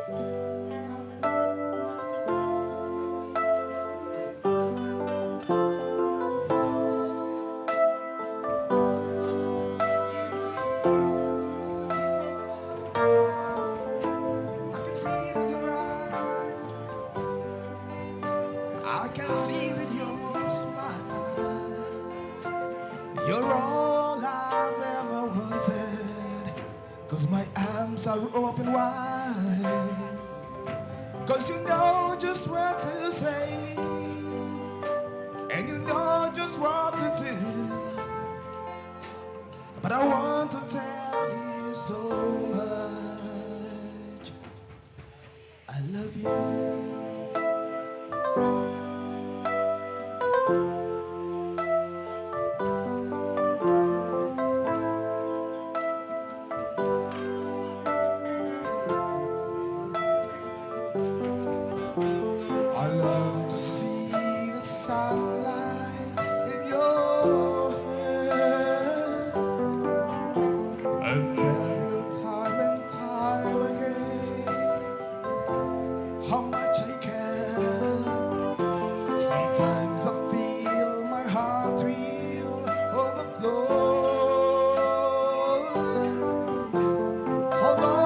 I can see that you're smiling. You're all I've ever wanted. 'Cause my arms are open wide. 'Cause you know just what to say. And you know just what to do. But I want to tell you so much. I love you. I love to see the sunlight in your hair and tell you time and time again how much I care. Sometimes I feel my heart will overflow. Hello,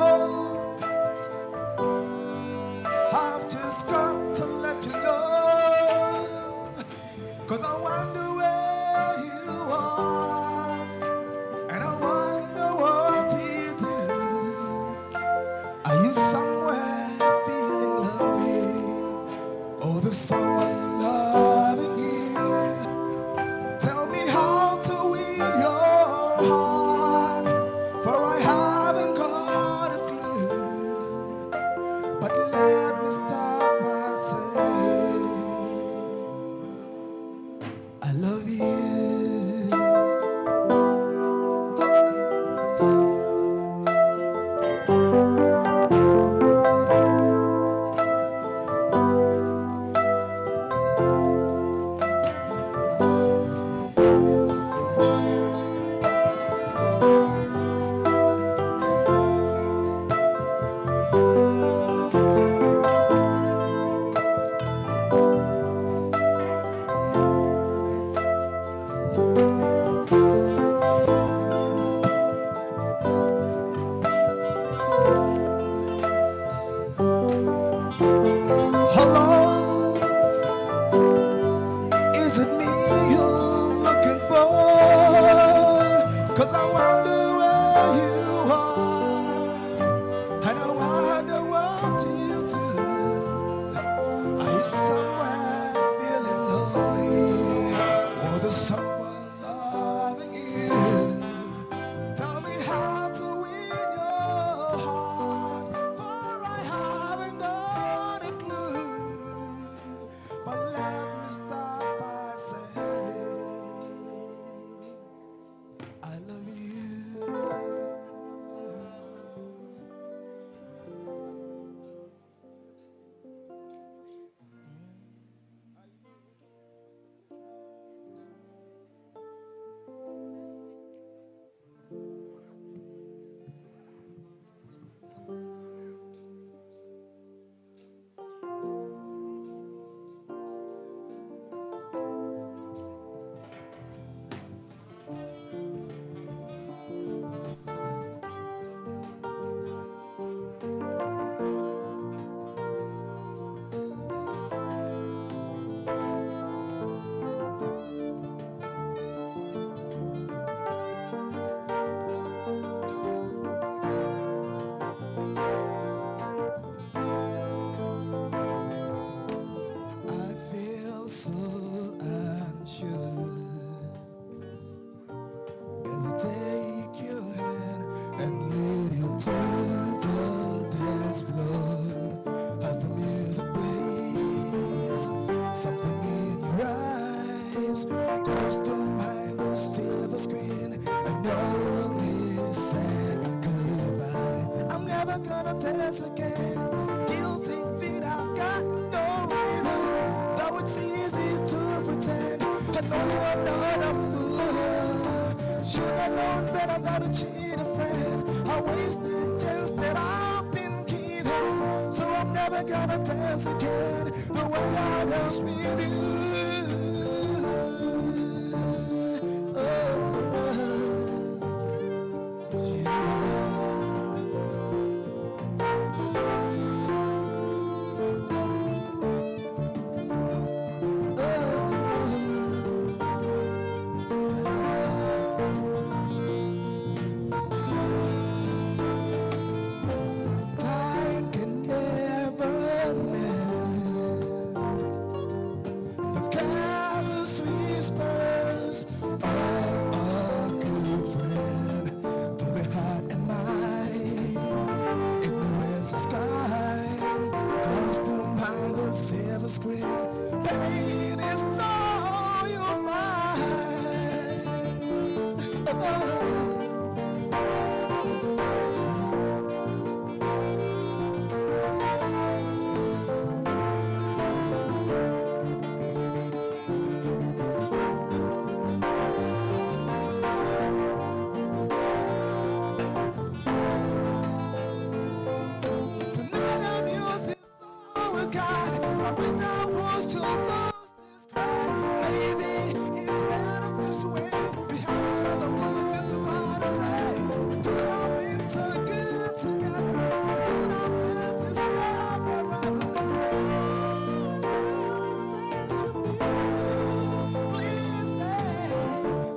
I've just got to let you know, 'cause I wonder where you are, and I wonder what you do. Are you somewhere feeling lonely? Or there's someone loving you? Tell me how to win your heart, for I haven't got a clue. But let me start by saying I love you. Hello, is it me you're looking for? 'Cause I wonder where you are, and I wonder what you do. Are you somewhere feeling lonely? Or there's someone loving you? Tell me how to win your heart, for I haven't got a clue. But let me start by saying I love you. I feel so unsure as I take your hand and lead you to the dance floor. As the music plays, something in your eyes goes to mind the silver screen, and only said goodbye. I'm never gonna dance again. Guilty feet, I've got no rhythm, though it's easy to pretend. I know you're not a fool. Should have known better than to cheat a friend. I wasted chance that I've been kidding. never gonna dance again the way I danced with you. Oh, time can never mend the careless whispers of a good friend to the heart and mind. Ignorance is kind, goes to mind the silver screen. Pain is all you'll find. Oh. Tonight I'm using all we got. I wish I was to lose this crowd. Maybe it's better this way. We have each other, we'll miss somebody say. We could have been so good together. We could have felt this love forever. Always gonna dance with me. Please stay.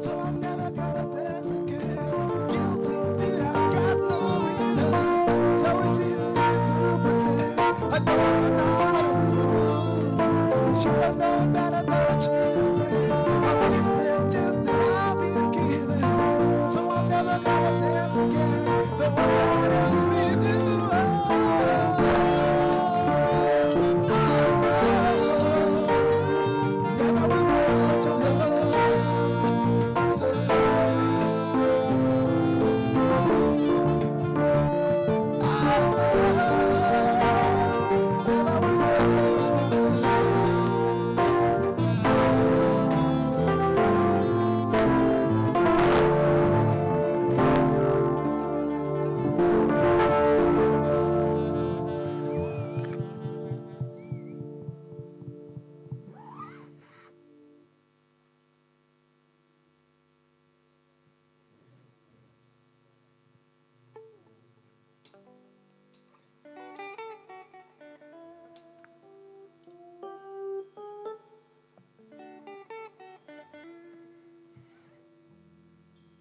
So I'm never gonna dance again. Guilty feet, I've got no reason. So it's easy to pretend. I know I'm not a fool. Should have known better than I cheated a friend. I wasted just that I've been given. So I'm never gonna dance again the way I dance with you. Never without your love. Never without your smile.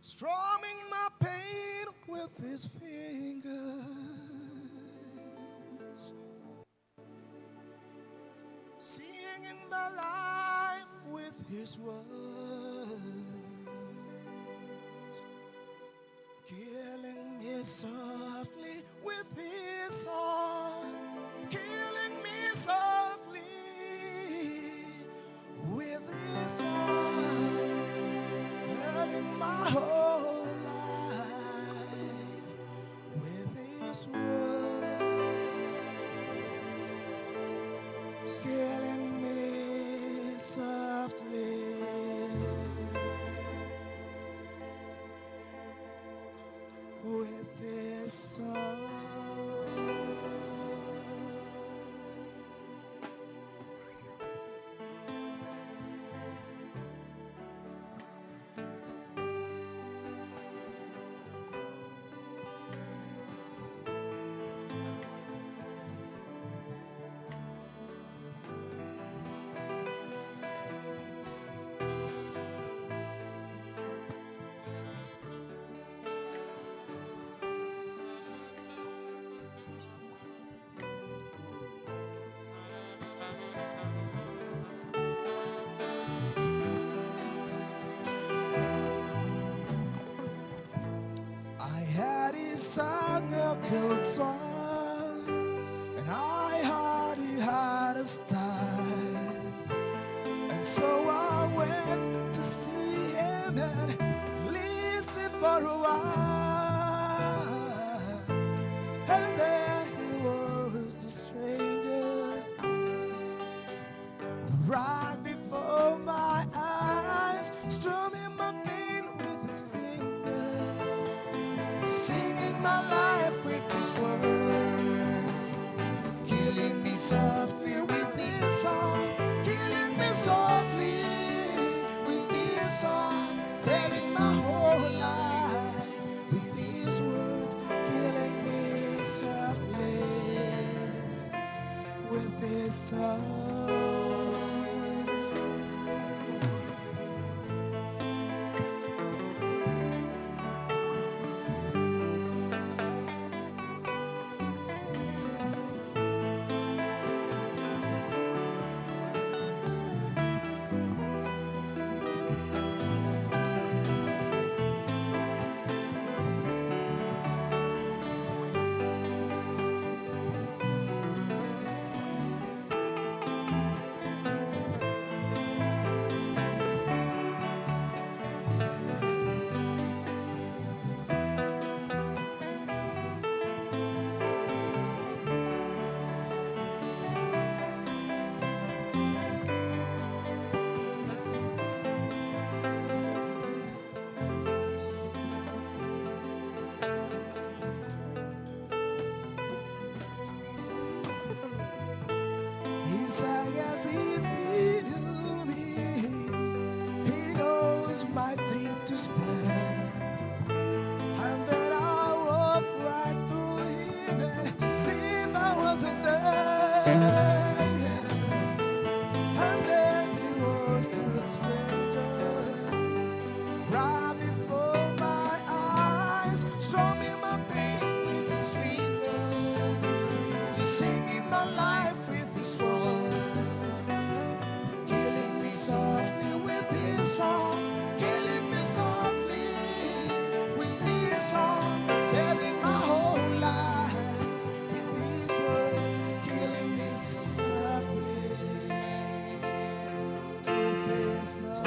Strumming my pain with his fingers, singing my life with his words, killing me softly with his song, killing me softly with his song, killing my whole life with his words, killing me softly with his song. Sang a good song, and I hardly had a style, and so I went to see him and listen for a while, and there he was, the stranger, right before my eyes, strumming my pain with his fingers, singing my life with his words, killing me side. He sang as if he knew me. He knows my deep despair. And then I walk right through him and see if I wasn't there. And then he was to a stranger, right before my eyes, strumming my pain with his fingers, to sing in my life with his words, killing me softly with his song, killing me softly with his song, telling my whole life with his words, killing me softly with his song.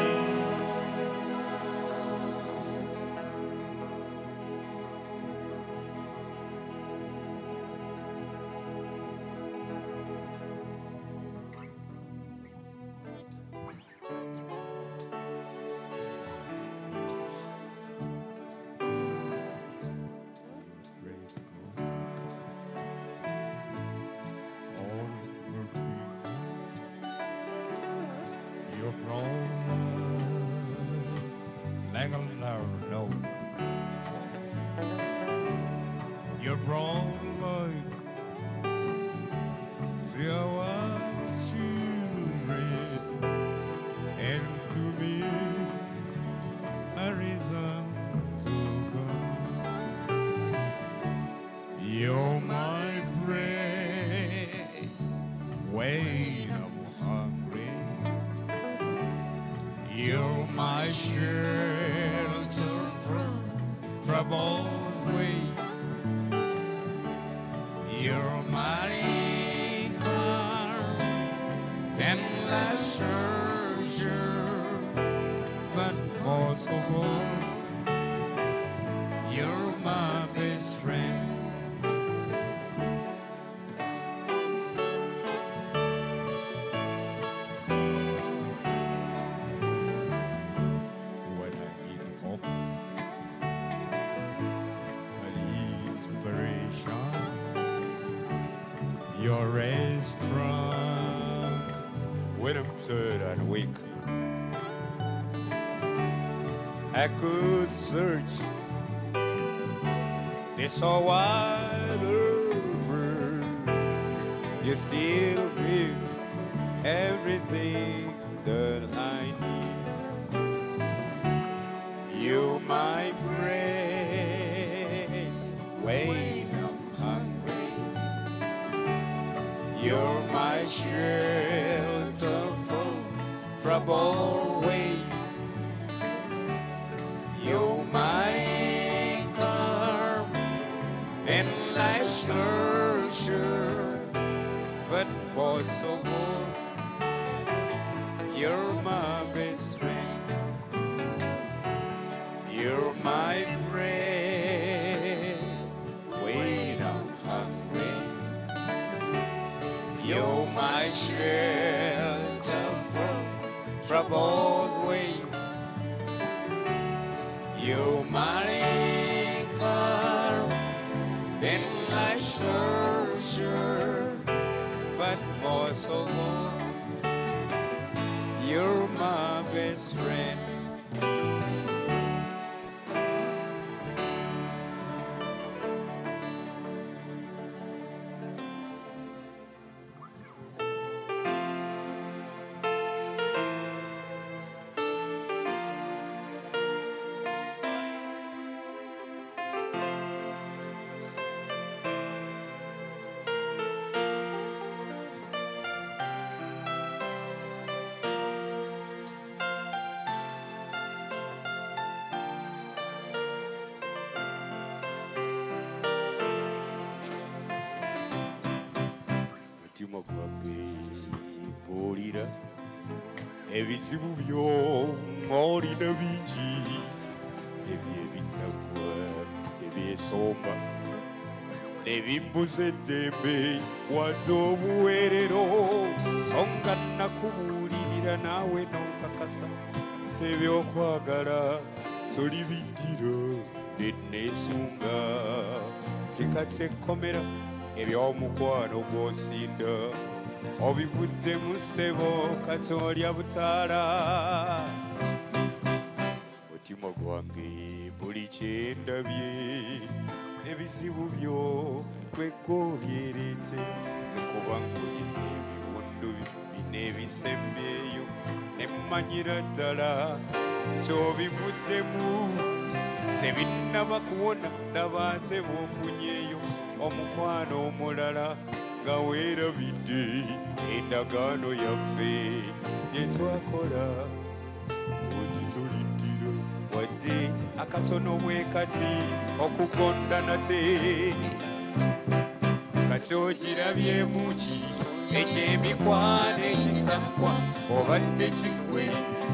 Praise God. All were free. Your brown like a no. Your brown light to our children, and to me a reason to come. You're my bread when I'm hungry. You're my shelter from trouble's way. You're my anchor and last treasure, but most of all, you're my best friend. When I need hope and inspiration, you're as strong when I'm sad and weak. I could search this whole wide world. You still give everything that I need. You're my bread when I'm hungry. You're my shelter from troubled ways. You're my anchor and life's treasure, but most of all, you're my best friend. You're my bread when I'm hungry. You're my shelter from troubled ways. You're my anchor in life's treasure, but most of all, you're my best friend. mutima gwange buulira ebizibu byo olina bingi ebyebitagwa ebyesomba nebimbuza eddembe wadde obuweerero songa nakubuulirira naawe nonkakasa sebyokwagala solibiddira neneesunga tekatekkomera ebyomukwano gw'osinda obivuddemu ssebo katolya butaala mutima gwange buli kyendabye ebizibu byo kwekko byereetera zikuba nkunyisa ebiwundu bino ebisembyeyo nemmanyira ddala kyobivuddemu tebinnaba kuwona ndaba nte bw'ofunyeeyo omukwano omulala nga weerabidde endagaano yaffe gye twakola oti toliddira wadde akatono bwe kati okugonda nate kati ogirabyemu ki egy'emikwano egitakwa obadde kiggwe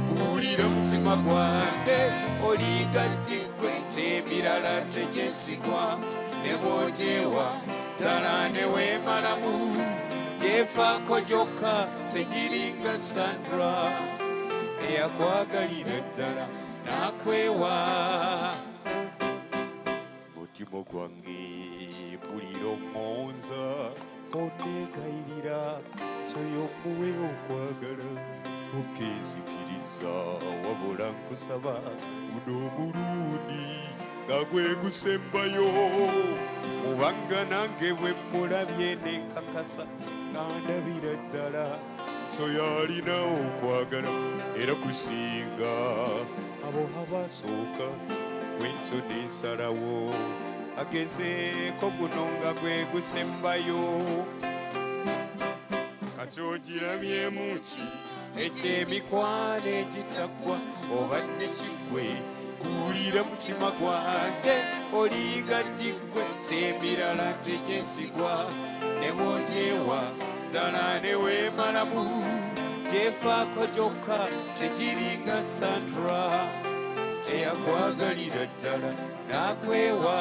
buulira mutima gwange oligattiggwe temirala tegyesigwa ne bwogyewa ddala ne weemalamu gyefaako gyokka tegiringa Sandra eyakwagalira ddala nakwewa mutima gwange mpulira oŋŋonza onneegayirira soyommuwe okwagala okeezikiriza wabula nkusaba guno omulundi nga gwe gusembayo kubanga nange bwe mulabye nenkakasa nga ndabira ddala nso yalina okwagala era kusinga abo abasooka bwenso nensalawo agezeeko guno nga gwe gusembayo kati ogirabyemu ki eky'emikwano egitakwa obadde kiggwe buulira mutima gwange oligaddiggwe temirala tegyesigwa ne bwogyewa ddala ne weemalamu gyefaako gyokka tegiringa Sandra eyakwagalira ddala nakwewa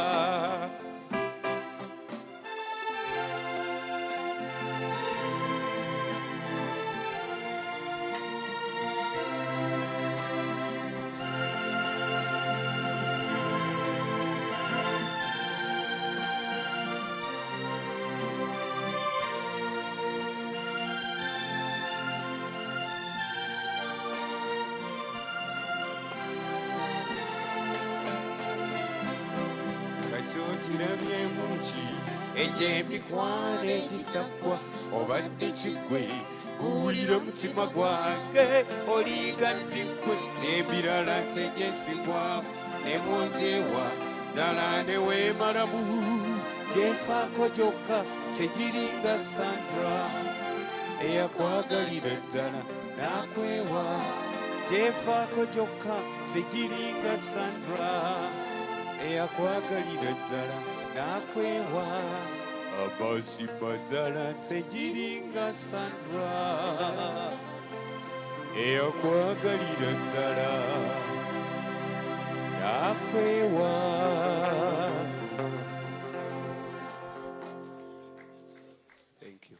kyosirabyemu ki egy'emikwano egitakwa obadde kiggwe buulira mutima gwange oligattiggwe temirala tegyesigwa ne bwogyewa ddala ne weemalamu gyefaako gyokka tegiringa Sandra eyakwagalira ddala nakwewa gyefaako gyokka tegiringa Sandra eyakwagalira ddala nakwewa amazima ddala tegiringa Sandra eyakwagalira ddala nakwewa Thank you.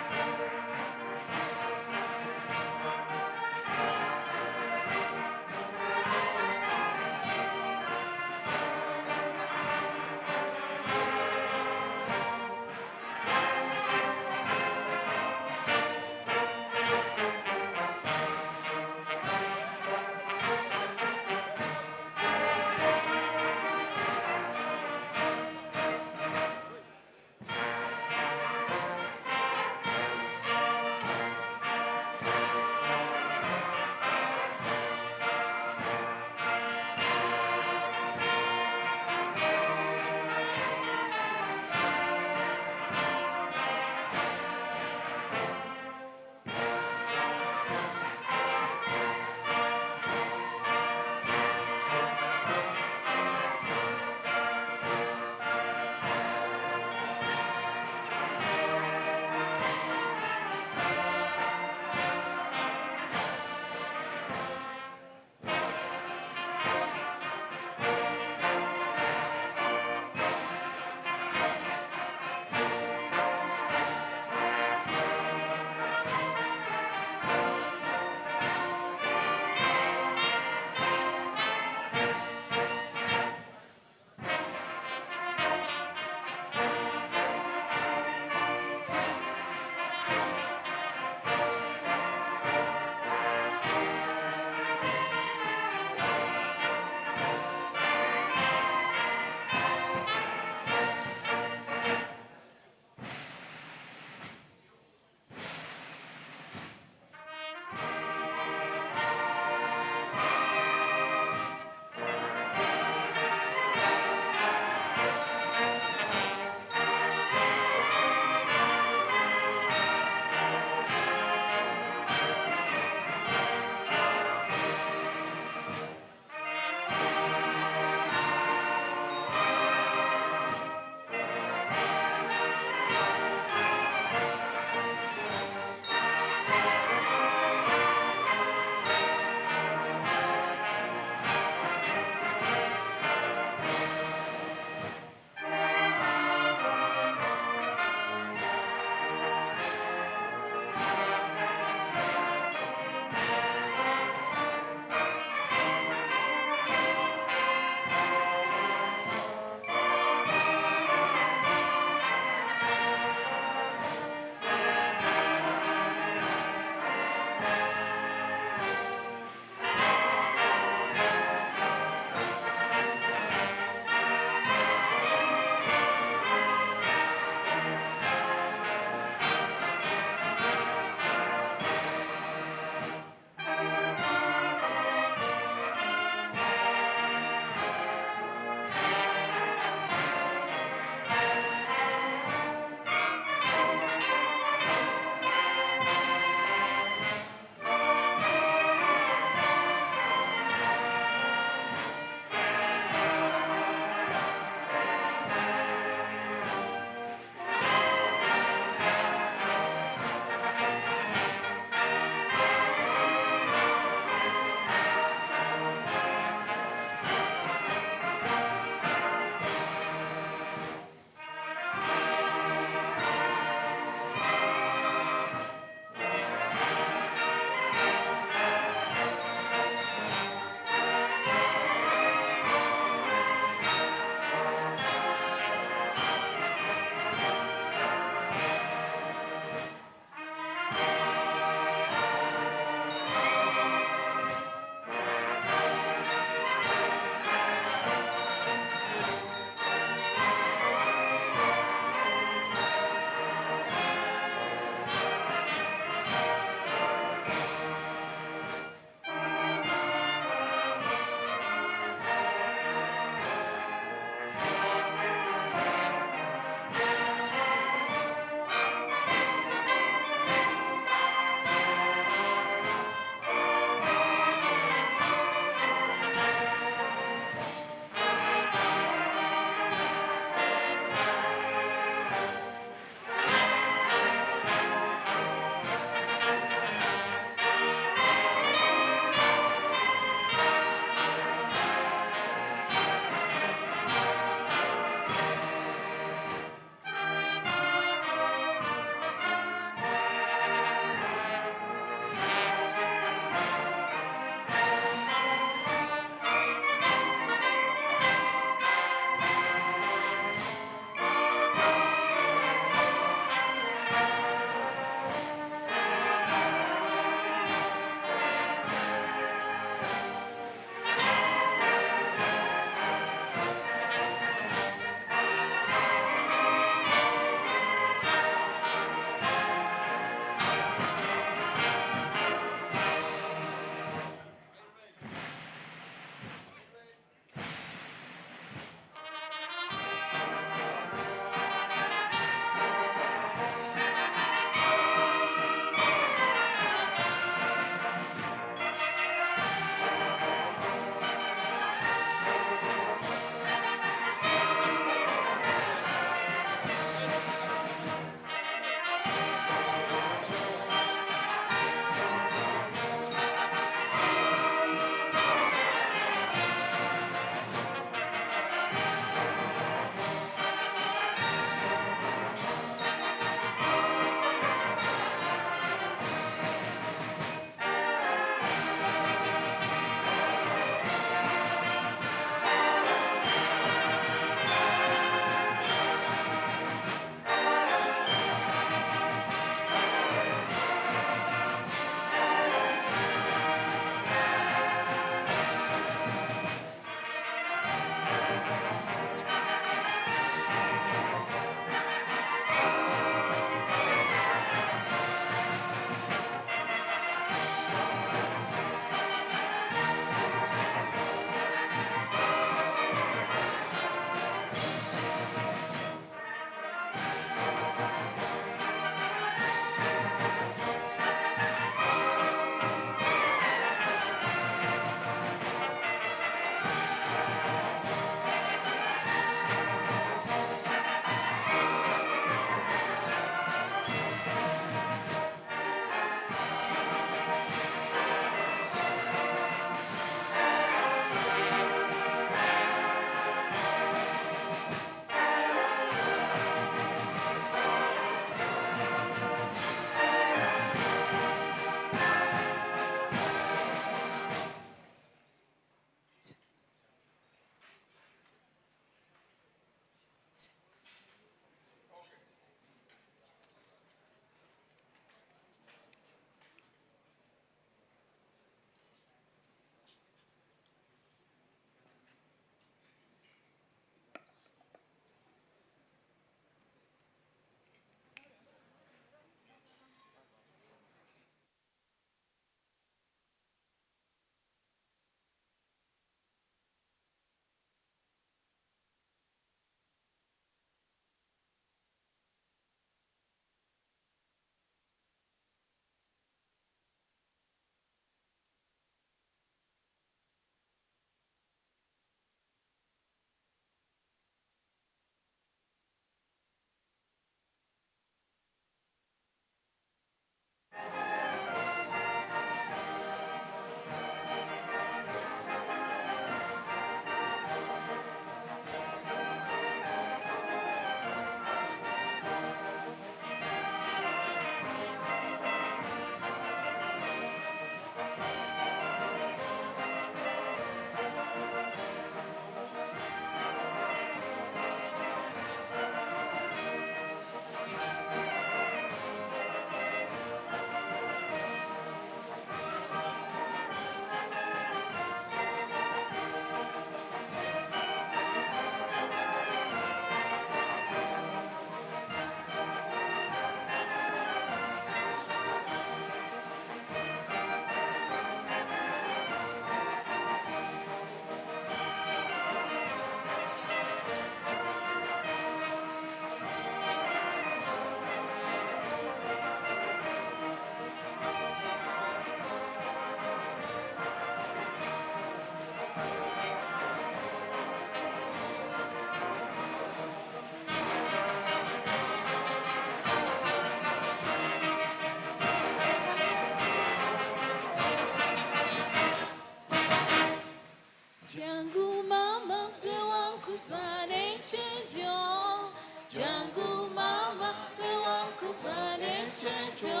ekyejo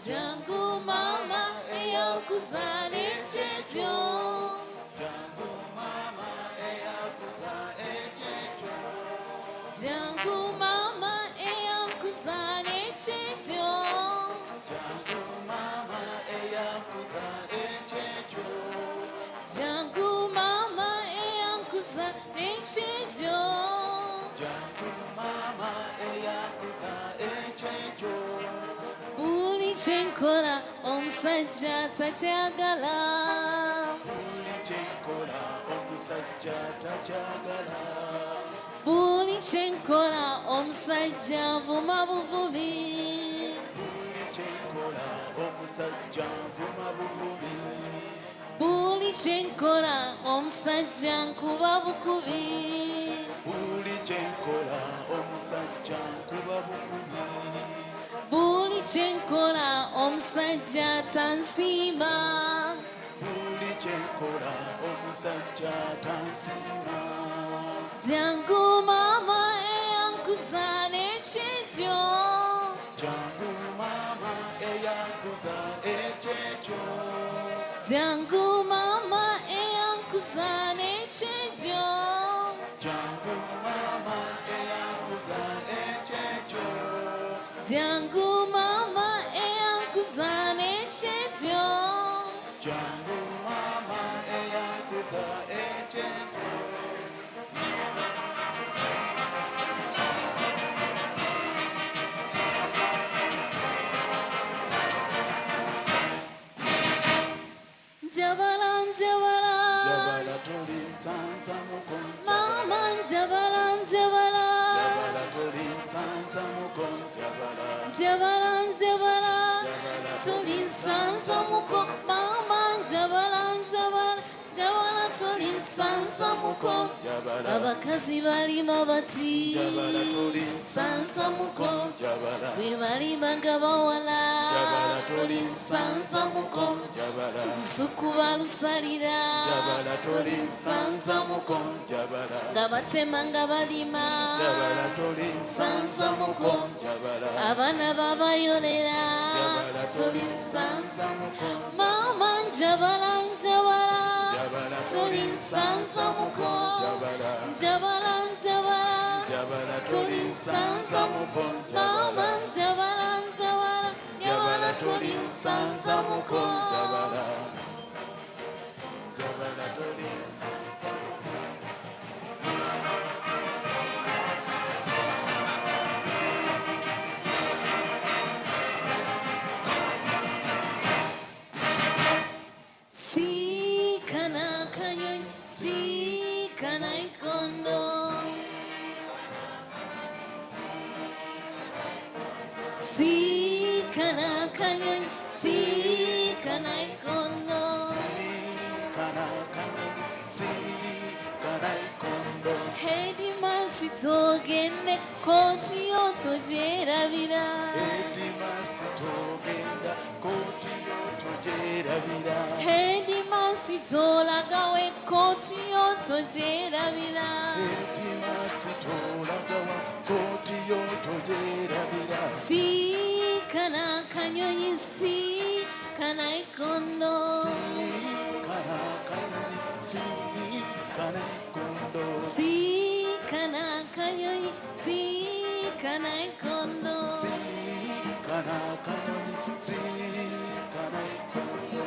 jangu mama eyakuza ekyejo jangu mama eyakuza ekyejo jangu mama eyakuza ekyejo jangu mama eyakuza ekyejo jangu mama eyakuza ekyejo jangu mama eyakuza ekyejo buli kyenkola omusajja takyagala buli kyenkola omusajja takyagala buli kyenkola omusajja nvuma buvubi buli kyenkola omusajja nvuma buvubi buli kyenkola omusajja nkuba bukubi buli kyenkola omusajja nkuba bukubi buli kyenkola omusajja tansiima buli kyenkola omusajja tansiima jangu mama eyankuza ekyejo jangu mama eyankuza ekyejo jangu mama eyankuza ekyejo jangu mama eyankuza ekyejo jangu mama eyankuza ekyejo jangu mama eyankuza ekyejo njabala njabala njabala tulisanza mugongo mama njabala njabala njabala tulisanza mugongo njabala njabala tulisanza mugongo mama njabala njabala njabala tulisanza mugongo abakazi balima bati sanza mugongo bwe balima nga bawala tulisanza mugongo olusuku balusalira tulisanza mugongo nga batema nga balima sanza mugongo abaana babayolera tulisanza mugongo mama njabala njabala tulisanza mugongo njabala njabala tulisanza mugongo mama njabala njabala njabala tulisanza mugongo njabala tulisanza sikana kanyonyi sikana ikondo sikana kanyonyi sikana ikondo sikana kanyonyi sikana ikondo hedimasi togende koti yotojerabira hedimasi togenda koti yotojerabira hedimasi tolagawe koti yotojerabira hedimasi tolagawa koti yotojerabira sikana kanyonyi sikana ikondo sikana kanyonyi sikana ikondo sikana kanyonyi sikana ikondo sikana kanyonyi sikana ikondo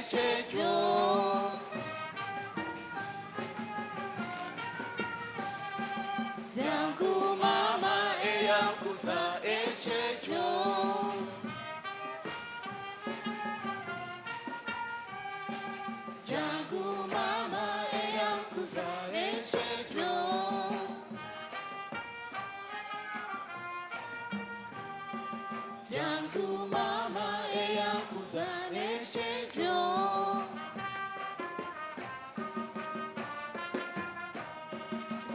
ekyejo jangu mama eyankuza ekyejo jangu mama eyankuza ekyejo jangu mama eyankuza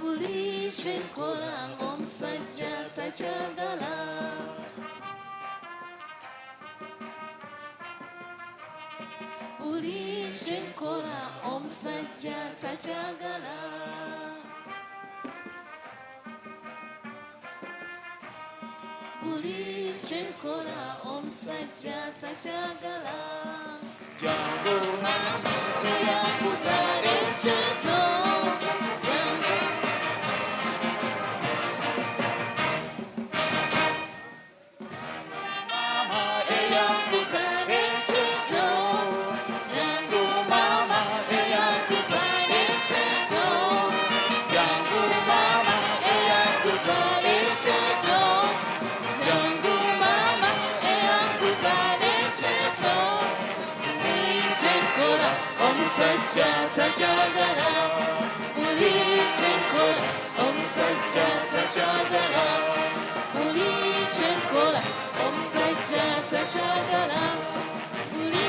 buli kyenkola omusajja takyagala buli kyenkola omusajja takyagala buli kyenkola omusajja takyagala jangu mama eyakuzaala ekyeto jangu mama eyakuzaala ekyeto jangu mama eyakuzaala ekyeto jangu mama eyakuzaala ekyeto jangu mama eyakuzaala ekyeto kyenkola omusajja takyagala buli kyenkola omusajja takyagala buli kyenkola omusajja takyagala buli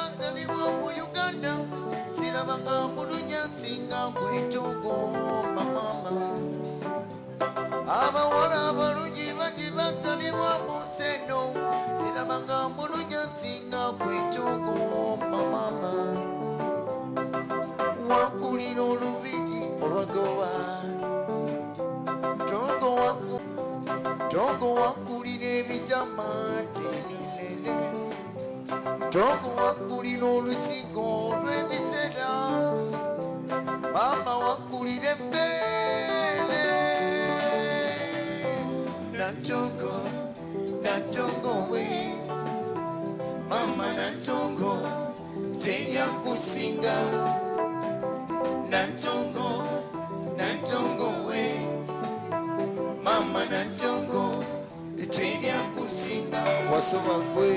banzalibwa mu Uganda sirabanga mulunya singa kwetogo mama abawala abalungi bangi banzalibwa mu Nseno sirabanga mulunya singa kwetogo mama wakulira olubigi olwagoba Togo wakulira ebitama lelelele Togo wakulira olusigo olw'ebiseera Mama wakulira embeere Nantongo we Mama Nantongo terya kusinga Nantongo we Mama Nantongo terya kusinga wasoba gwe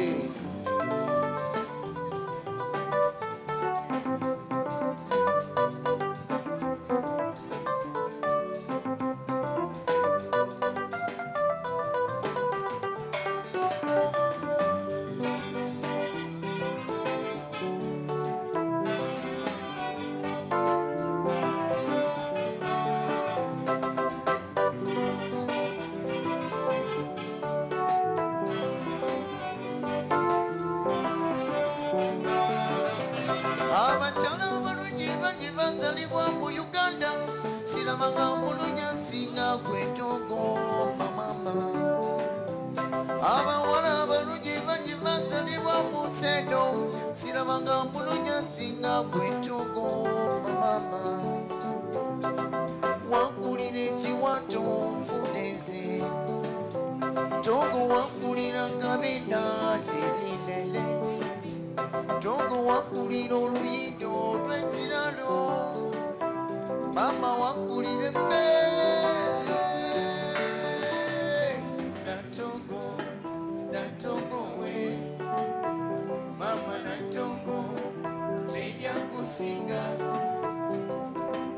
abakyala abalungi bangi banzalibwa mu Uganda sirabanga mulunya singa kwetogo mama abawala abalungi bangi banzalibwa mu Nseno sirabanga mulunya singa kwetogo mama wakulira ekiwato nfudenzi Togo wakulira kabina lelelele Togo wakulira oluyindo olw'ekiralo Mama wakulira embeere Nantongo we Mama Nantongo terya kusinga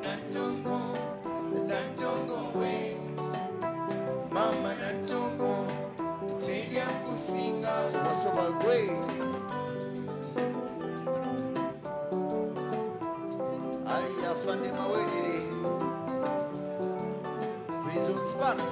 Nantongo we Mama Nantongo terya kusinga wasoba gwe Afande Mawerere Prison Spanner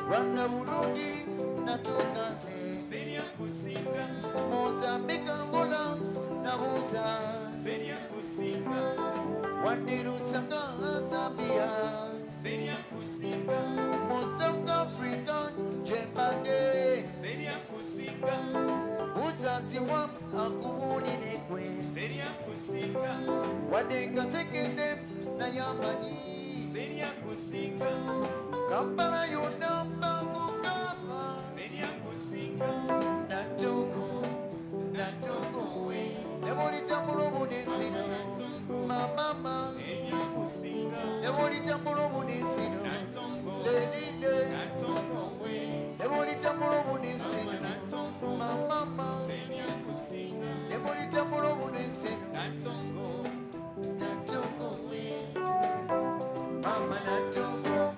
Rwanda Burundi natoka nze Mozambique Angola nabuza Wandirusanga Zambia Mozambique Africa Jembade Uzaziwa akubulire kwe Wadeka sekende na yamanyi Kampala yona mbakukama Nantongo we Nebulita mulubu nesino Mama Nebulita mulubu nesino Lelile Nebulita mulubu nesino Mama Nebulita mulubu nesino Nantongo we Mama Nantongo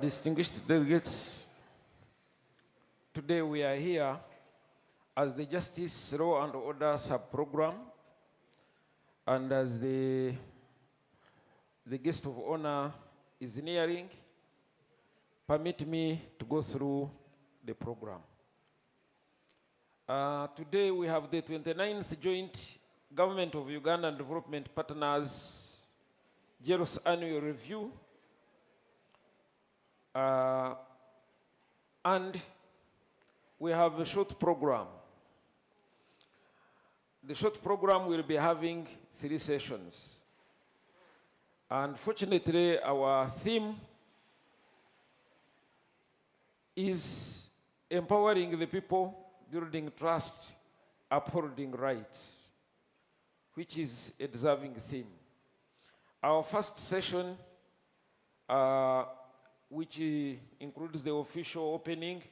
Distinguished delegates, today we are here as the Justice, Law and Order sub-program and as the guest of honor is nearing, permit me to go through the program. Today we have the 29th Joint Government of Uganda and Development Partners Jlos Annual Review. And we have a short program. The short program will be having 3 sessions. Unfortunately, our theme is empowering the people, building trust, upholding rights, which is a deserving theme. Our first session, which includes the official opening,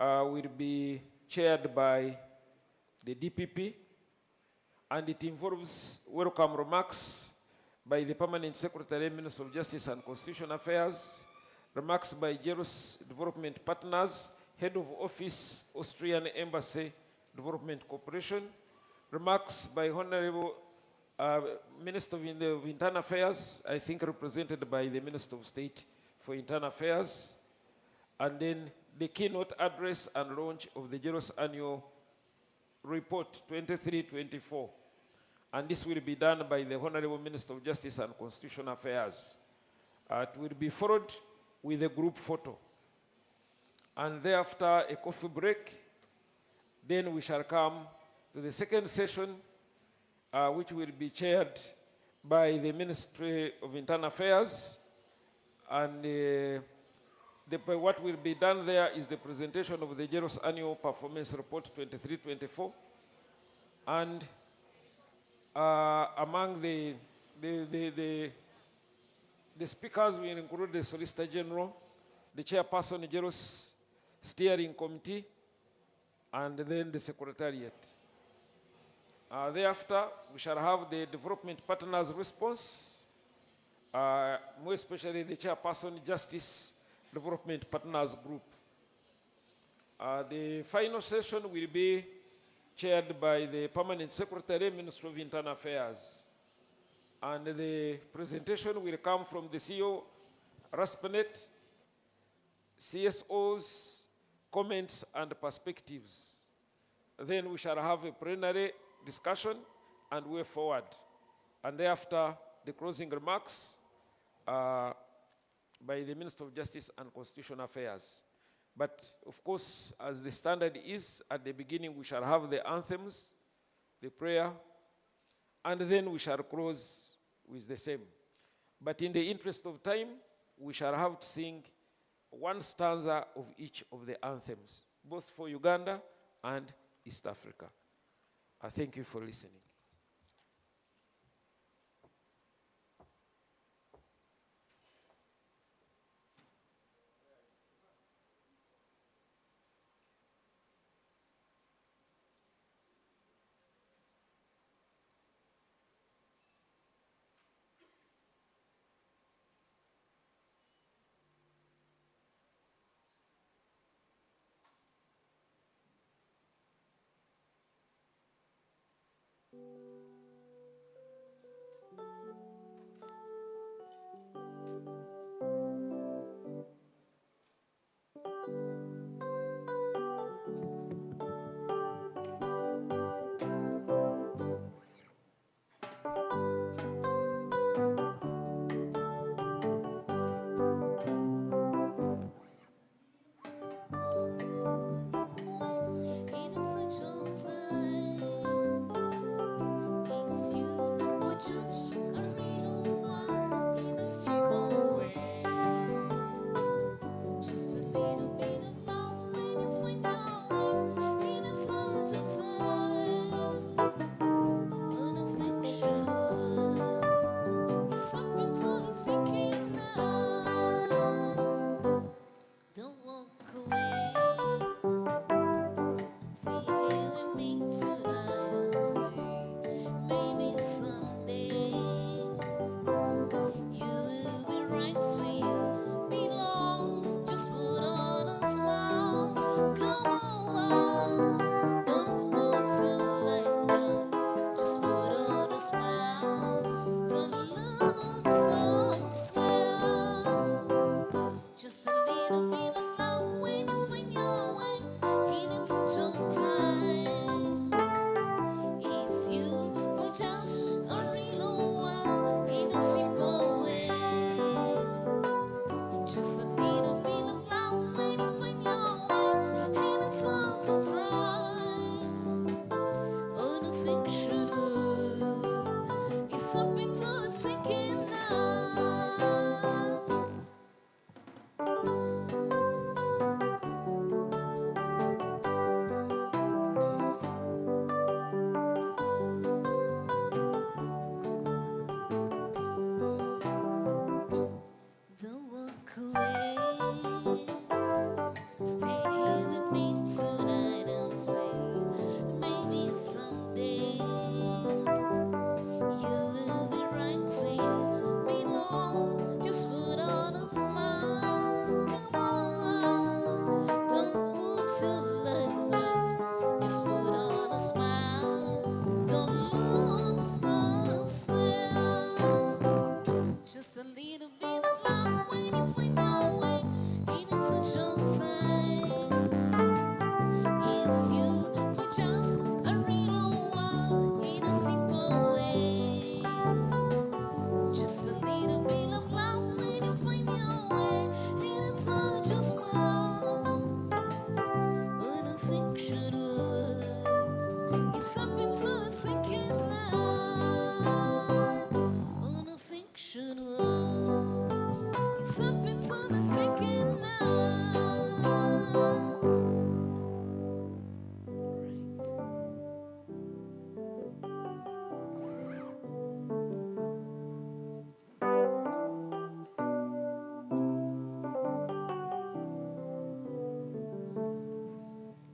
will be chaired by the DPP, and it involves welcome remarks by the Permanent Secretary, Minister of Justice and Constitutional Affairs, remarks by Jlos Development Partners, Head of Office, Austrian Embassy Development Corporation, remarks by Honorable Minister of Internal Affairs, I think represented by the Minister of State for Internal Affairs, and then the keynote address and launch of the Jlos Annual Report 23-24. And this will be done by the Honorable Minister of Justice and Constitutional Affairs. It will be followed with a group photo. And thereafter, a coffee break. Then we shall come to the second session, which will be chaired by the Ministry of Internal Affairs. And what will be done there is the presentation of the Jlos Annual Performance Report 23-24. And among the speakers, we include the Solicitor General, the Chairperson Jlos Steering Committee, and then the Secretariat. Thereafter, we shall have the Development Partners Response, more especially the Chairperson Justice Development Partners Group. The final session will be chaired by the Permanent Secretary, Ministry of Internal Affairs. And the presentation will come from the CEO, Raspanet, CSO's comments and perspectives. Then we shall have a plenary discussion and way forward. And thereafter, the closing remarks by the Minister of Justice and Constitutional Affairs. But of course, as the standard is, at the beginning we shall have the anthems, the prayer, and then we shall close with the same. But in the interest of time, we shall have to sing one stanza of each of the anthems, both for Uganda and East Africa. I thank you for listening. Just a little bit of love when you find your way in a touch of time. It's you for just a little while in a simple way. Just a little bit of love when you find your way in a touch of smile. Unaffectional, it's something to the second night. Unaffectional, it's something to the second night.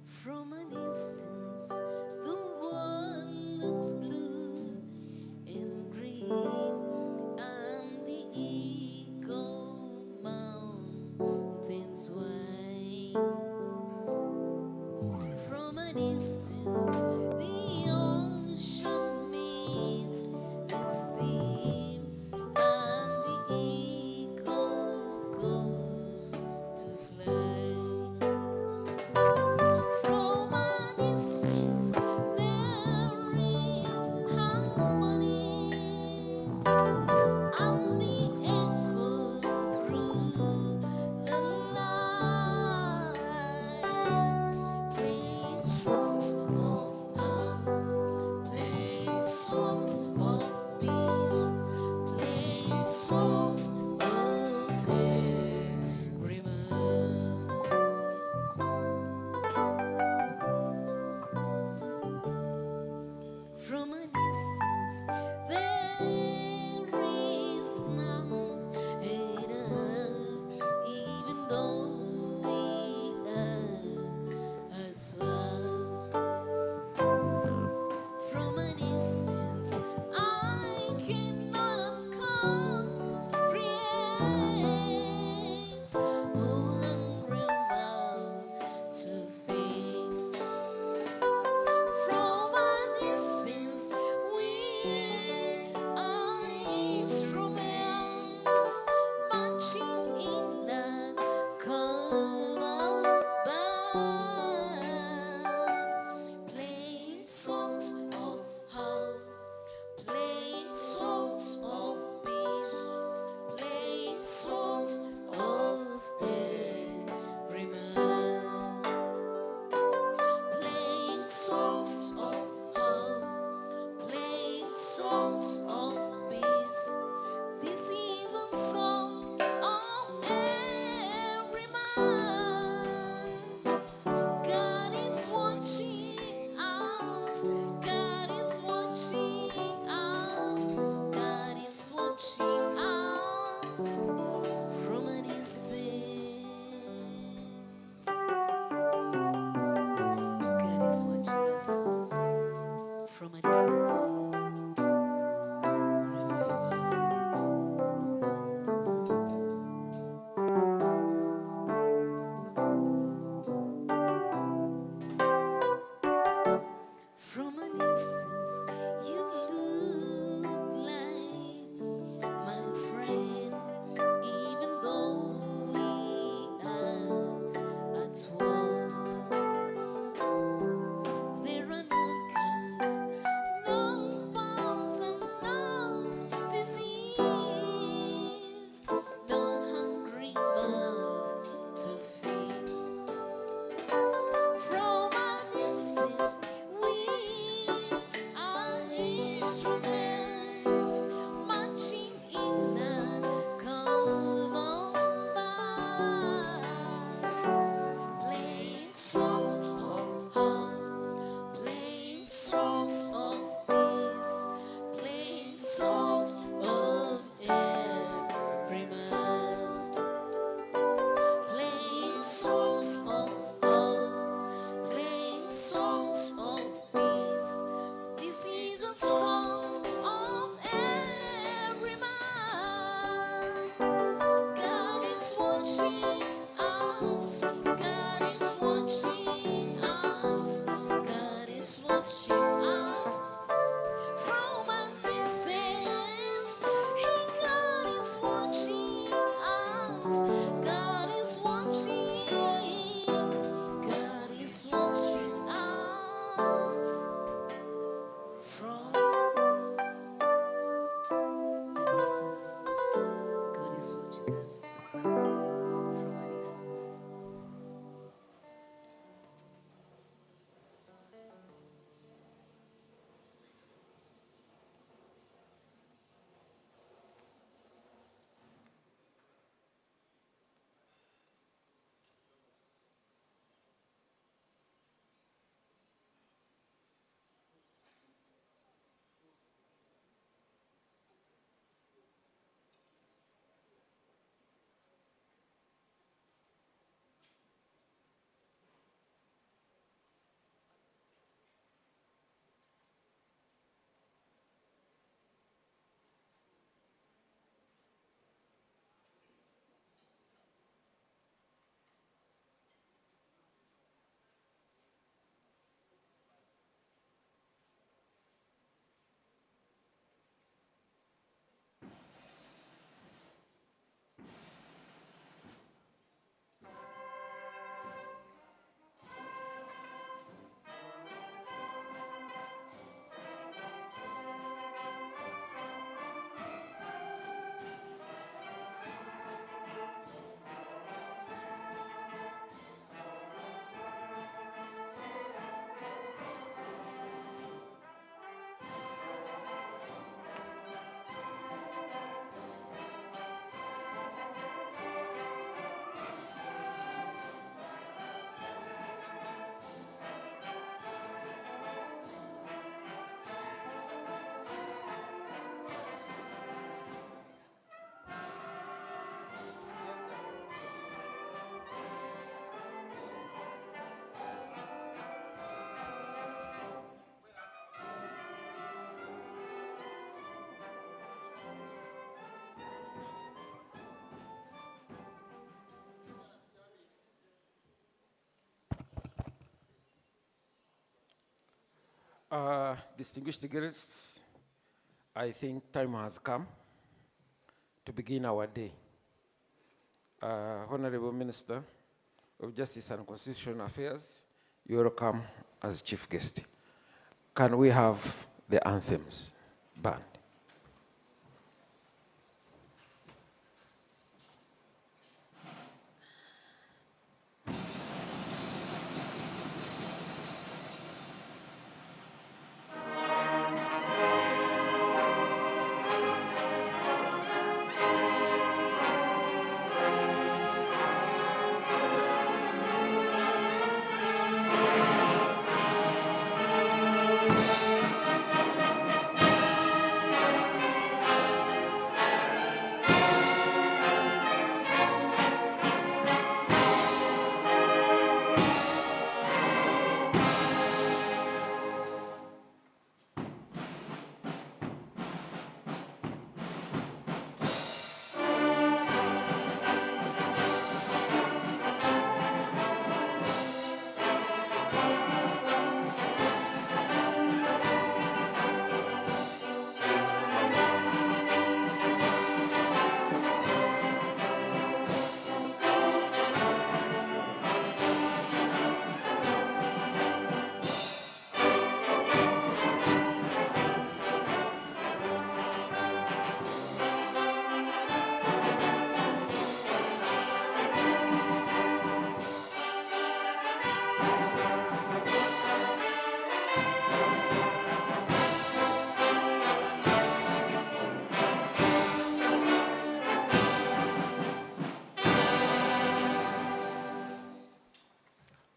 From a distance, the world looks blue and green, and the eagle mountains white. From a distance, the ocean meets the sea, and the eagle goes to fly. From a distance, there is harmony, and the echo through the night, playing songs of love, playing songs of peace, playing songs of agreement. From a distance, there is not enough, even though we are as one. From a distance, I cannot comprehend. Oh, hungry mouth to feed. From a distance, we are instruments marching in a common band, playing songs of hope, playing songs of peace, playing songs of every man. Playing songs of hope, playing songs of peace. This is a song of every man. God is watching us. God is watching us. God is watching us from a distance. God is watching us from a distance. From a distance, you look like my friend Distinguished guests, I think time has come to begin our day. Honorable Minister of Justice and Constitutional Affairs, you're welcome as chief guest. Can we have the anthems band?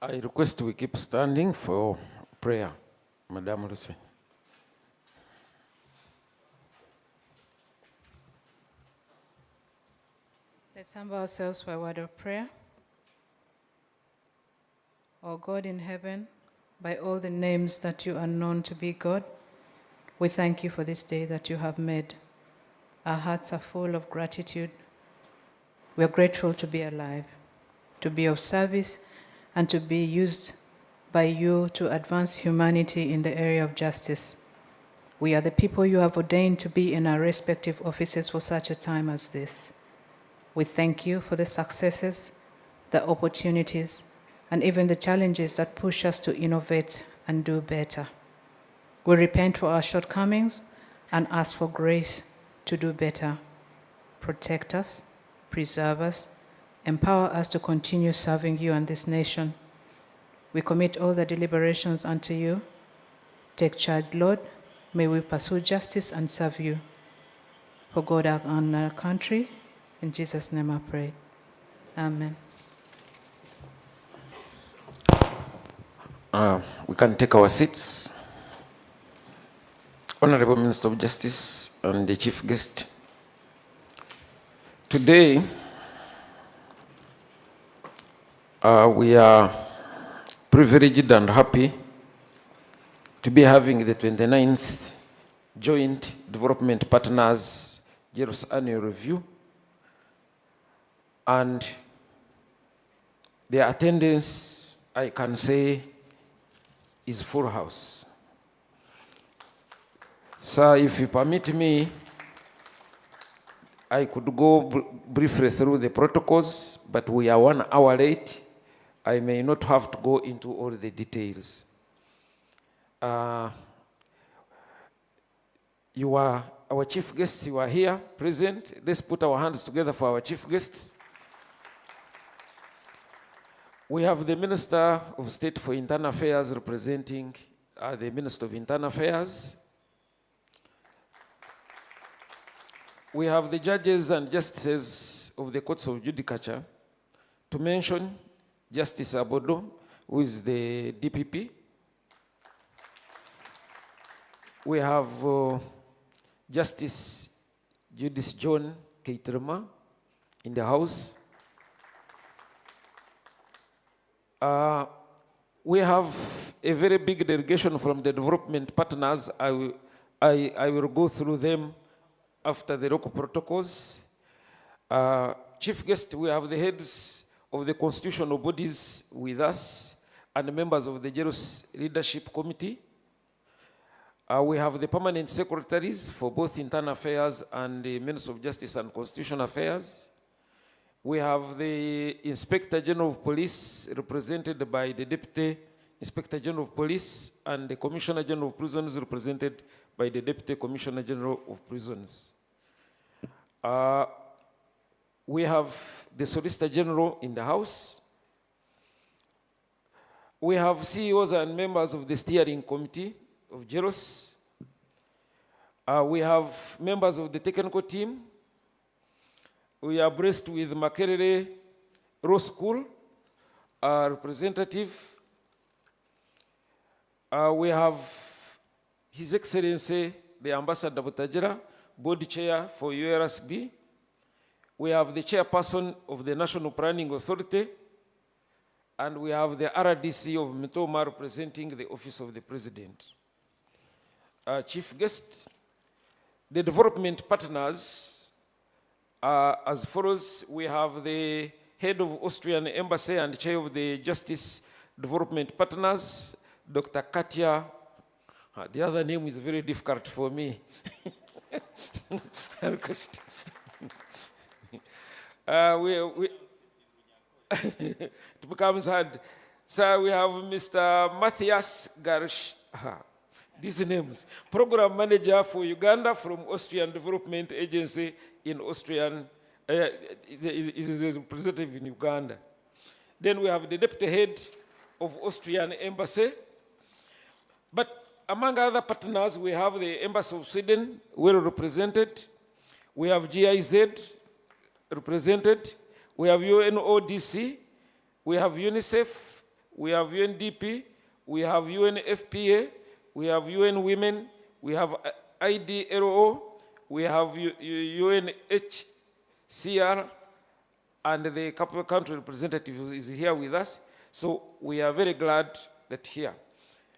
I request we keep standing for prayer. Madam Lucy. Let's humble ourselves for a word of prayer. O God in heaven, by all the names that you are known to be God, we thank you for this day that you have made. Our hearts are full of gratitude. We are grateful to be alive, to be of service, and to be used by you to advance humanity in the area of justice. We are the people you have ordained to be in our respective offices for such a time as this. We thank you for the successes, the opportunities, and even the challenges that push us to innovate and do better. We repent for our shortcomings and ask for grace to do better. Protect us, preserve us, empower us to continue serving you and this nation. We commit all the deliberations unto you. Take charge, Lord. May we pursue justice and serve you. For God and our country, in Jesus' name I pray. Amen. We can take our seats. Honorable Minister of Justice and the chief guest. Today, we are privileged and happy to be having the 29th Joint Development Partners Jlos Annual Review, and the attendance, I can say, is full house. So if you permit me, I could go briefly through the protocols, but we are 1 hour late. I may not have to go into all the details. Our chief guests, you are here, present. Let's put our hands together for our chief guests. We have the Minister of State for Internal Affairs representing the Minister of Internal Affairs. We have the judges and justices of the courts of judicature. To mention Justice Abodo, who is the DPP. We have Justice Judith John Keiterma in the House. We have a very big delegation from the development partners. I will go through them after the local protocols. Chief guest, we have the heads of the constitutional bodies with us and members of the Jlos Leadership Committee. We have the permanent secretaries for both internal affairs and the Ministry of Justice and Constitutional Affairs. We have the Inspector General of Police represented by the Deputy Inspector General of Police and the Commissioner General of Prisons represented by the Deputy Commissioner General of Prisons. We have the Solicitor General in the House. We have CEOs and members of the Steering Committee of Jlos. We have members of the technical team. We are blessed with Makerere Law School representative. We have His Excellency, the Ambassador Butajira, Board Chair for URSB. We have the Chairperson of the National Planning Authority. And we have the RDC of Mitoma representing the Office of the President. Chief guest, the development partners as follows. We have the head of Austrian Embassy and chair of the Justice Development Partners, Dr. Katya. The other name is very difficult for me. It becomes hard. So we have Mr. Matthias Garsh. These names. Program Manager for Uganda from Austrian Development Agency in Austrian, is a representative in Uganda. Then we have the Deputy Head of Austrian Embassy. But among other partners, we have the Embassy of Sweden, well represented. We have GIZ represented. We have UNODC. We have UNICEF. We have UNDP. We have UNFPA. We have UN Women, we have IDLO, we have UNHCR, and the country representative is here with us. So we are very glad that here.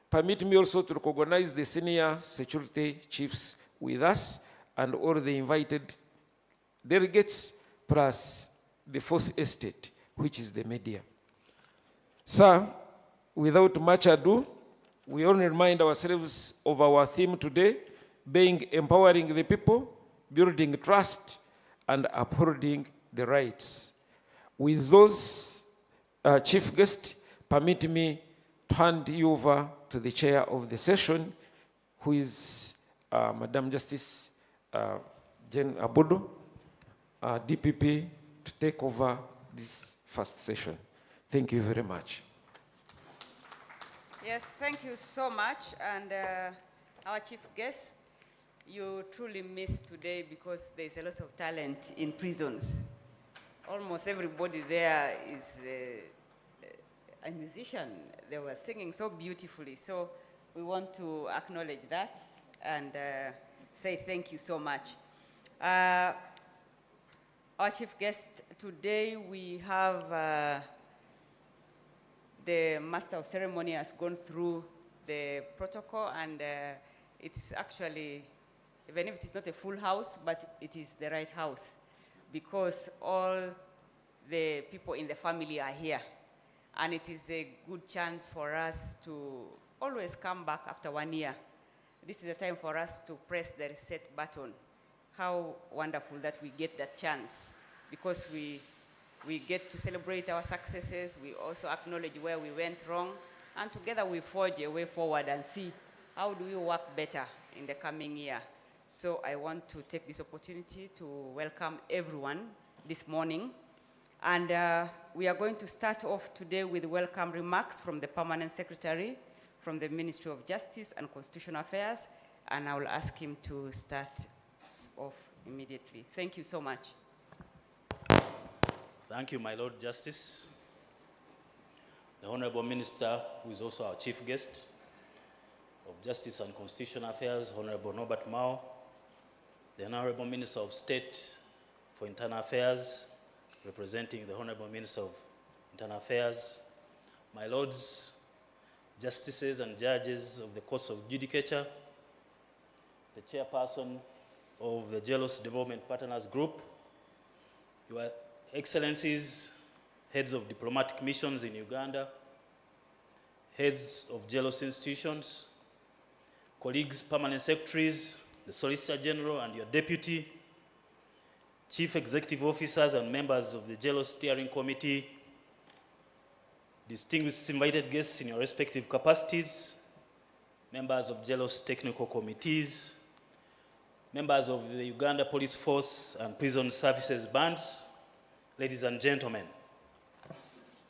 Permit me also to recognize the senior security chiefs with us and all the invited delegates, plus the fourth estate, which is the media. Sir, without much ado, we only remind ourselves of our theme today, being empowering the people, building trust, and upholding the rights. With those chief guests, permit me to hand you over to the chair of the session, who is Madam Justice Jen Abodo, DPP, to take over this first session. Thank you very much. Yes, thank you so much. And our chief guest, you truly missed today because there's a lot of talent in prisons. Almost everybody there is a musician. They were singing so beautifully. So we want to acknowledge that and say thank you so much. Our chief guest today, we have the Master of Ceremony has gone through the protocol, and it's actually, even if it is not a full house, but it is the right house, because all the people in the family are here. And it is a good chance for us to always come back after 1 year. This is the time for us to press the reset button. How wonderful that we get that chance, because we get to celebrate our successes. We also acknowledge where we went wrong, and together we forge a way forward and see how do we work better in the coming year. So I want to take this opportunity to welcome everyone this morning. And we are going to start off today with welcome remarks from the Permanent Secretary from the Ministry of Justice and Constitutional Affairs, and I will ask him to start off immediately. Thank you so much. Thank you, my Lord Justice. The Honorable Minister, who is also our chief guest of Justice and Constitutional Affairs, Honorable Norbert Mao, the Honorable Minister of State for Internal Affairs, representing the Honorable Minister of Internal Affairs, my Lords, Justices and Judges of the Courts of Judicature, the Chairperson of the Jlos Development Partners Group, Your Excellencies, heads of diplomatic missions in Uganda, heads of Jlos institutions, colleagues, permanent secretaries, the Solicitor General and your deputy, chief executive officers and members of the Jlos Steering Committee, distinguished invited guests in your respective capacities, members of Jlos technical committees, members of the Uganda Police Force and Prison Services Bands, ladies and gentlemen,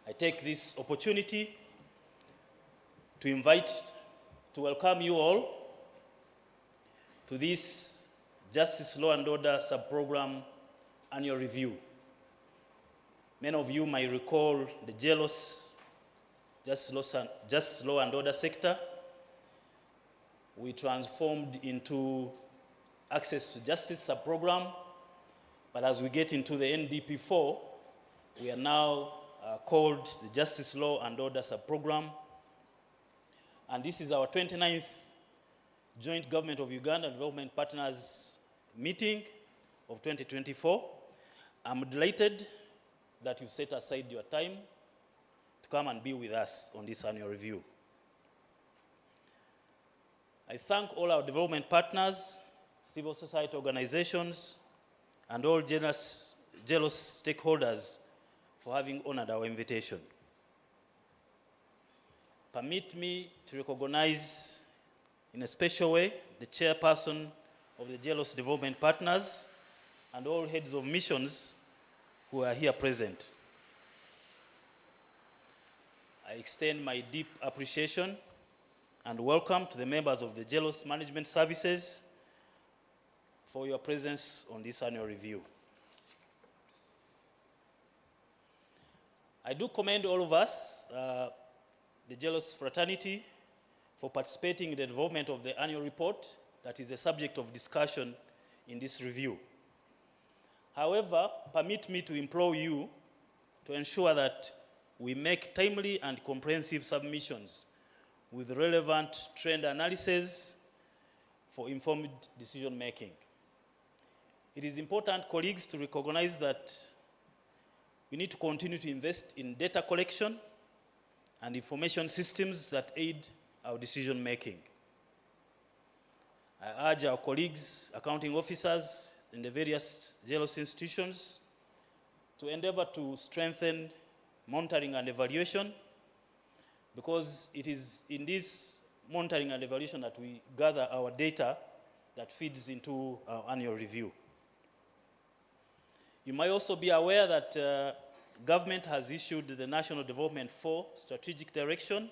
I take this opportunity to welcome you all to this Justice, Law and Order Sub-Program Annual Review. Many of you might recall the Jlos Justice, Law and Order sector we transformed into Access to Justice Sub-Program, but as we get into the NDP4, we are now called the Justice, Law and Order Sub-Program. And this is our 29th Joint Government of Uganda and Development Partners meeting of 2024. I'm delighted that you've set aside your time to come and be with us on this annual review. I thank all our development partners, civil society organizations, and all Jlos stakeholders for having honored our invitation. Permit me to recognize in a special way the chairperson of the Jlos Development Partners and all heads of missions who are here present. I extend my deep appreciation and welcome to the members of the Jlos Management Services for your presence on this annual review. I do commend all of us, the Jlos fraternity, for participating in the development of the annual report that is the subject of discussion in this review. However, permit me to implore you to ensure that we make timely and comprehensive submissions with relevant trend analysis for informed decision making. It is important, colleagues, to recognize that we need to continue to invest in data collection and information systems that aid our decision making. I urge our colleagues, accounting officers in the various Jlos institutions to endeavor to strengthen monitoring and evaluation, because it is in this monitoring and evaluation that we gather our data that feeds into our annual review. You might also be aware that government has issued the National Development 4 Strategic Direction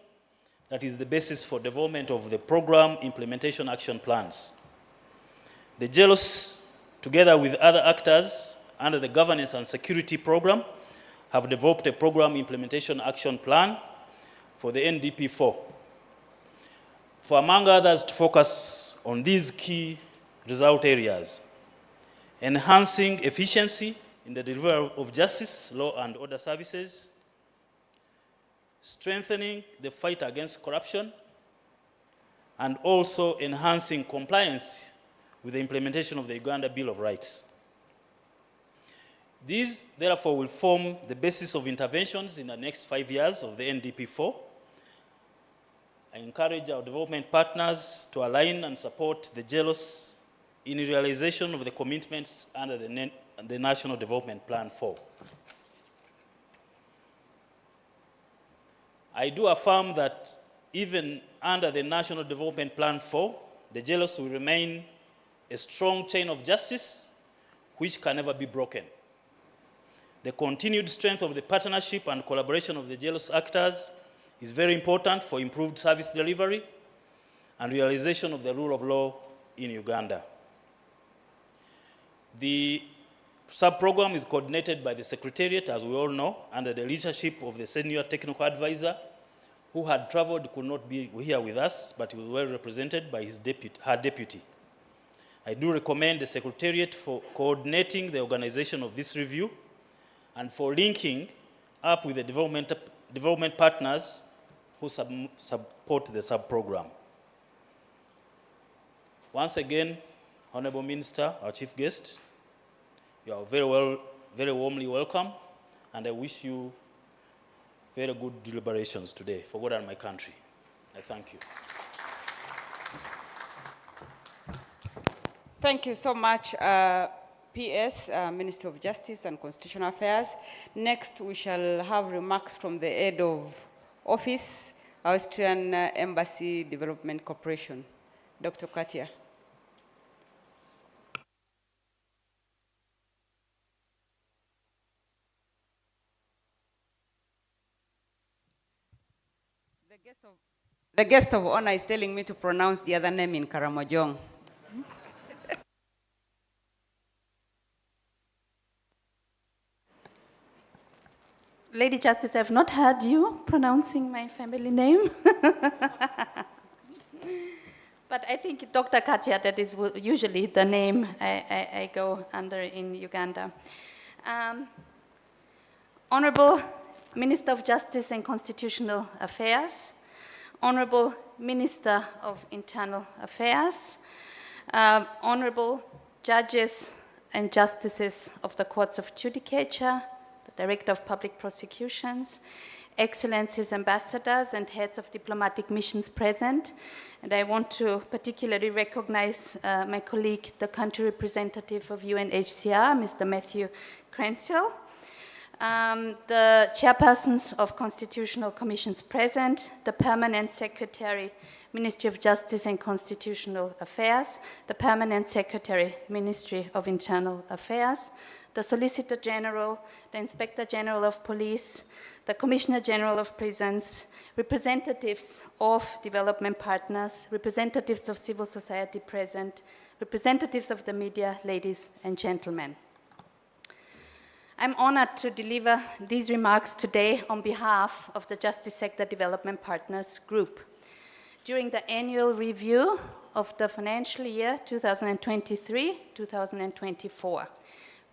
that is the basis for development of the program implementation action plans. The Jlos, together with other actors under the Governance and Security Program, have developed a program implementation action plan for the NDP4, for among others to focus on these key result areas: enhancing efficiency in the delivery of justice, law and order services, strengthening the fight against corruption, and also enhancing compliance with the implementation of the Uganda Bill of Rights. These, therefore, will form the basis of interventions in the next 5 years of the NDP4. I encourage our development partners to align and support the Jlos in realization of the commitments under the National Development Plan 4. I do affirm that even under the National Development Plan 4, the Jlos will remain a strong chain of justice which can never be broken. The continued strength of the partnership and collaboration of the Jlos actors is very important for improved service delivery and realization of the rule of law in Uganda. The sub-program is coordinated by the Secretariat, as we all know, under the leadership of the Senior Technical Advisor, who had traveled, could not be here with us, but he was well represented by her deputy. I do recommend the Secretariat for coordinating the organization of this review and for linking up with the development partners who support the sub-program. Once again, Honorable Minister, our chief guest, you are very warmly welcome, and I wish you very good deliberations today for God and my country. I thank you. Thank you so much, PS, Minister of Justice and Constitutional Affairs. Next, we shall have remarks from the head of office, Austrian Embassy Development Corporation, Dr. Katia. The guest of honor is telling me to pronounce the other name in Karamojong. Lady Justice, I've not heard you pronouncing my family name. But I think Dr. Katia, that is usually the name I go under in Uganda. Honorable Minister of Justice and Constitutional Affairs, Honorable Minister of Internal Affairs, Honorable Judges and Justices of the Courts of Judicature, the Director of Public Prosecutions, Excellencies, Ambassadors, and Heads of Diplomatic Missions present. And I want to particularly recognize my colleague, the Country Representative of UNHCR, Mr. Matthew Crenshaw, the Chairpersons of Constitutional Commissions present, the Permanent Secretary, Ministry of Justice and Constitutional Affairs, the Permanent Secretary, Ministry of Internal Affairs, the Solicitor General, the Inspector General of Police, the Commissioner General of Prisons, representatives of development partners, representatives of civil society present, representatives of the media, ladies and gentlemen. I'm honored to deliver these remarks today on behalf of the Justice Sector Development Partners Group. During the annual review of the financial year 2023-2024,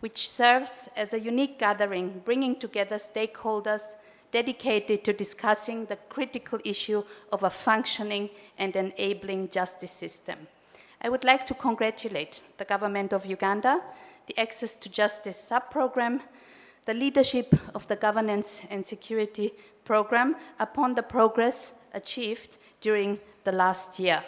which serves as a unique gathering, bringing together stakeholders dedicated to discussing the critical issue of a functioning and enabling justice system. I would like to congratulate the government of Uganda, the Access to Justice sub-program, the leadership of the Governance and Security Program upon the progress achieved during the last year.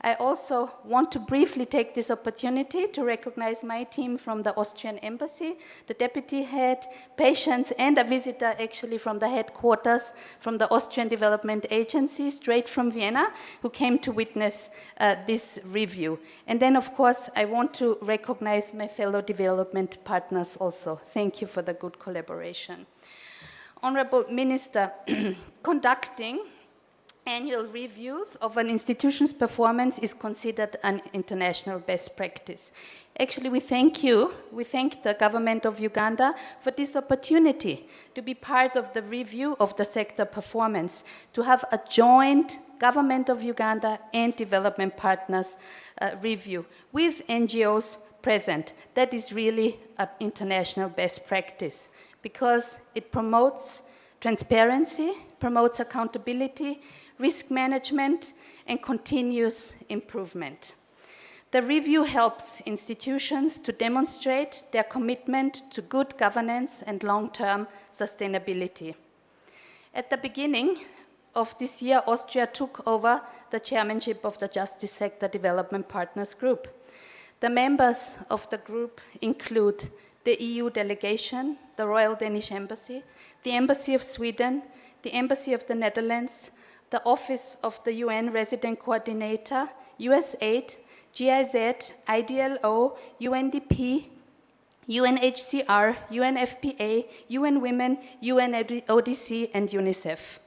I also want to briefly take this opportunity to recognize my team from the Austrian Embassy, the deputy head, patients, and a visitor actually from the headquarters from the Austrian Development Agency, straight from Vienna, who came to witness this review. And then, of course, I want to recognize my fellow development partners also. Thank you for the good collaboration. Honorable Minister, conducting annual reviews of an institution's performance is considered an international best practice. Actually, we thank the government of Uganda for this opportunity to be part of the review of the sector performance, to have a joint government of Uganda and development partners review with NGOs present. That is really an international best practice because it promotes transparency, promotes accountability, risk management, and continuous improvement. The review helps institutions to demonstrate their commitment to good governance and long-term sustainability. At the beginning of this year, Austria took over the chairmanship of the Justice Sector Development Partners Group. The members of the group include the EU delegation, the Royal Danish Embassy, the Embassy of Sweden, the Embassy of the Netherlands, the Office of the UN Resident Coordinator, USAID, GIZ, IDLO, UNDP, UNHCR, UNFPA, UN Women, UNODC, and UNICEF.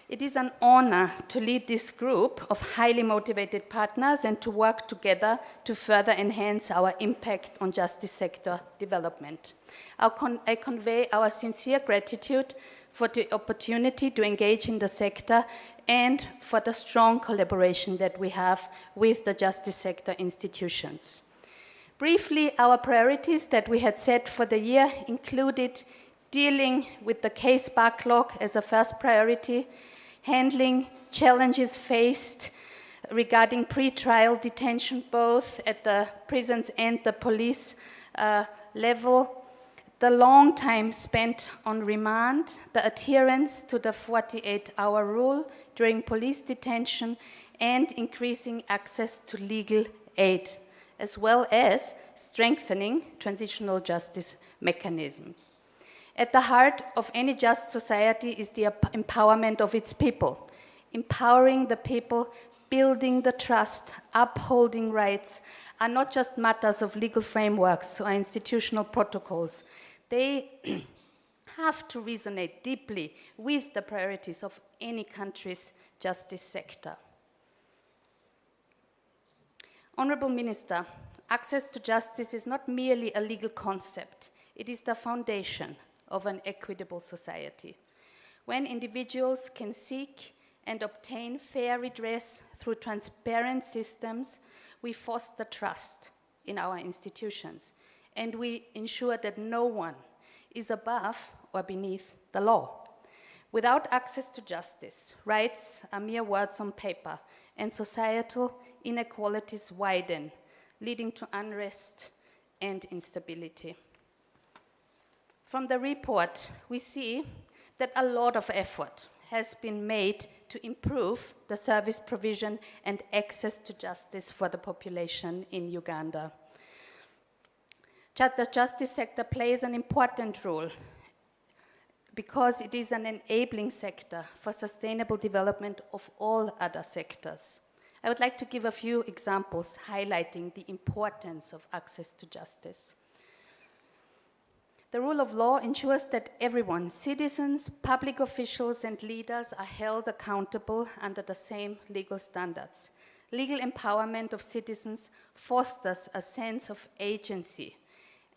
It is an honor to lead this group of highly motivated partners and to work together to further enhance our impact on justice sector development. I convey our sincere gratitude for the opportunity to engage in the sector and for the strong collaboration that we have with the justice sector institutions. Briefly, our priorities that we had set for the year included dealing with the case backlog as a first priority, handling challenges faced regarding pre-trial detention, both at the prisons and the police level, the long time spent on remand, the adherence to the 48-hour rule during police detention, and increasing access to legal aid. as well as strengthening transitional justice mechanism. At the heart of any just society is the empowerment of its people. Empowering the people, building the trust, upholding rights are not just matters of legal frameworks or institutional protocols. They have to resonate deeply with the priorities of any country's justice sector. Honorable Minister, access to justice is not merely a legal concept. It is the foundation of an equitable society. When individuals can seek and obtain fair redress through transparent systems, we foster trust in our institutions, and we ensure that no one is above or beneath the law. Without access to justice, rights are mere words on paper, and societal inequalities widen, leading to unrest and instability. From the report, we see that a lot of effort has been made to improve the service provision and access to justice for the population in Uganda. The justice sector plays an important role because it is an enabling sector for sustainable development of all other sectors. I would like to give a few examples highlighting the importance of access to justice. The rule of law ensures that everyone, citizens, public officials, and leaders are held accountable under the same legal standards. Legal empowerment of citizens fosters a sense of agency,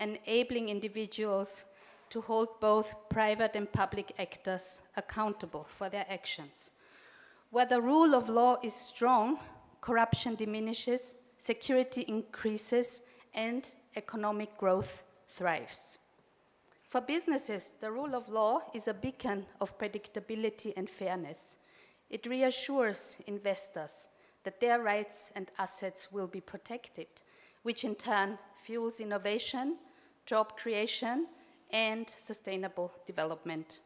enabling individuals to hold both private and public actors accountable for their actions. Where the rule of law is strong, corruption diminishes, security increases, and economic growth thrives. For businesses, the rule of law is a beacon of predictability and fairness. It reassures investors that their rights and assets will be protected, which in turn fuels innovation, job creation, and sustainable development.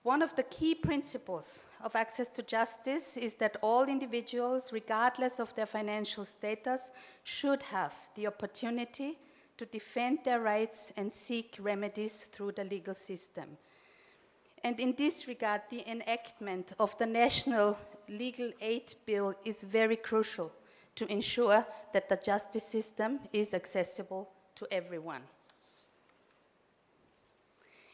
One of the key principles of access to justice is that all individuals, regardless of their financial status, should have the opportunity to defend their rights and seek remedies through the legal system. And in this regard, the enactment of the National Legal Aid Bill is very crucial to ensure that the justice system is accessible to everyone.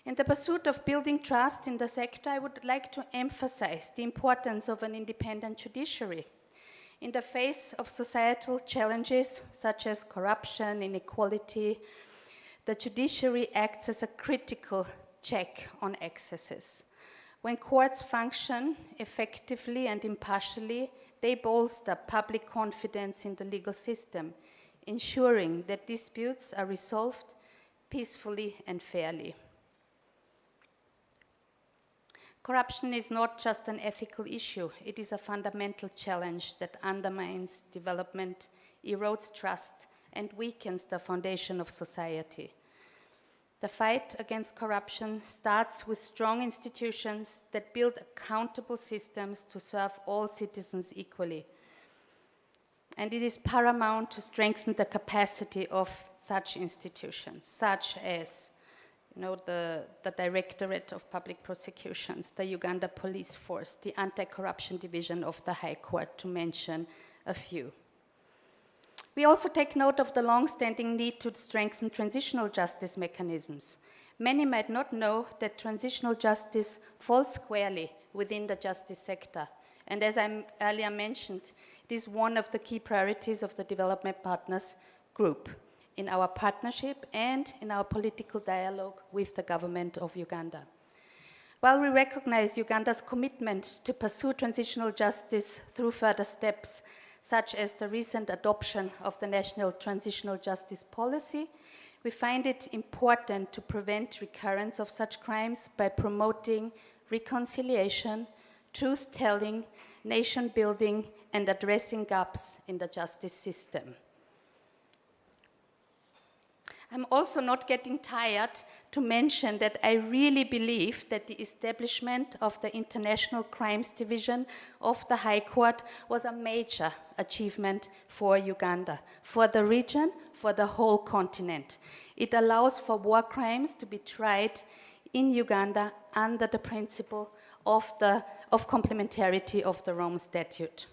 In the pursuit of building trust in the sector, I would like to emphasize the importance of an independent judiciary. In the face of societal challenges such as corruption, inequality, the judiciary acts as a critical check on excesses. When courts function effectively and impartially, they bolster public confidence in the legal system, ensuring that disputes are resolved peacefully and fairly. Corruption is not just an ethical issue, it is a fundamental challenge that undermines development, erodes trust, and weakens the foundation of society. The fight against corruption starts with strong institutions that build accountable systems to serve all citizens equally. And it is paramount to strengthen the capacity of such institutions, such as the Directorate of Public Prosecutions, the Uganda Police Force, the Anti-Corruption Division of the High Court, to mention a few. We also take note of the long-standing need to strengthen transitional justice mechanisms. Many might not know that transitional justice falls squarely within the justice sector. And as I earlier mentioned, it is one of the key priorities of the Development Partners Group in our partnership and in our political dialogue with the government of Uganda. While we recognize Uganda's commitment to pursue transitional justice through further steps, such as the recent adoption of the National Transitional Justice Policy, we find it important to prevent recurrence of such crimes by promoting reconciliation, truth-telling, nation-building, and addressing gaps in the justice system. I'm also not getting tired to mention that I really believe that the establishment of the International Crimes Division of the High Court was a major achievement for Uganda, for the region, for the whole continent. It allows for war crimes to be tried in Uganda under the principle of complementarity of the Rome Statute.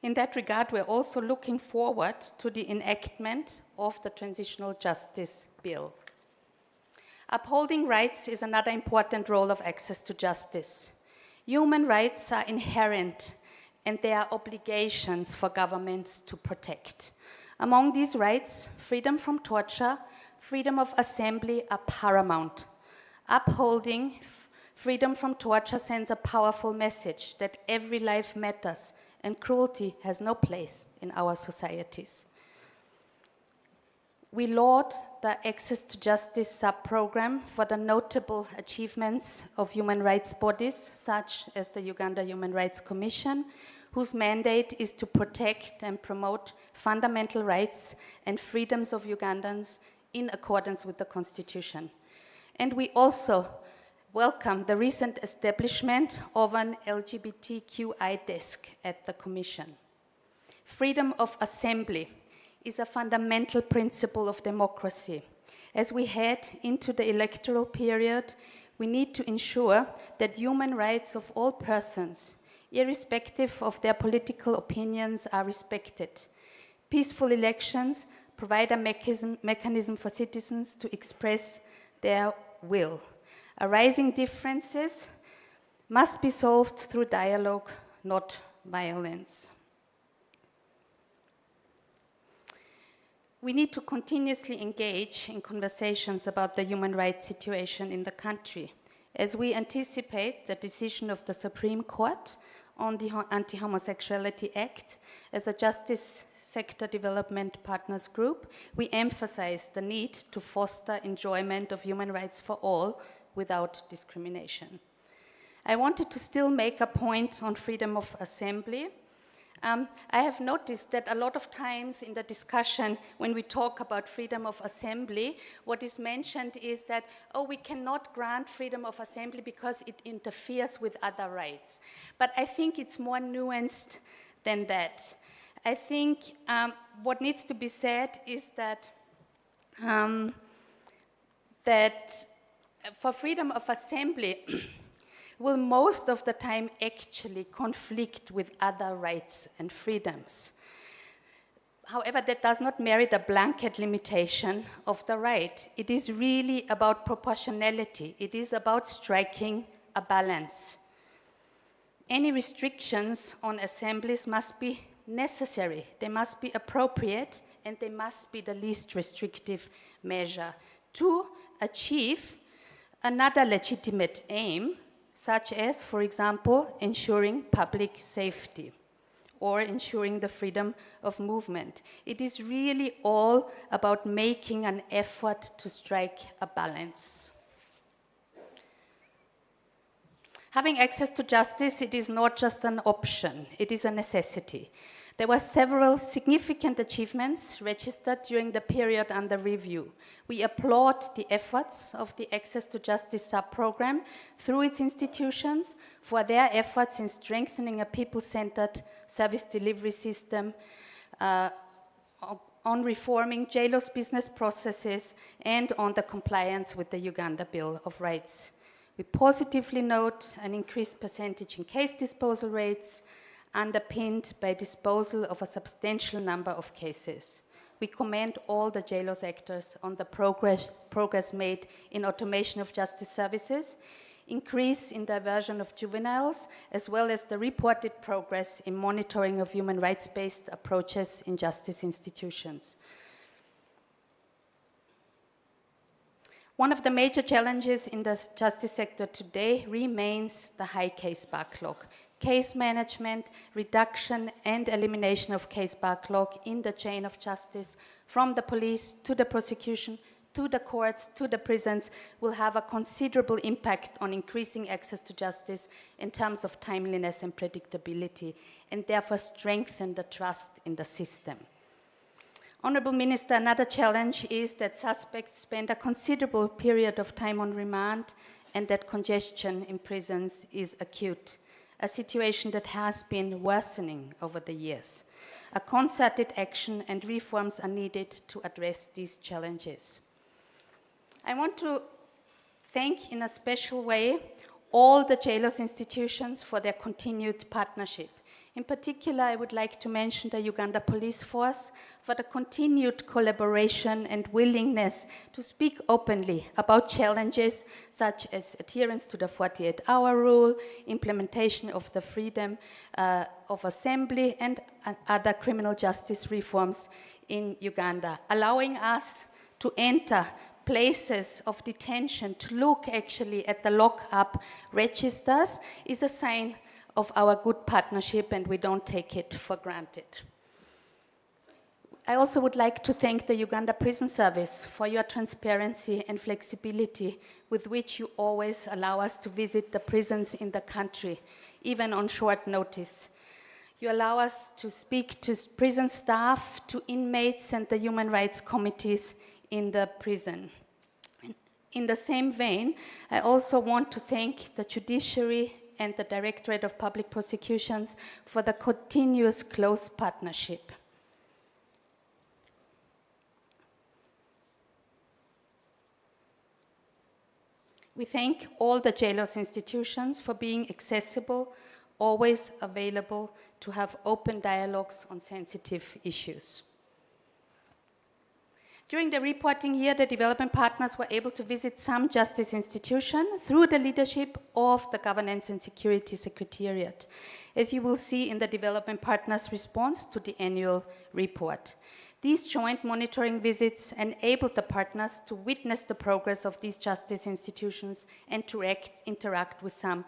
In that regard, we're also looking forward to the enactment of the Transitional Justice Bill. Upholding rights is another important role of access to justice. Human rights are inherent and they are obligations for governments to protect. Among these rights, freedom from torture, freedom of assembly are paramount. Upholding freedom from torture sends a powerful message that every life matters and cruelty has no place in our societies. We laud the Access to Justice sub-program for the notable achievements of human rights bodies, such as the Uganda Human Rights Commission, whose mandate is to protect and promote fundamental rights and freedoms of Ugandans in accordance with the Constitution. And we also welcome the recent establishment of an LGBTQI desk at the Commission. Freedom of assembly is a fundamental principle of democracy. As we head into the electoral period, we need to ensure that human rights of all persons, irrespective of their political opinions, are respected. Peaceful elections provide a mechanism for citizens to express their will. Arising differences must be solved through dialogue, not violence. We need to continuously engage in conversations about the human rights situation in the country, as we anticipate the decision of the Supreme Court on the Anti-Homosexuality Act. As a Justice Sector Development Partners Group, we emphasize the need to foster enjoyment of human rights for all without discrimination. I wanted to still make a point on freedom of assembly. I have noticed that a lot of times in the discussion, when we talk about freedom of assembly, what is mentioned is that, oh, we cannot grant freedom of assembly because it interferes with other rights. But I think it's more nuanced than that. I think what needs to be said is that for freedom of assembly will most of the time actually conflict with other rights and freedoms. However, that does not merit a blanket limitation of the right. It is really about proportionality. It is about striking a balance. Any restrictions on assemblies must be necessary, they must be appropriate, and they must be the least restrictive measure to achieve another legitimate aim, such as, for example, ensuring public safety or ensuring the freedom of movement. It is really all about making an effort to strike a balance. Having access to justice, it is not just an option, it is a necessity. There were several significant achievements registered during the period under review. We applaud the efforts of the Access to Justice sub-program through its institutions for their efforts in strengthening a people-centered service delivery system, on reforming Jlos business processes, and on the compliance with the Uganda Bill of Rights. We positively note an increased percentage in case disposal rates, underpinned by disposal of a substantial number of cases. We commend all the Jlos actors on the progress made in automation of justice services, increase in diversion of juveniles, as well as the reported progress in monitoring of human rights-based approaches in justice institutions. One of the major challenges in the justice sector today remains the high case backlog. Case management, reduction and elimination of case backlog in the chain of justice, from the police to the prosecution to the courts, to the prisons, will have a considerable impact on increasing access to justice in terms of timeliness and predictability, and therefore strengthen the trust in the system. Honorable Minister, another challenge is that suspects spend a considerable period of time on remand and that congestion in prisons is acute, a situation that has been worsening over the years. A concerted action and reforms are needed to address these challenges. I want to thank in a special way all the Jlos institutions for their continued partnership. In particular, I would like to mention the Uganda Police Force for the continued collaboration and willingness to speak openly about challenges such as adherence to the 48-hour rule, implementation of the freedom of assembly, and other criminal justice reforms in Uganda, allowing us to enter places of detention, to look actually at the lock-up registers, is a sign of our good partnership, and we don't take it for granted. I also would like to thank the Uganda Prison Service for your transparency and flexibility with which you always allow us to visit the prisons in the country, even on short notice. You allow us to speak to prison staff, to inmates, and the human rights committees in the prison. In the same vein, I also want to thank the judiciary and the Directorate of Public Prosecutions for the continuous close partnership. We thank all the Jlos institutions for being accessible, always available to have open dialogues on sensitive issues. During the reporting year, the development partners were able to visit some justice institutions through the leadership of the Governance and Security Secretariat, as you will see in the development partners' response to the annual report. These joint monitoring visits enabled the partners to witness the progress of these justice institutions and to interact with some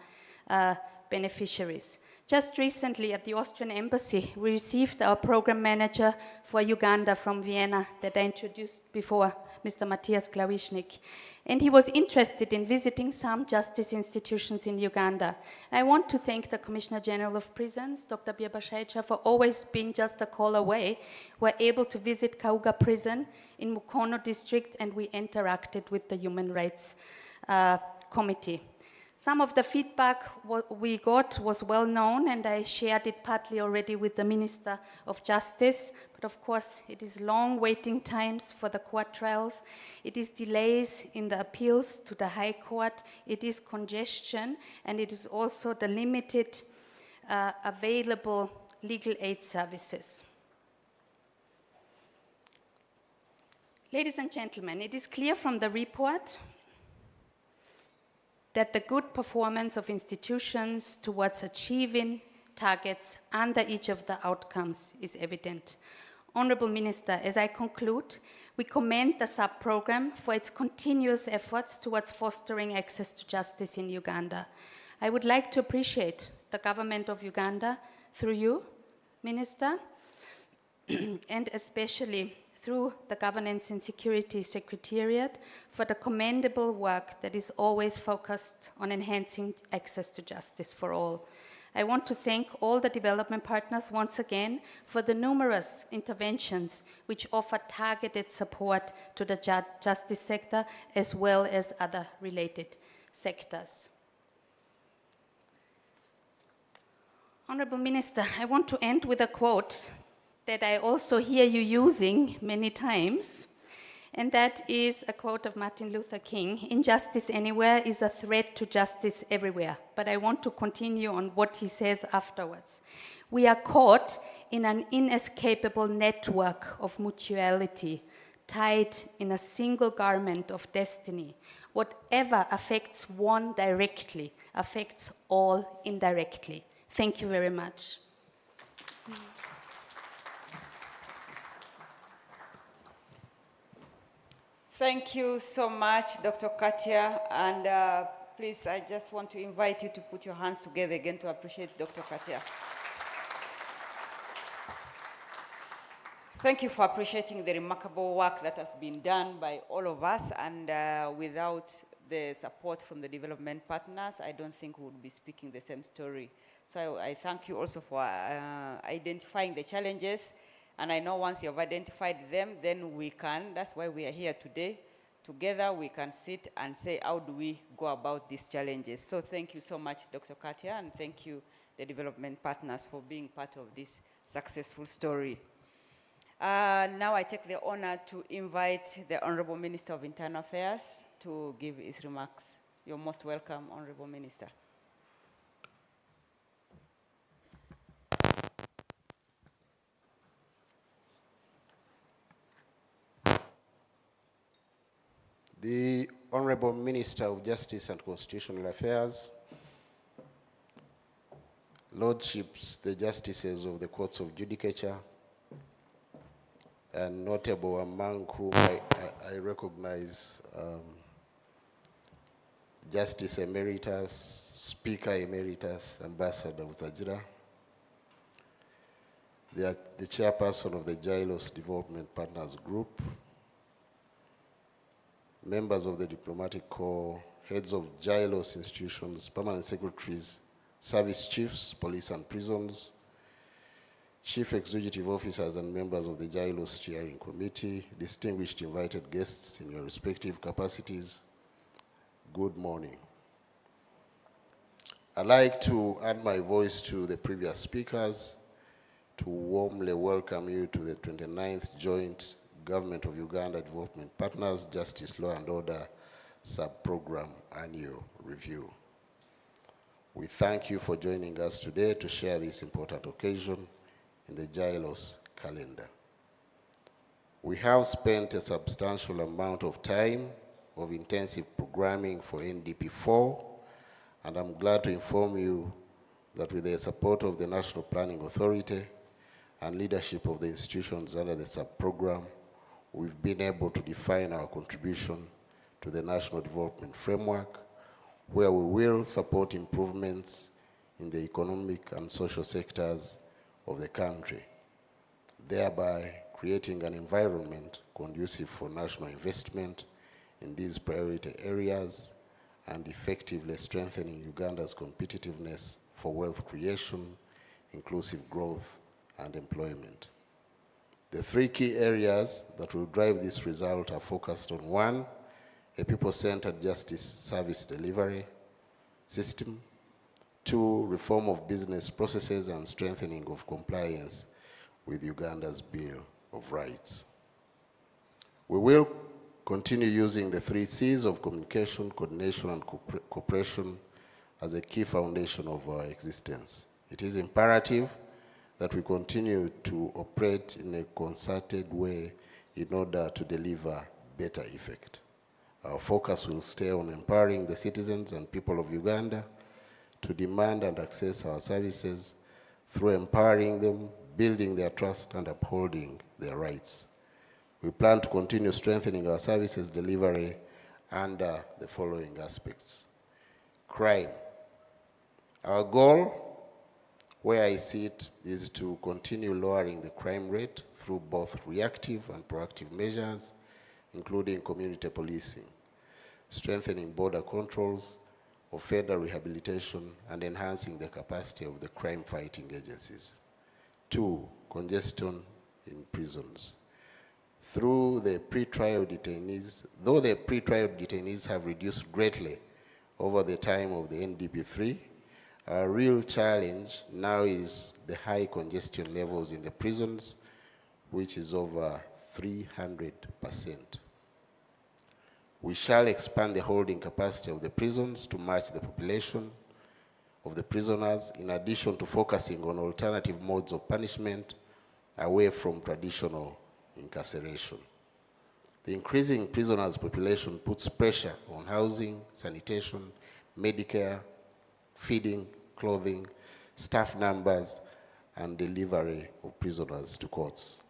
beneficiaries. Just recently at the Austrian Embassy, we received our program manager for Uganda from Vienna that I introduced before, Mr. Matthias Klawischnik. And he was interested in visiting some justice institutions in Uganda. I want to thank the Commissioner General of Prisons, Dr. Birba Shaicha, for always being just a call away. We were able to visit Kauga Prison in Mukono district, and we interacted with the Human Rights Committee. Some of the feedback we got was well known, and I shared it partly already with the Minister of Justice. But of course, it is long waiting times for the court trials. It is delays in the appeals to the High Court. It is congestion, and it is also the limited available legal aid services. Ladies and gentlemen, it is clear from the report that the good performance of institutions towards achieving targets under each of the outcomes is evident. Honorable Minister, as I conclude, we commend the sub-program for its continuous efforts towards fostering access to justice in Uganda. I would like to appreciate the government of Uganda through you, Minister, and especially through the Governance and Security Secretariat for the commendable work that is always focused on enhancing access to justice for all. I want to thank all the development partners once again for the numerous interventions which offer targeted support to the justice sector as well as other related sectors. Honorable Minister, I want to end with a quote that I also hear you using many times, and that is a quote of Martin Luther King: "Injustice anywhere is a threat to justice everywhere." But I want to continue on what he says afterwards. We are caught in an inescapable network of mutuality, tied in a single garment of destiny. Whatever affects one directly affects all indirectly. Thank you very much. Thank you so much, Dr. Katia. And please, I just want to invite you to put your hands together again to appreciate Dr. Katia. Thank you for appreciating the remarkable work that has been done by all of us, and without the support from the development partners, I don't think we would be speaking the same story. So I thank you also for identifying the challenges, and I know once you've identified them, then we can, that's why we are here today. Together we can sit and say, how do we go about these challenges? So thank you so much, Dr. Katia, and thank you, the development partners, for being part of this successful story. Now I take the honor to invite the Honorable Minister of Internal Affairs to give his remarks. You're most welcome, Honorable Minister. The Honorable Minister of Justice and Constitutional Affairs, Lordships, the Justices of the Courts of Judicature, and notable among whom I recognize Justice Emeritus, Speaker Emeritus, Ambassador Utajira, the Chairperson of the Jlos Development Partners Group, members of the Diplomatic Corps, heads of Jlos institutions, permanent secretaries, service chiefs, police and prisons, chief executive officers and members of the Jlos Steering Committee, distinguished invited guests in your respective capacities, good morning. I'd like to add my voice to the previous speakers to warmly welcome you to the 29th Joint Government of Uganda Development Partners Justice, Law and Order Sub-Program Annual Review. We thank you for joining us today to share this important occasion in the Jlos calendar. We have spent a substantial amount of time of intensive programming for NDP4, and I'm glad to inform you that with the support of the National Planning Authority and leadership of the institutions under the sub-program, we've been able to define our contribution to the National Development Framework, where we will support improvements in the economic and social sectors of the country, thereby creating an environment conducive for national investment in these priority areas and effectively strengthening Uganda's competitiveness for wealth creation, inclusive growth, and employment. The three key areas that will drive this result are focused on: one, a people-centered justice service delivery system; two, reform of business processes and strengthening of compliance with Uganda's Bill of Rights. We will continue using the 3 C's of communication, coordination, and cooperation as a key foundation of our existence. It is imperative that we continue to operate in a concerted way in order to deliver better effect. Our focus will stay on empowering the citizens and people of Uganda to demand and access our services through empowering them, building their trust, and upholding their rights. We plan to continue strengthening our services delivery under the following aspects. Crime. Our goal, where I see it, is to continue lowering the crime rate through both reactive and proactive measures, including community policing, strengthening border controls, offender rehabilitation, and enhancing the capacity of the crime-fighting agencies. 2, congestion in prisons. Through the pre-trial detainees, though the pre-trial detainees have reduced greatly over the time of the NDP3, our real challenge now is the high congestion levels in the prisons, which is over 300%. We shall expand the holding capacity of the prisons to match the population of the prisoners, in addition to focusing on alternative modes of punishment away from traditional incarceration. The increasing prisoners' population puts pressure on housing, sanitation, Medicare, feeding, clothing, staff numbers, and delivery of prisoners to courts.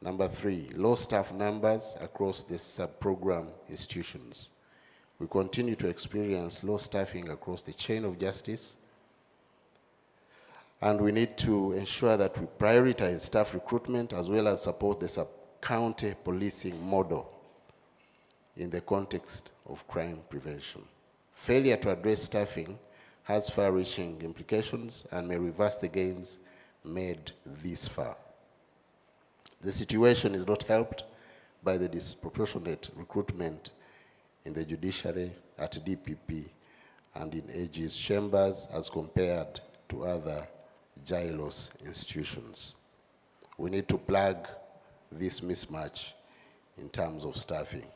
Number 3, low staff numbers across the sub-program institutions. We continue to experience low staffing across the chain of justice, And we need to ensure that we prioritize staff recruitment as well as support the sub-county policing model in the context of crime prevention. Failure to address staffing has far-reaching implications and may reverse the gains made this far. The situation is not helped by the disproportionate recruitment in the judiciary, at DPP, and in AG's chambers as compared to other Jlos institutions. We need to plug this mismatch in terms of staffing.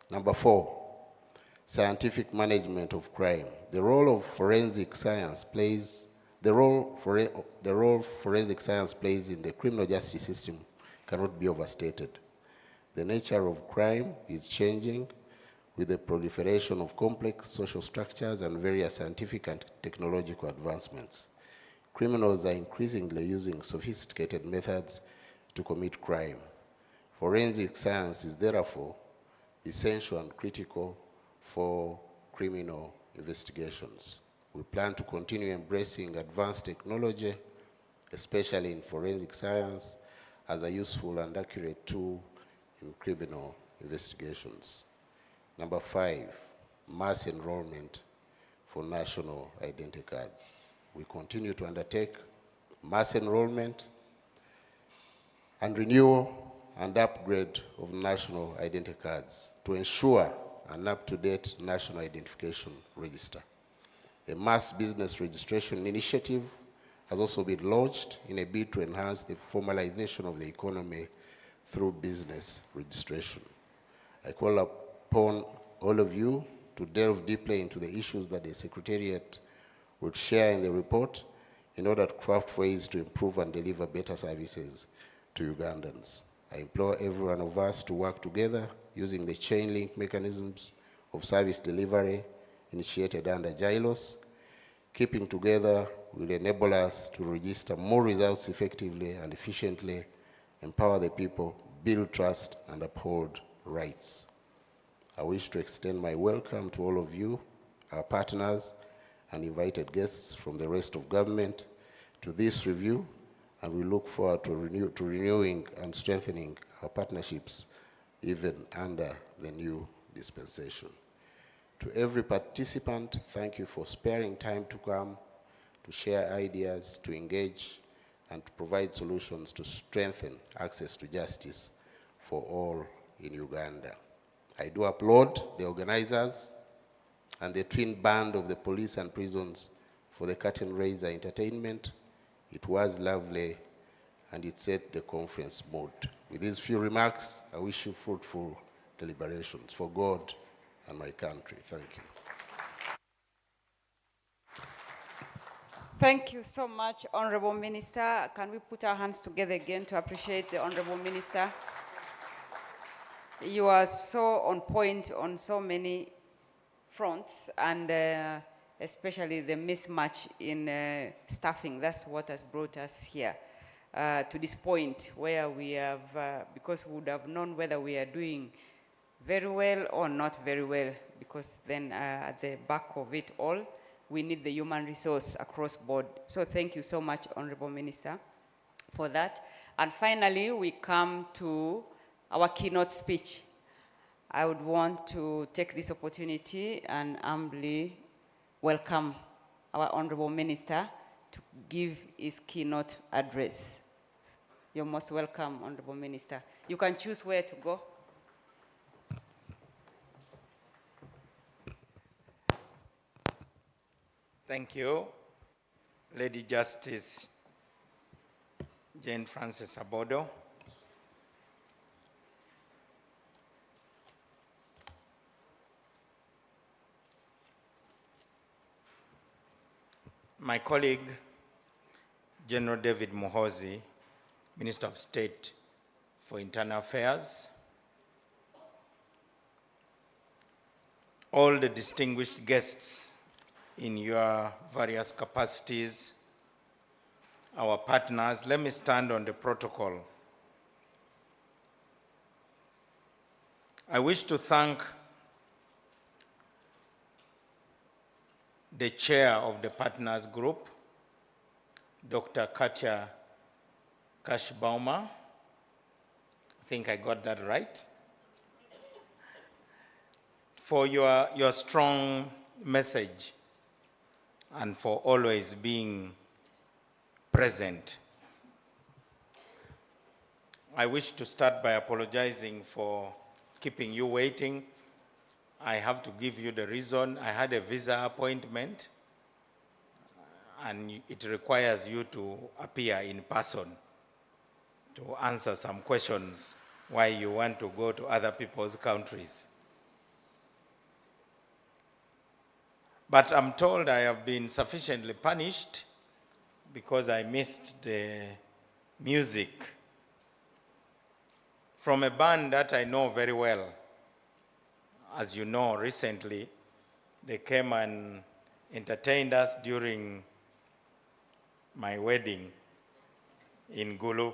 Number 4, scientific management of crime. The role of forensic science plays, the role forensic science plays in the criminal justice system cannot be overstated. The nature of crime is changing with the proliferation of complex social structures and various scientific and technological advancements. Criminals are increasingly using sophisticated methods to commit crime. Forensic science is therefore essential and critical for criminal investigations. We plan to continue embracing advanced technology, especially in forensic science, as a useful and accurate tool in criminal investigations. Number 5, mass enrollment for national identity cards. We continue to undertake mass enrollment and renewal and upgrade of national identity cards to ensure an up-to-date national identification register. A mass business registration initiative has also been launched in a bid to enhance the formalization of the economy through business registration. I call upon all of you to delve deeply into the issues that the Secretariat would share in the report in order to craft ways to improve and deliver better services to Ugandans. I implore every one of us to work together using the chain link mechanisms of service delivery initiated under Jlos. Keeping together will enable us to register more results effectively and efficiently, empower the people, build trust, and uphold rights. I wish to extend my welcome to all of you, our partners, and invited guests from the rest of government to this review, and we look forward to renewing and strengthening our partnerships even under the new dispensation. To every participant, thank you for sparing time to come, to share ideas, to engage, and to provide solutions to strengthen access to justice for all in Uganda. I do applaud the organizers and the twin band of the police and prisons for the curtain raiser entertainment. It was lovely and it set the conference mood. With these few remarks, I wish you fruitful deliberations for God and my country. Thank you. Thank you so much, Honorable Minister. Can we put our hands together again to appreciate the Honorable Minister? You are so on point on so many fronts, and especially the mismatch in staffing. That's what has brought us here to this point where we have, because we would have known whether we are doing very well or not very well, because then at the back of it all, we need the human resource across board. So thank you so much, Honorable Minister, for that. And finally, we come to our keynote speech. I would want to take this opportunity and humbly welcome our Honorable Minister to give his keynote address. You're most welcome, Honorable Minister. You can choose where to go. Thank you, Lady Justice Jane Frances Abodo. My colleague, General David Muhoozi, Minister of State for Internal Affairs, all the distinguished guests in your various capacities, our partners, let me stand on the protocol. I wish to thank the chair of the partners group, Dr. Katja Kashbaumer. I think I got that right. For your strong message and for always being present. I wish to start by apologizing for keeping you waiting. I have to give you the reason. I had a visa appointment, and it requires you to appear in person to answer some questions why you want to go to other people's countries. But I'm told I have been sufficiently punished because I missed the music from a band that I know very well. As you know, recently, they came and entertained us during my wedding in Gulu.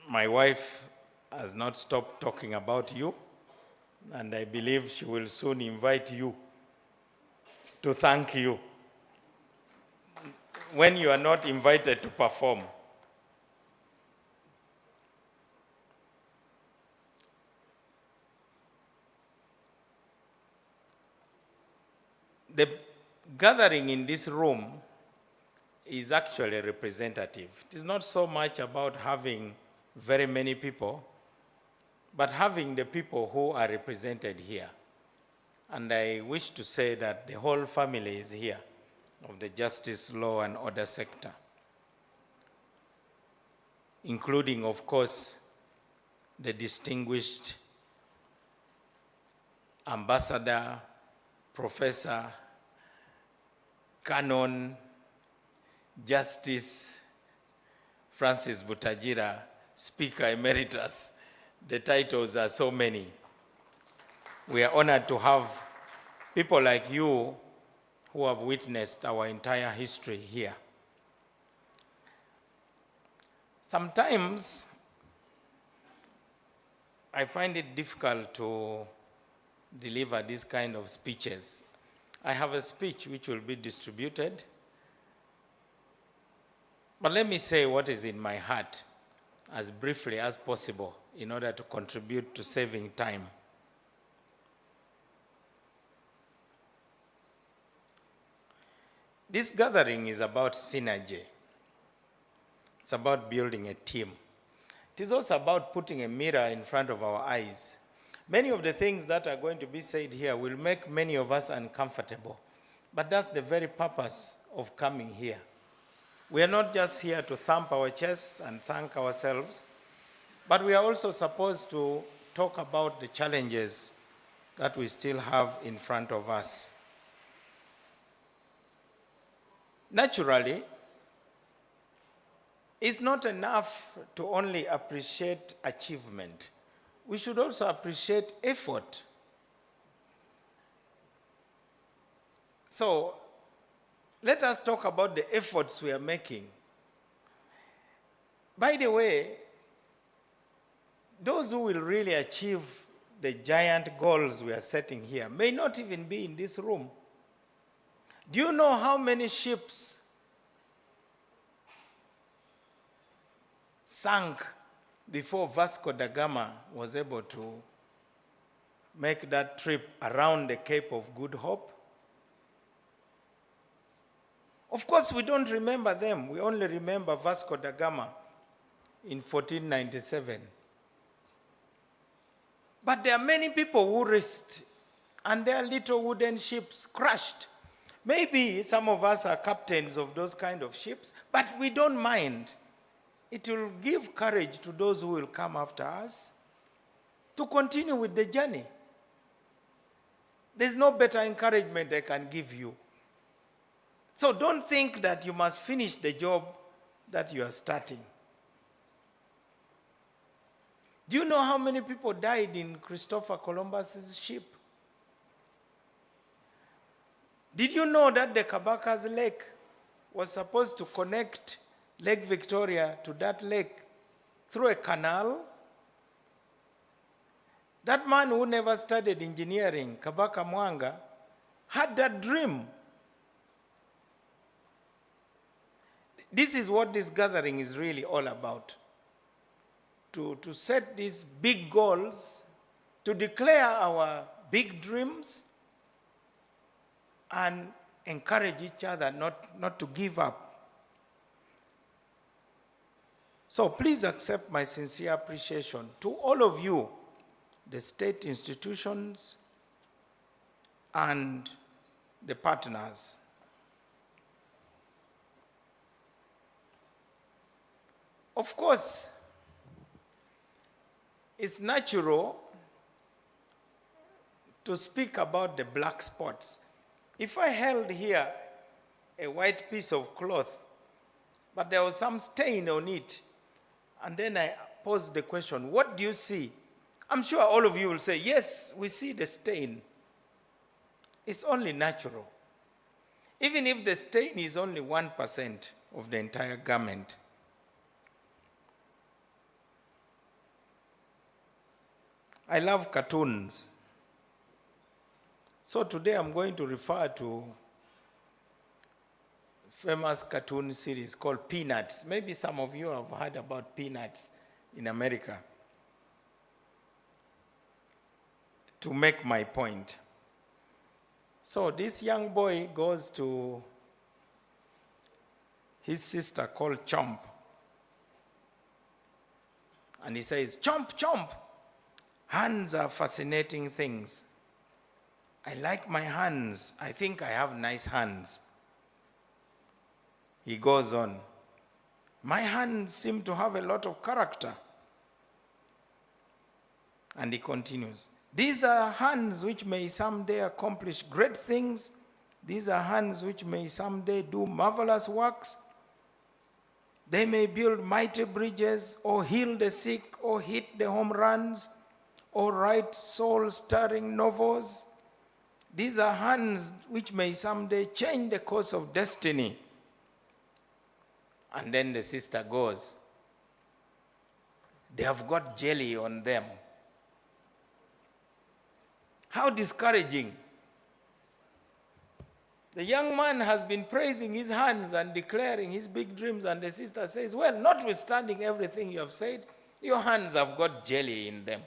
My wife has not stopped talking about you, and I believe she will soon invite you to thank you when you are not invited to perform. The gathering in this room is actually representative. It is not so much about having very many people, but having the people who are represented here. And I wish to say that the whole family is here of the justice, law, and order sector, including, of course, the distinguished Ambassador, Professor, Canon, Justice Francis Butajira, Speaker Emeritus. The titles are so many. We are honored to have people like you who have witnessed our entire history here. Sometimes I find it difficult to deliver these kind of speeches. I have a speech which will be distributed, but let me say what is in my heart as briefly as possible in order to contribute to saving time. This gathering is about synergy. It's about building a team. It is also about putting a mirror in front of our eyes. Many of the things that are going to be said here will make many of us uncomfortable, but that's the very purpose of coming here. We are not just here to thump our chests and thank ourselves, but we are also supposed to talk about the challenges that we still have in front of us. Naturally, it's not enough to only appreciate achievement. We should also appreciate effort. So, let us talk about the efforts we are making. By the way, those who will really achieve the giant goals we are setting here may not even be in this room. Do you know how many ships sank before Vasco da Gama was able to make that trip around the Cape of Good Hope? Of course, we don't remember them. We only remember Vasco da Gama in 1497. But there are many people who risked, and their little wooden ships crashed. Maybe some of us are captains of those kind of ships, but we don't mind. It will give courage to those who will come after us to continue with the journey. There's no better encouragement I can give you. So don't think that you must finish the job that you are starting. Do you know how many people died in Christopher Columbus's ship? Did you know that the Kabaka's Lake was supposed to connect Lake Victoria to that lake through a canal? That man who never studied engineering, Kabaka Mwanga, had that dream. This is what this gathering is really all about. To set these big goals, to declare our big dreams, and encourage each other not to give up. So please accept my sincere appreciation to all of you, the state institutions and the partners. Of course, it's natural to speak about the black spots. If I held here a white piece of cloth, but there was some stain on it, and then I posed the question, what do you see? I'm sure all of you will say, yes, we see the stain. It's only natural. Even if the stain is only 1% of the entire garment. I love cartoons. So today I'm going to refer to a famous cartoon series called Peanuts. Maybe some of you have heard about Peanuts in America. To make my point. So this young boy goes to his sister called Chomp. And he says, Chomp, Chomp, hands are fascinating things. I like my hands. I think I have nice hands. He goes on. My hands seem to have a lot of character. And he continues. These are hands which may someday accomplish great things. These are hands which may someday do marvelous works. They may build mighty bridges, or heal the sick, or hit the home runs, or write soul-stirring novels. These are hands which may someday change the course of destiny. And then the sister goes, they have got jelly on them. How discouraging. The young man has been praising his hands and declaring his big dreams, and the sister says, well, notwithstanding everything you have said, your hands have got jelly in them.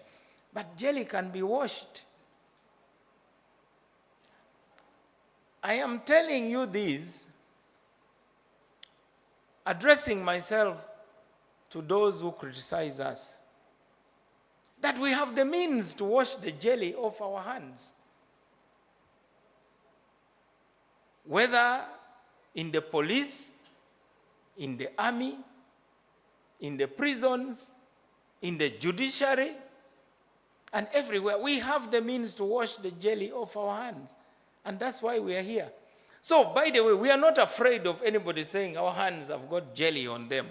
But jelly can be washed. I am telling you this, addressing myself to those who criticize us, that we have the means to wash the jelly off our hands. Whether in the police, in the army, in the prisons, in the judiciary, and everywhere, we have the means to wash the jelly off our hands. And that's why we are here. So, by the way, we are not afraid of anybody saying our hands have got jelly on them.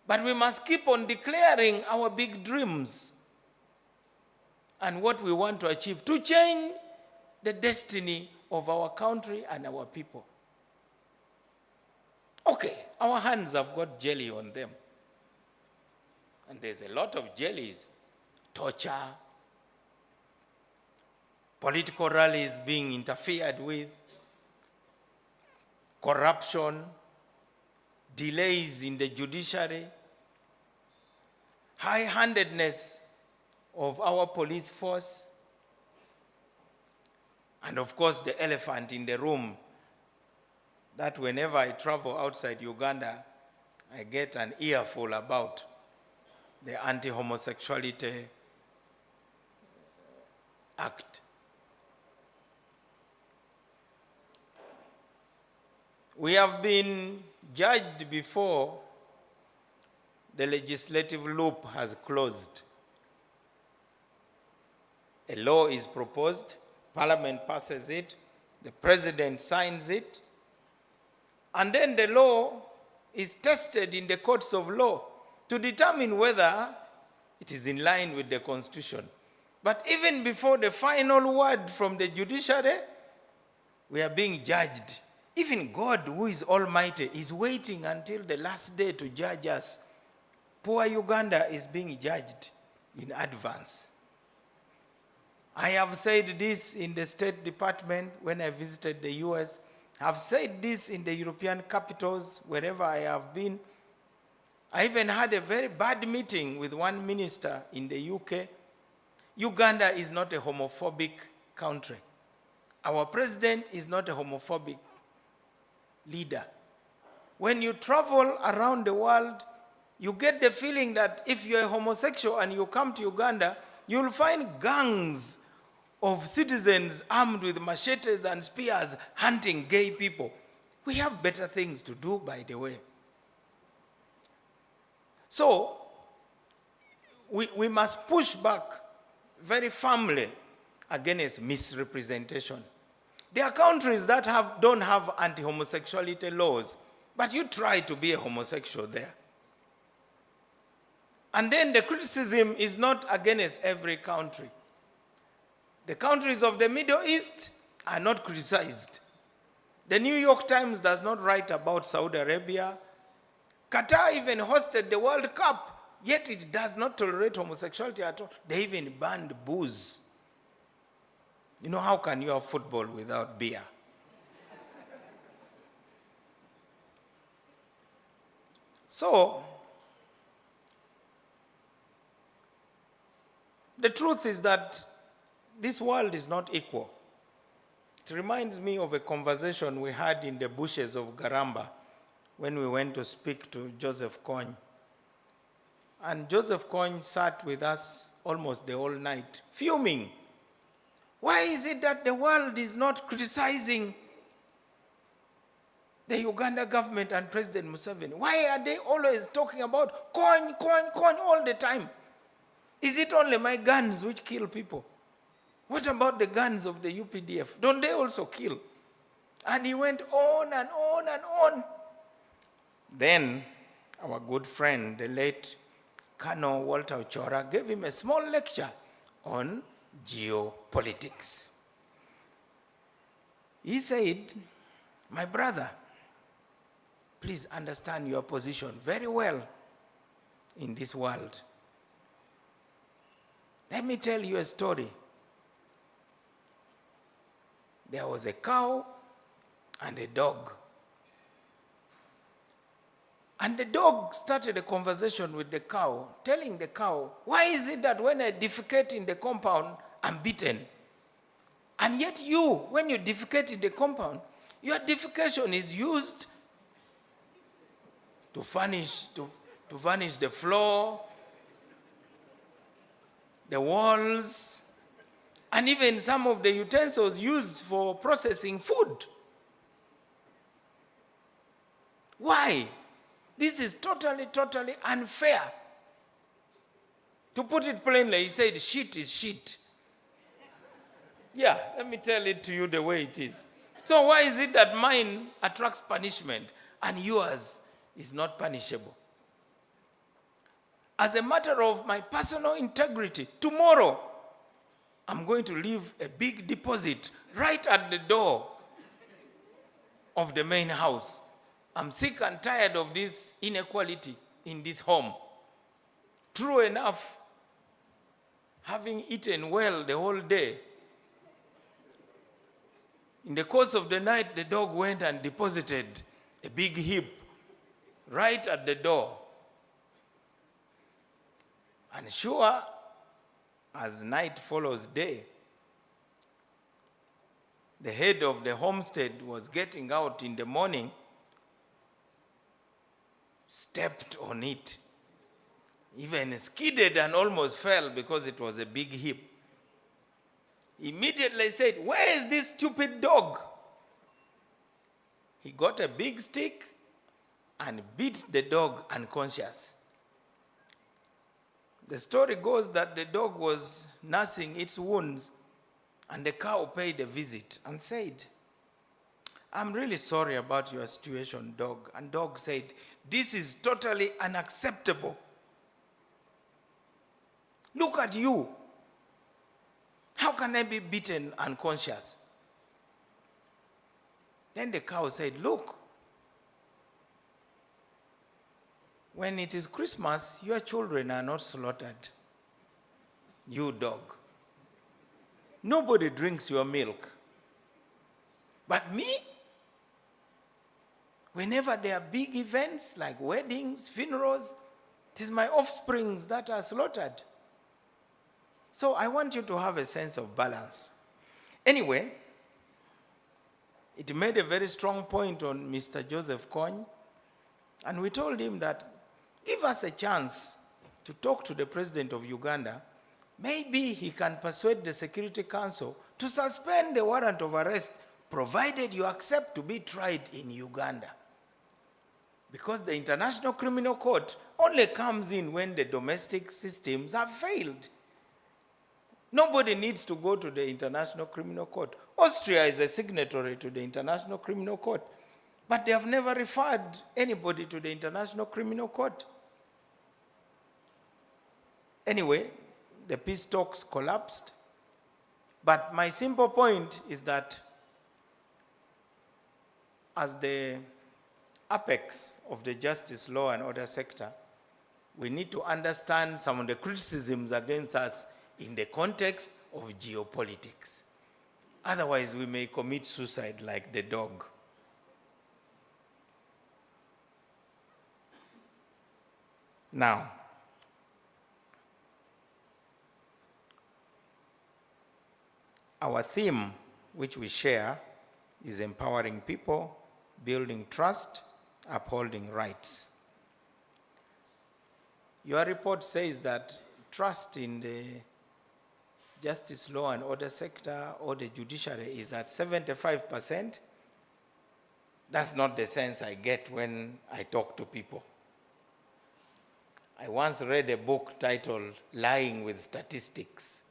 But we must keep on declaring our big dreams and what we want to achieve to change the destiny of our country and our people. Okay, our hands have got jelly on them. And there's a lot of jellies. Torture, political rallies being interfered with, corruption, delays in the judiciary, high-handedness of our police force, and of course the elephant in the room, that whenever I travel outside Uganda, I get an earful about the anti-homosexuality act. We have been judged before the legislative loop has closed. A law is proposed, Parliament passes it, the President signs it, and then the law is tested in the courts of law to determine whether it is in line with the Constitution. But even before the final word from the judiciary, we are being judged. Even God, who is almighty, is waiting until the last day to judge us. Poor Uganda is being judged in advance. I have said this in the State Department when I visited the US. I've said this in the European capitals, wherever I have been. I even had a very bad meeting with one minister in the UK. Uganda is not a homophobic country. Our president is not a homophobic leader. When you travel around the world, you get the feeling that if you're a homosexual and you come to Uganda, you'll find gangs of citizens armed with machetes and spears hunting gay people. We have better things to do, by the way. So, we must push back very firmly against misrepresentation. There are countries that don't have anti-homosexuality laws, but you try to be a homosexual there. And then the criticism is not against every country. The countries of the Middle East are not criticized. The New York Times does not write about Saudi Arabia. Qatar even hosted the World Cup, yet it does not tolerate homosexuality at all. They even banned booze. You know, how can you have football without beer? So, the truth is that this world is not equal. It reminds me of a conversation we had in the bushes of Garamba when we went to speak to Joseph Kony. And Joseph Kony sat with us almost the whole night, fuming. Why is it that the world is not criticizing the Uganda government and President Museveni? Why are they always talking about Kony, Kony, Kony all the time? Is it only my guns which kill people? What about the guns of the UPDF? Don't they also kill? And he went on and on and on. Then our good friend, the late Colonel Walter Ochora, gave him a small lecture on geopolitics. He said, my brother, please understand your position very well in this world. Let me tell you a story. There was a cow and a dog. And the dog started a conversation with the cow, telling the cow, why is it that when I defecate in the compound, I'm beaten? And yet you, when you defecate in the compound, your defecation is used to furnish the floor, the walls, and even some of the utensils used for processing food. Why? This is totally, totally unfair. To put it plainly, he said, shit is shit. Yeah, let me tell it to you the way it is. So why is it that mine attracts punishment and yours is not punishable? As a matter of my personal integrity, tomorrow I'm going to leave a big deposit right at the door of the main house. I'm sick and tired of this inequality in this home. True enough, having eaten well the whole day, in the course of the night, the dog went and deposited a big heap right at the door. And sure, as night follows day, the head of the homestead was getting out in the morning, stepped on it, even skidded and almost fell because it was a big heap. Immediately said, where is this stupid dog? He got a big stick and beat the dog unconscious. The story goes that the dog was nursing its wounds and the cow paid a visit and said, I'm really sorry about your situation, dog. And dog said, this is totally unacceptable. Look at you. How can I be beaten unconscious? Then the cow said, look, when it is Christmas, your children are not slaughtered. You dog. Nobody drinks your milk. But me, Whenever there are big events like weddings, funerals, it is my offsprings that are slaughtered. So I want you to have a sense of balance. Anyway, it made a very strong point on Mr. Joseph Kony, and we told him that give us a chance to talk to the president of Uganda. Maybe he can persuade the Security Council to suspend the warrant of arrest, provided you accept to be tried in Uganda. Because the International Criminal Court only comes in when the domestic systems have failed. Nobody needs to go to the International Criminal Court. Austria is a signatory to the International Criminal Court, but they have never referred anybody to the International Criminal Court. Anyway, the peace talks collapsed. But my simple point is that as the apex of the justice, law, and order sector, we need to understand some of the criticisms against us in the context of geopolitics. Otherwise, we may commit suicide like the dog. Now, our theme, which we share, is empowering people, building trust, upholding rights. Your report says that trust in the justice, law, and order sector or the judiciary is at 75%. That's not the sense I get when I talk to people. I once read a book titled Lying with Statistics.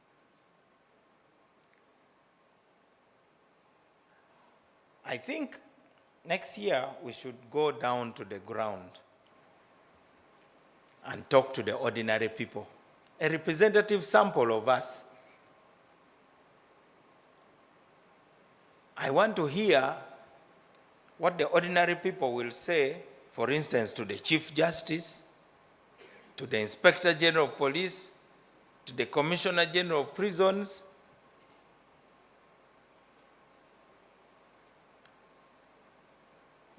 I think next year we should go down to the ground and talk to the ordinary people, a representative sample of us. I want to hear what the ordinary people will say, for instance, to the Chief Justice, to the Inspector General of Police, to the Commissioner General of Prisons.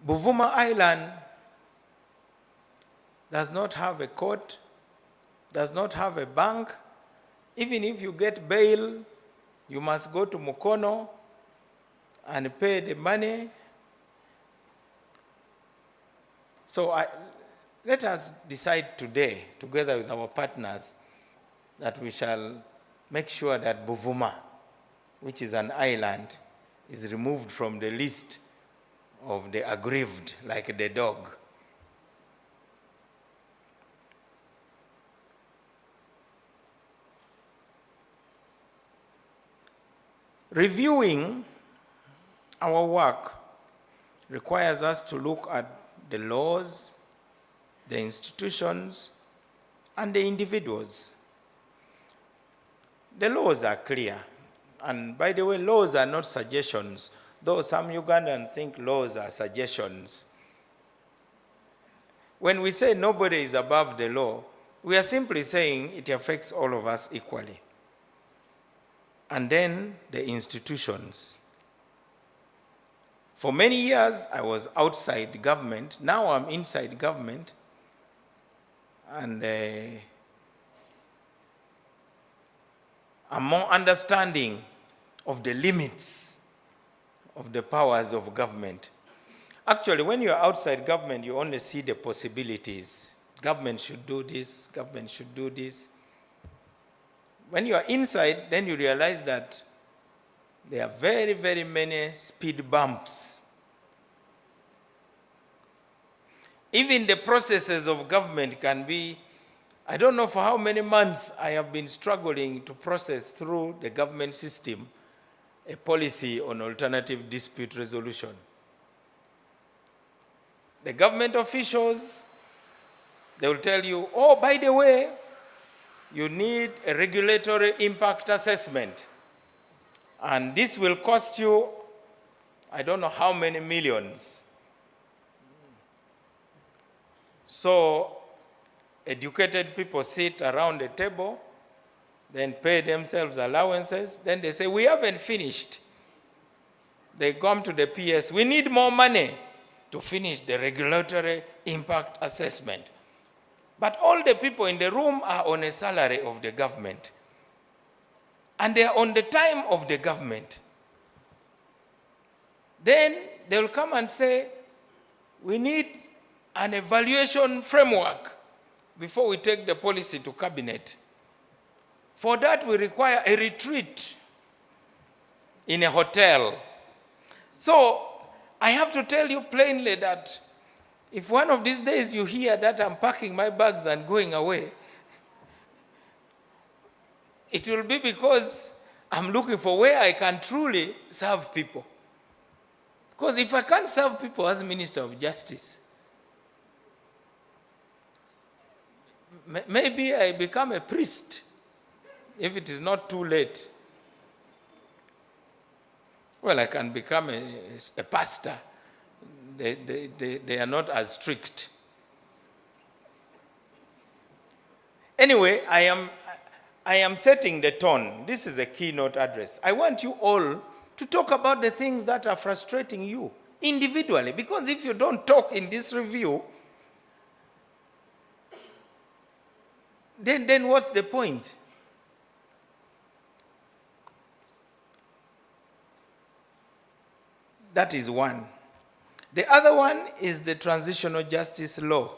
Buvuma Island does not have a court, does not have a bank. Even if you get bail, you must go to Mukono and pay the money. So let us decide today, together with our partners, that we shall make sure that Buvuma, which is an island, is removed from the list of the aggrieved, like the dog. Reviewing our work requires us to look at the laws, the institutions, and the individuals. The laws are clear. And by the way, laws are not suggestions, though some Ugandans think laws are suggestions. When we say nobody is above the law, we are simply saying it affects all of us equally. And then the institutions. For many years, I was outside government. Now I'm inside government. And I'm more understanding of the limits of the powers of government. Actually, when you're outside government, you only see the possibilities. Government should do this, government should do this. When you are inside, then you realize that there are very, very many speed bumps. Even the processes of government can be, I don't know for how many months I have been struggling to process through the government system a policy on alternative dispute resolution. The government officials, they will tell you, oh, by the way, you need a regulatory impact assessment. And this will cost you, I don't know how many millions. So educated people sit around the table, then pay themselves allowances. Then they say, we haven't finished. They come to the PS, we need more money. to finish the regulatory impact assessment. But all the people in the room are on a salary of the government. And they are on the time of the government. Then they will come and say, we need an evaluation framework before we take the policy to cabinet. For that, we require a retreat in a hotel. So I have to tell you plainly that if one of these days you hear that I'm packing my bags and going away, it will be because I'm looking for where I can truly serve people. Because if I can't serve people as Minister of Justice, maybe I become a priest if it is not too late. Well, I can become a pastor. They are not as strict. Anyway, I am setting the tone. This is a keynote address. I want you all to talk about the things that are frustrating you individually, because if you don't talk in this review, then what's the point? That is one. The other one is the transitional justice law.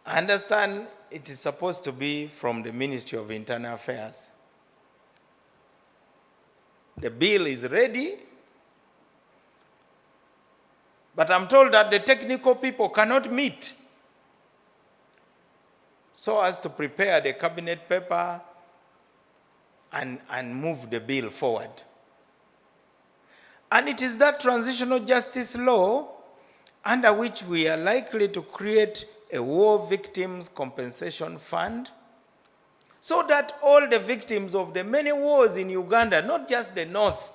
I understand it is supposed to be from the Ministry of Internal Affairs. The bill is ready, but I'm told that the technical people cannot meet so as to prepare the cabinet paper and move the bill forward. And it is that transitional justice law under which we are likely to create a war victims compensation fund so that all the victims of the many wars in Uganda, not just the north,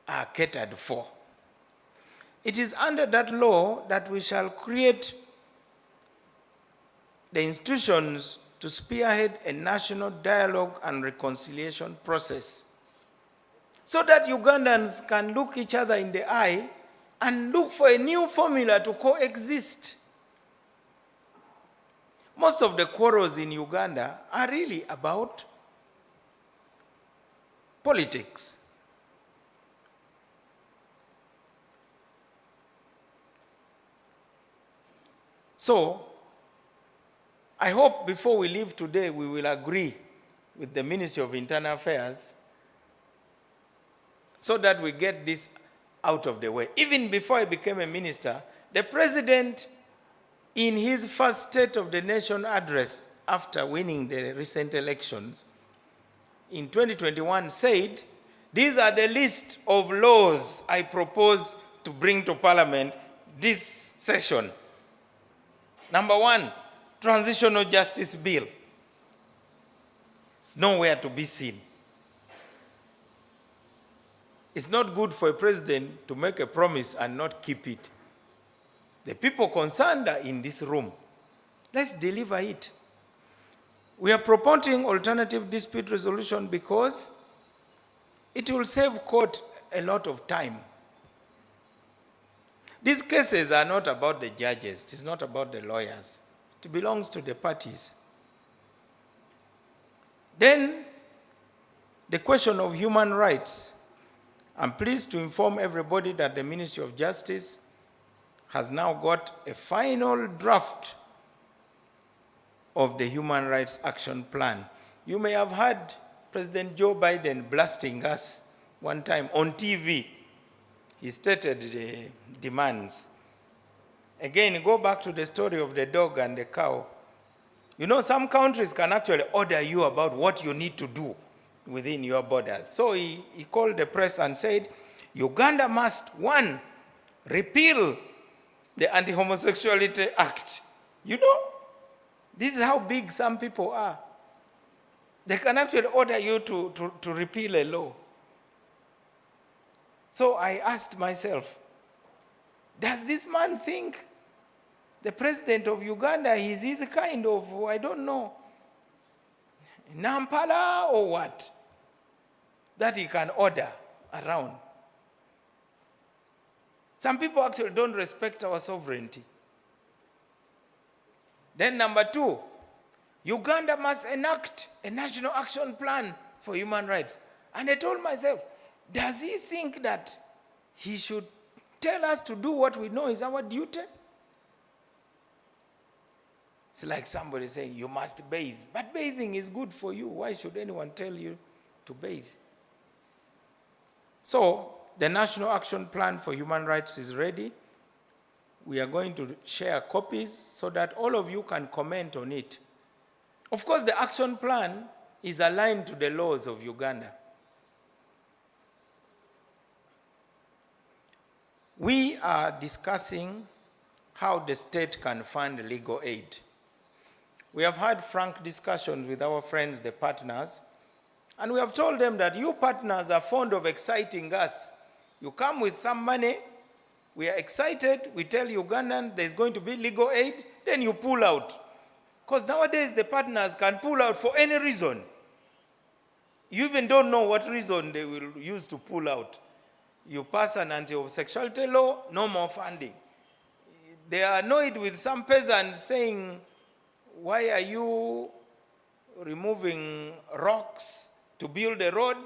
are catered for. It is under that law that we shall create the institutions to spearhead a national dialogue and reconciliation process so that Ugandans can look each other in the eye and look for a new formula to coexist. Most of the quarrels in Uganda are really about politics. So, I hope before we leave today, we will agree with the Ministry of Internal Affairs so that we get this out of the way. Even before I became a minister, the president, in his first State of the Nation address after winning the recent elections in 2021 said, these are the list of laws I propose to bring to Parliament this session. Number one, transitional justice bill. It's nowhere to be seen. It's not good for a president to make a promise and not keep it. The people concerned are in this room. Let's deliver it. We are promoting alternative dispute resolution because it will save court a lot of time. These cases are not about the judges. It is not about the lawyers. It belongs to the parties. Then, the question of human rights. I'm pleased to inform everybody that the Ministry of Justice has now got a final draft of the Human Rights Action Plan. You may have heard President Joe Biden blasting us one time on TV. He stated the demands. Again, go back to the story of the dog and the cow. You know, some countries can actually order you about what you need to do within your borders. So he called the press and said, Uganda must, one, repeal the Anti-Homosexuality Act. You know, this is how big some people are. They can actually order you to repeal a law. So I asked myself, does this man think the president of Uganda is his kind of, I don't know, Nampala or what, that he can order around? Some people actually don't respect our sovereignty. Then number 2, Uganda must enact a national action plan for human rights. And I told myself, does he think that he should tell us to do what we know is our duty? It's like somebody saying, you must bathe. But bathing is good for you. Why should anyone tell you to bathe? So, the National Action Plan for Human Rights is ready. We are going to share copies so that all of you can comment on it. Of course, the action plan is aligned to the laws of Uganda. We are discussing how the state can fund legal aid. We have had frank discussions with our friends, the partners, and we have told them that you partners are fond of exciting us. You come with some money, we are excited, we tell Ugandans there's going to be legal aid, then you pull out. Because nowadays the partners can pull out for any reason. You even don't know what reason they will use to pull out. You pass an anti-homosexuality law, no more funding. They are annoyed with some peasants saying, why are you removing rocks to build a road?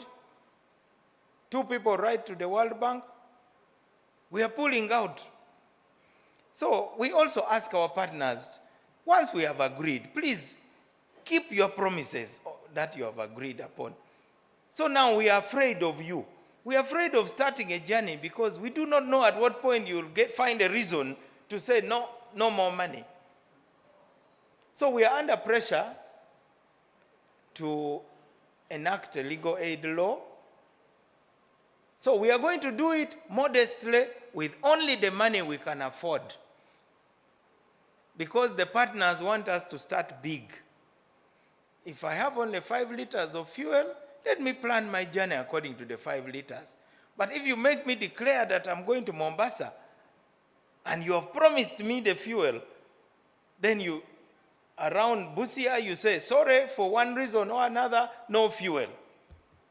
2 people write to the World Bank. We are pulling out. So we also ask our partners, once we have agreed, please keep your promises that you have agreed upon. So now we are afraid of you. We are afraid of starting a journey because we do not know at what point you will find a reason to say no more money. So we are under pressure to enact a legal aid law. So we are going to do it modestly with only the money we can afford. Because the partners want us to start big. If I have only 5 liters of fuel, let me plan my journey according to the 5 liters. But if you make me declare that I'm going to Mombasa, and you have promised me the fuel, then you, around Busia, you say, sorry, for one reason or another, no fuel.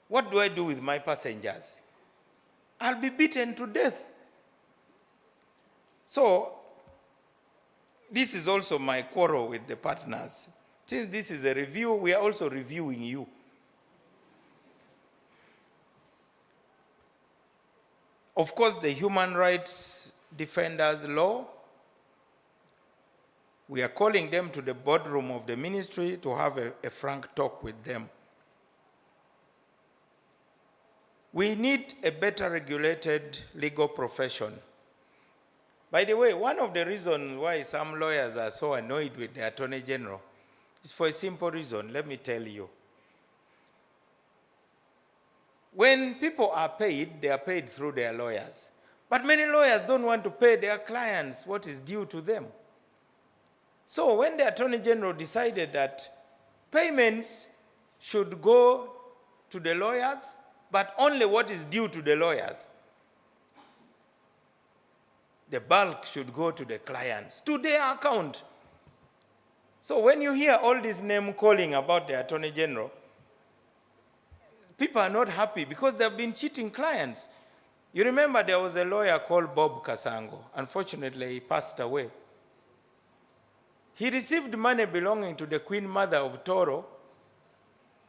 What do I do with my passengers? I'll be beaten to death. So, this is also my quarrel with the partners. Since this is a review, we are also reviewing you. Of course, the Human Rights Defenders Law, we are calling them to the boardroom of the ministry to have a frank talk with them. We need a better regulated legal profession. By the way, one of the reasons why some lawyers are so annoyed with the Attorney General is for a simple reason. Let me tell you. When people are paid, they are paid through their lawyers. But many lawyers don't want to pay their clients what is due to them. So when the Attorney General decided that payments should go to the lawyers, but only what is due to the lawyers, the bulk should go to the clients, to their account. So when you hear all this name calling about the Attorney General, people are not happy because they have been cheating clients. You remember there was a lawyer called Bob Kasango. Unfortunately, he passed away. He received money belonging to the Queen Mother of Toro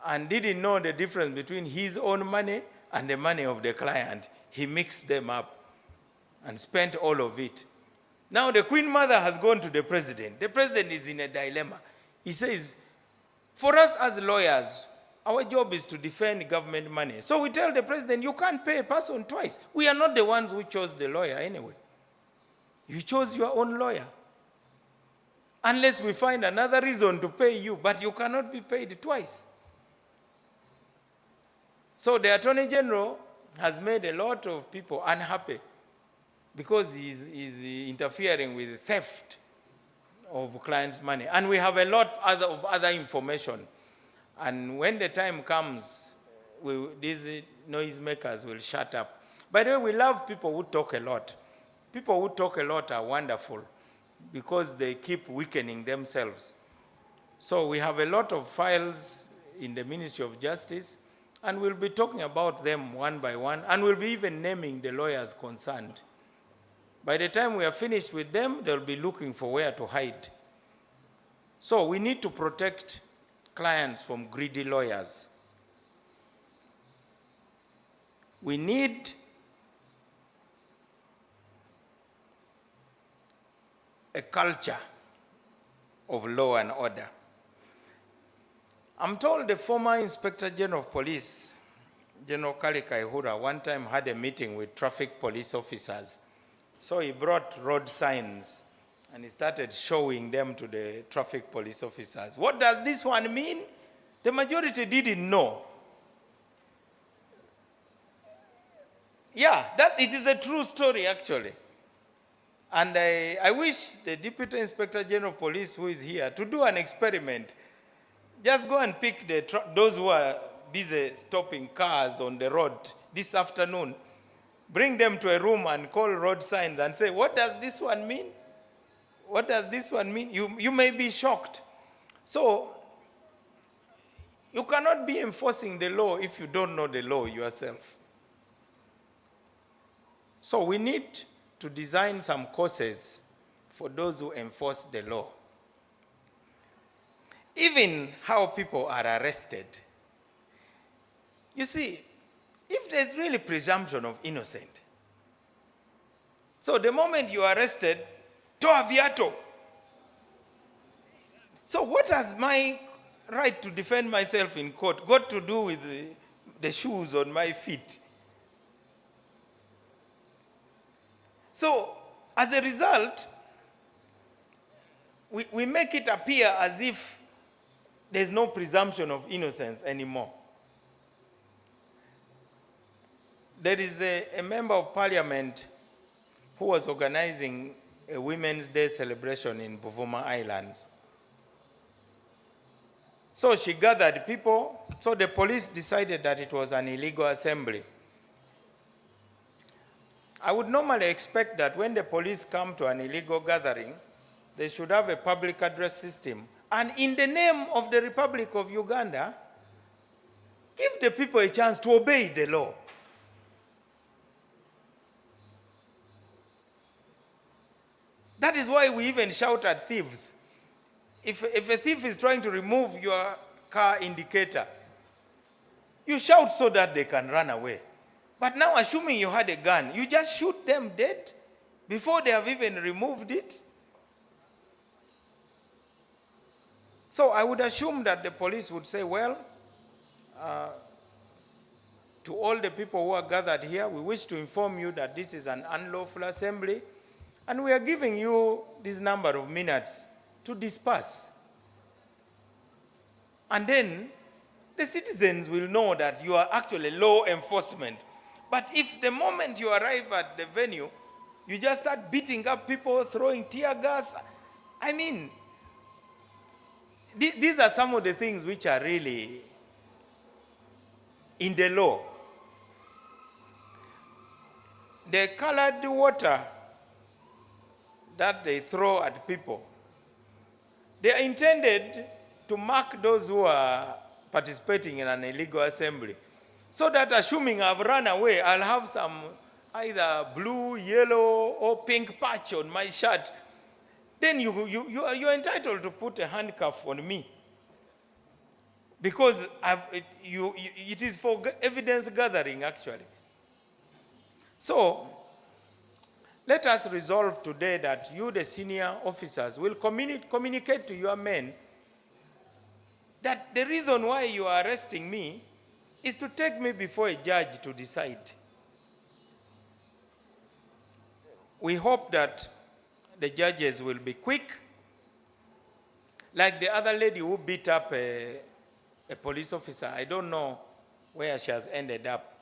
and didn't know the difference between his own money and the money of the client. He mixed them up and spent all of it. Now the Queen Mother has gone to the president. The president is in a dilemma. He says, for us as lawyers, our job is to defend government money. So we tell the president, you can't pay a person twice. We are not the ones who chose the lawyer anyway. You chose your own lawyer. Unless we find another reason to pay you, but you cannot be paid twice. So the Attorney General has made a lot of people unhappy because he's interfering with theft of clients' money. And we have a lot of other information. And when the time comes, these noisemakers will shut up. By the way, we love people who talk a lot. People who talk a lot are wonderful because they keep weakening themselves. So we have a lot of files in the Ministry of Justice, and we'll be talking about them one by one, and we'll be even naming the lawyers concerned. By the time we are finished with them, they'll be looking for where to hide. So we need to protect clients from greedy lawyers. We need a culture of law and order. I'm told the former Inspector General of Police, General Kali Kaihura, one time had a meeting with traffic police officers. So he brought road signs and he started showing them to the traffic police officers. What does this one mean? The majority didn't know. Yeah, it is a true story actually. And I wish the Deputy Inspector General of Police who is here to do an experiment. Just go and pick those who are busy stopping cars on the road this afternoon. Bring them to a room and call road signs and say, what does this one mean? What does this one mean? You may be shocked. So, you cannot be enforcing the law if you don't know the law yourself. So we need to design some courses for those who enforce the law. Even how people are arrested. You see, if there's really presumption of innocent, so the moment you are arrested, toa viato. So what has my right to defend myself in court got to do with the shoes on my feet? So, as a result, we make it appear as if there's no presumption of innocence anymore. There is a member of parliament who was organizing a Women's Day celebration in Buvuma Islands. So she gathered people, so the police decided that it was an illegal assembly. I would normally expect that when the police come to an illegal gathering, they should have a public address system. And in the name of the Republic of Uganda, give the people a chance to obey the law. That is why we even shout at thieves. If a thief is trying to remove your car indicator, you shout so that they can run away. But now, assuming you had a gun, you just shoot them dead before they have even removed it. So I would assume that the police would say, well, to all the people who are gathered here, we wish to inform you that this is an unlawful assembly, and we are giving you this number of minutes to disperse. And then the citizens will know that you are actually law enforcement. But if the moment you arrive at the venue, you just start beating up people, throwing tear gas, I mean, these are some of the things which are really in the law. The colored water that they throw at people, they are intended to mark those who are participating in an illegal assembly. So that assuming I've run away, I'll have some either blue, yellow, or pink patch on my shirt. Then you're entitled to put a handcuff on me. Because it is for evidence gathering, actually. So, let us resolve today that you, the senior officers, will communicate to your men that the reason why you are arresting me is to take me before a judge to decide. We hope that the judges will be quick, like the other lady who beat up a police officer. I don't know where she has ended up.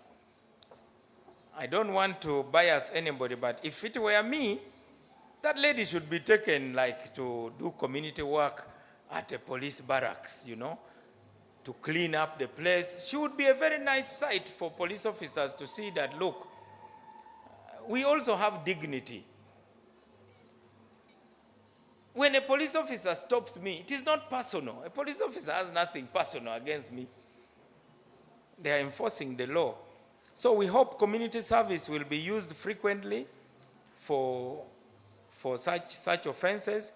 I don't want to bias anybody, but if it were me, that lady should be taken like to do community work at a police barracks, you know, to clean up the place. She would be a very nice sight for police officers to see that, look, we also have dignity. When a police officer stops me, it is not personal. A police officer has nothing personal against me. They are enforcing the law. So we hope community service will be used frequently for such offenses.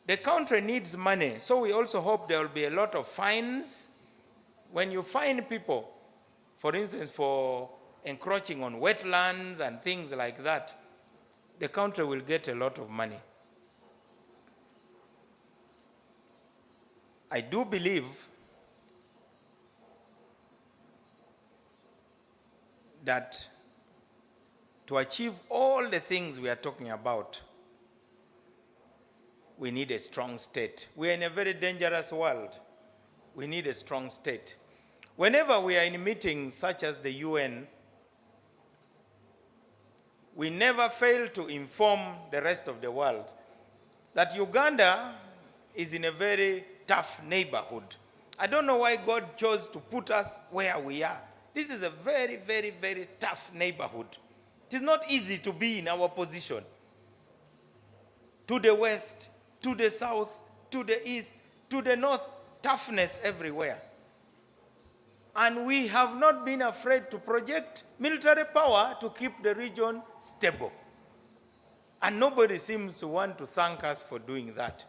The country needs money, so we also hope there will be a lot of fines. When you fine people, for instance, for encroaching on wetlands and things like that, the country will get a lot of money. I do believe that to achieve all the things we are talking about, we need a strong state. We are in a very dangerous world. We need a strong state. Whenever we are in meetings such as the UN, we never fail to inform the rest of the world that Uganda is in a very tough neighborhood. I don't know why God chose to put us where we are. This is a very, very, very tough neighborhood. It is not easy to be in our position. To the west, to the south, to the east, to the north, toughness everywhere. And we have not been afraid to project military power to keep the region stable. And nobody seems to want to thank us for doing that.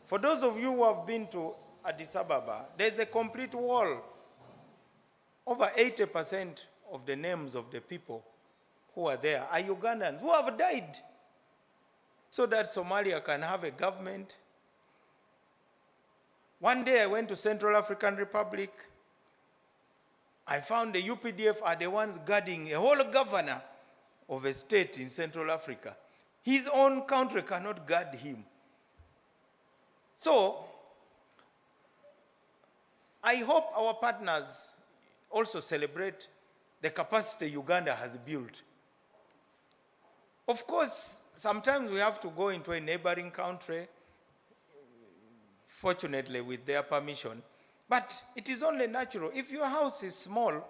For those of you who have been to Addis Ababa, there's a complete wall. Over 80% of the names of the people who are there are Ugandans who have died, so that Somalia can have a government. One day I went to Central African Republic. I found the UPDF are the ones guarding a whole governor of a state in Central Africa. His own country cannot guard him. So, I hope our partners also celebrate the capacity Uganda has built. Of course, sometimes we have to go into a neighboring country, fortunately with their permission, but it is only natural. If your house is small,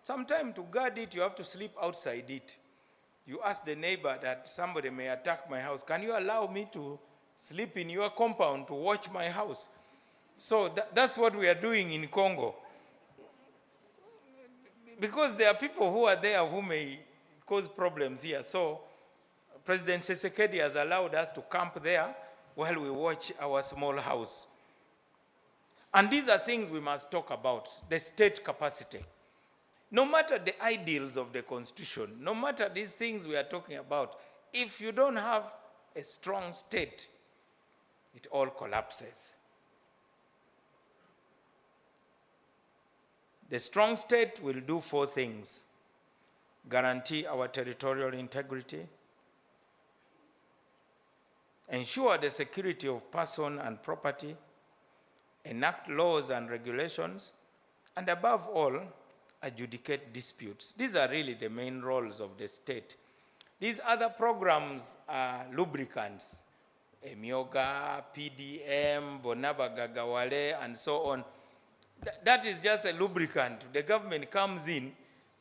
sometimes to guard it, you have to sleep outside it. You ask the neighbor that somebody may attack my house. Can you allow me to sleep in your compound to watch my house? So that's what we are doing in Congo. Because there are people who are there who may cause problems here. So President Tshisekedi has allowed us to camp there while we watch our small house. And these are things we must talk about, the state capacity. No matter the ideals of the Constitution, no matter these things we are talking about, if you don't have a strong state, it all collapses. The strong state will do 4 things: guarantee our territorial integrity, ensure the security of person and property, enact laws and regulations, and above all, adjudicate disputes. These are really the main roles of the state. These other programs are lubricants, Emioga, PDM, Bonaba Gagawale, and so on. That is just a lubricant. The government comes in,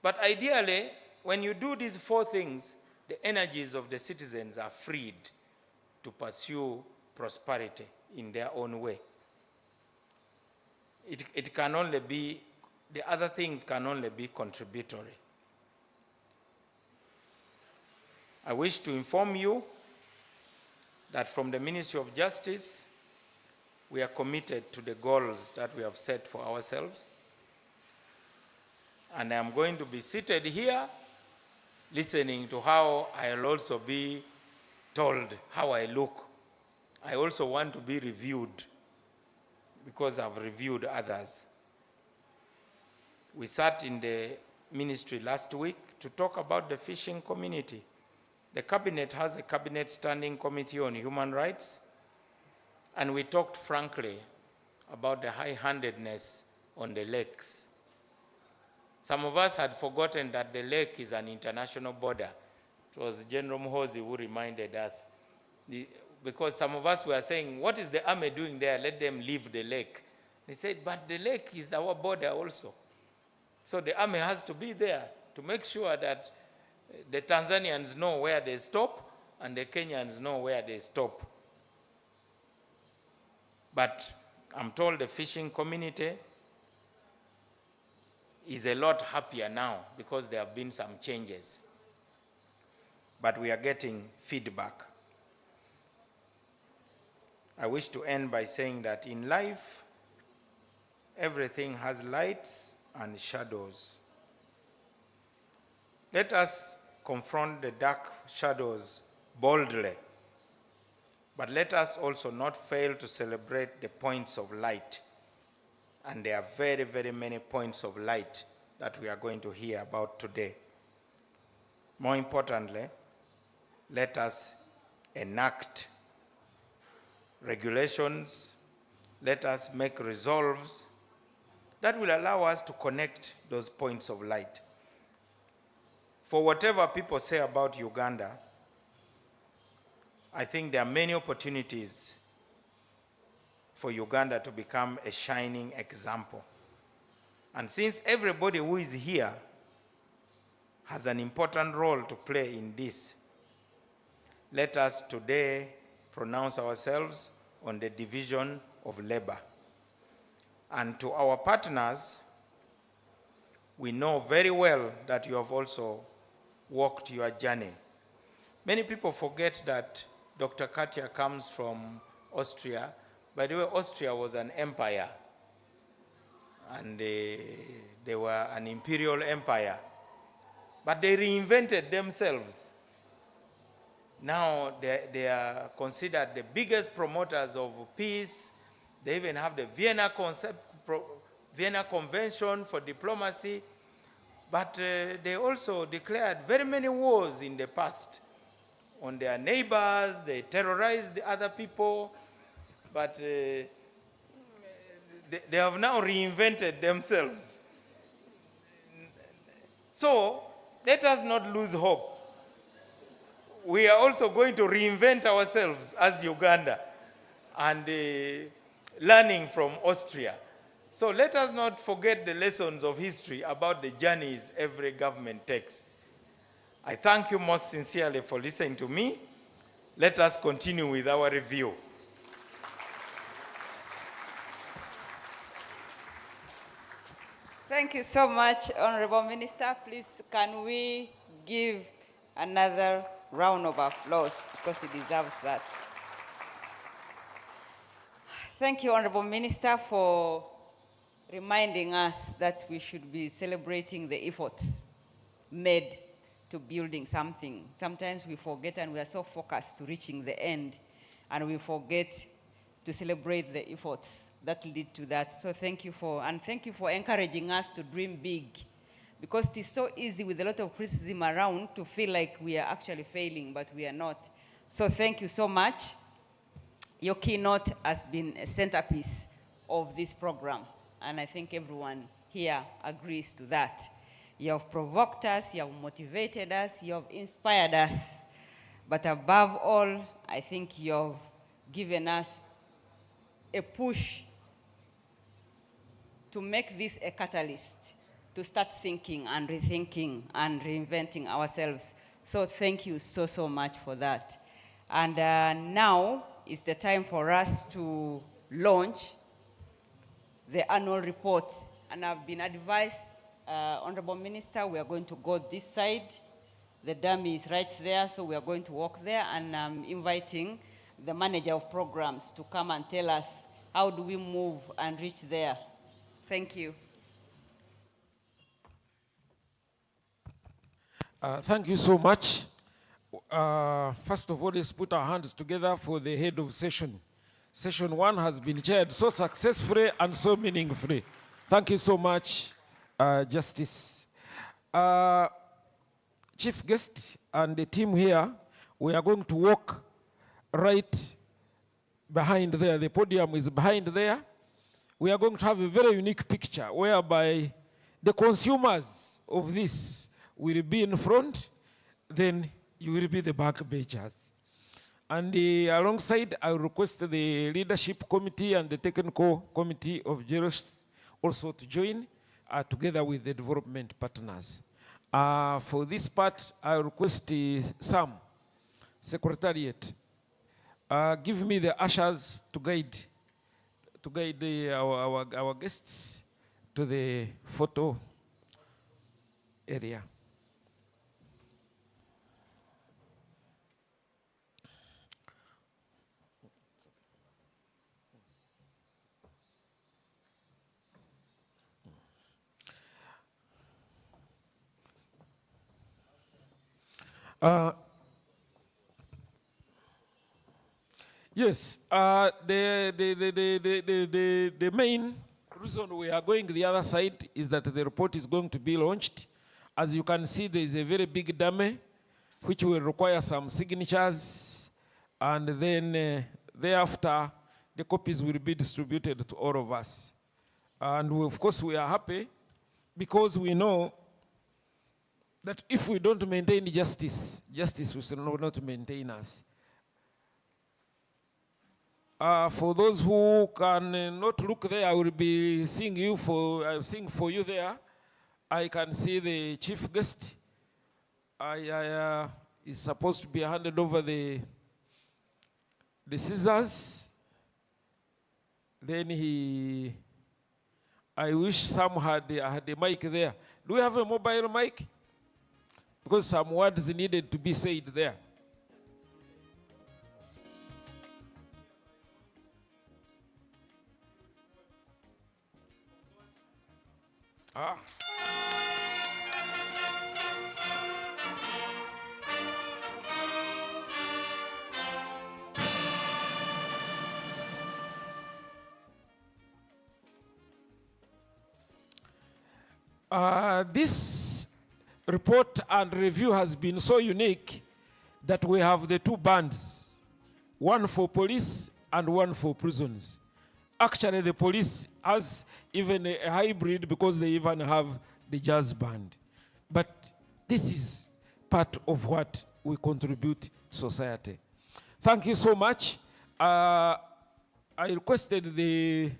but ideally, when you do these 4 things, the energies of the citizens are freed to pursue prosperity in their own way. It can only be, the other things can only be contributory. I wish to inform you that from the Ministry of Justice, we are committed to the goals that we have set for ourselves. And I am going to be seated here listening to how I'll also be told how I look. I also want to be reviewed because I've reviewed others. We sat in the ministry last week to talk about the fishing community. The cabinet has a cabinet standing committee on human rights, and we talked frankly about the high-handedness on the lakes. Some of us had forgotten that the lake is an international border. It was General Muhoozi who reminded us. Because some of us were saying, what is the army doing there? Let them leave the lake. He said, but the lake is our border also. So the army has to be there to make sure that the Tanzanians know where they stop and the Kenyans know where they stop. But I'm told the fishing community is a lot happier now because there have been some changes. but we are getting feedback. I wish to end by saying that in life, everything has lights and shadows. Let us confront the dark shadows boldly, but let us also not fail to celebrate the points of light. And there are very, very many points of light that we are going to hear about today. More importantly, let us enact regulations, let us make resolves that will allow us to connect those points of light. For whatever people say about Uganda, I think there are many opportunities for Uganda to become a shining example. And since everybody who is here has an important role to play in this, let us today pronounce ourselves on the division of labor. And to our partners, we know very well that you have also walked your journey. Many people forget that Dr. Katia comes from Austria. By the way, Austria was an empire, and they were an imperial empire. But they reinvented themselves. Now they are considered the biggest promoters of peace. They even have the Vienna Convention for diplomacy. But they also declared very many wars in the past on their neighbors. They terrorized other people. But they have now reinvented themselves. So let us not lose hope. We are also going to reinvent ourselves as Uganda and learning from Austria. So let us not forget the lessons of history about the journeys every government takes. I thank you most sincerely for listening to me. Let us continue with our review. Thank you so much, Honorable Minister. Please, can we give another round of applause because he deserves that. Thank you, Honorable Minister, for reminding us that we should be celebrating the efforts made to building something. Sometimes we forget and we are so focused to reaching the end and we forget to celebrate the efforts that lead to that. So thank you for encouraging us to dream big, because it is so easy with a lot of criticism around to feel like we are actually failing, but we are not. So thank you so much. Your keynote has been a centerpiece of this program, and I think everyone here agrees to that. You have provoked us, you have motivated us, you have inspired us, but above all, I think you have given us a push to make this a catalyst to start thinking and rethinking and reinventing ourselves. So thank you so, so much for that. And now is the time for us to launch the annual report. And I've been advised, Honorable Minister, we are going to go this side. The dummy is right there, so we are going to walk there, and I'm inviting the manager of programs to come and tell us how do we move and reach there. Thank you. Thank you so much. First of all, let's put our hands together for the head of session. Session 1 has been chaired so successfully and so meaningfully. Thank you so much, Justice. Chief guest and the team here, we are going to walk right behind there. The podium is behind there. We are going to have a very unique picture whereby the consumers of this will be in front, then you will be the back benchers. And alongside, I request the leadership committee and the technical committee of Jlos also to join together with the development partners. For this part, I request Sam, Secretariat, give me the ushers to guide our guests to the photo area. Uh, yes, the main reason we are going the other side is that the report is going to be launched. As you can see, there is a very big dummy which will require some signatures, and then thereafter the copies will be distributed to all of us. And of course we are happy because we know that if we don't maintain justice, justice will not maintain us. For those who can not look there, I will be seeing you seeing for you there. I can see the chief guest. Is supposed to be handed over the scissors. Then I wish some had a mic there. Do we have a mobile mic? Because some words needed to be said there. Ah. This report and review has been so unique that we have the two bands, one for police and one for prisons. Actually, the police has even a hybrid because they even have the jazz band. But this is part of what we contribute to society. Thank you so much. I requested the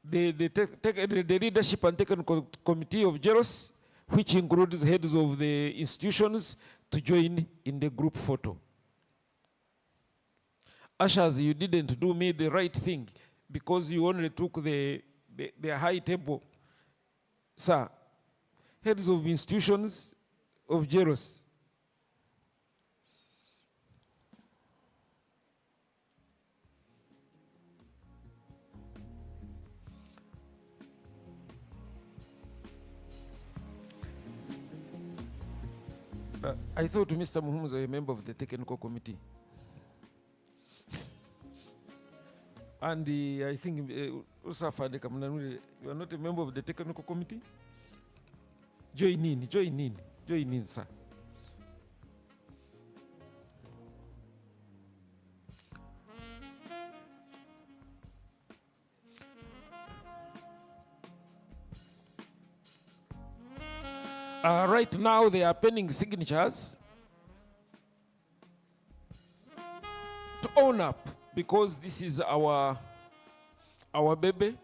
leadership and technical committee of Jlos, which includes heads of the institutions, to join in the group photo. Ushers, you didn't do me the right thing because you only took the high table. Sir, heads of institutions of Jlos. I thought Mr. Muhum was a member of the technical committee. And I think also Fade Kamunanuri, you are not a member of the technical committee? Join in, sir. Right now, they are penning signatures to own up, because this is our baby.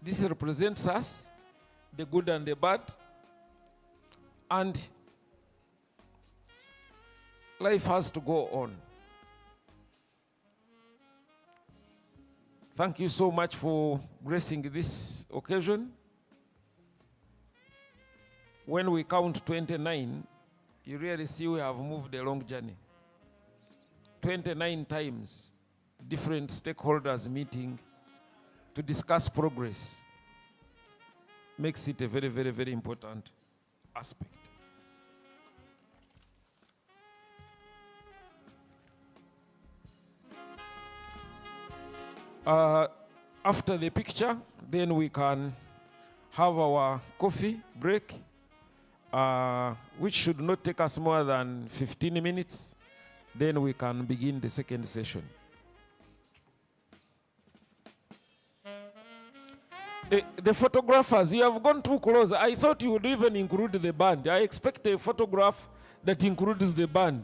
This represents us, the good and the bad. And life has to go on. Thank you so much for gracing this occasion. When we count 29, you really see we have moved a long journey. 29 times, different stakeholders meeting to discuss progress makes it a very, very, very important aspect. After the picture, then we can have our coffee break, which should not take us more than 15 minutes. Then we can begin the second session. The photographers, you have gone too close. I thought you would even include the band. I expect a photograph that includes the band.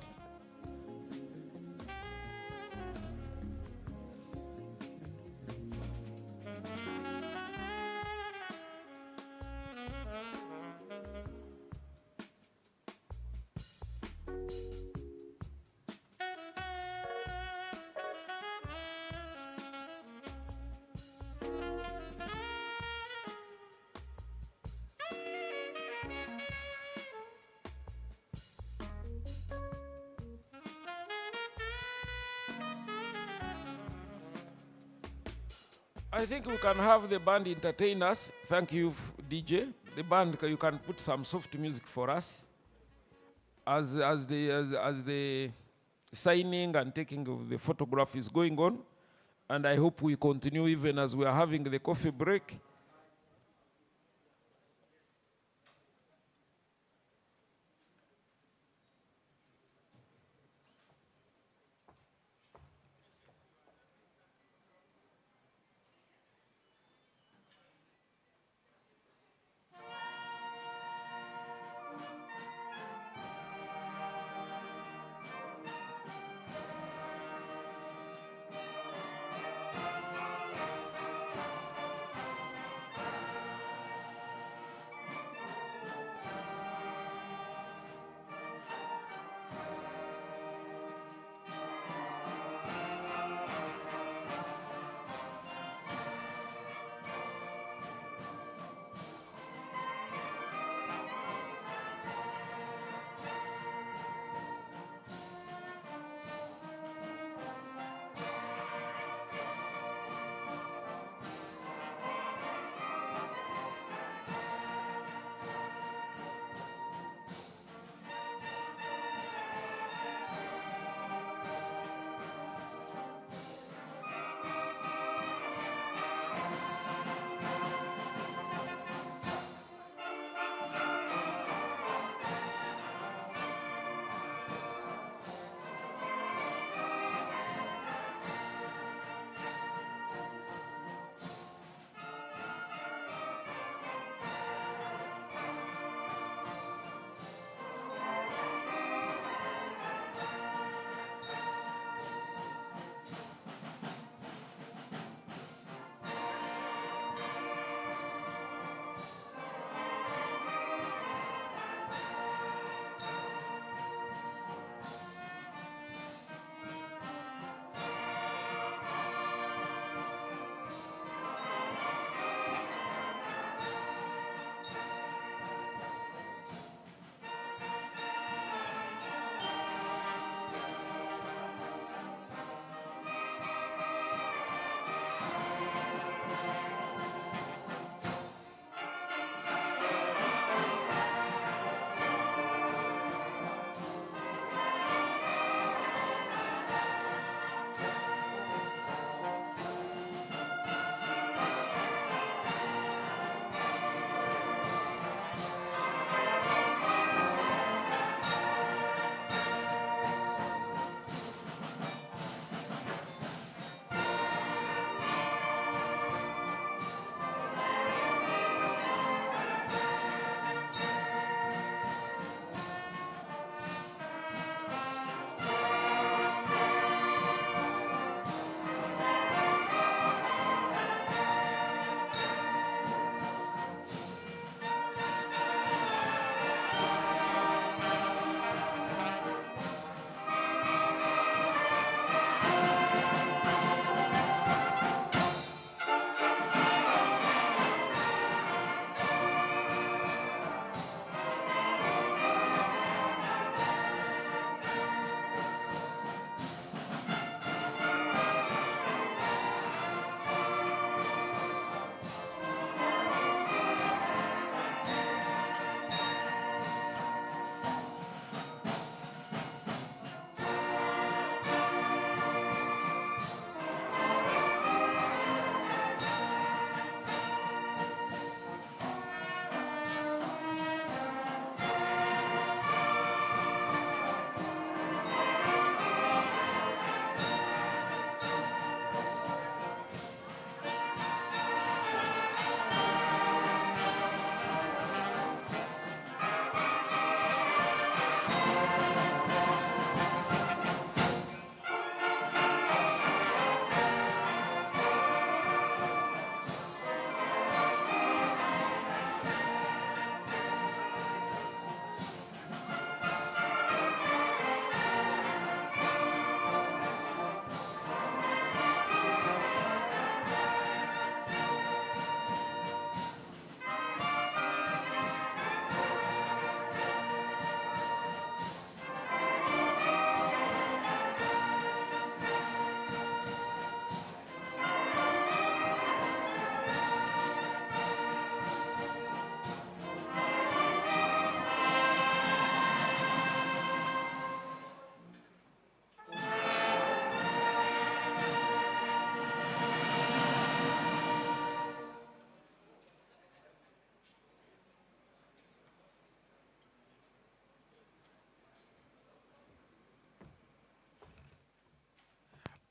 I think we can have the band entertain us. Thank you, DJ. The band, you can put some soft music for us. as the signing and taking of the photograph is going on, and I hope we continue even as we are having the coffee break.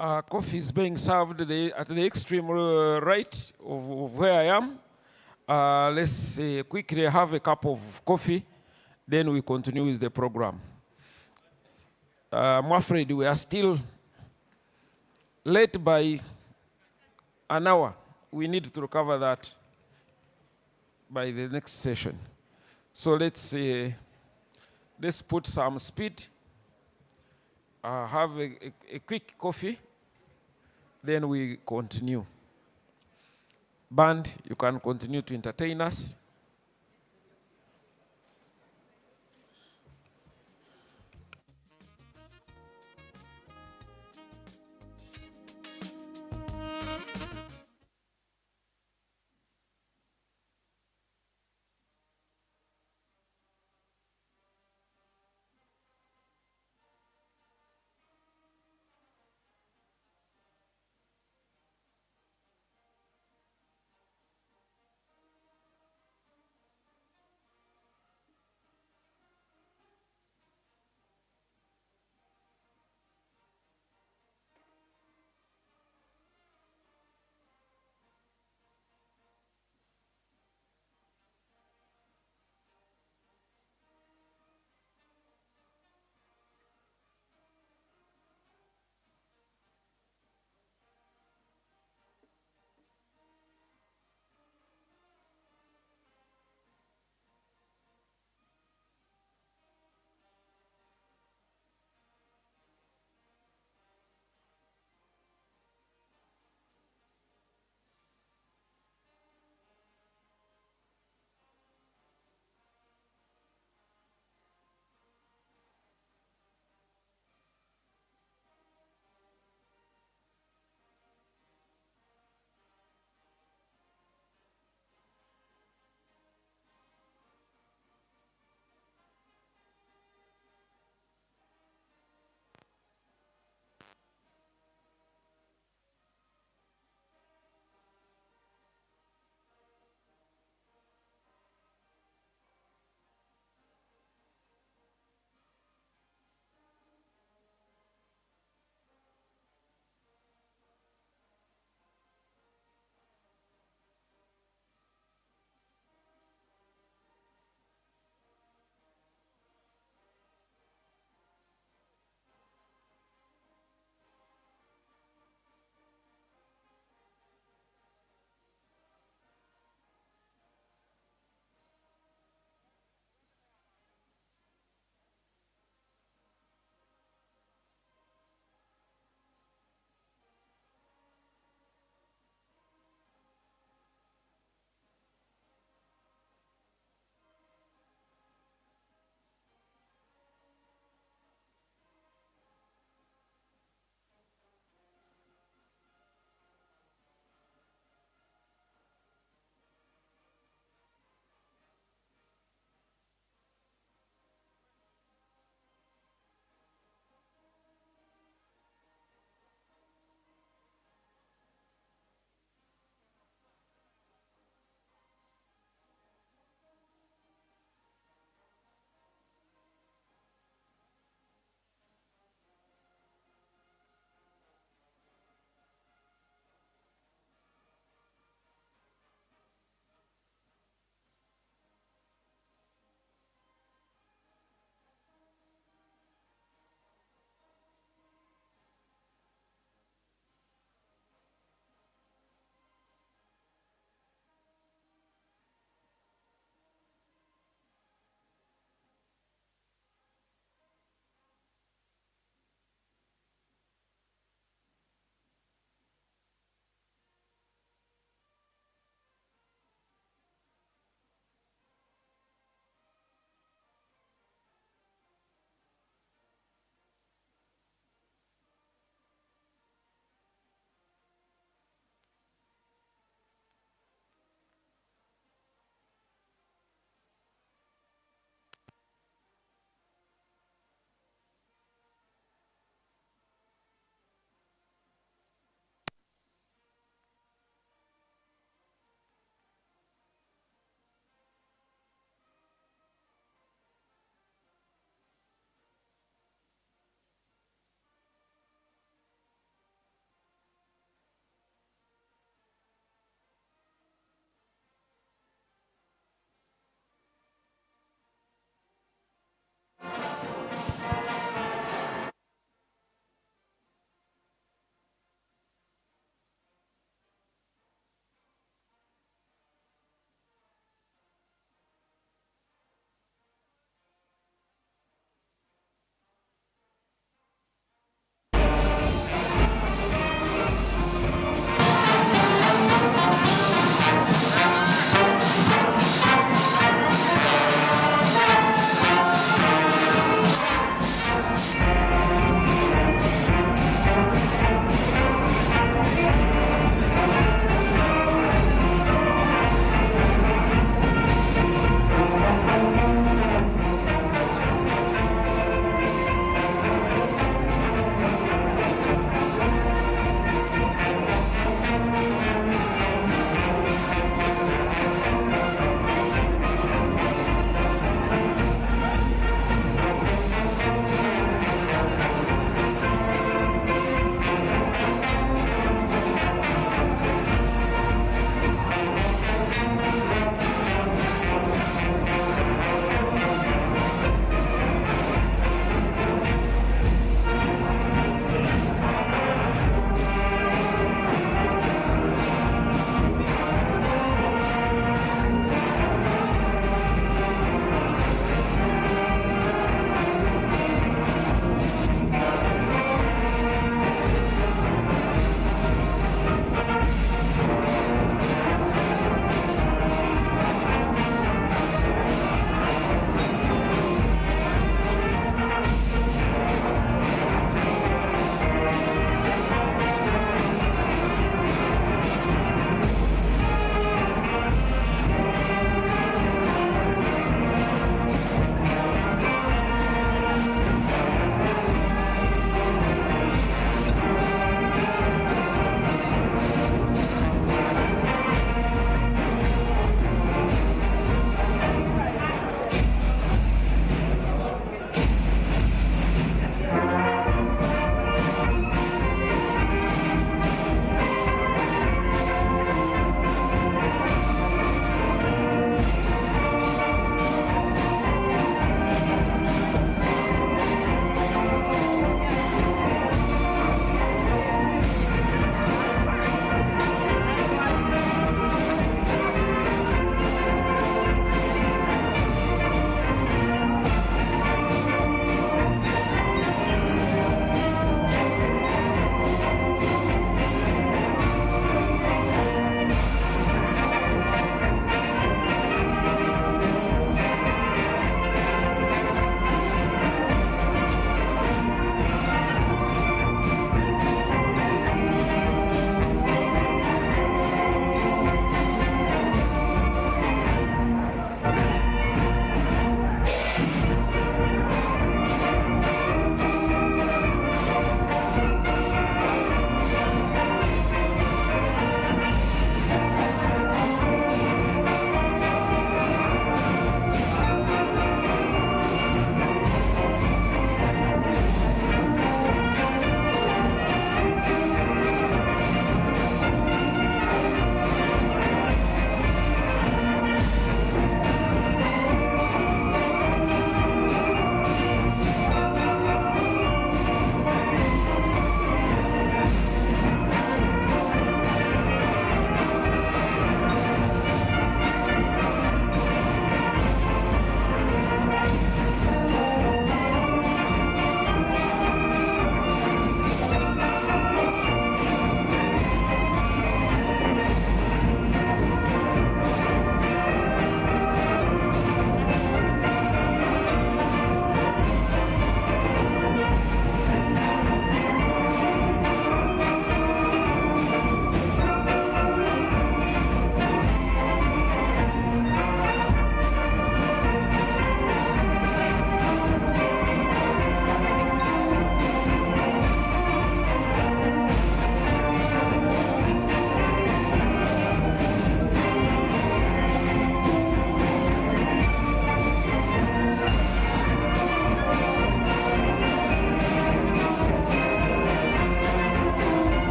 Coffee is being served at the extreme right of where I am. Let's quickly have a cup of coffee, then we continue with the program. I'm afraid we are still late by an hour. We need to recover that by the next session. So let's put some speed, have a quick coffee, then we continue. Band, you can continue to entertain us.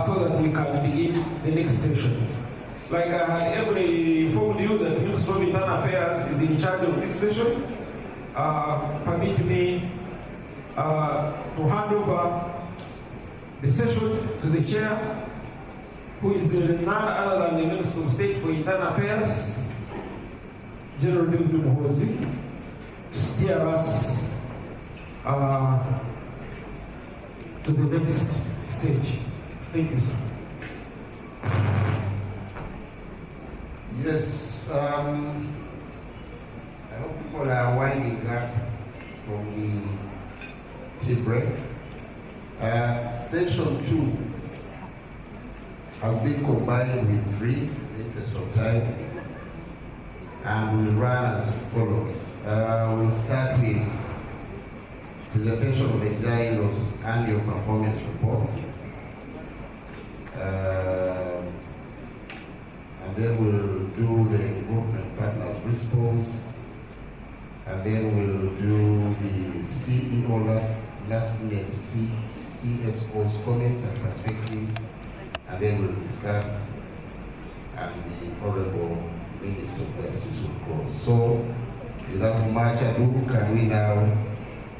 so that we can begin the next session. Like I had already informed you that Ministry of Internal Affairs is in charge of this session. Permit me to hand over the session to the chair, who is none other than the Minister of State for Internal Affairs, General David Muhoozi, to steer us to the next stage. Thank you, sir. Yes, I hope people are winding up from the tea break. Session 2 has been combined with 3 in the interest of time, and will run as follows. We'll start with presentation of the Jlos annual performance report. And then we'll do the development partners response, and then we'll do the CEO last minute CSO's comments and perspectives, and then we'll discuss, and the Honorable Minister of Justice will close. So, without much ado, can we now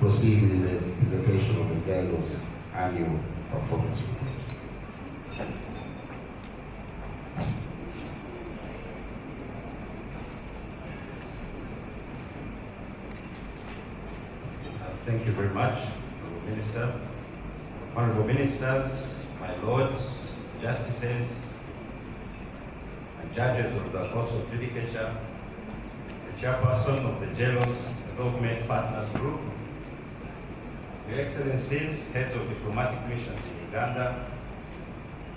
proceed with the presentation of the Jlos annual performance report? Thank you very much, Honorable Minister. Honorable Ministers, my lords, justices, and judges of the Courts of Judicature, the chairperson of the Jlos Development Partners Group, Your Excellencies, heads of diplomatic missions in Uganda,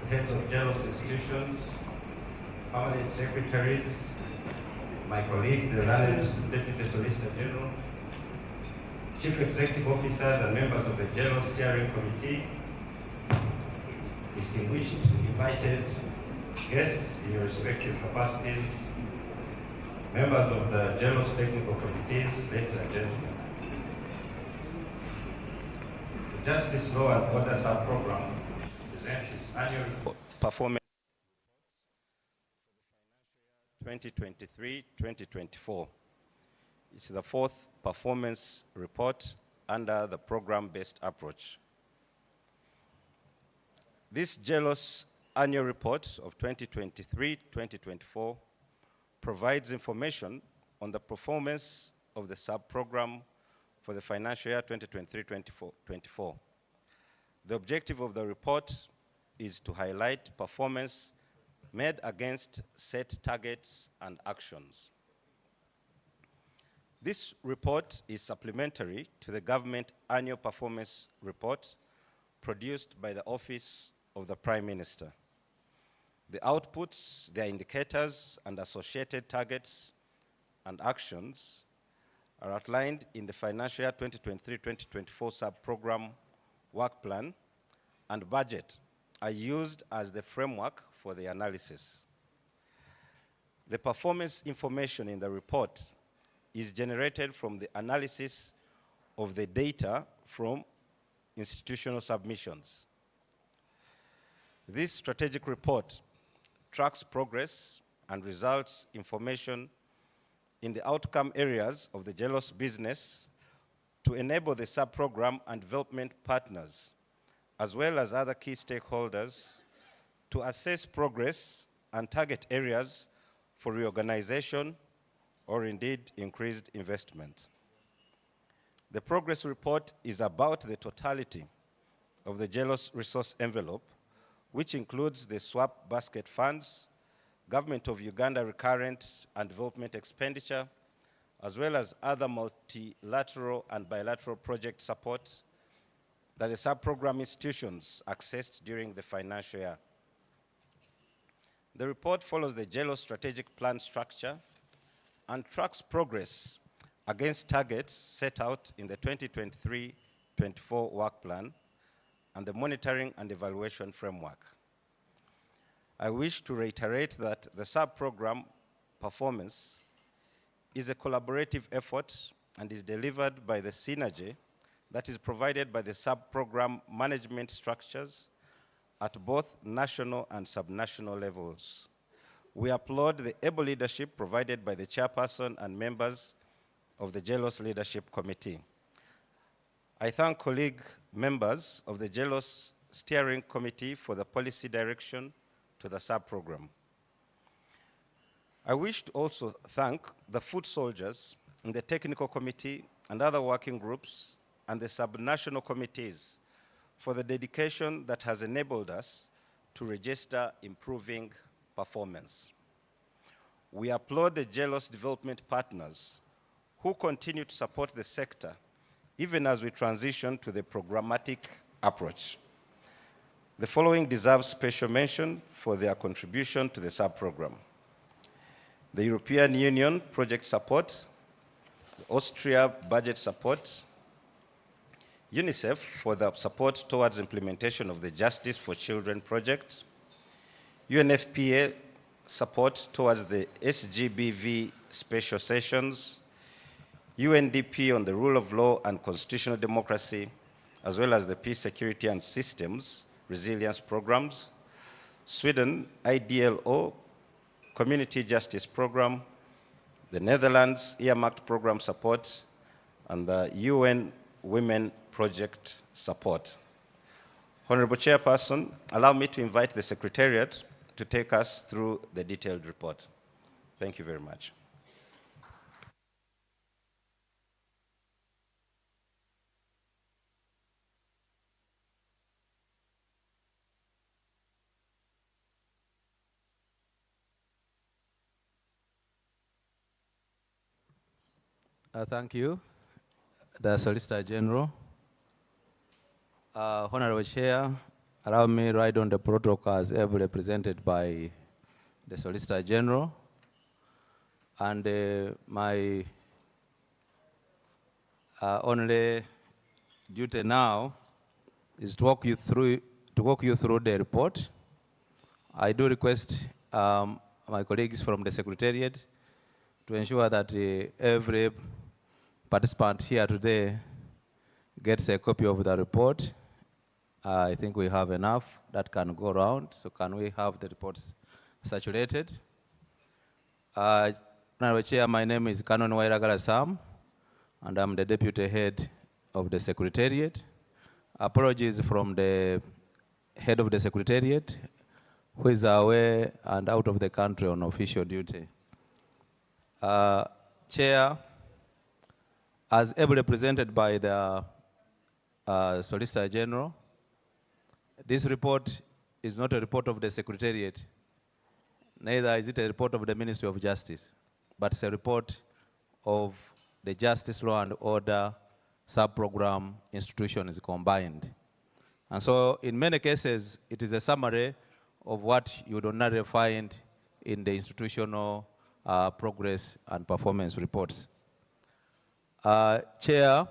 the heads of Jlos institutions, permanent secretaries, my colleague, the learned Deputy Solicitor General, Chief Executive Officers and members of the Jlos Steering Committee, distinguished invited guests in your respective capacities, members of the Jlos Technical Committees, ladies and gentlemen. The Justice, Law and Order Sub-Program presents its annual Performance 2023-2024. It's the 4th performance report under the program-based approach. This Jlos annual report of 2023-2024 provides information on the performance of the sub-program for the financial year 2023-2024. The objective of the report is to highlight performance made against set targets and actions. This report is supplementary to the government annual performance report produced by the Office of the Prime Minister. The outputs, their indicators, and associated targets and actions are outlined in the financial year 2023-2024 sub-program work plan, and budget are used as the framework for the analysis. The performance information in the report is generated from the analysis of the data from institutional submissions. This strategic report tracks progress and results information in the outcome areas of the Jlos business to enable the sub-program and development partners, as well as other key stakeholders, to assess progress and target areas for reorganization or indeed increased investment. The progress report is about the totality of the Jlos resource envelope, which includes the swap basket funds, Government of Uganda recurrent and development expenditure, as well as other multilateral and bilateral project support that the sub-program institutions accessed during the financial year. The report follows the Jlos strategic plan structure and tracks progress against targets set out in the 2023-24 work plan and the monitoring and evaluation framework. I wish to reiterate that the sub-program performance is a collaborative effort and is delivered by the synergy that is provided by the sub-program management structures, at both national and subnational levels. We applaud the able leadership provided by the chairperson and members of the Jlos Leadership Committee. I thank colleague members of the Jlos Steering Committee for the policy direction to the sub-program. I wish to also thank the foot soldiers in the technical committee and other working groups and the subnational committees for the dedication that has enabled us to register improving performance. We applaud the Jlos development partners who continue to support the sector even as we transition to the programmatic approach. The following deserve special mention for their contribution to the sub-program: the European Union project support, the Austria budget support, UNICEF for the support towards implementation of the Justice for Children project, UNFPA support towards the SGBV special sessions, UNDP on the rule of law and constitutional democracy, as well as the peace, security, and systems resilience programs, Sweden IDLO community justice program, the Netherlands earmarked program support, and the UN Women project support. Honorable Chairperson, allow me to invite the Secretariat to take us through the detailed report. Thank you very much. Thank you, the Solicitor General. Honorable Chair, allow me to write on the protocol as ever represented by the Solicitor General. And my only duty now is to walk you through the report. I do request my colleagues from the Secretariat to ensure that every participant here today gets a copy of the report. I think we have enough that can go around, so can we have the reports saturated? Honorable Chair, my name is Canon Wairagala Sam, and I'm the Deputy Head of the Secretariat. Apologies from the Head of the Secretariat, who is away and out of the country on official duty. Chair, as ably presented by the Solicitor General, this report is not a report of the Secretariat, neither is it a report of the Ministry of Justice, but it's a report of the Justice, Law and Order sub-program institutions combined. And so in many cases, it is a summary of what you would ordinarily find in the institutional progress and performance reports. Chair,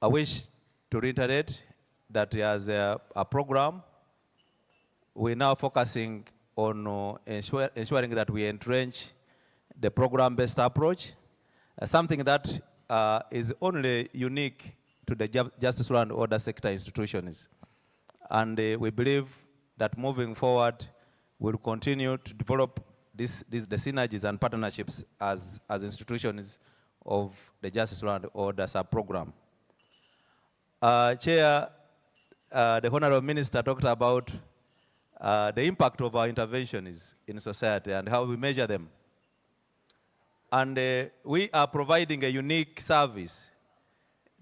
I wish to reiterate that as a program, we're now focusing on ensuring that we entrench the program-based approach, something that is only unique to the Justice, Law and Order sector institutions. And we believe that moving forward, we'll continue to develop the synergies and partnerships as institutions of the Justice, Law and Order sub-program. Chair, the Honorable Minister talked about the impact of our interventions in society and how we measure them. And we are providing a unique service.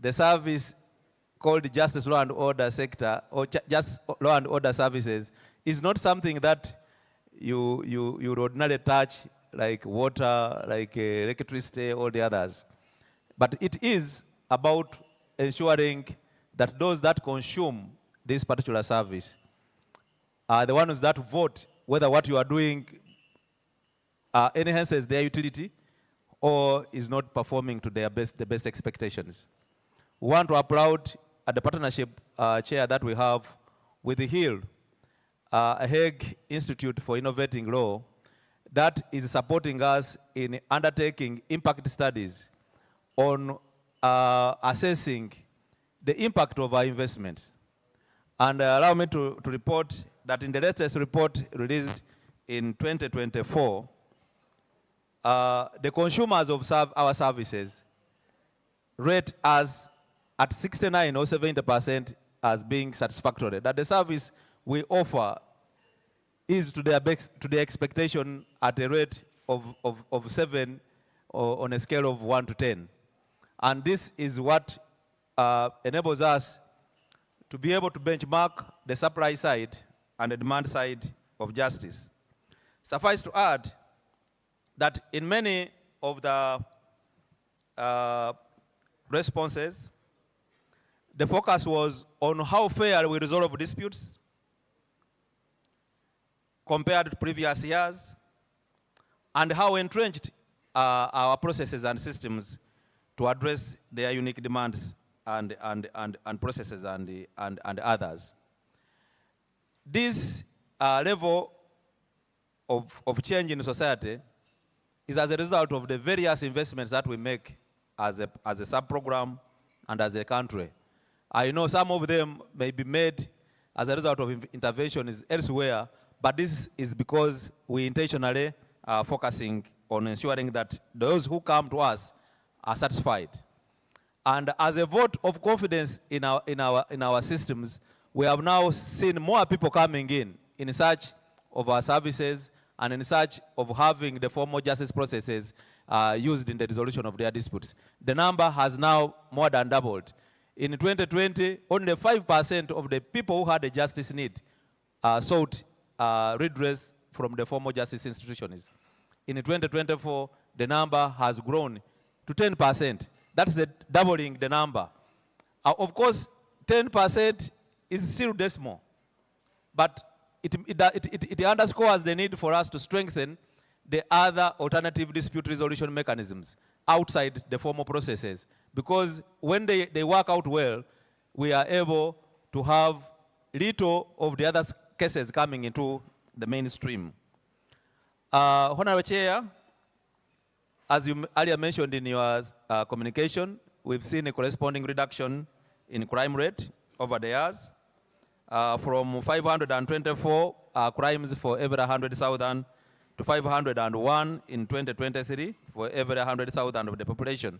The service called Justice, Law and Order sector, or Justice, Law and Order services, is not something that you would ordinarily touch, like water, like electricity, all the others. But it is about ensuring that those that consume this particular service are the ones that vote whether what you are doing enhances their utility or is not performing to the best expectations. We want to applaud the partnership, Chair, that we have with the HIL, a Hague Institute for Innovating Law, that is supporting us in undertaking impact studies on assessing the impact of our investments. And allow me to report that in the latest report released in 2024, the consumers of our services rate us at 69 or 70% as being satisfactory. That the service we offer is to their expectation at a rate of 7 or on a scale of 1 to 10. And this is what enables us to be able to benchmark the supply side and the demand side of justice. Suffice to add that in many of the responses, the focus was on how fair we resolve disputes compared to previous years, and how entrenched our processes and systems to address their unique demands and processes and others. This level of change in society is as a result of the various investments that we make as a sub-program and as a country. I know some of them may be made as a result of interventions elsewhere, but this is because we intentionally are focusing on ensuring that those who come to us are satisfied. And as a vote of confidence in our systems, we have now seen more people coming in search of our services and in search of having the formal justice processes used in the resolution of their disputes. The number has now more than doubled. In 2020, only 5% of the people who had a justice need sought redress from the formal justice institutions. In 2024, the number has grown to 10%. That's doubling the number. Of course, 10% is still decimal, but it underscores the need for us to strengthen the other alternative dispute resolution mechanisms outside the formal processes, because when they work out well, we are able to have little of the other cases coming into the mainstream. Honorable Chair, as you earlier mentioned in your communication, we've seen a corresponding reduction in crime rate over the years, from 524 crimes for every 100,000 to 501 in 2023 for every 100,000 of the population.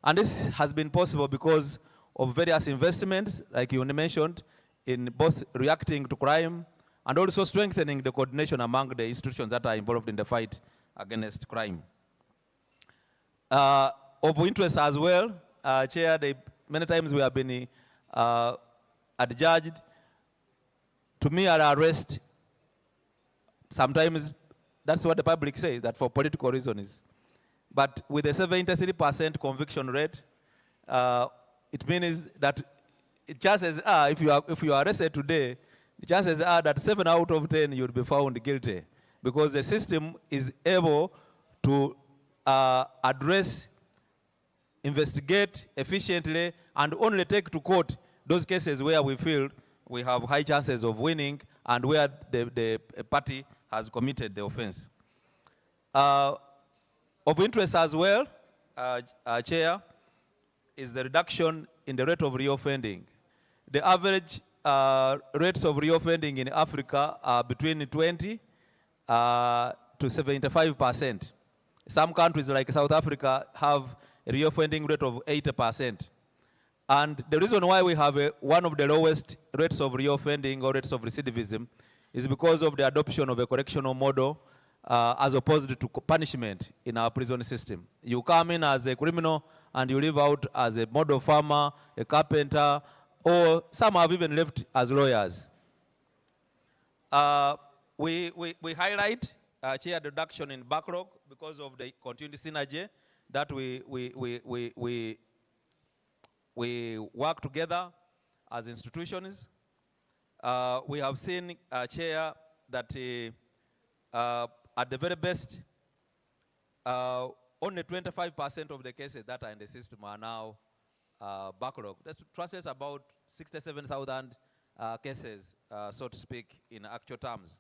And this has been possible because of various investments, like you mentioned, in both reacting to crime and also strengthening the coordination among the institutions that are involved in the fight against crime. Of interest as well, Chair, many times we have been adjudged to mere arrest. Sometimes that's what the public says, that for political reasons. But with a 73% conviction rate, it means that chances are, if you are arrested today, the chances are that 7 out of 10 you'll be found guilty, because the system is able to address, investigate efficiently, and only take to court those cases where we feel we have high chances of winning and where the party has committed the offense. Of interest as well, Chair, is the reduction in the rate of reoffending. The average rates of reoffending in Africa are between 20 to 75%. Some countries like South Africa have a reoffending rate of 80%. And the reason why we have one of the lowest rates of reoffending or rates of recidivism is because of the adoption of a correctional model as opposed to punishment in our prison system. You come in as a criminal and you live out as a model farmer, a carpenter, or some have even left as lawyers. We highlight, Chair, the reduction in backlog because of the continued synergy that we work together as institutions. We have seen, Chair, that at the very best, only 25% of the cases that are in the system are now backlog. That translates about 67,000 cases, so to speak, in actual terms.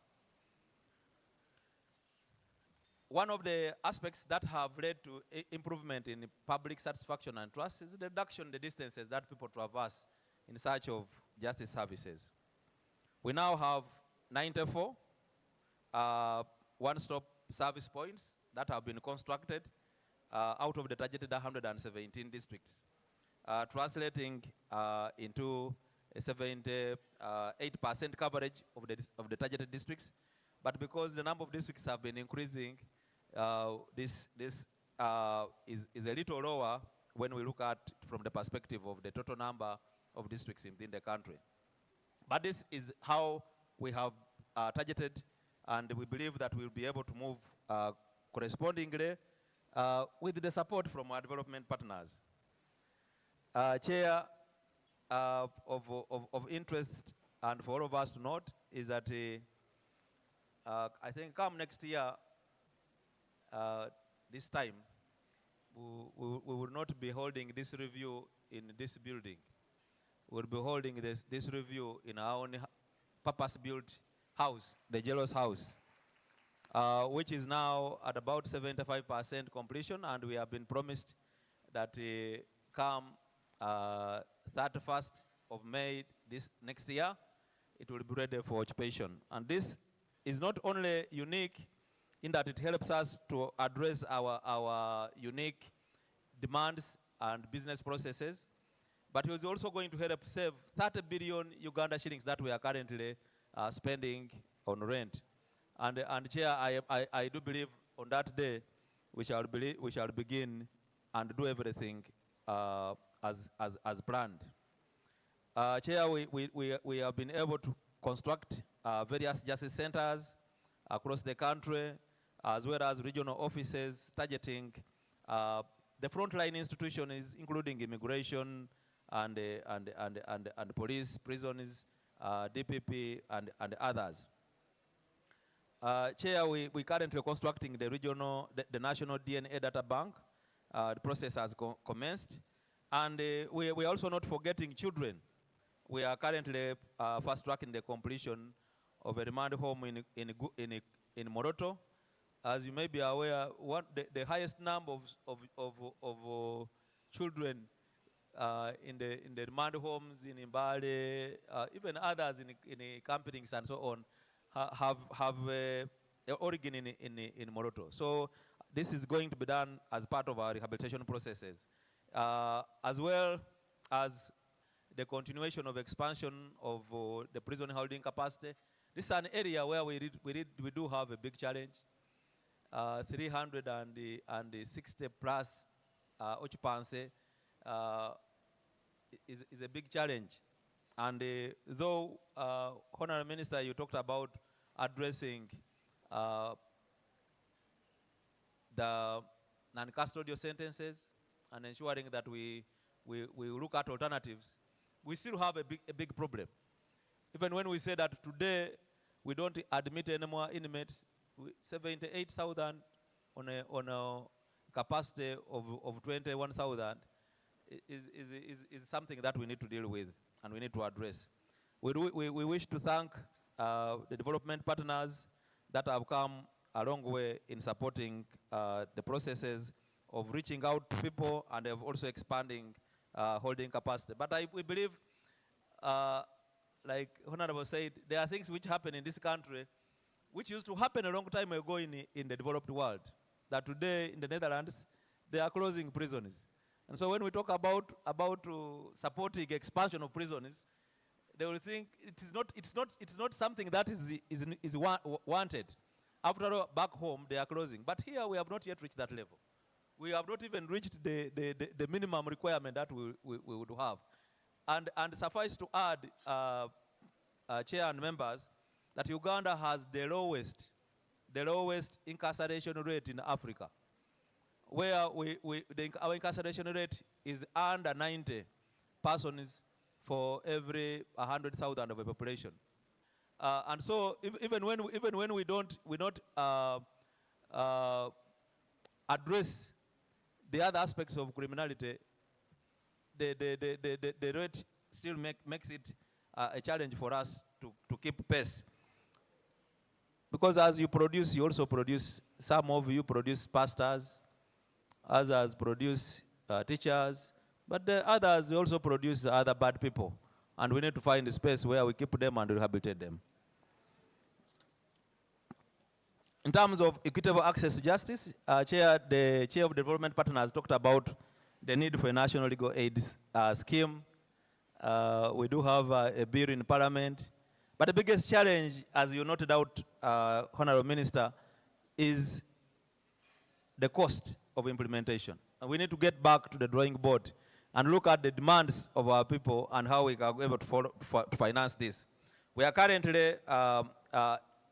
One of the aspects that have led to improvement in public satisfaction and trust is the reduction in the distances that people traverse in search of justice services. We now have 94 one-stop service points that have been constructed out of the targeted 117 districts, translating into a 78% coverage of the targeted districts. But because the number of districts have been increasing, this is a little lower when we look at from the perspective of the total number of districts within the country. But this is how we have targeted, and we believe that we'll be able to move correspondingly with the support from our development partners. Chair, of interest and for all of us to note is that I think come next year, this time, we will not be holding this review in this building. We'll be holding this review in our own purpose-built house, the Jlos house, which is now at about 75% completion, and we have been promised that come 31st of May this next year, it will be ready for occupation. And this is not only unique in that it helps us to address our unique demands and business processes, but it is also going to help save 30 billion Uganda shillings that we are currently spending on rent. And Chair, I do believe on that day we shall begin and do everything as planned. Chair, we have been able to construct various justice centers across the country, as well as regional offices targeting the frontline institutions, including immigration and police, prisons, DPP, and others. Chair, we currently constructing the national DNA data bank. The process has commenced. And we are also not forgetting children. We are currently fast-tracking the completion of a remand home in Moroto. As you may be aware, the highest number of children in the remand homes in Mbale, even others in campings and so on, have origin in Moroto. So this is going to be done as part of our rehabilitation processes, as well as the continuation of expansion of the prison holding capacity. This is an area where we do have a big challenge. 360 plus occupancy is a big challenge. And though, Honorable Minister, you talked about addressing the non-custodial sentences and ensuring that we look at alternatives, we still have a big problem. Even when we say that today we don't admit any more inmates, 78,000 on a capacity of 21,000 is something that we need to deal with and we need to address. We wish to thank the development partners that have come a long way in supporting the processes of reaching out to people and of also expanding holding capacity. But we believe, like Honorable said, there are things which happen in this country which used to happen a long time ago in the developed world, that today in the Netherlands, they are closing prisons. And so when we talk about supporting expansion of prisons, they will think it's not something that is wanted. After all, back home, they are closing. But here, we have not yet reached that level. We have not even reached the minimum requirement that we would have. And suffice to add, Chair and members, that Uganda has the lowest incarceration rate in Africa, where our incarceration rate is under 90 persons for every 100,000 of a population. And so even when we don't address the other aspects of criminality, the rate still makes it a challenge for us to keep pace. Because as you produce, you also produce, some of you produce pastors, others produce teachers, but the others also produce other bad people. and we need to find a space where we keep them and rehabilitate them. In terms of equitable access to justice, the chair of development partners talked about the need for a national legal aid scheme. We do have a bill in Parliament. But the biggest challenge, as you noted out, Honorable Minister, is the cost of implementation. And we need to get back to the drawing board and look at the demands of our people and how we are able to finance this. We are currently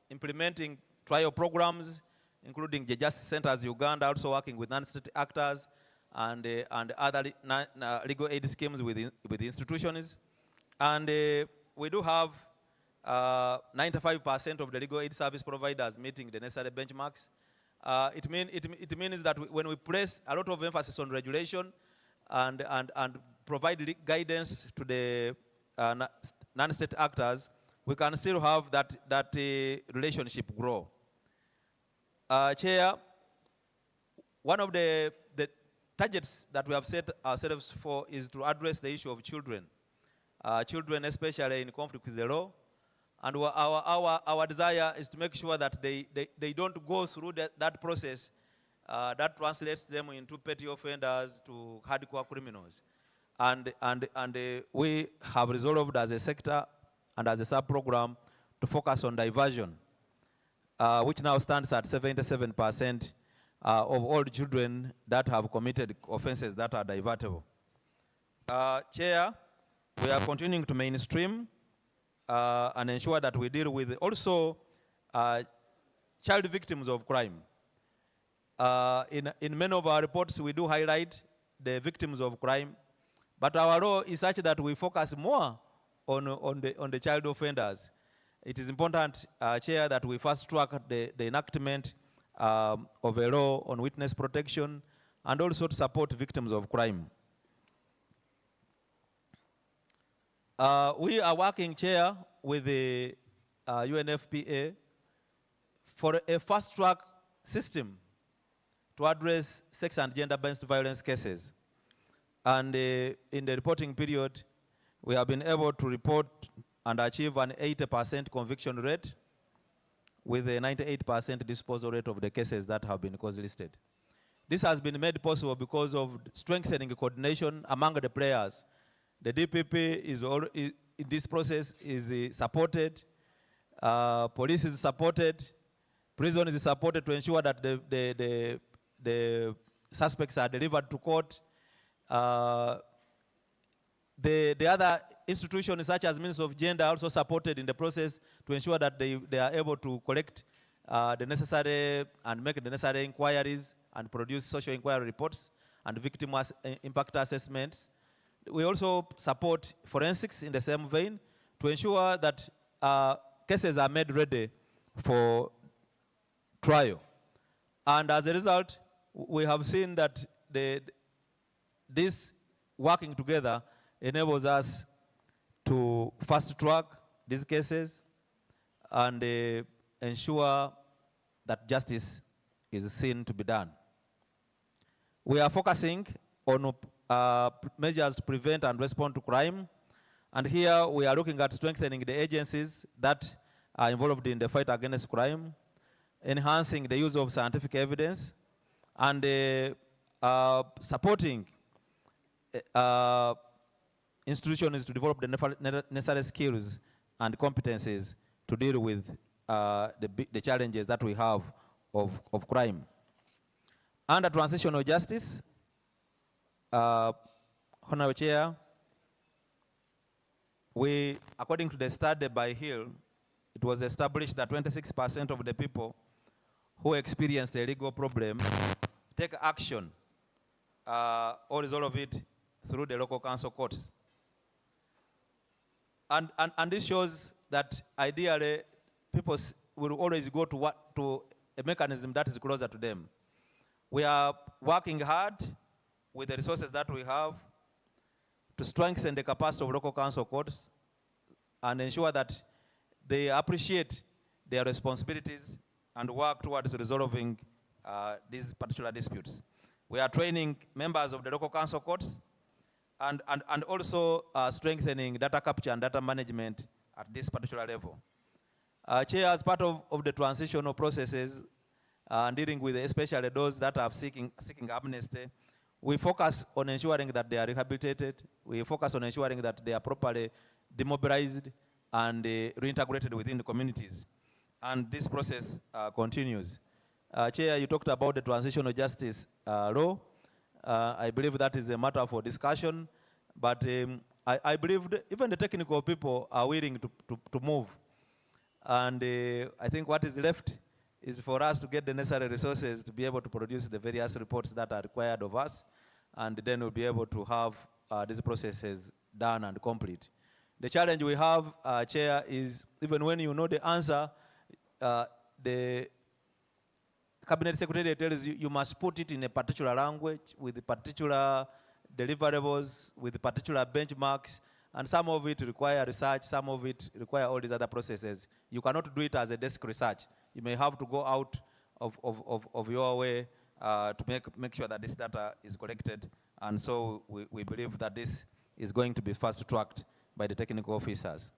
implementing trial programs, including the Justice Centers Uganda, also working with non-state actors and other legal aid schemes with institutions. And we do have 95% of the legal aid service providers meeting the necessary benchmarks. It means that when we place a lot of emphasis on regulation and provide guidance to the non-state actors, we can still have that relationship grow. Chair, one of the targets that we have set ourselves for is to address the issue of children. Children especially in conflict with the law. And our desire is to make sure that they don't go through that process that translates them into petty offenders to hardcore criminals. And we have resolved as a sector and as a sub-program to focus on diversion, which now stands at 77% of all children that have committed offenses that are divertible. Chair, we are continuing to mainstream and ensure that we deal with also child victims of crime. In many of our reports, we do highlight the victims of crime, but our law is such that we focus more on the child offenders. It is important, Chair, that we fast track the enactment of a law on witness protection and also to support victims of crime. We are working, Chair, with the UNFPA for a fast-track system to address sex and gender-based violence cases. And in the reporting period, we have been able to report and achieve an 80% conviction rate with a 98% disposal rate of the cases that have been cause listed. This has been made possible because of strengthening coordination among the players. The DPP in this process is supported, police is supported, prison is supported to ensure that the suspects are delivered to court. The other institutions such as Ministry of Gender are also supported in the process to ensure that they are able to collect the necessary and make the necessary inquiries and produce social inquiry reports and victim impact assessments. We also support forensics in the same vein to ensure that cases are made ready for trial. And as a result, we have seen that this working together enables us to fast track these cases and ensure that justice is seen to be done. We are focusing on measures to prevent and respond to crime. And here we are looking at strengthening the agencies that are involved in the fight against crime, enhancing the use of scientific evidence, and supporting institutions to develop the necessary skills and competencies to deal with the challenges that we have of crime. Under transitional justice, Honorable Chair, according to the study by Hill, it was established that 26% of the people who experienced a legal problem take action or resolve it through the local council courts. And this shows that ideally people will always go to a mechanism that is closer to them. We are working hard with the resources that we have to strengthen the capacity of local council courts and ensure that they appreciate their responsibilities and work towards resolving these particular disputes. We are training members of the local council courts and also strengthening data capture and data management at this particular level. Chair, as part of the transitional processes, dealing with especially those that are seeking amnesty, we focus on ensuring that they are rehabilitated. We focus on ensuring that they are properly demobilized and reintegrated within the communities. And this process continues. Chair, you talked about the transitional justice law. I believe that is a matter for discussion, but I believe even the technical people are willing to move. And I think what is left is for us to get the necessary resources to be able to produce the various reports that are required of us, and then we'll be able to have these processes done and complete. The challenge we have, Chair, is even when you know the answer, the Cabinet Secretary tells you you must put it in a particular language with particular deliverables, with particular benchmarks, and some of it require research, some of it require all these other processes. You cannot do it as a desk research. You may have to go out of your way to make sure that this data is collected, and so we believe that this is going to be fast-tracked by the technical officers.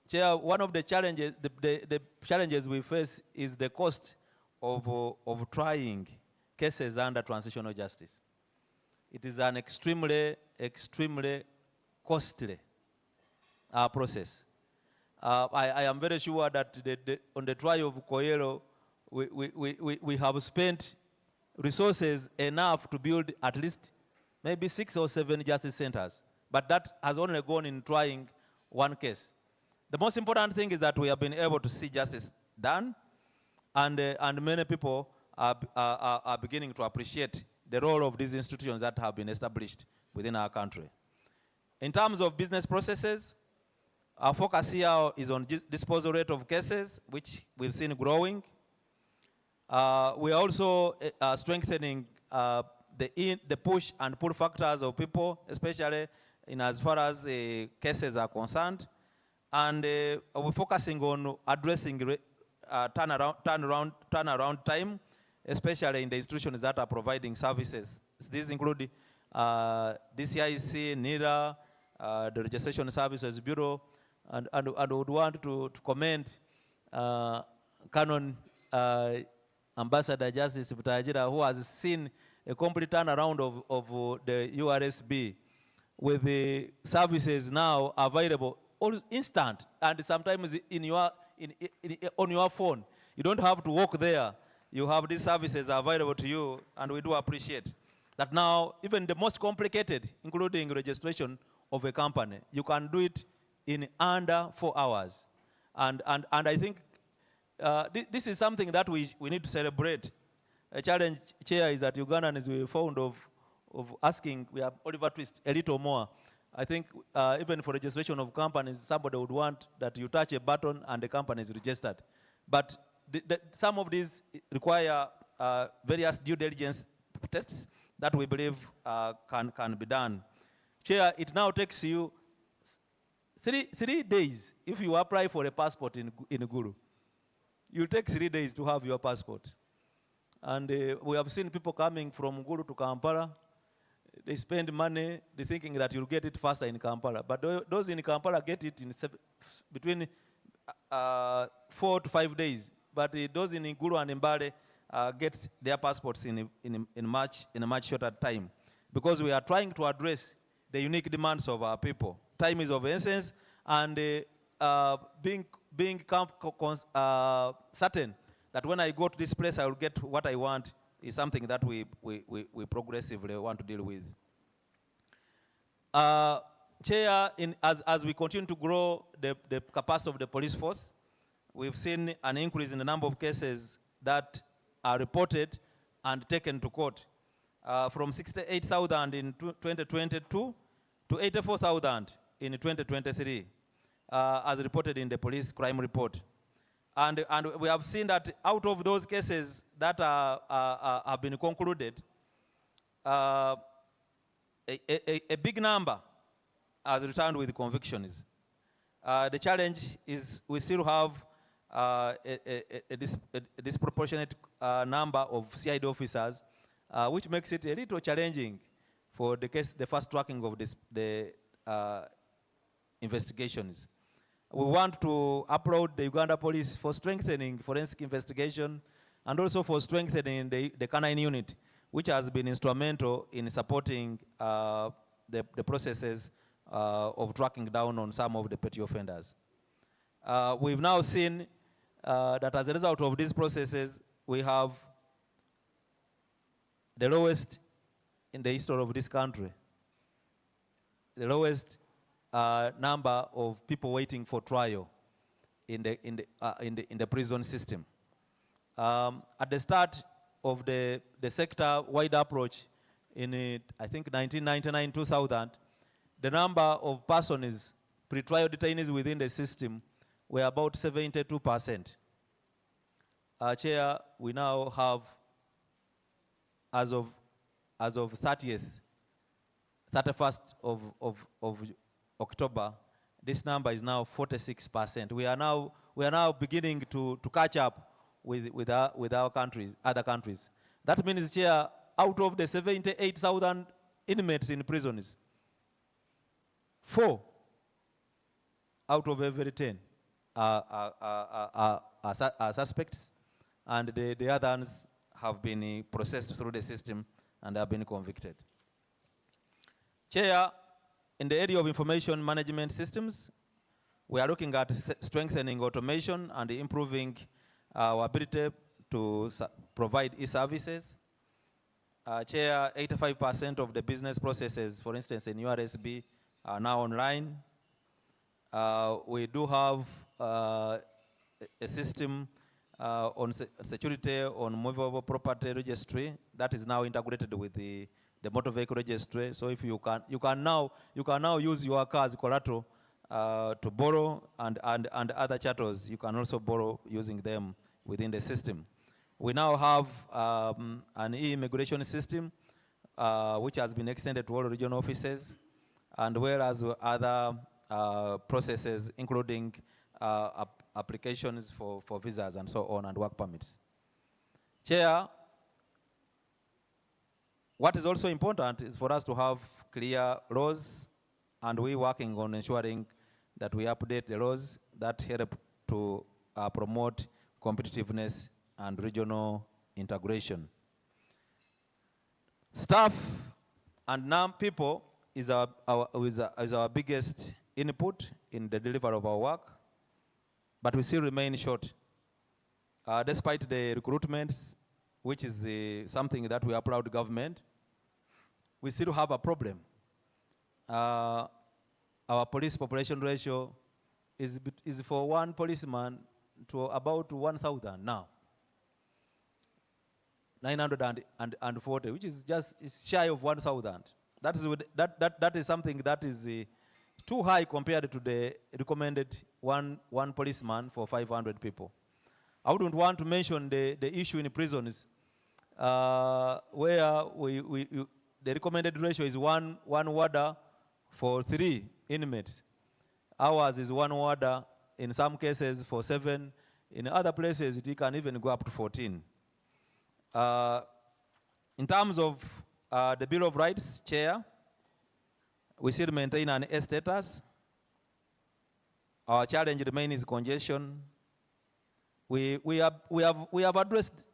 Chair, one of the challenges, the challenges we face is the cost of trying cases under transitional justice. It is an extremely costly process. I am very sure that on the trial of Koyelo, we have spent resources enough to build at least maybe 6 or 7 justice centers, but that has only gone in trying one case. The most important thing is that we have been able to see justice done, and many people are beginning to appreciate the role of these institutions that have been established within our country. In terms of business processes, our focus here is on disposal rate of cases, which we've seen growing. We are also strengthening the push and pull factors of people, especially in as far as cases are concerned. And we're focusing on addressing turnaround time, especially in the institutions that are providing services. These include DCIC, NIRA, the Registration Services Bureau, and would want to commend Canon Ambassador Justice Butajira, who has seen a complete turnaround of the URSB, with the services now available all instant, and sometimes on your phone. You don't have to walk there. You have these services available to you, and we do appreciate that now even the most complicated, including registration of a company, you can do it in under 4 hours. And I think this is something that we need to celebrate. A challenge, Chair, is that Ugandans were fond of asking, we have Oliver Twist, a little more. I think even for registration of companies, somebody would want that you touch a button and the company is registered. But some of these require various due diligence tests that we believe can be done. Chair, it now takes you 3 days if you apply for a passport in Gulu. You'll take 3 days to have your passport. And we have seen people coming from Gulu to Kampala. They spend money, they're thinking that you'll get it faster in Kampala. But those in Kampala get it in between 4 to 5 days. But those in Gulu and Mbale get their passports in a much shorter time. Because we are trying to address the unique demands of our people. Time is of essence, and being certain that when I go to this place I will get what I want is something that we progressively want to deal with. Chair, as we continue to grow the capacity of the police force, we've seen an increase in the number of cases that are reported and taken to court, from 68,000 in 2022 to 84,000 in 2023, as reported in the police crime report. And we have seen that out of those cases that have been concluded, a big number has returned with convictions. The challenge is we still have a disproportionate number of CID officers which makes it a little challenging for the fast tracking of the investigations. We want to applaud the Uganda Police for strengthening forensic investigation and also for strengthening the canine unit, which has been instrumental in supporting the processes of tracking down on some of the petty offenders. We've now seen that as a result of these processes, we have the lowest in the history of this country, the lowest number of people waiting for trial in the prison system. At the start of the sector-wide approach in, I think, 1999-2000, the number of persons, pre-trial detainees within the system were about 72%. Chair, we now have, as of 31st of October, this number is now 46%. We are now beginning to catch up with our countries, other countries. That means, Chair, out of the 78,000 inmates in prisons, 4 out of every 10 are suspects, and the others have been processed through the system and have been convicted. Chair, in the area of information management systems, we are looking at strengthening automation and improving our ability to provide e-services. Chair, 85% of the business processes, for instance, in URSB, are now online. We do have a system on security on movable property registry that is now integrated with the motor vehicle registry. So if you can now use your car as collateral to borrow and other chattels. You can also borrow using them within the system. We now have an e-immigration system which has been extended to all regional offices, and whereas other processes, including applications for visas and so on, and work permits. Chair, what is also important is for us to have clear laws, and we're working on ensuring that we update the laws that help to promote competitiveness and regional integration. Staff and non-people is our biggest input in the delivery of our work, but we still remain short. Despite the recruitments, which is something that we applaud government, we still have a problem. Our police population ratio is for one policeman to about 1,000 now. 940, which is just shy of 1,000. That is something that is too high compared to the recommended one policeman for 500 people. I wouldn't want to mention the issue in prisons where the recommended ratio is one warder for 3 inmates. Ours is 1 warder in some cases for 7. In other places, it can even go up to 14. In terms of the Bill of Rights, Chair, we still maintain an A status. Our challenge remains congestion. We have addressed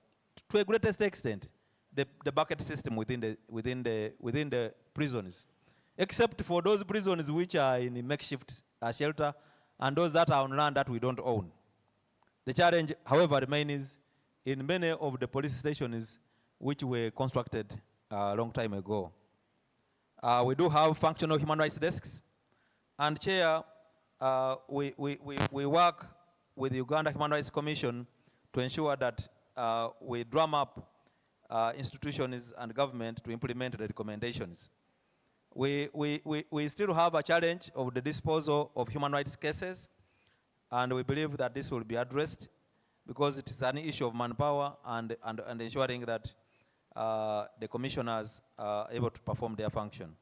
to a greatest extent the bucket system within the prisons, except for those prisons which are in makeshift shelter and those that are on land that we don't own. The challenge, however, remains in many of the police stations which were constructed a long time ago. We do have functional human rights desks, and Chair, we work with the Uganda Human Rights Commission to ensure that we drum up institutions and government to implement the recommendations. We still have a challenge of the disposal of human rights cases, and we believe that this will be addressed because it is an issue of manpower and ensuring that the commissioners are able to perform their function.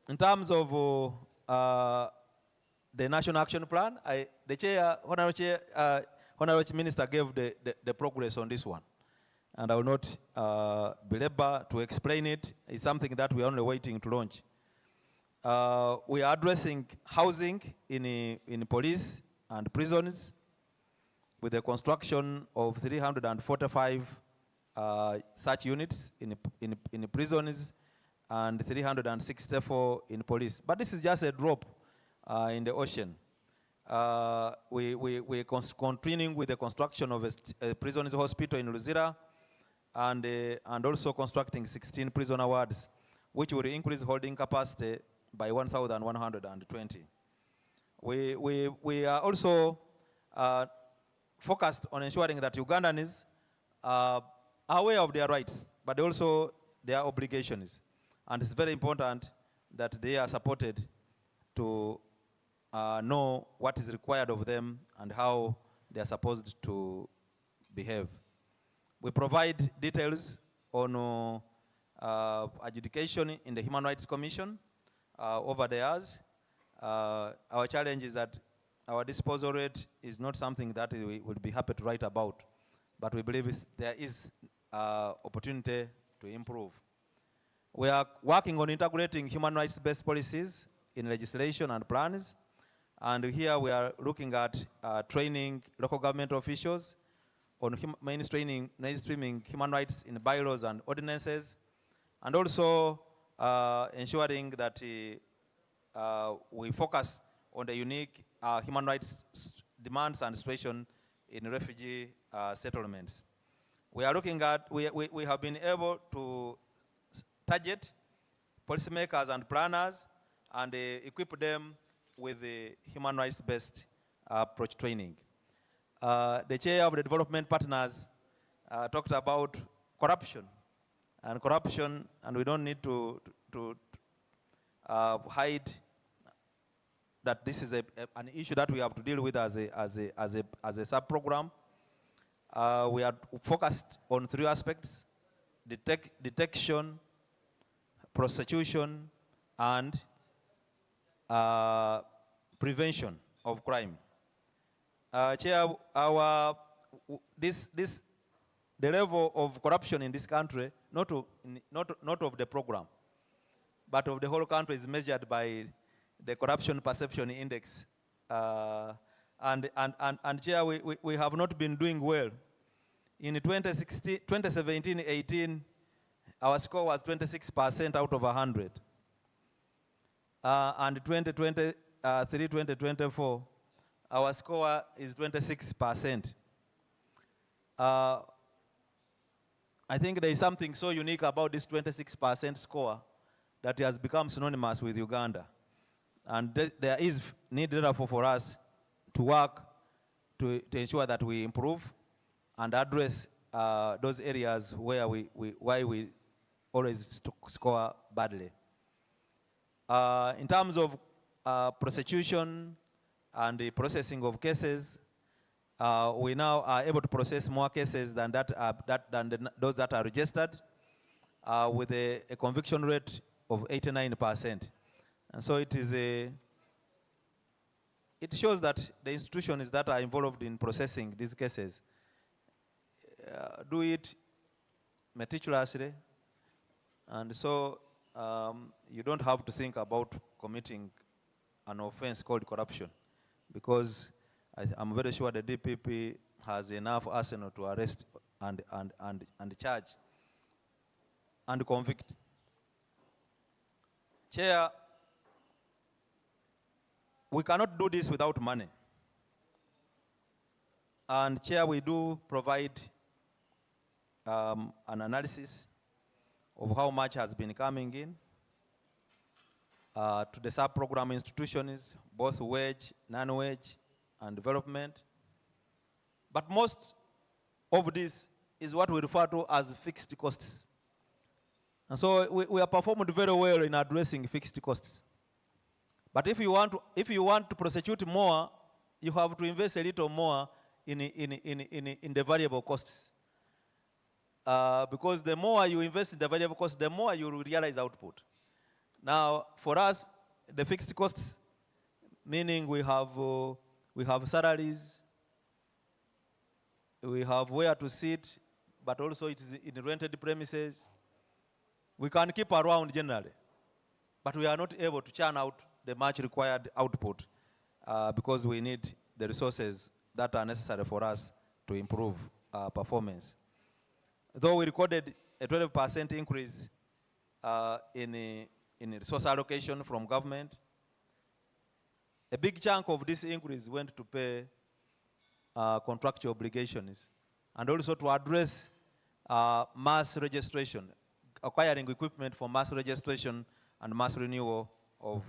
In terms of the National Action Plan, the Chair, Honorable Honorable Minister gave the progress on this one. And I will not belabor to explain it. It's something that we are only waiting to launch. We are addressing housing in police and prisons with the construction of 345 such units in prisons and 364 in police. But this is just a drop in the ocean. We're continuing with the construction of a prisoners hospital in Luzira and also constructing 16 prisoner wards, which will increase holding capacity by 1,120. We are also focused on ensuring that Ugandans are aware of their rights, but also their obligations. And it's very important that they are supported to know what is required of them and how they are supposed to behave. We provide details on adjudication in the Human Rights Commission over the years. Our challenge is that our disposal rate is not something that we would be happy to write about, but we believe there is opportunity to improve. We are working on integrating human rights-based policies in legislation and plans, and here we are looking at training local government officials on mainstreaming human rights in bylaws and ordinances, and also ensuring that we focus on the unique human rights demands and situation in refugee settlements. We are looking at, we have been able to target policymakers and planners and equip them with the human rights-based approach training. The chair of the development partners talked about corruption, and we don't need to hide that this is an issue that we have to deal with as a sub-program. We are focused on 3 aspects: detection, prosecution, and prevention of crime. Chair, the level of corruption in this country, not of the program, but of the whole country, is measured by the Corruption Perception Index. And Chair, we have not been doing well. In 2017-18, our score was 26% out of 100. And 2023-2024, our score is 26%. I think there is something so unique about this 26% score that has become synonymous with Uganda. And there is need, therefore, for us to work to ensure that we improve and address those areas where we always score badly. In terms of prosecution and the processing of cases, we now are able to process more cases than those that are registered, with a conviction rate of 89%. And so it shows that the institutions that are involved in processing these cases do it meticulously, and so you don't have to think about committing an offense called corruption, because I'm very sure the DPP has enough arsenal to arrest and charge and convict. Chair, we cannot do this without money. And Chair, we do provide an analysis of how much has been coming in to the sub-program institutions, both wage, non-wage, and development. But most of this is what we refer to as fixed costs. And so we are performed very well in addressing fixed costs. But if you want to prosecute more, you have to invest a little more in the variable costs. Because the more you invest in the variable costs, the more you realize output. Now, for us, the fixed costs, meaning we have salaries, we have where to sit, but also it is in rented premises. We can keep around generally, but we are not able to churn out the much required output because we need the resources that are necessary for us to improve performance. Though we recorded a 12% increase in resource allocation from government, a big chunk of this increase went to pay contractual obligations and also to address mass registration, acquiring equipment for mass registration and mass renewal of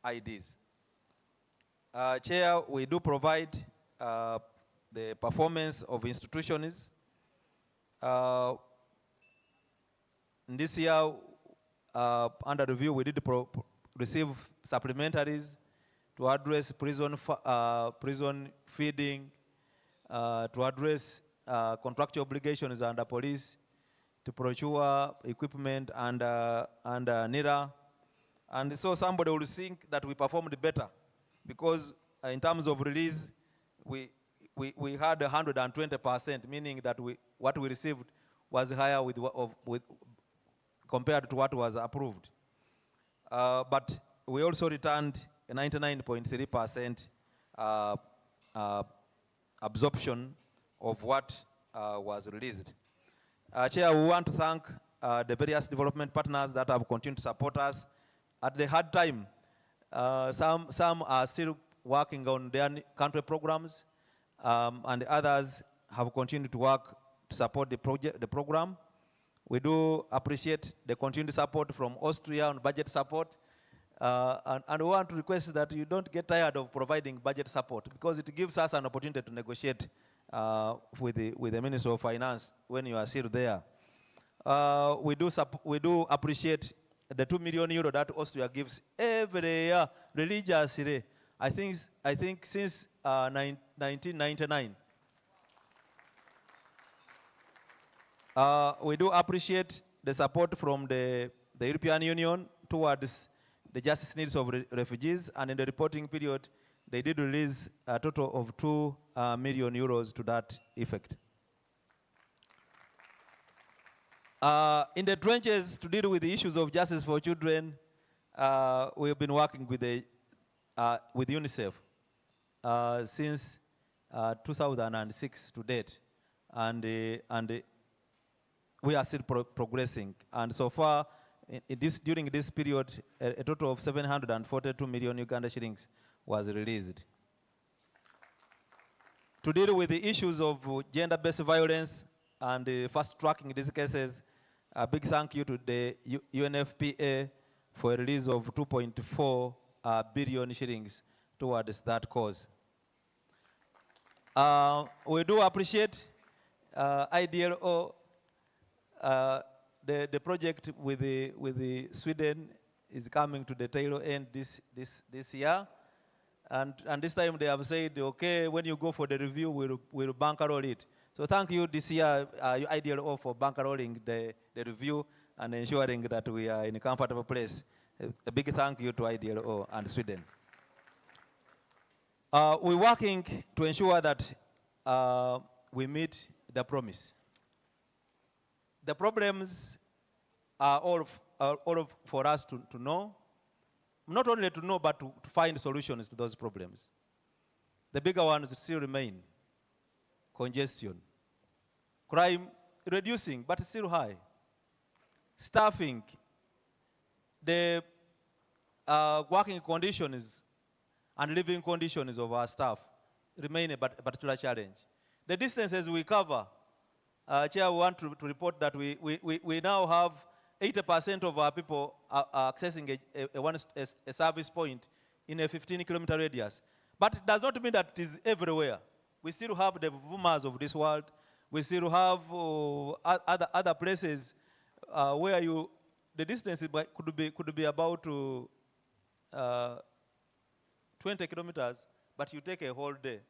IDs. Chair, we do provide the performance of institutions. In this year, under review, we did receive supplementaries to address prison feeding, to address contractual obligations under police, to procure equipment under NIRA. And so somebody will think that we performed better because in terms of release, we had 120%, meaning that what we received was higher compared to what was approved. But we also returned a 99.3% absorption of what was released. Chair, we want to thank the various development partners that have continued to support us at the hard time. Some are still working on their country programs, and others have continued to work to support the program. We do appreciate the continued support from Austria on budget support, and we want to request that you don't get tired of providing budget support because it gives us an opportunity to negotiate with the Minister of Finance when you are still there. We do appreciate the 2 million euro that Austria gives every year religiously. I think since 1999. We do appreciate the support from the European Union towards the justice needs of refugees, and in the reporting period, they did release a total of 2 million euros to that effect. In the trenches to deal with the issues of justice for children, we have been working with UNICEF since 2006 to date, and we are still progressing. And so far, during this period, a total of 742 million Uganda shillings was released. To deal with the issues of gender-based violence and fast-tracking these cases, a big thank you to the UNFPA for a release of 2.4 billion shillings towards that cause. We do appreciate IDLO. The project with the Sweden is coming to the tail end this year, and this time they have said, okay, when you go for the review, we'll bankroll it. So thank you this year, IDLO, for bankrolling the review and ensuring that we are in a comfortable place. A big thank you to IDLO and Sweden. We're working to ensure that we meet the promise. The problems are all for us to know, not only to know, but to find solutions to those problems. The bigger ones still remain: congestion, crime reducing but still high, staffing, the working conditions and living conditions of our staff remain a particular challenge. The distances we cover, Chair, we want to report that we now have 80% of our people are accessing a service point in a 15-kilometer radius. But it does not mean that it is everywhere. We still have the Vumas of this world. We still have other places where the distance could be about 20 kilometers, but you take a whole day.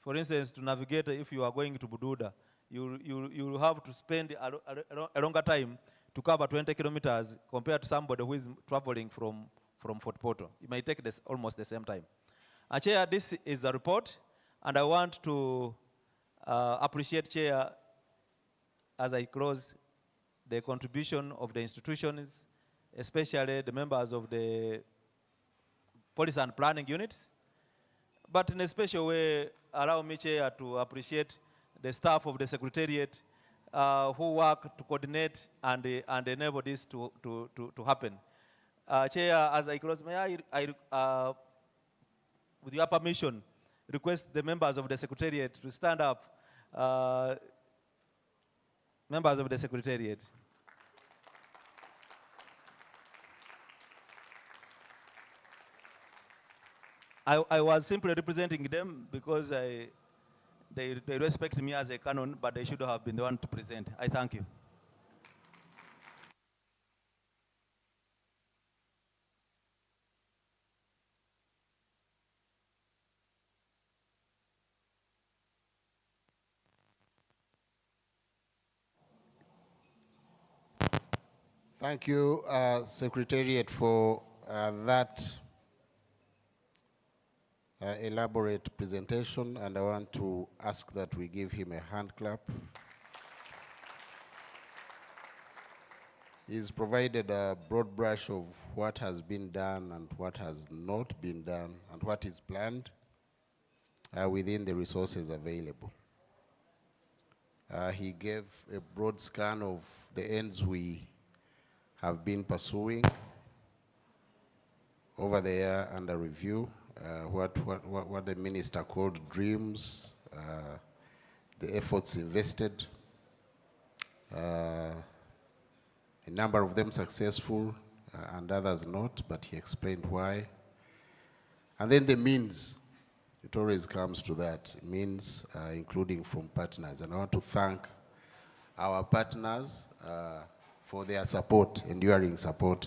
For instance, to navigate, if you are going to Bududa, you have to spend a longer time to cover 20 kilometers compared to somebody who is traveling from Fort Portal. It may take almost the same time. Chair, this is a report, and I want to Appreciate, Chair, as I close, the contribution of the institutions, especially the members of the policy and planning units. But in a special way, allow me, Chair, to appreciate the staff of the Secretariat who work to coordinate and enable this to happen. Chair, as I close, may I with your permission, request the members of the Secretariat to stand up. Members of the Secretariat. I was simply representing them because they respect me as a canon, but they should have been the one to present. I thank you. Thank you, Secretariat, for that elaborate presentation, and I want to ask that we give him a hand clap. He's provided a broad brush of what has been done and what has not been done and what is planned within the resources available. He gave a broad scan of the ends we have been pursuing over the year under review, what the minister called dreams, the efforts invested, a number of them successful and others not, but he explained why. And then the means, it always comes to that, means including from partners. And I want to thank our partners for their support, enduring support,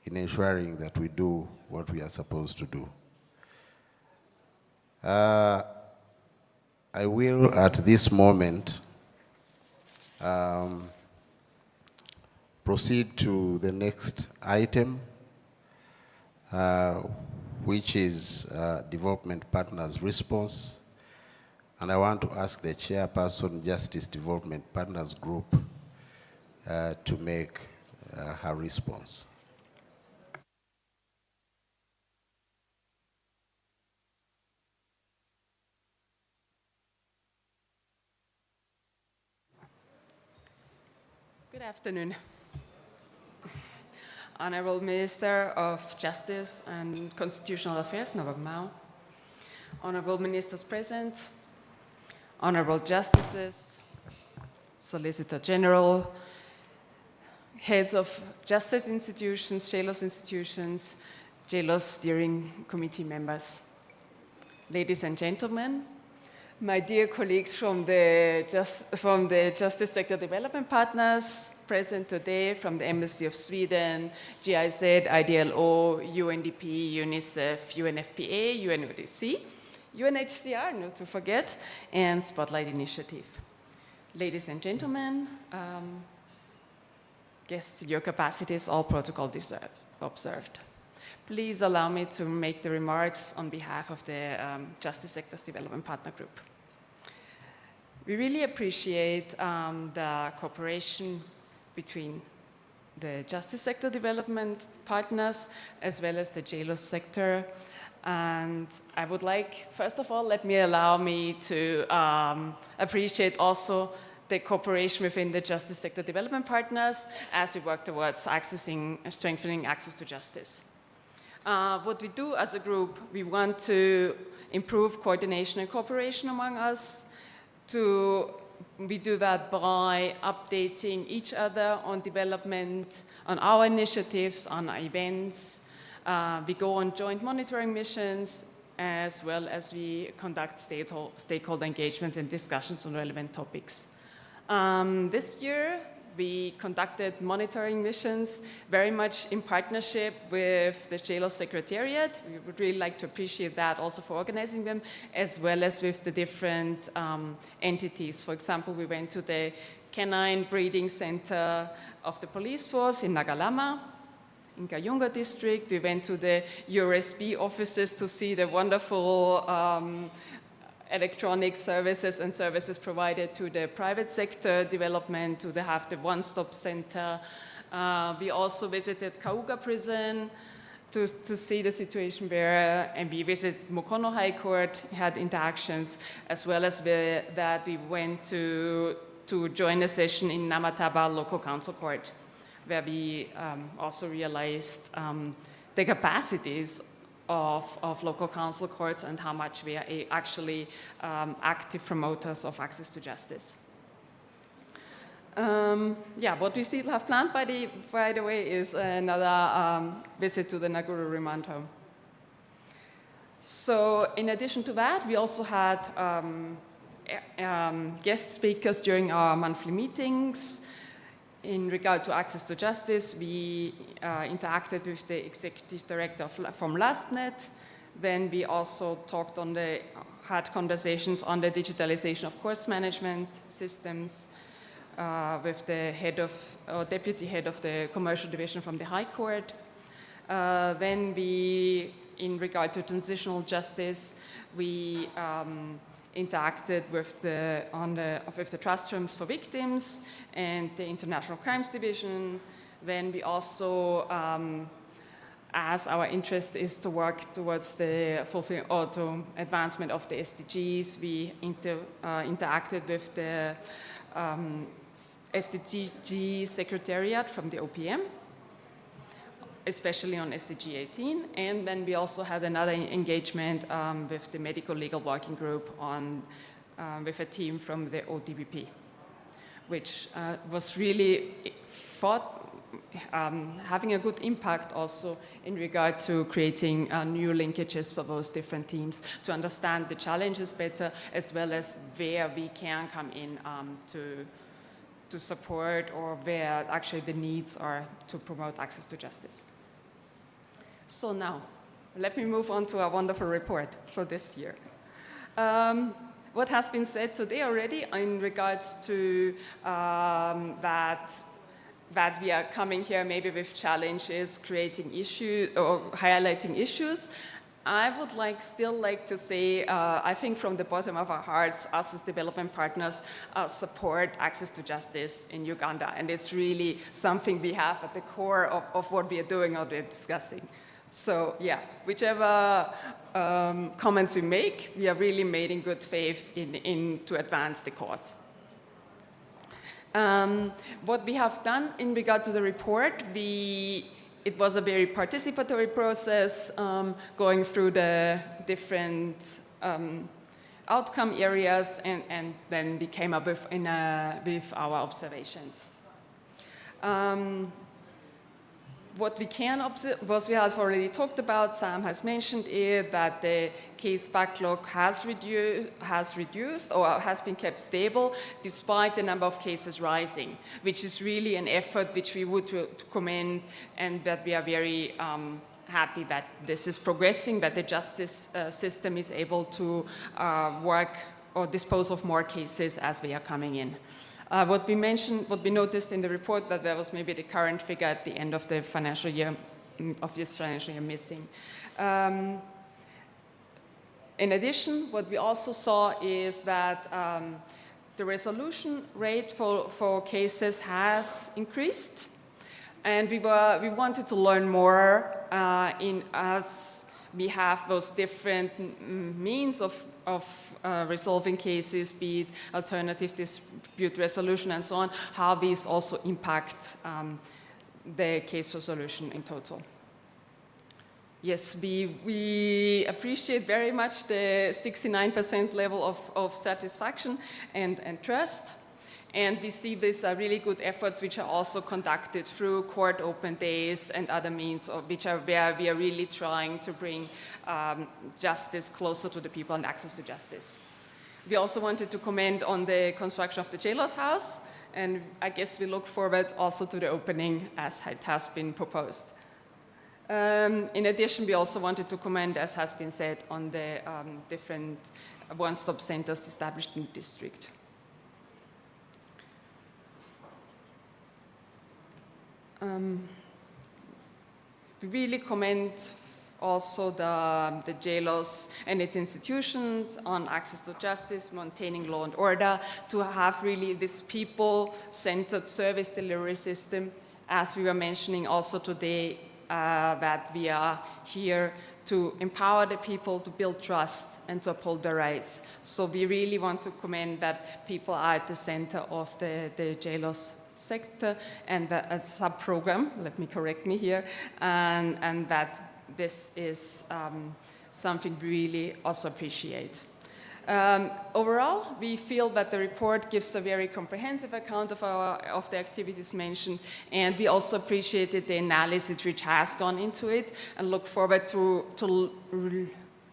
in ensuring that we do what we are supposed to do. I will, at this moment, proceed to the next item, which is Development Partners Response. And I want to ask the Chairperson, Justice Development Partners Group, to make her response. Good afternoon. Honorable Minister of Justice and Constitutional Affairs, Norbert Mao. Honorable Ministers present, Honorable Justices, Solicitor General, heads of justice institutions, Jlos institutions, Jlos steering committee members. Ladies and gentlemen, my dear colleagues from the Justice Sector Development Partners present today from the Embassy of Sweden, GIZ, IDLO, UNDP, UNICEF, UNFPA, UNODC, UNHCR, not to forget, and Spotlight Initiative. Ladies and gentlemen, guests, your capacities, all protocol observed. Please allow me to make the remarks on behalf of the Justice Sector's Development Partner Group. We really appreciate the cooperation between the Justice Sector Development Partners as well as the Jlos sector. And I would like, first of all, allow me to appreciate also the cooperation within the Justice Sector Development Partners as we work towards accessing and strengthening access to justice. What we do as a group, we want to improve coordination and cooperation among us. We do that by updating each other on development, on our initiatives, on our events. We go on joint monitoring missions, as well as we conduct stakeholder engagements and discussions on relevant topics. This year, we conducted monitoring missions very much in partnership with the Jlos Secretariat. We would really like to appreciate that also for organizing them, as well as with the different entities. For example, we went to the Canine Breeding Center of the Police Force in Nagalama, in Kayunga district. We went to the URSB offices to see the wonderful electronic services and services provided to the private sector development, to have the one-stop center. We also visited Kauga prison to see the situation there, and we visited Mukono High Court, had interactions, as well as that we went to join a session in Namataba Local Council Court, where we also realized the capacities of local council courts and how much we are actually active promoters of access to justice. What we still have planned, by the way, is another visit to the Naguru remand home. So in addition to that, we also had guest speakers during our monthly meetings. In regard to access to justice, we interacted with the executive director from LastNet. Then we also had conversations on the digitalization of course management systems with the deputy head of the commercial division from the High Court. Then in regard to transitional justice, we interacted with the trust rooms for victims and the International Crimes Division. Then we also, as our interest is to work towards the advancement of the SDGs, we interacted with the SDG Secretariat from the OPM, especially on SDG 18, and then we also had another engagement with the Medical Legal Working Group with a team from the ODBP, which was really having a good impact also in regard to creating new linkages for those different teams to understand the challenges better, as well as where we can come in to support, or where actually the needs are to promote access to justice. So now, let me move on to our wonderful report for this year. What has been said today already in regards to that we are coming here maybe with challenges, creating issues, or highlighting issues, I would still like to say, I think from the bottom of our hearts, us as development partners support access to justice in Uganda, and it's really something we have at the core of what we are doing or we're discussing. So yeah, whichever comments we make, we are really made in good faith to advance the cause. What we have done in regard to the report, it was a very participatory process, going through the different outcome areas, and then we came up with our observations. What we can observe, what we have already talked about, Sam has mentioned it, that the case backlog has reduced or has been kept stable despite the number of cases rising, which is really an effort which we would commend, and that we are very happy that this is progressing, that the justice system is able to work or dispose of more cases as they are coming in. What we noticed in the report, that there was maybe the current figure at the end of the financial year, missing. In addition, what we also saw is that the resolution rate for cases has increased, and we wanted to learn more as we have those different means of resolving cases, be it alternative dispute resolution and so on, how these also impact the case resolution in total. Yes, we appreciate very much the 69% level of satisfaction and trust. And we see these are really good efforts which are also conducted through court open days and other means, where we are really trying to bring justice closer to the people and access to justice. We also wanted to comment on the construction of the Jlos house, and I guess we look forward also to the opening as it has been proposed. In addition, we also wanted to comment, as has been said, on the different one-stop centers established in the district. We really commend also the Jlos and its institutions on access to justice, maintaining law and order, to have really this people-centered service delivery system, as we were mentioning also today, that we are here to empower the people to build trust and to uphold their rights. So we really want to commend that people are at the center of the Jlos sector and a sub-program, let me correct me here, and that this is something we really also appreciate. Overall, we feel that the report gives a very comprehensive account of the activities mentioned, and we also appreciated the analysis which has gone into it, and look forward to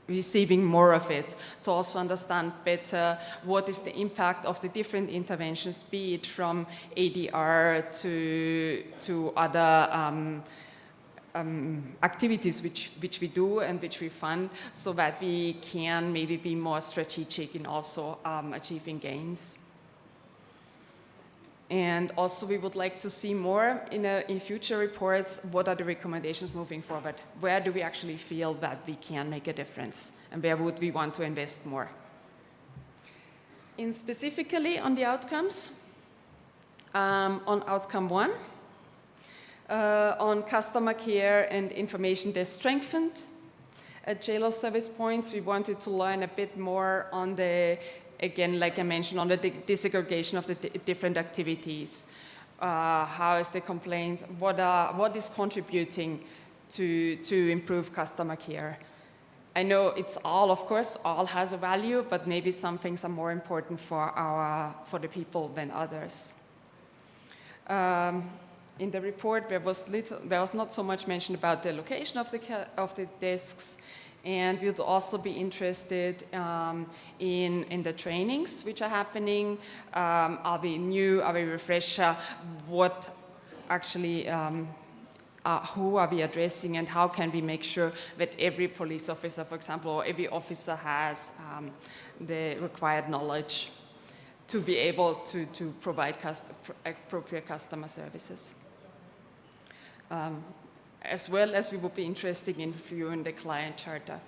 receiving more of it, to also understand better what is the impact of the different interventions, be it from ADR to other activities which we do and which we fund, so that we can maybe be more strategic in also achieving gains. And also we would like to see more in future reports, what are the recommendations moving forward? Where do we actually feel that we can make a difference? And where would we want to invest more? Specifically on the outcomes, on outcome 1, on customer care and information desk strengthened. At Jlos service points, we wanted to learn a bit more on the, again, like I mentioned, on the disaggregation of the different activities. How is the complaint? What is contributing to improve customer care? I know it's all, of course, all has a value, but maybe some things are more important for the people than others. In the report, there was not so much mentioned about the location of the desks, and we would also be interested in the trainings which are happening. Are we new? Are we refresher? What actually? Who are we addressing, and how can we make sure that every police officer, for example, or every officer has the required knowledge to be able to provide appropriate customer services? As well as we would be interested in reviewing the client charter.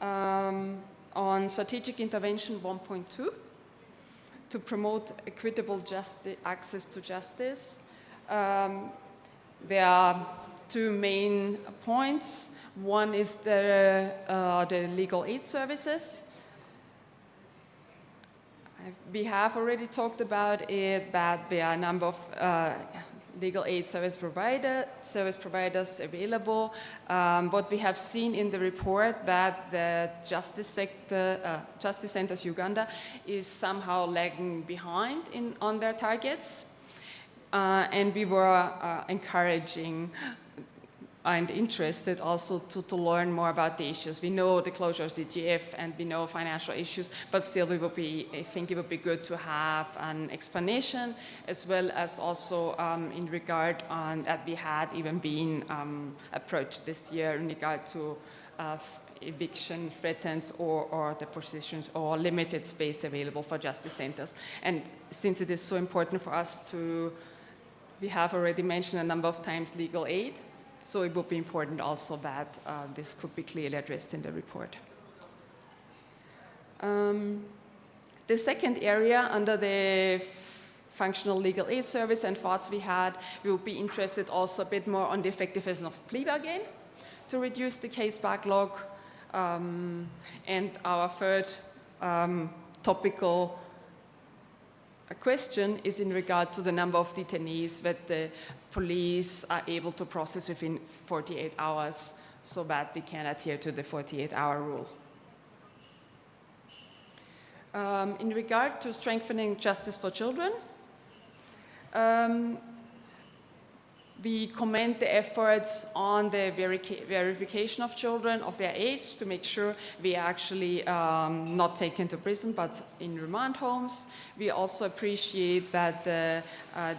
On strategic intervention 1.2, to promote equitable access to justice, there are 2 main points. One is the legal aid services. We have already talked about it, that there are a number of legal aid service providers available. What we have seen in the report, that the Justice Centers Uganda is somehow lagging behind on their targets. And we were encouraging and interested also to learn more about the issues. We know the closure of the GF and we know financial issues, but still I think it would be good to have an explanation, as well as also in regard on that we had even been approached this year in regard to eviction threats or the positions or limited space available for justice centers. And since it is so important for us we have already mentioned a number of times legal aid, so it would be important also that this could be clearly addressed in the report. The second area under the functional legal aid service and thoughts we will be interested also a bit more on the effectiveness of plea bargain to reduce the case backlog. And our third topical question is in regard to the number of detainees that the police are able to process within 48 hours, so that we can adhere to the 48-hour rule. In regard to strengthening justice for children, we commend the efforts on the verification of children of their age to make sure they are actually not taken to prison but in remand homes. We also appreciate that the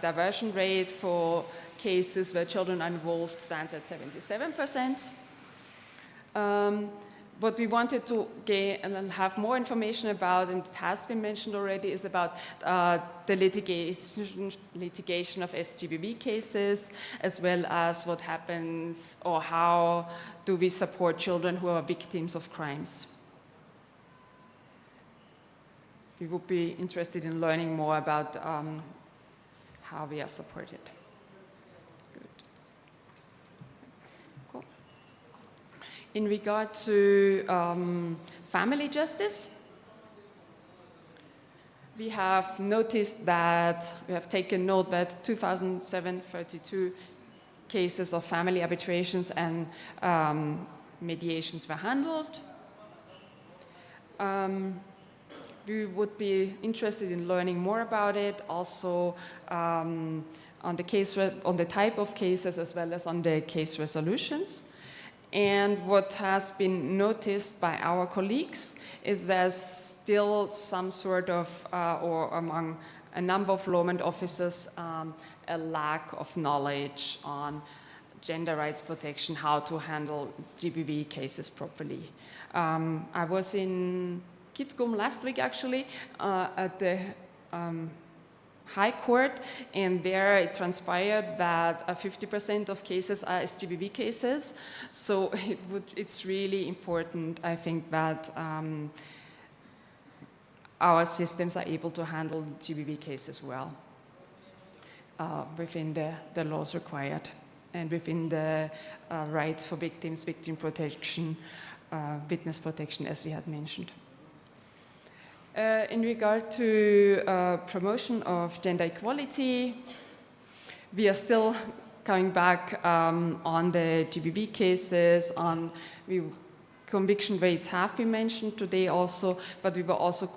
diversion rate for cases where children are involved stands at 77%. what we wanted to gain and have more information about, and it has been mentioned already, is about the litigation of SGBV cases, as well as what happens or how do we support children who are victims of crimes. We would be interested in learning more about how we are supported. Good. Cool. In regard to family justice, we have noticed that, we have taken note that 2,732 cases of family arbitrations and mediations were handled. We would be interested in learning more about it, also on the type of cases as well as on the case resolutions. And what has been noticed by our colleagues is there's still some sort of, or among a number of lawment officers, a lack of knowledge on gender rights protection, how to handle GBV cases properly. I was in Kitzbühel last week actually at the High Court, and there it transpired that 50% of cases are SGBV cases. So it's really important, I think, that our systems are able to handle GBV cases well within the laws required and within the rights for victims, victim protection, witness protection, as we had mentioned. In regard to promotion of gender equality, we are still coming back on the GBV cases, conviction rates have been mentioned today also, but we were also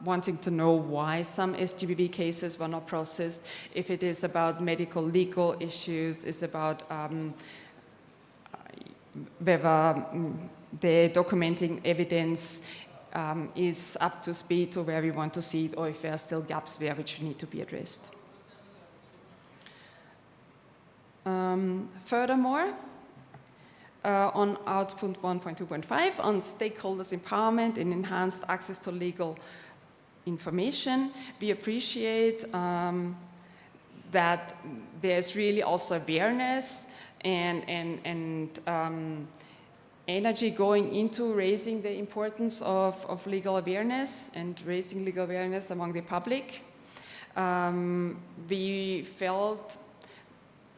wanting to know why some SGBV cases were not processed, if it is about medical legal issues, it's about whether the documenting evidence is up to speed to where we want to see it, or if there are still gaps there which need to be addressed. Furthermore, on output 1.2.5 on stakeholders empowerment and enhanced access to legal information, we appreciate that there's really also awareness and energy going into raising the importance of legal awareness and raising legal awareness among the public. We failed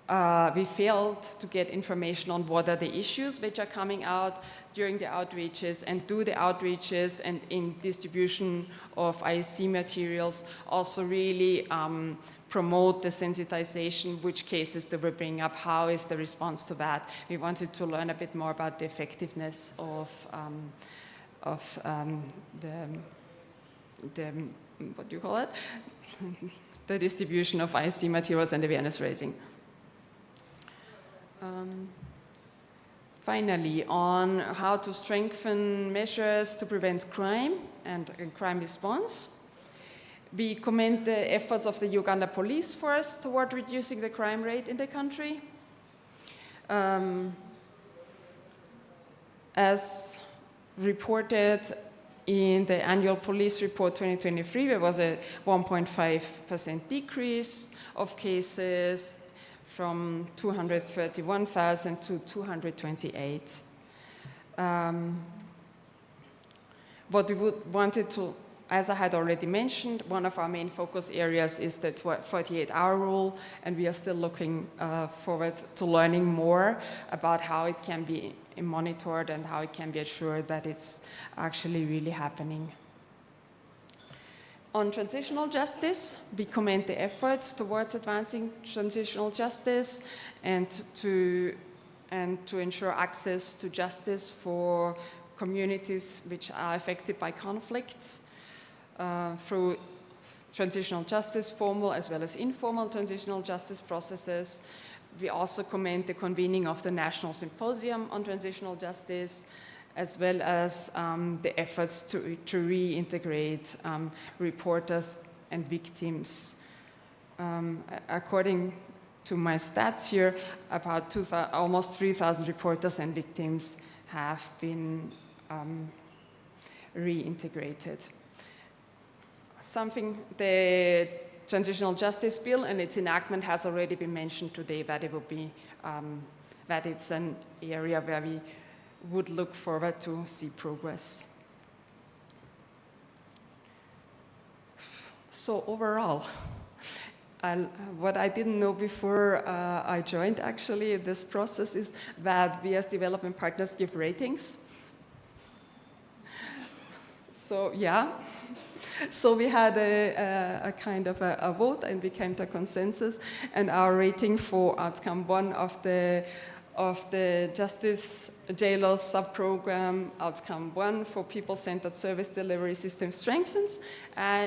to get information on what are the issues which are coming out during the outreaches, and do the outreaches and in distribution of IEC materials also really promote the sensitization, which cases do we bring up, how is the response to that. We wanted to learn a bit more about the effectiveness of the what do you call it? The distribution of IEC materials and awareness raising. Finally, on how to strengthen measures to prevent crime and crime response. We commend the efforts of the Uganda Police Force toward reducing the crime rate in the country. As reported in the annual police report 2023, there was a 1.5% decrease of cases from 231,000 to 228. What we wanted to, as I had already mentioned, one of our main focus areas is the 48-hour rule, and we are still looking forward to learning more about how it can be monitored and how it can be assured that it's actually really happening. On transitional justice, we commend the efforts towards advancing transitional justice and to ensure access to justice for communities which are affected by conflicts through transitional justice, formal as well as informal transitional justice processes. We also commend the convening of the National Symposium on Transitional Justice, as well as the efforts to reintegrate reporters and victims. According to my stats here, about almost 3,000 reporters and victims have been reintegrated. Something the Transitional Justice Bill and its enactment has already been mentioned today, that it will be that it's an area where we would look forward to see progress. So overall, what I didn't know before I joined actually this process is that we as development partners give ratings. So yeah, so we had a kind of a vote and we came to a consensus, and our rating for outcome 1 of the Justice Jlos sub-program, outcome 1 for people-centered service delivery system strengthens,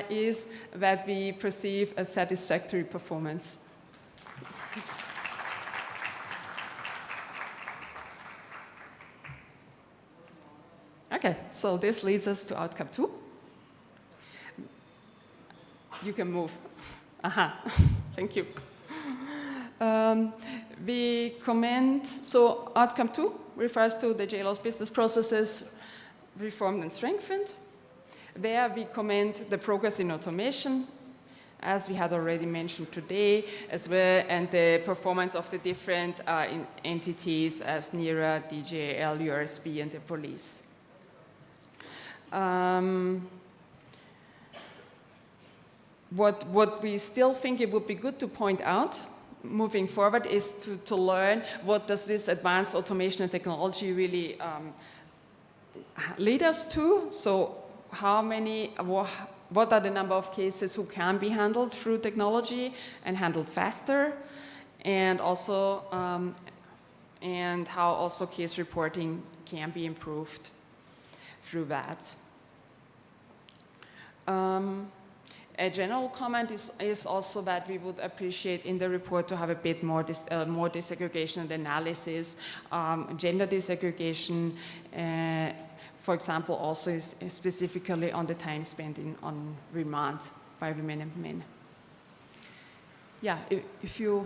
is that we perceive a satisfactory performance. Okay, so this leads us to outcome 2. You can move. Aha, thank you. We commend, so outcome 2 refers to the Jlos business processes reformed and strengthened. There we commend the progress in automation, as we had already mentioned today, as well, and the performance of the different entities as NERA, DJL, URSB, and the police. What we still think it would be good to point out moving forward is to learn what does this advanced automation and technology really lead us to. So what are the number of cases who can be handled through technology and handled faster, and also and how also case reporting can be improved through that. A general comment is also that we would appreciate in the report to have a bit more disaggregation and analysis, gender disaggregation, for example, also is specifically on the time spent on remand by women and men. Yeah,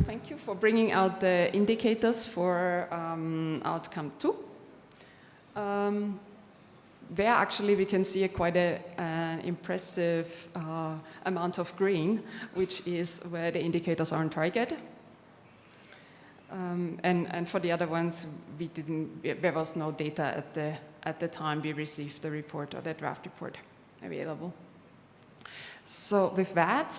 thank you for bringing out the indicators for outcome 2. There actually we can see quite an impressive amount of green, which is where the indicators are on target. And for the other ones, there was no data at the time we received the report or the draft report available. So with that,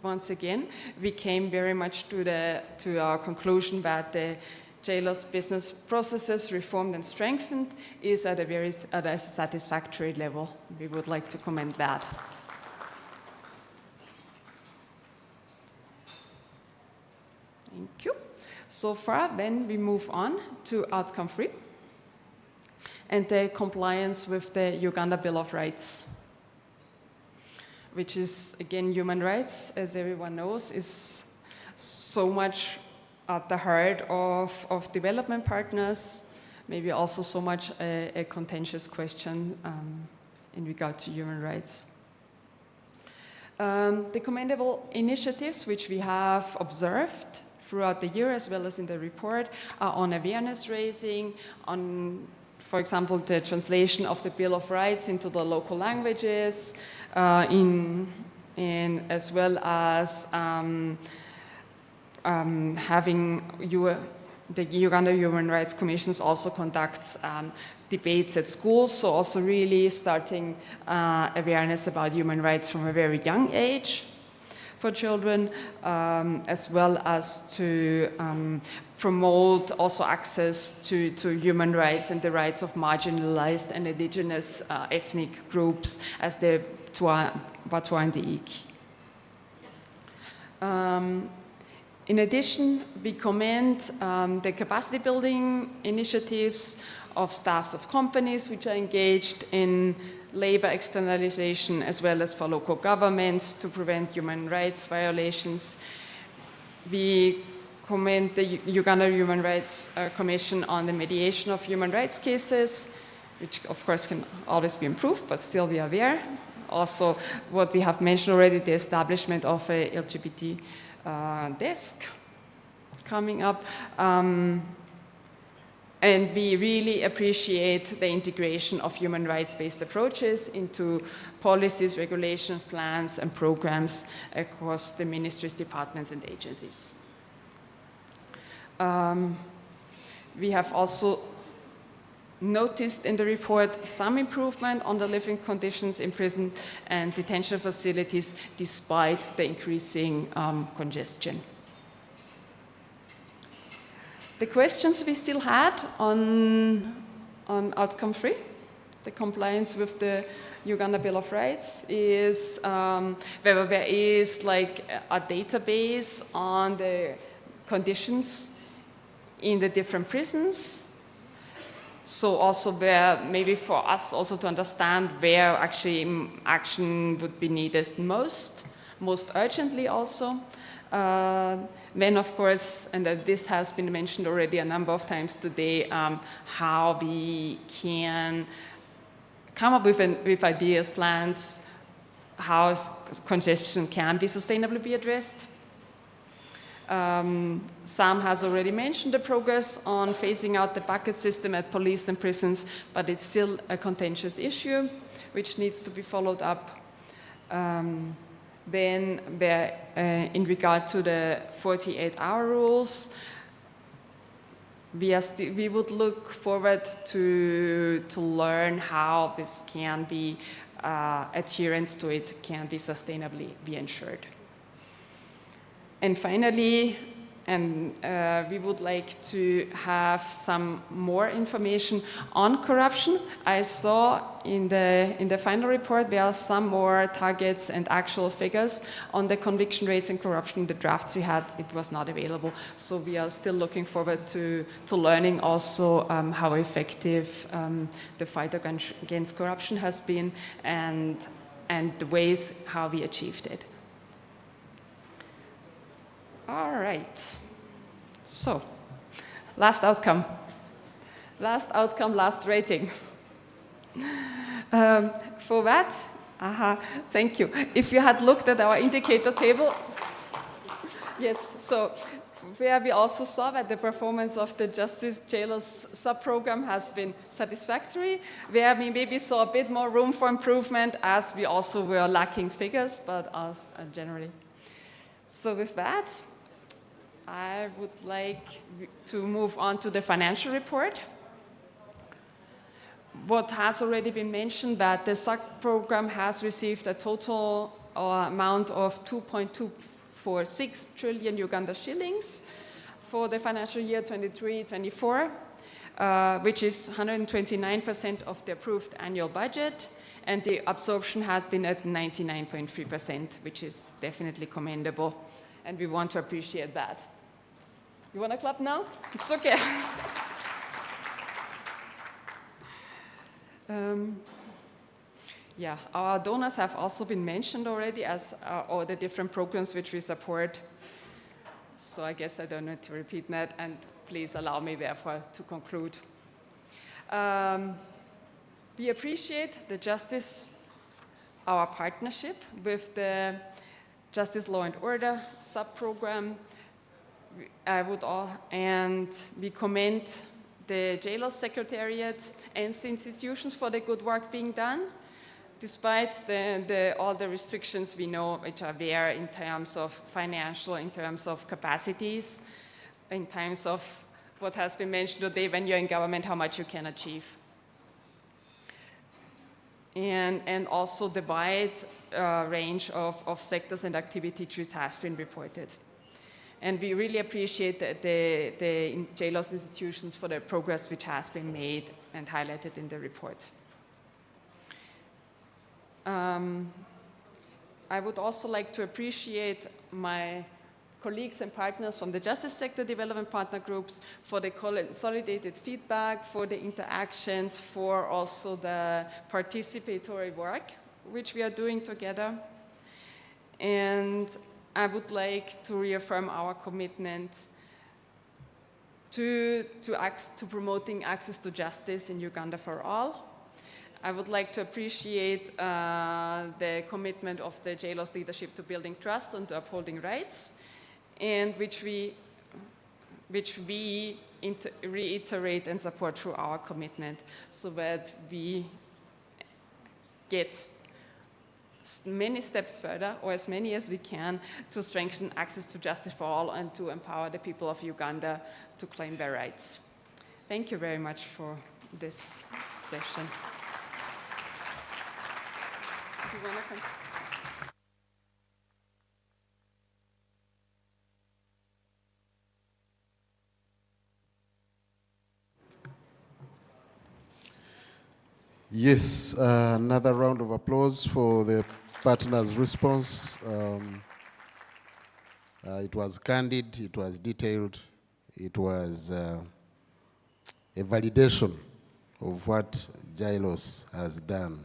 once again, we came very much to our conclusion that the Jlos business processes reformed and strengthened is at a satisfactory level. We would like to commend that. Thank you. So far, then we move on to outcome 3 and the compliance with the Uganda Bill of Rights, which is, again, human rights, as everyone knows, is so much at the heart of development partners, maybe also so much a contentious question in regard to human rights. The commendable initiatives which we have observed throughout the year, as well as in the report, are on awareness raising, on, for example, the translation of the Bill of Rights into the local languages, as well as having the Uganda Human Rights Commissions also conducts debates at schools, so also really starting awareness about human rights from a very young age for children, as well as to promote also access to human rights and the rights of marginalized and indigenous ethnic groups as the Batwa and the Ik. In addition, we commend the capacity building initiatives of staffs of companies which are engaged in labor externalization, as well as for local governments to prevent human rights violations. We commend the Uganda Human Rights Commission on the mediation of human rights cases, which of course can always be improved, but still we are there. Also, what we have mentioned already, the establishment of a LGBT desk coming up. And we really appreciate the integration of human rights-based approaches into policies, regulations, plans, and programs across the ministries, departments, and agencies. We have also noticed in the report some improvement on the living conditions in prison and detention facilities despite the increasing congestion. The questions we still had on outcome 3, the compliance with the Uganda Bill of Rights, is whether there is like a database on the conditions in the different prisons. So also where, maybe for us also to understand where actually action would be needed most urgently also. Then, of course, and this has been mentioned already a number of times today, how we can come up with ideas, plans, how congestion can be sustainably be addressed. Sam has already mentioned the progress on phasing out the bucket system at police and prisons, but it's still a contentious issue which needs to be followed up. Then in regard to the 48-hour rules, we would look forward to learn how this can be, adherence to it can be sustainably be ensured. And finally, we would like to have some more information on corruption. I saw in the final report there are some more targets and actual figures on the conviction rates and corruption. The drafts we had, it was not available. So we are still looking forward to learning also how effective the fight against corruption has been and the ways how we achieved it. All right. So, last outcome. Last outcome, last rating. For that, thank you. If you had looked at our indicator table, yes, so where we also saw that the performance of the Justice Jlos sub-program has been satisfactory, where we maybe saw a bit more room for improvement as we also were lacking figures, but as generally. So with that, I would like to move on to the financial report. What has already been mentioned, that the SAC program has received a total amount of 2.246 trillion Uganda shillings for the financial year 23-24, which is 129% of the approved annual budget, and the absorption had been at 99.3%, which is definitely commendable, and we want to appreciate that. You want to clap now? It's okay. Yeah, our donors have also been mentioned already as all the different programs which we support. So I guess I don't need to repeat that, and please allow me therefore to conclude. We appreciate the Justice, our partnership with the Justice Law and Order sub-program. And we commend the Jlos Secretariat and the institutions for the good work being done, despite all the restrictions we know which are there in terms of financial, in terms of capacities, in terms of what has been mentioned today when you're in government, how much you can achieve. And also the wide range of sectors and activities which has been reported. And we really appreciate the Jlos institutions for the progress which has been made and highlighted in the report. I would also like to appreciate my colleagues and partners from the Justice Sector Development Partner Groups for the consolidated feedback, for the interactions, for also the participatory work which we are doing together. And I would like to reaffirm our commitment to promoting access to justice in Uganda for all. I would like to appreciate the commitment of the Jlos leadership to building trust and to upholding rights, and which we reiterate and support through our commitment so that we get many steps further, or as many as we can, to strengthen access to justice for all and to empower the people of Uganda to claim their rights. Thank you very much for this session. You wanna continue? Yes, another round of applause for the partners' response. It was candid, it was detailed, it was a validation of what Jlos has done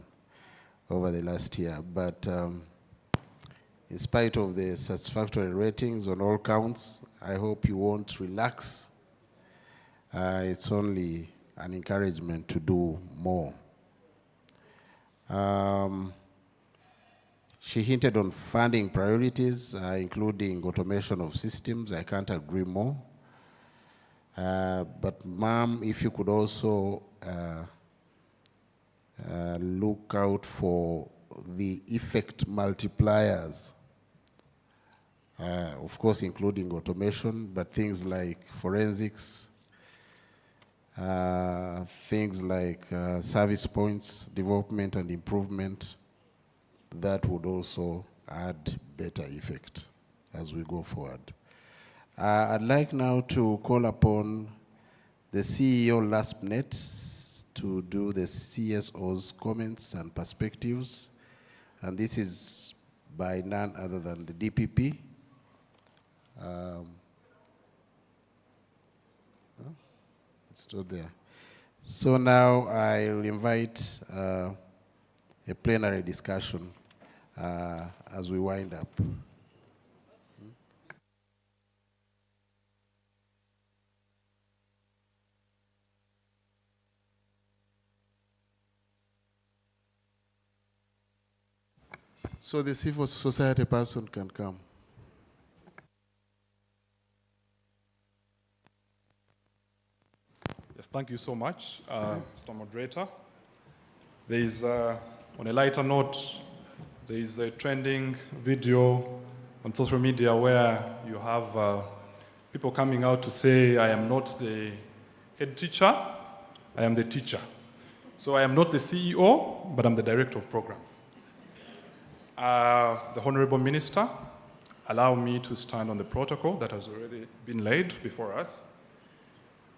over the last year. But in spite of the satisfactory ratings on all counts, I hope you won't relax. It's only an encouragement to do more. She hinted on funding priorities, including automation of systems. I can't agree more. But ma'am, if you could also look out for the effect multipliers, of course including automation, but things like forensics, things like service points, development and improvement, that would also add better effect as we go forward. I'd like now to call upon the CEO LASPNet to do the CSO's comments and perspectives, and this is by none other than the DPP. It's still there. So now I'll invite a plenary discussion as we wind up. So the civil society person can come. Yes, thank you so much, Mr. Moderator. There is, on a lighter note, there is a trending video on social media where you have people coming out to say, I am not the head teacher, I am the teacher. So I am not the CEO, but I'm the director of programs. The Honorable Minister, allow me to stand on the protocol that has already been laid before us.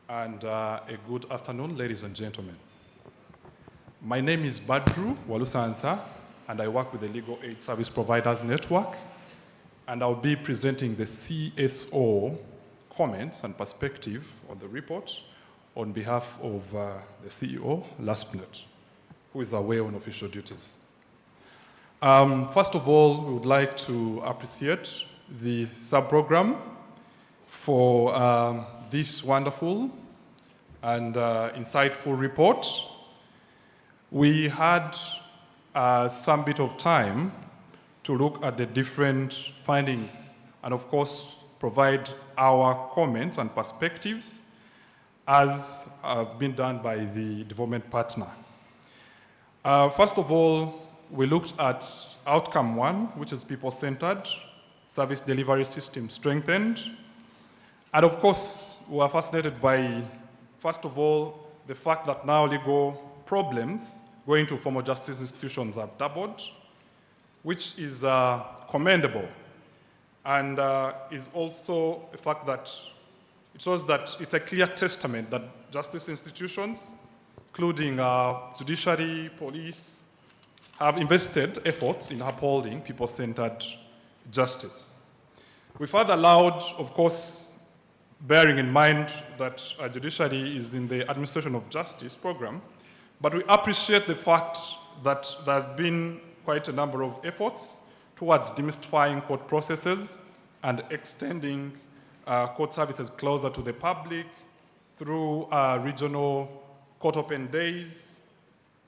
And a good afternoon, ladies and gentlemen. My name is Badru Walusansa, and I work with the Legal Aid Service Providers Network, and I'll be presenting the CSO comments and perspective on the report on behalf of the CEO, LASPNet, who is away on official duties. First of all, we would like to appreciate the sub-program for this wonderful and insightful report. We had some bit of time to look at the different findings and of course provide our comments and perspectives as been done by the development partner. First of all, we looked at outcome one, which is people-centered, service delivery system strengthened. And of course, we are fascinated by, first of all, the fact that now legal problems going to formal justice institutions have doubled, which is commendable. And is also a fact that it shows that it's a clear testament that justice institutions, including judiciary, police, have invested efforts in upholding people-centered justice. We further allowed, of course, bearing in mind that our judiciary is in the administration of justice program, but we appreciate the fact that there's been quite a number of efforts towards demystifying court processes and extending court services closer to the public through regional court open days,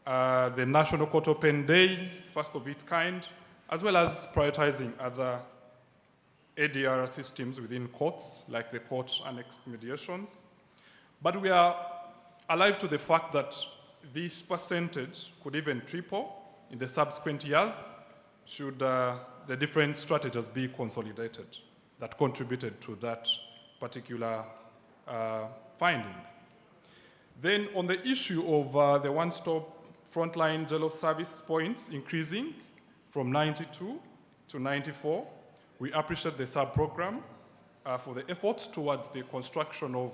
the National Court Open Day, first of its kind, as well as prioritizing other ADR systems within courts, like the court annexed mediations. But we are alive to the fact that this percentage could even triple in the subsequent years should the different strategies be consolidated that contributed to that particular finding. Then on the issue of the one-stop frontline Jlos service points increasing from 92 to 94, we appreciate the sub-program for the efforts towards the construction of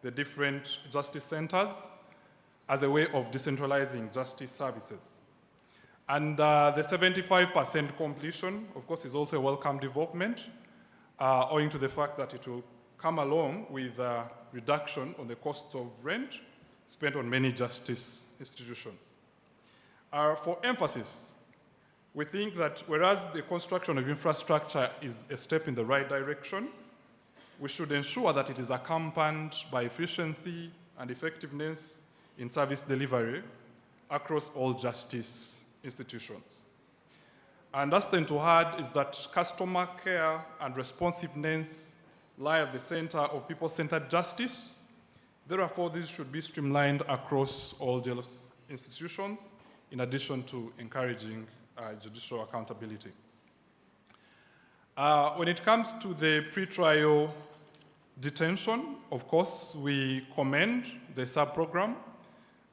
the different justice centers as a way of decentralizing justice services. And the 75% completion, of course, is also a welcome development, owing to the fact that it will come along with a reduction on the cost of rent spent on many justice institutions. For emphasis, we think that whereas the construction of infrastructure is a step in the right direction, we should ensure that it is accompanied by efficiency and effectiveness in service delivery across all justice institutions. And last thing to add is that customer care and responsiveness lie at the center of people-centered justice. Therefore, these should be streamlined across all Jlos institutions, in addition to encouraging judicial accountability. When it comes to the pre-trial detention, of course, we commend the sub-program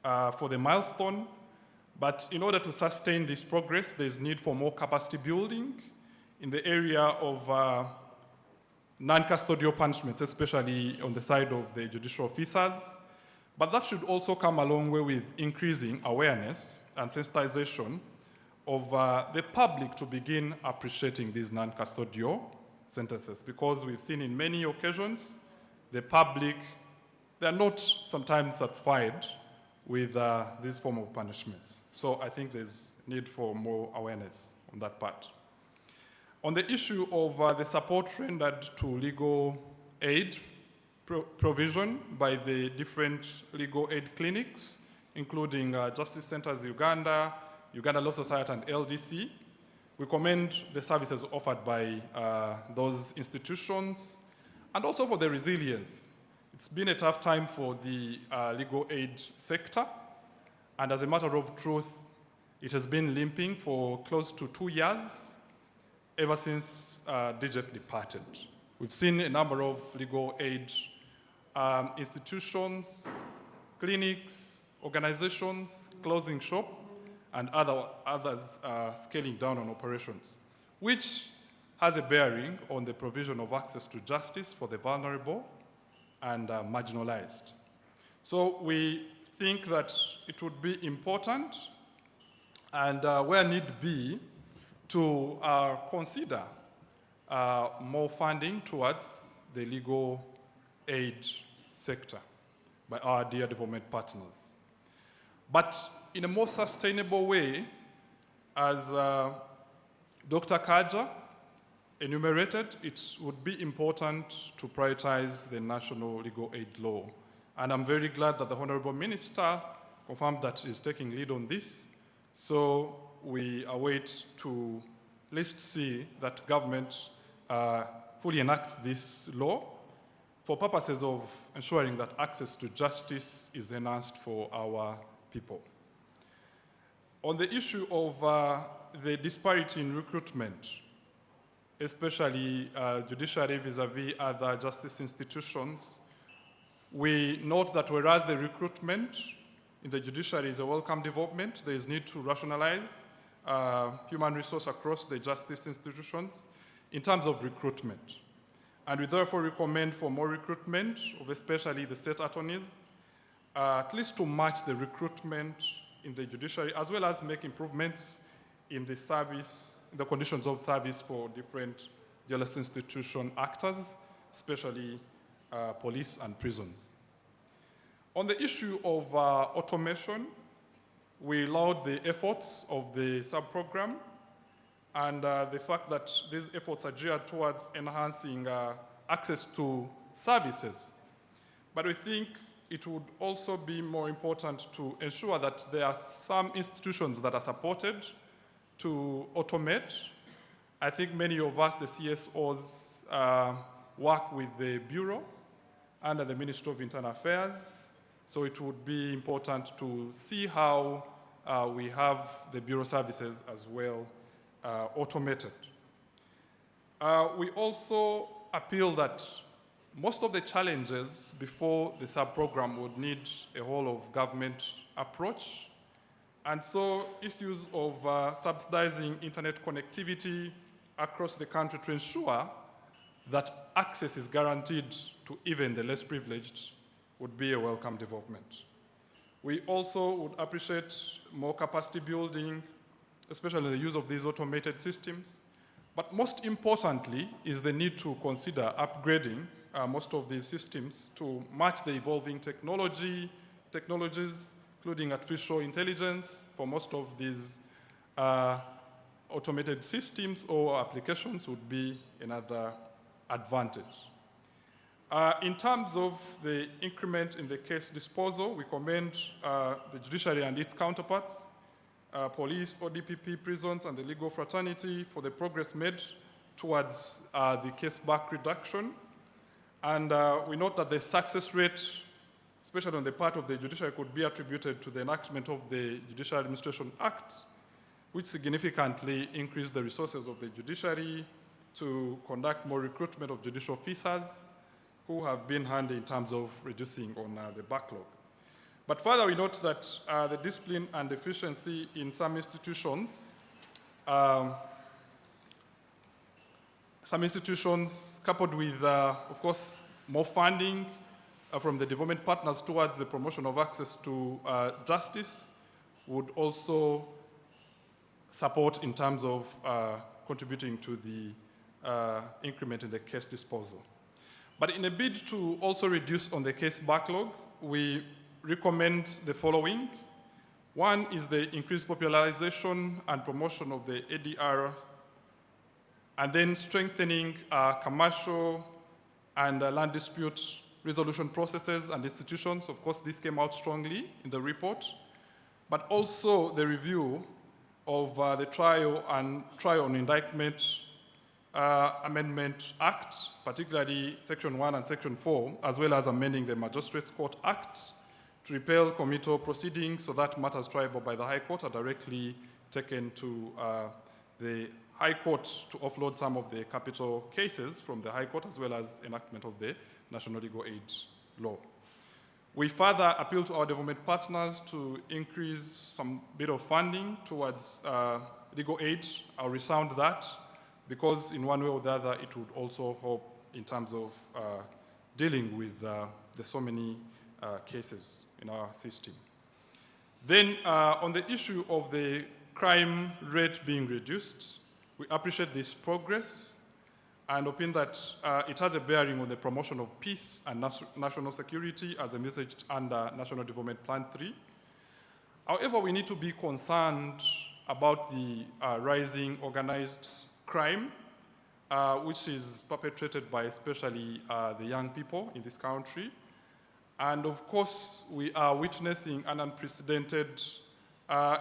for the milestone, but in order to sustain this progress, there's need for more capacity building in the area of non-custodial punishments, especially on the side of the judicial officers. But that should also come a long way with increasing awareness and sensitization of the public to begin appreciating these non-custodial sentences, because we've seen in many occasions the public, they're not sometimes satisfied with this form of punishments. So I think there's need for more awareness on that part. On the issue of the support rendered to legal aid provision by the different legal aid clinics, including Justice Centers Uganda, Uganda Law Society, and LDC, we commend the services offered by those institutions, and also for the resilience. It's been a tough time for the legal aid sector, and as a matter of truth, it has been limping for close to 2 years, ever since DGF departed. We've seen a number of legal aid institutions, clinics, organizations closing shop, and others scaling down on operations, which has a bearing on the provision of access to justice for the vulnerable and marginalized. So we think that it would be important, and where need be, to consider more funding towards the legal aid sector by our dear development partners. But in a more sustainable way, as Dr. Kaja enumerated, it would be important to prioritize the national legal aid law. And I'm very glad that the Honorable Minister confirmed that he's taking lead on this. So we await to at least see that government fully enacts this law for purposes of ensuring that access to justice is enhanced for our people. On the issue of the disparity in recruitment, especially judiciary vis-a-vis other justice institutions, we note that whereas the recruitment in the judiciary is a welcome development, there is need to rationalize human resource across the justice institutions in terms of recruitment. And we therefore recommend for more recruitment of especially the state attorneys, at least to match the recruitment in the judiciary, as well as make improvements in the service, the conditions of service for different Jlos institution actors, especially police and prisons. On the issue of automation, we laud the efforts of the sub-program and the fact that these efforts are geared towards enhancing access to services. But we think it would also be more important to ensure that there are some institutions that are supported to automate. I think many of us, the CSOs, work with the Bureau under the Ministry of Internal Affairs. So it would be important to see how we have the Bureau services as well automated. We also appeal that most of the challenges before the sub-program would need a whole of government approach. And so issues of subsidizing internet connectivity across the country to ensure that access is guaranteed to even the less privileged would be a welcome development. We also would appreciate more capacity building, especially the use of these automated systems. But most importantly is the need to consider upgrading most of these systems to match the evolving technologies, including artificial intelligence for most of these automated systems or applications would be another advantage. In terms of the increment in the case disposal, we commend the judiciary and its counterparts, police, ODPP, prisons, and the legal fraternity for the progress made towards the case back reduction. And we note that the success rate, especially on the part of the judiciary, could be attributed to the enactment of the Judicial Administration Act, which significantly increased the resources of the judiciary to conduct more recruitment of judicial officers who have been handy in terms of reducing on the backlog. But further, we note that the discipline and efficiency in some institutions coupled with, of course, more funding from the development partners towards the promotion of access to justice would also support in terms of contributing to the increment in the case disposal. But in a bid to also reduce on the case backlog, we recommend the following. One is the increased popularization and promotion of the ADR, and then strengthening commercial and land dispute resolution processes and institutions. Of course, this came out strongly in the report, but also the review of the trial and indictment Amendment Act, particularly Section 1 and Section 4, as well as amending the Magistrates Court Act to repeal committal proceedings so that matters triable by the High Court are directly taken to the High Court to offload some of the capital cases from the High Court, as well as enactment of the National Legal Aid Law. We further appeal to our development partners to increase some bit of funding towards legal aid. I'll resound that, because in one way or the other, it would also help in terms of dealing with the so many cases in our system. Then on the issue of the crime rate being reduced, we appreciate this progress and opine that it has a bearing on the promotion of peace and national security as envisaged under National Development Plan 3. However, we need to be concerned about the rising organized crime, which is perpetrated by especially the young people in this country. And of course, we are witnessing an unprecedented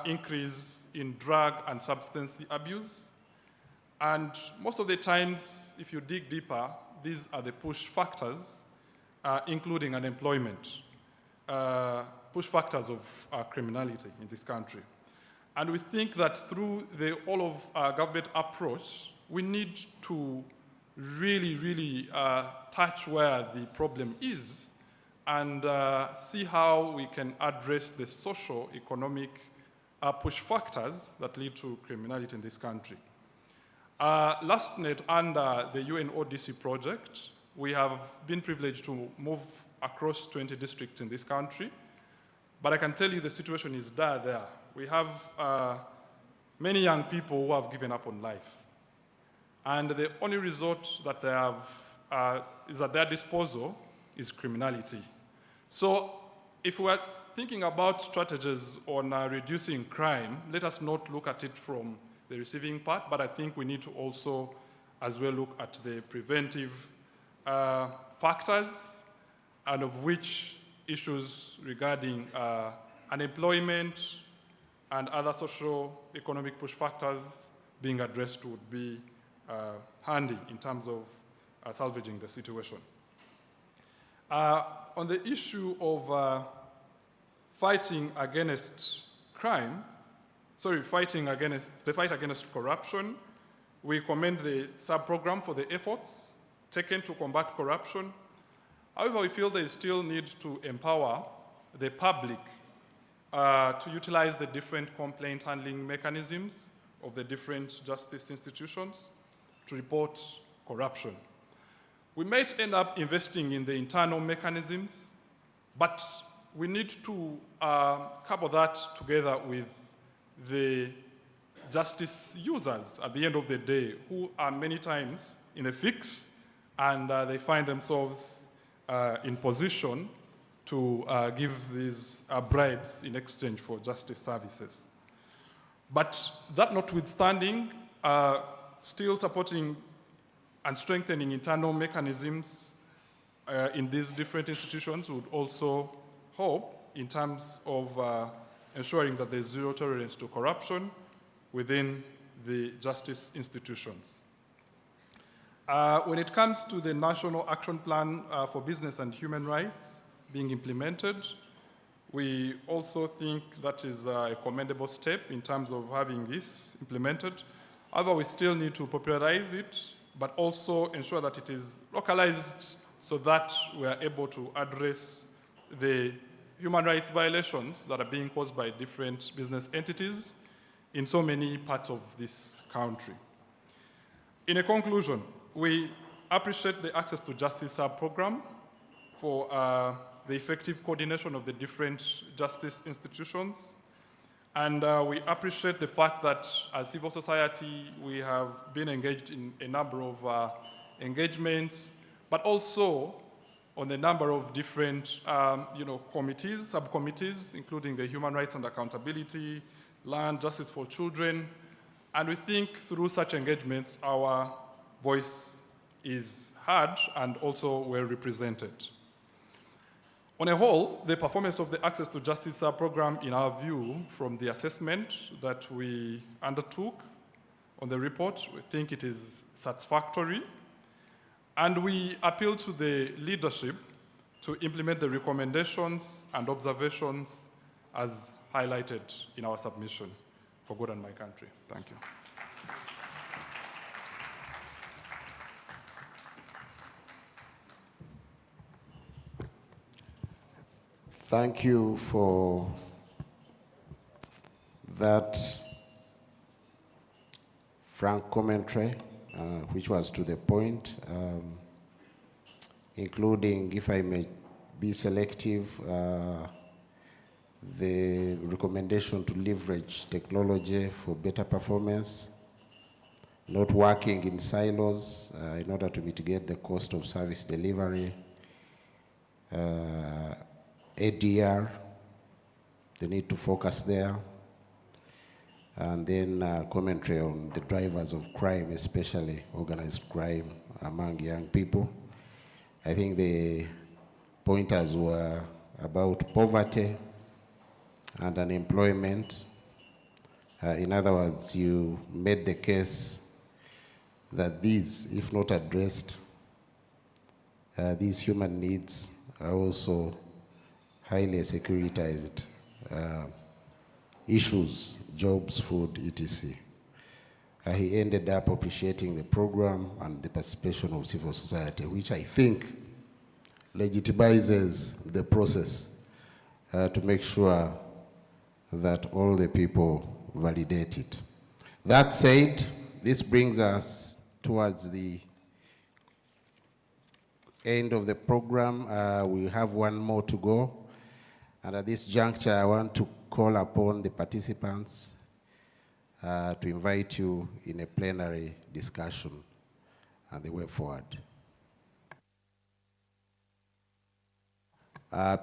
increase in drug and substance abuse. And most of the times, if you dig deeper, these are the push factors, including unemployment, push factors of criminality in this country. And we think that through the all-of-government approach, we need to really touch where the problem is and see how we can address the socio-economic push factors that lead to criminality in this country. Last night, under the UNODC project, we have been privileged to move across 20 districts in this country, but I can tell you the situation is dire there. We have many young people who have given up on life, and the only resort that they have is at their disposal is criminality. So if we are thinking about strategies on reducing crime, let us not look at it from the receiving part, but I think we need to also as well look at the preventive factors, and of which issues regarding unemployment and other social economic push factors being addressed would be handy in terms of salvaging the situation. On the issue of fighting against crime, fighting against the fight against corruption, we commend the sub-program for the efforts taken to combat corruption. However, we feel there is still need to empower the public to utilize the different complaint handling mechanisms of the different justice institutions to report corruption. We might end up investing in the internal mechanisms, but we need to couple that together with the justice users at the end of the day, who are many times in a fix and they find themselves in position to give these bribes in exchange for justice services. But that notwithstanding, still supporting and strengthening internal mechanisms in these different institutions would also help in terms of ensuring that there's zero tolerance to corruption within the justice institutions. When it comes to the National Action Plan for Business and Human Rights being implemented, we also think that is a commendable step in terms of having this implemented. However, we still need to popularize it, but also ensure that it is localized so that we are able to address the human rights violations that are being caused by different business entities in so many parts of this country. In a conclusion, we appreciate the Access to Justice sub-program for the effective coordination of the different justice institutions. And we appreciate the fact that as civil society, we have been engaged in a number of engagements, but also on a number of different committees, subcommittees, including the Human Rights and Accountability, Land, Justice for Children. And we think through such engagements, our voice is heard and also well represented. On a whole, the performance of the Access to Justice program, in our view, from the assessment that we undertook on the report, we think it is satisfactory. And we appeal to the leadership to implement the recommendations and observations as highlighted in our submission for God and my country. Thank you. Thank you for that frank commentary, which was to the point, including, if I may be selective, the recommendation to leverage technology for better performance, not working in silos in order to mitigate the cost of service delivery, ADR, the need to focus there, and then commentary on the drivers of crime, especially organized crime among young people. I think the pointers were about poverty and unemployment. In other words, you made the case that these, if not addressed, these human needs are also highly securitized issues, jobs, food, etc. He ended up appreciating the program and the participation of civil society, which I think legitimizes the process to make sure that all the people validate it. That said, this brings us towards the end of the program. We have one more to go. And at this juncture, I want to call upon the participants to invite you in a plenary discussion and the way forward.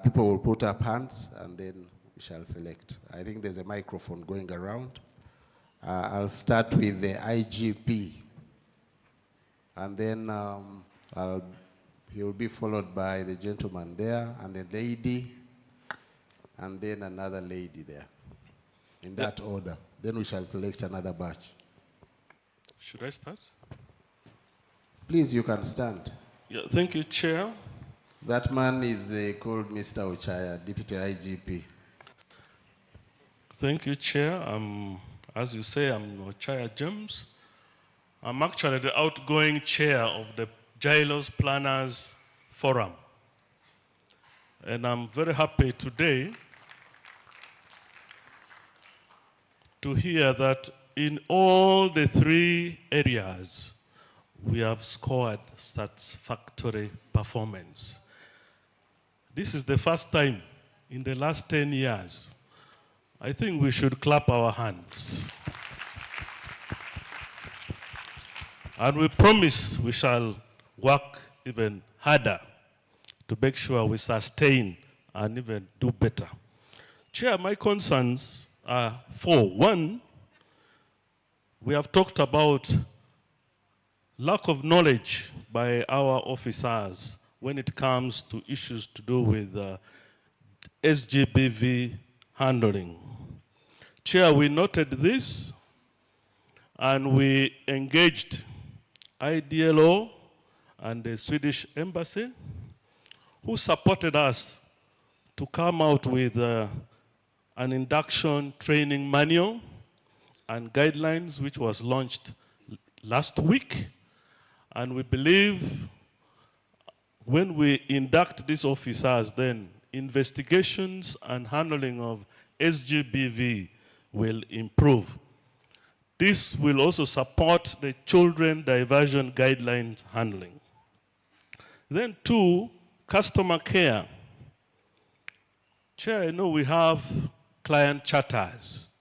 People will put up hands and then we shall select. I think there's a microphone going around. I'll start with the IGP. And then he'll be followed by the gentleman there and the lady, and then another lady there, in that order. Then we shall select another batch. Should I start? Please, you can stand. Yeah, thank you, Chair. That man is called Mr. Ochaya, Deputy IGP. Thank you, Chair. As you say, I'm Ochaya James. I'm actually the outgoing chair of the Jlos Planners Forum. And I'm very happy today to hear that in all the 3 areas, we have scored satisfactory performance. This is the first time in the last 10 years. I think we should clap our hands. And we promise we shall work even harder to make sure we sustain and even do better. Chair, my concerns are 4. 1, we have talked about lack of knowledge by our officers when it comes to issues to do with SGBV handling. Chair, we noted this and we engaged IDLO and the Swedish Embassy, who supported us to come out with an induction training manual and guidelines, which was launched last week. And we believe when we induct these officers, then investigations and handling of SGBV will improve. This will also support the children diversion guidelines handling. Then 2, customer care. Chair, I know we have client charters,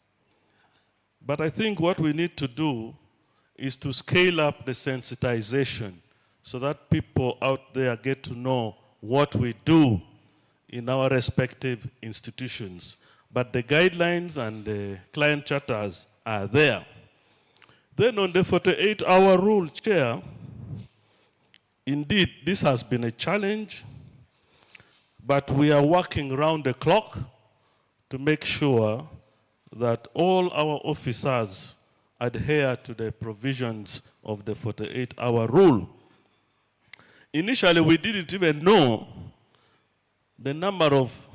but I think what we need to do is to scale up the sensitization so that people out there get to know what we do in our respective institutions. But the guidelines and the client charters are there. Then on the 48-hour rule, Chair, indeed, this has been a challenge, but we are working round the clock to make sure that all our officers adhere to the provisions of the 48-hour rule. Initially, we didn't even know the number of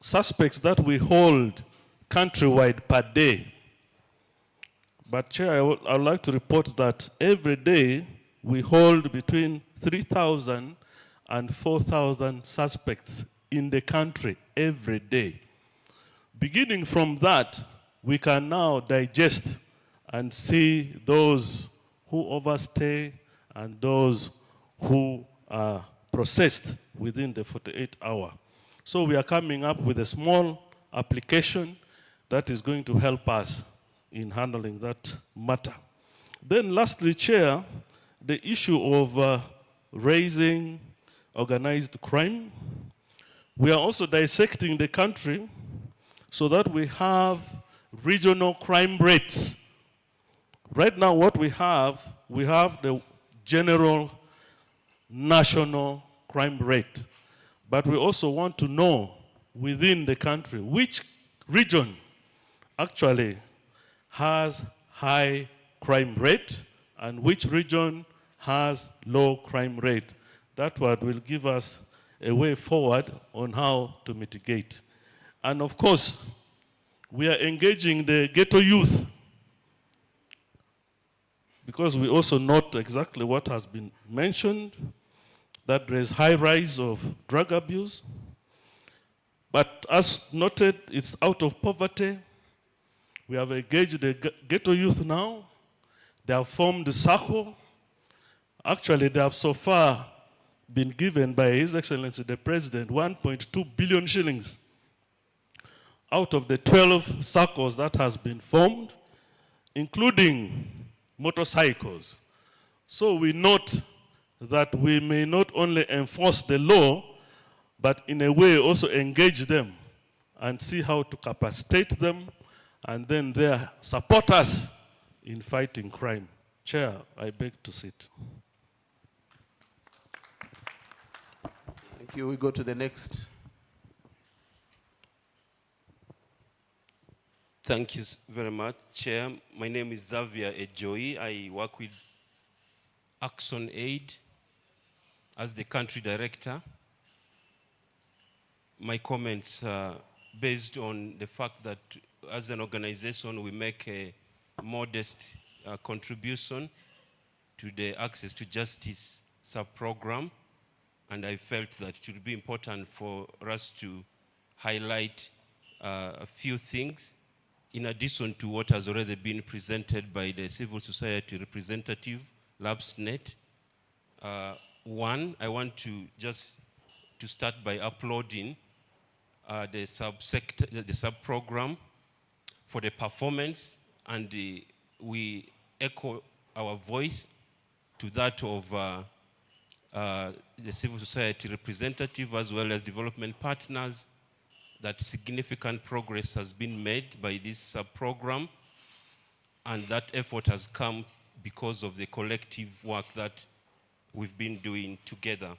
suspects that we hold countrywide per day. But Chair, I would like to report that every day we hold between 3,000 and 4,000 suspects in the country every day. Beginning from that, we can now digest and see those who overstay and those who are processed within the 48-hour. So we are coming up with a small application that is going to help us in handling that matter. Then lastly, Chair, the issue of raising organized crime. We are also dissecting the country so that we have regional crime rates. Right now what we have the general national crime rate. But we also want to know within the country which region actually has high crime rate and which region has low crime rate. That word will give us a way forward on how to mitigate. And of course, we are engaging the ghetto youth because we also note exactly what has been mentioned, that there is high rise of drug abuse. But as noted, it's out of poverty. We have engaged the ghetto youth now. They have formed the circle. Actually, they have so far been given by His Excellency the President 1.2 billion shillings out of the 12 circles that has been formed, including motorcycles. So we note that we may not only enforce the law, but in a way also engage them and see how to capacitate them and then they support us in fighting crime. Chair, I beg to sit. Thank you. We go to the next. Thank you very much, Chair. My name is Xavier Ejoy. I work with Action Aid as the country director. My comments are based on the fact that as an organization, we make a modest contribution to the Access to Justice sub-program, and I felt that it would be important for us to highlight a few things in addition to what has already been presented by the civil society representative, LabsNet. One, I want to start by applauding the sub-program for the performance, and we echo our voice to that of the civil society representative as well as development partners, that significant progress has been made by this sub-program, and that effort has come because of the collective work that we've been doing together.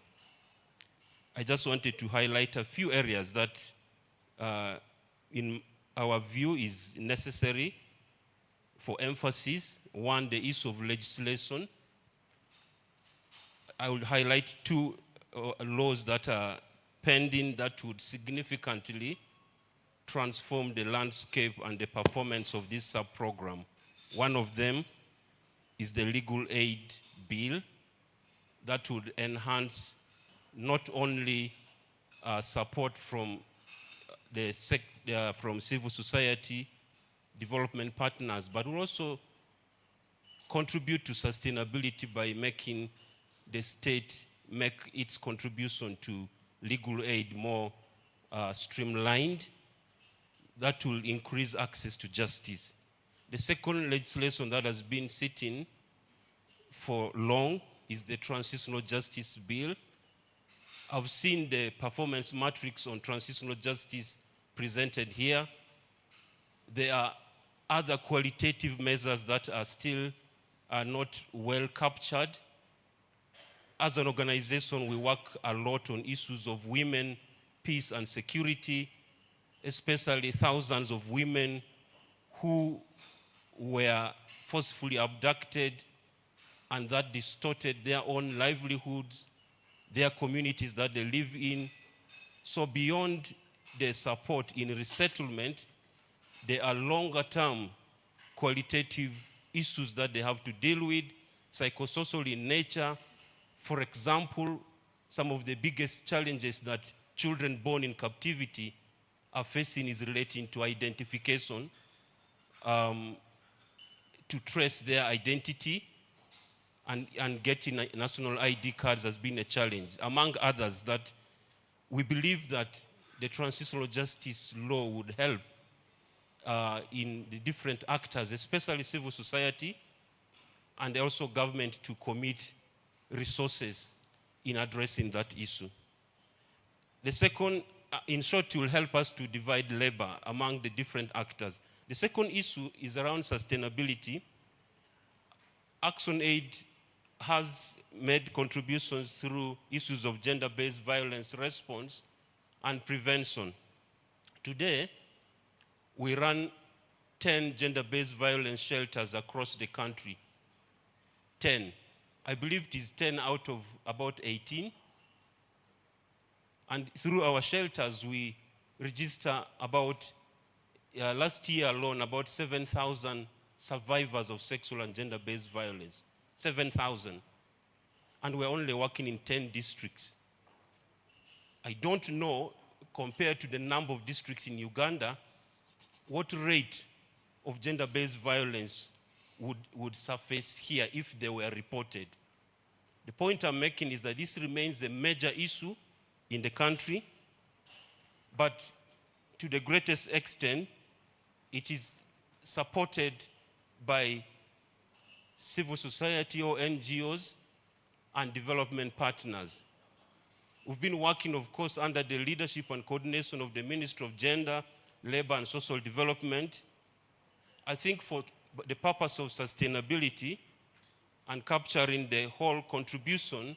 I just wanted to highlight a few areas that in our view is necessary for emphasis. One, the issue of legislation. I will highlight two laws that are pending that would significantly transform the landscape and the performance of this sub-program. One of them is the legal aid bill that would enhance not only support from from civil society, development partners, but will also contribute to sustainability by making the state make its contribution to legal aid more streamlined. That will increase access to justice. The second legislation that has been sitting for long is the Transitional Justice Bill. I've seen the performance matrix on transitional justice presented here. There are other qualitative measures that are still not well captured. As an organization, we work a lot on issues of women, peace and security, especially thousands of women who were forcefully abducted and that distorted their own livelihoods, their communities that they live in. So beyond the support in resettlement, there are longer-term qualitative issues that they have to deal with, psychosocial in nature. For example, some of the biggest challenges that children born in captivity are facing is relating to identification, to trace their identity, and getting national ID cards has been a challenge, among others. That we believe that the transitional justice law would help in the different actors, especially civil society, and also government, to commit resources in addressing that issue. The second, in short, will help us to divide labor among the different actors. The second issue is around sustainability. ActionAid has made contributions through issues of gender-based violence response and prevention. Today, we run 10 gender-based violence shelters across the country. 10. I believe it is 10 out of about 18. And through our shelters, we register about, last year alone, about 7,000 survivors of sexual and gender-based violence. 7,000. And we're only working in 10 districts. I don't know, compared to the number of districts in Uganda, what rate of gender-based violence would surface here if they were reported. The point I'm making is that this remains a major issue in the country, but to the greatest extent, it is supported by civil society or NGOs and development partners. We've been working, of course, under the leadership and coordination of the Ministry of Gender, Labor and Social Development. I think for the purpose of sustainability and capturing the whole contribution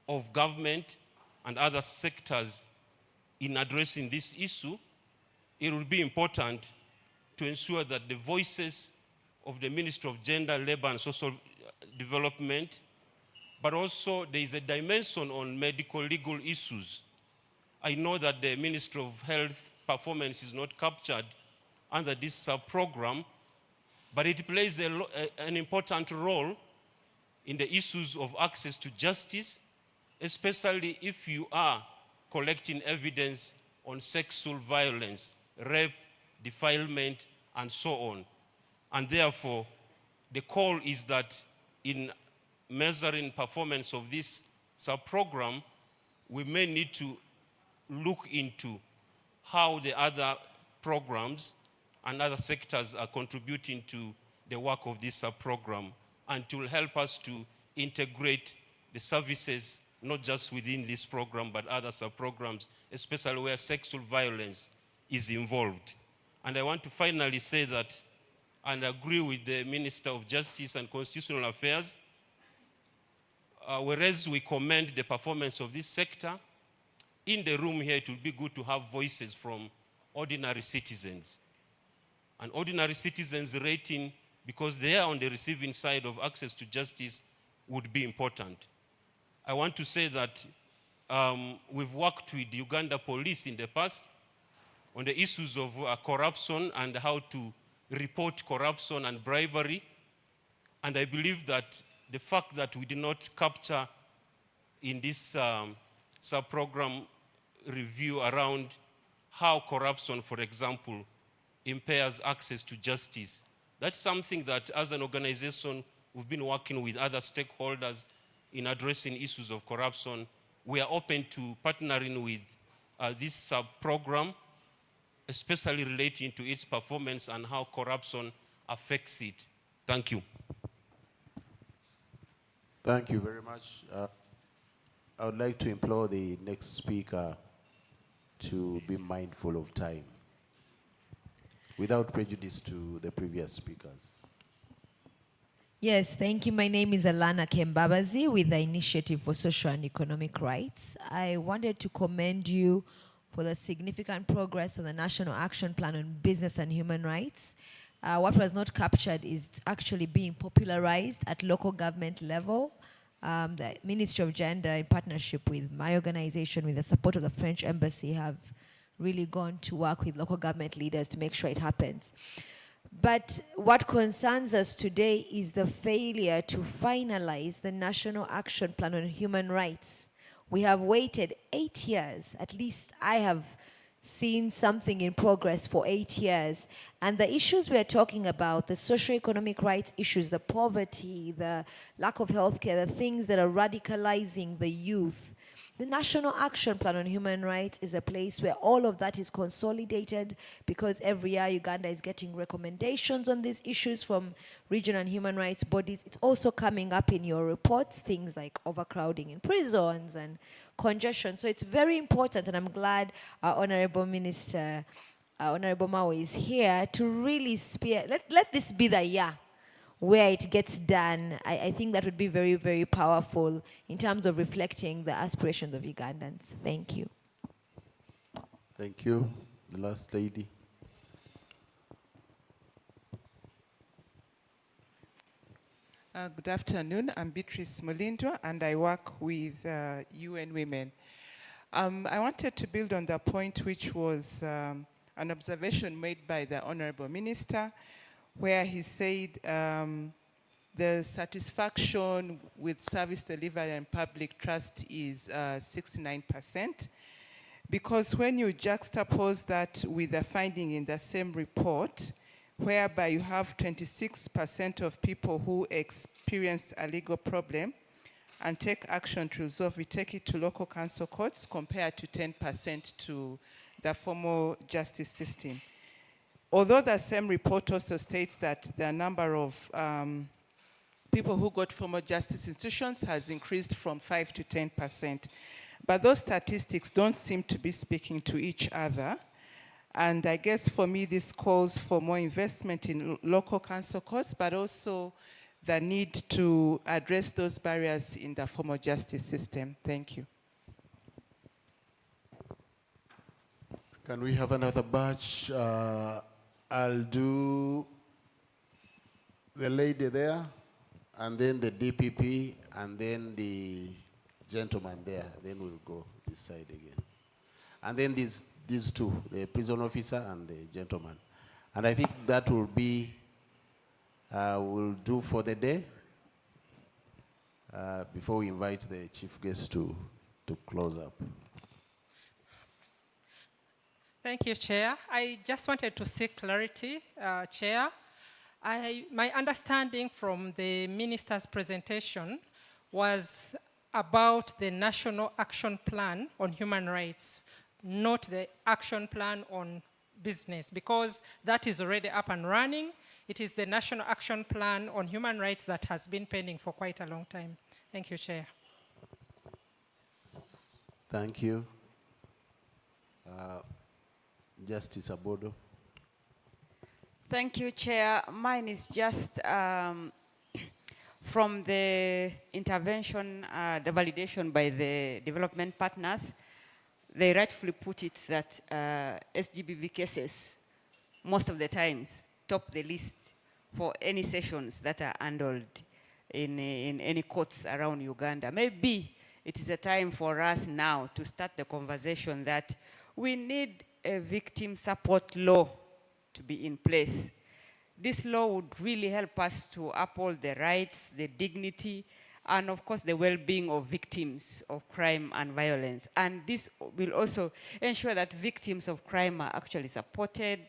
of government and other sectors in addressing this issue, it will be important to ensure that the voices of the Ministry of Gender, Labor and Social Development but also there is a dimension on medical legal issues. I know that the Ministry of Health performance is not captured under this sub-program, but it plays an important role in the issues of access to justice, especially if you are collecting evidence on sexual violence, rape, defilement, and so on. And therefore, the call is that in measuring performance of this sub-program, we may need to look into how the other programs and other sectors are contributing to the work of this sub-program, and to help us to integrate the services, not just within this program, but other sub-programs, especially where sexual violence is involved. And I want to finally say that, and agree with the Minister of Justice and Constitutional Affairs, whereas we commend the performance of this sector, in the room here, it would be good to have voices from ordinary citizens. And ordinary citizens' rating, because they are on the receiving side of access to justice, would be important. I want to say that we've worked with Uganda Police in the past on the issues of corruption and how to report corruption and bribery. And I believe that the fact that we did not capture in this sub-program review around how corruption, for example, impairs access to justice, that's something that as an organization we've been working with other stakeholders in addressing issues of corruption. We are open to partnering with this sub-program, especially relating to its performance and how corruption affects it. Thank you. Thank you very much. I would like to implore the next speaker to be mindful of time, without prejudice to the previous speakers. Yes, thank you. My name is Alana Kembabazi with the Initiative for Social and Economic Rights. I wanted to commend you for the significant progress on the National Action Plan on Business and Human Rights. What was not captured is actually being popularized at local government level. The Ministry of Gender, in partnership with my organization, with the support of the French Embassy, have really gone to work with local government leaders to make sure it happens. But what concerns us today is the failure to finalize the National Action Plan on Human Rights. We have waited 8 years, at least I have seen something in progress for 8 years. And the issues we are talking about, the socio-economic rights issues, the poverty, the lack of healthcare, the things that are radicalizing the youth, the National Action Plan on Human Rights is a place where all of that is consolidated, because every year Uganda is getting recommendations on these issues from regional and human rights bodies. It's also coming up in your reports, things like overcrowding in prisons and congestion. So it's very important, and I'm glad our Honorable Minister, Honorable Mao is here to really let this be the year where it gets done. I think that would be very, very powerful in terms of reflecting the aspirations of Ugandans. Thank you. Thank you. The last lady. Good afternoon. I'm Beatrice Mulindo, and I work with UN Women. I wanted to build on the point which was an observation made by the Honorable Minister, where he said the satisfaction with service delivery and public trust is 69%. Because when you juxtapose that with the finding in the same report, whereby you have 26% of people who experience a legal problem and take action to resolve it, take it to local council courts, compared to 10% to the formal justice system. Although the same report also states that the number of people who got formal justice institutions has increased from 5 to 10%. But those statistics don't seem to be speaking to each other. And I guess for me, this calls for more investment in local council courts, but also the need to address those barriers in the formal justice system. Thank you. Can we have another batch? I'll do the lady there, and then the DPP, and then the gentleman there. Then we'll go this side again. And then these two, the prison officer and the gentleman. And I think that will be, we'll do for the day before we invite the chief guest to close up. Thank you, Chair. I just wanted to seek clarity, Chair. My understanding from the minister's presentation was about the National Action Plan on Human Rights, not the Action Plan on Business, because that is already up and running. It is the National Action Plan on Human Rights that has been pending for quite a long time. Thank you, Chair. Thank you. Justice Abodo. Thank you, Chair. Mine is just from the intervention, the validation by the development partners. They rightfully put it that SGBV cases, most of the times, top the list for any sessions that are handled in any courts around Uganda. Maybe it is a time for us now to start the conversation that we need a victim support law to be in place. This law would really help us to uphold the rights, the dignity, and of course the well-being of victims of crime and violence. And this will also ensure that victims of crime are actually supported.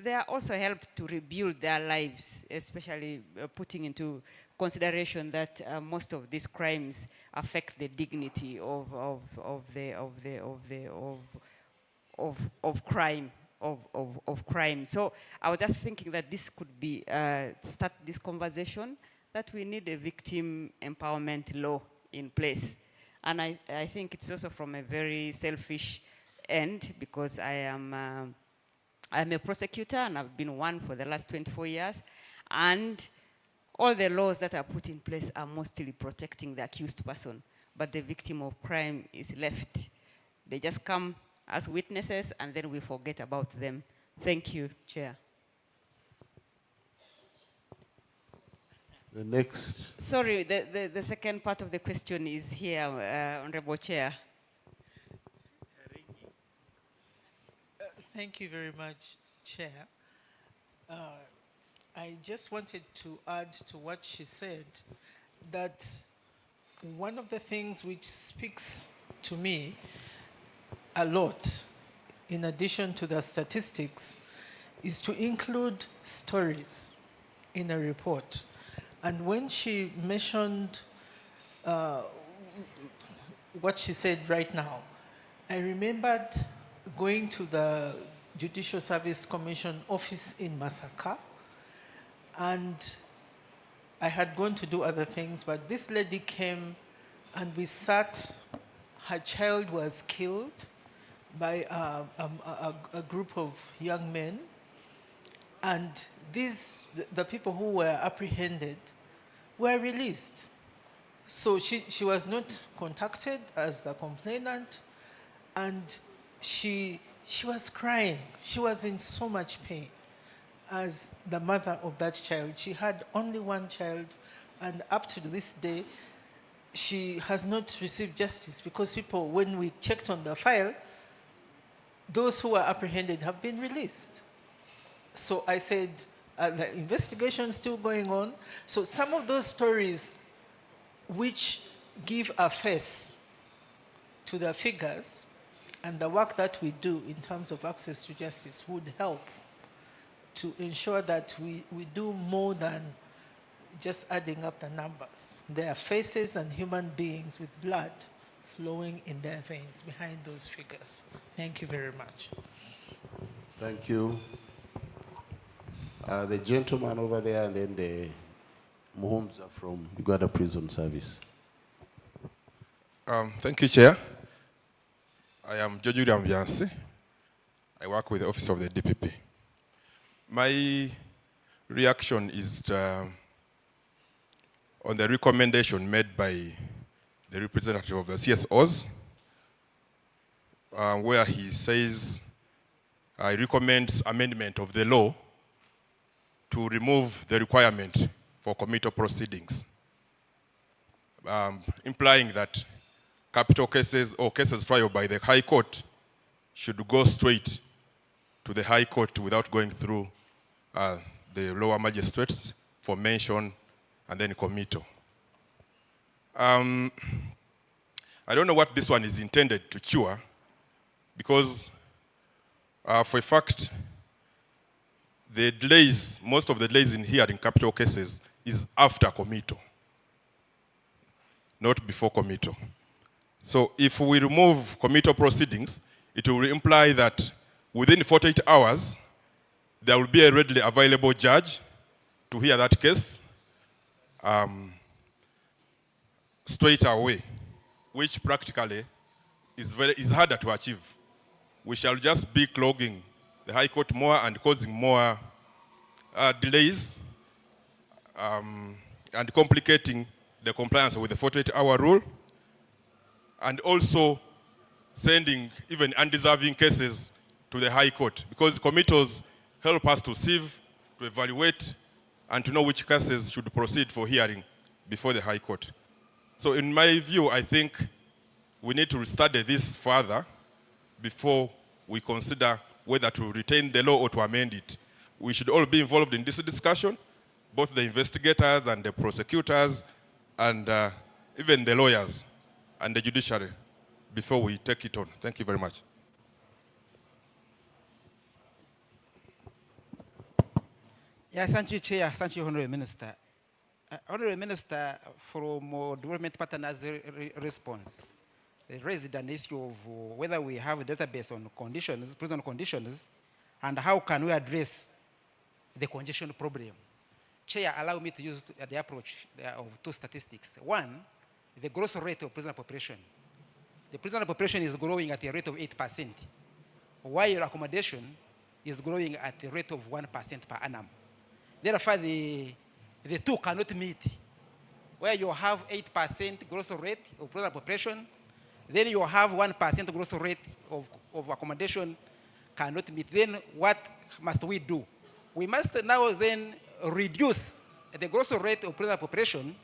They are also helped to rebuild their lives, especially putting into consideration that most of these crimes affect the dignity of crime. Of crime. So I was just thinking that this could be, start this conversation, that we need a victim empowerment law in place. And I think it's also from a very selfish end, because I'm a prosecutor and I've been one for the last 24 years. And all the laws that are put in place are mostly protecting the accused person, but the victim of crime is left. They just come as witnesses, and then we forget about them. Thank you, Chair. The next. Sorry, the second part of the question is here, Honorable Chair. Thank you very much, Chair. I just wanted to add to what she said, that one of the things which speaks to me a lot, in addition to the statistics, is to include stories in a report. And when she mentioned what she said right now, I remembered going to the Judicial Service Commission office in Masaka, and I had gone to do other things, but this lady came and we sat. Her child was killed by a group of young men, and the people who were apprehended were released. So she was not contacted as the complainant, and she was crying. She was in so much pain as the mother of that child. She had only one child, and up to this day, she has not received justice, because people, when we checked on the file, those who were apprehended have been released. So I said, the investigation is still going on. So some of those stories which give a face to the figures and the work that we do in terms of access to justice would help to ensure that we do more than just adding up the numbers. There are faces and human beings with blood flowing in their veins behind those figures. Thank you very much. Thank you. The gentleman over there, and then the Muhumza from Uganda Prison Service. Thank you, Chair. I am Jojo Rambiansi. I work with the Office of the DPP. My reaction is on the recommendation made by the representative of the CSOs, where he says, I recommend amendment of the law to remove the requirement for committal proceedings implying that capital cases or cases trial by the High Court should go straight to the High Court without going through the lower magistrates for mention and then committal. I don't know what this one is intended to cure, because for a fact, the delays, most of the delays in hearing capital cases is after committal, not before committal. So if we remove committal proceedings, it will imply that within 48 hours, there will be a readily available judge to hear that case straight away, which practically is harder to achieve. We shall just be clogging the High Court more and causing more delays and complicating the compliance with the 48-hour rule, and also sending even undeserving cases to the High Court, because committals help us to sieve, to evaluate, and to know which cases should proceed for hearing before the High Court. So in my view, I think we need to study this further before we consider whether to retain the law or to amend it. We should all be involved in this discussion, both the investigators and the prosecutors and even the lawyers and the judiciary, before we take it on. Thank you very much. Yes, thank you, Chair. Thank you, Honorable Minister. Honorable Minister, from development partners' response, they raised an issue of whether we have a database on conditions, prison conditions, and how can we address the congestion problem. Chair, allow me to use the approach of two statistics. One, the growth rate of prisoner population. The prisoner population is growing at a rate of 8%, while accommodation is growing at a rate of 1% per annum. Therefore, the two cannot meet. Where you have 8% growth rate of prisoner population, then you have 1% growth rate of accommodation cannot meet. Then what must we do? We must now then reduce the growth rate of prisoner population,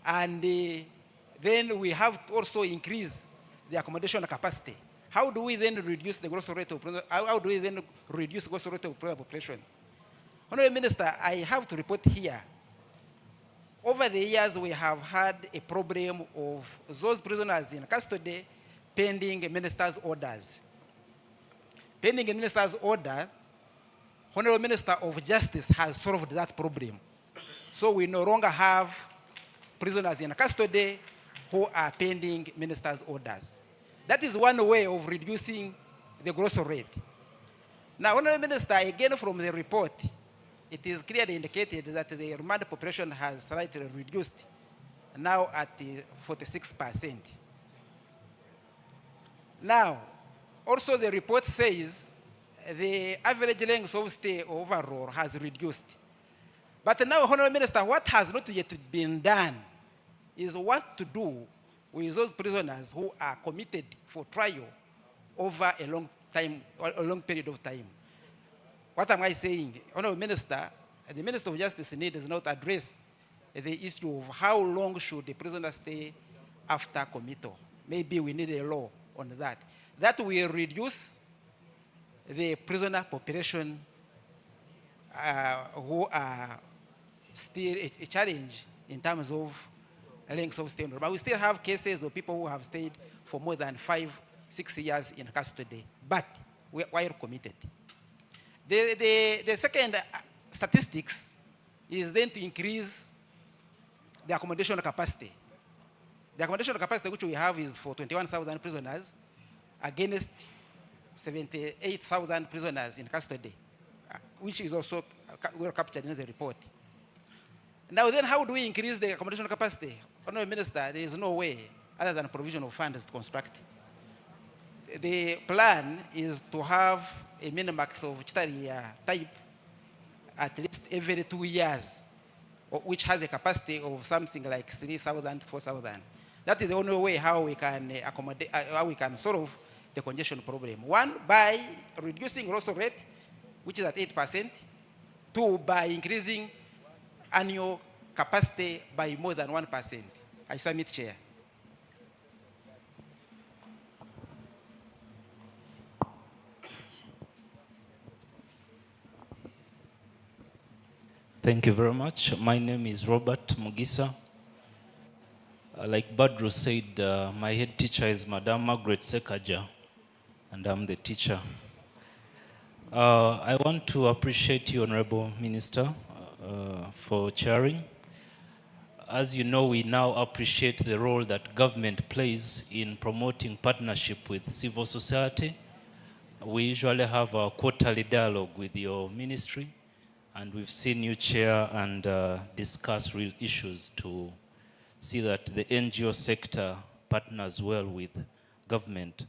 and then we have to also increase the accommodation capacity. How do we then reduce the growth rate of how do we then reduce the growth rate of prisoner population? Honorable Minister, I have to report here. Over the years, we have had a problem of those prisoners in custody pending a minister's orders. Pending a minister's order, Honorable Minister of Justice has solved that problem. So we no longer have prisoners in custody who are pending minister's orders. That is one way of reducing the growth rate. Now, Honorable Minister, again from the report, it is clearly indicated that the remand population has slightly reduced, now at 46%. Now, also the report says the average length of stay overall has reduced. But now, Honorable Minister, what has not yet been done is what to do with those prisoners who are committed for trial over a long time, a long period of time. What am I saying? Honorable Minister, the Minister of Justice needs not address the issue of how long should the prisoner stay after committal. Maybe we need a law on that. That will reduce the prisoner population who are still a challenge in terms of length of stay. But we still have cases of people who have stayed for more than 5-6 years in custody, but while committed. The second statistics is then to increase the accommodation capacity. The accommodation capacity which we have is for 21,000 prisoners against 78,000 prisoners in custody, which is also well captured in the report. Now then, how do we increase the accommodation capacity? Honorable Minister, there is no way other than provision of funds to construct. The plan is to have a minimax of type at least every 2 years, which has a capacity of something like 3,000, 4,000. That is the only way how we can accommodate, how we can solve the congestion problem. One, by reducing growth rate, which is at 8%. Two, by increasing annual capacity by more than 1%. I submit, Chair. Thank you very much. My name is Robert Mugisa. Like Badru said, my head teacher is Madam Margaret Sekaja, and I'm the teacher. I want to appreciate you, Honorable Minister, for chairing. As you know, we now appreciate the role that government plays in promoting partnership with civil society. We usually have a quarterly dialogue with your ministry, and we've seen you chair and discuss real issues to see that the NGO sector partners well with government.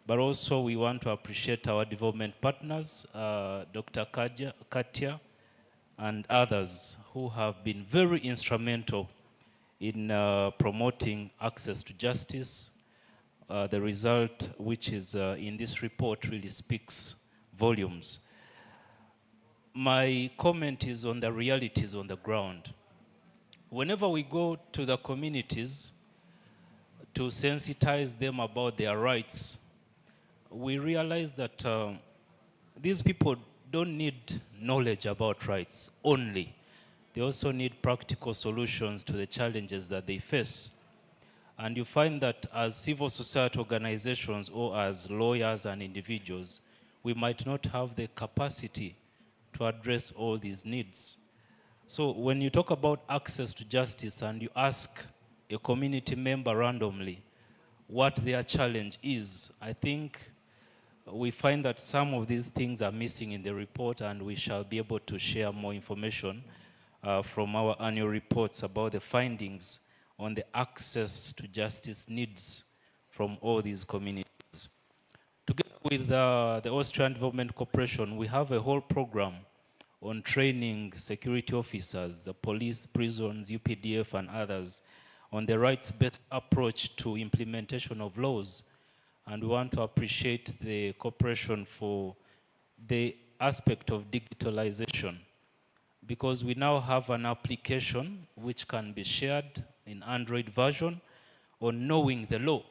But also we want to appreciate our development partners, Dr. Katia and others who have been very instrumental in promoting access to justice. The result, which is in this report, really speaks volumes. My comment is on the realities on the ground. Whenever we go to the communities to sensitize them about their rights, we realize that these people don't need knowledge about rights only. They also need practical solutions to the challenges that they face. And you find that as civil society organizations or as lawyers and individuals, we might not have the capacity to address all these needs. So when you talk about access to justice and you ask a community member randomly what their challenge is, I think we find that some of these things are missing in the report, and we shall be able to share more information from our annual reports about the findings on the access to justice needs from all these communities. Together with the Austrian Development Corporation, we have a whole program on training security officers, the police, prisons, UPDF, and others on the rights-based approach to implementation of laws. And we want to appreciate the corporation for the aspect of digitalization, because we now have an application which can be shared in Android version on knowing the law.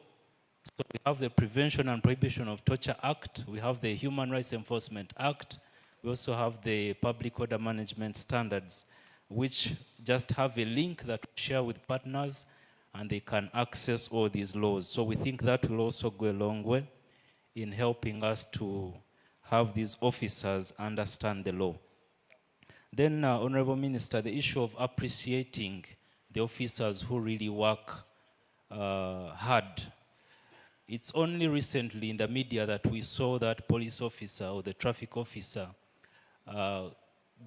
So we have the Prevention and Prohibition of Torture Act, we have the Human Rights Enforcement Act, we also have the Public Order Management Standards, which just have a link that we share with partners, and they can access all these laws. So we think that will also go a long way in helping us to have these officers understand the law. Then, Honorable Minister, the issue of appreciating the officers who really work hard. It's only recently in the media that we saw that police officer or the traffic officer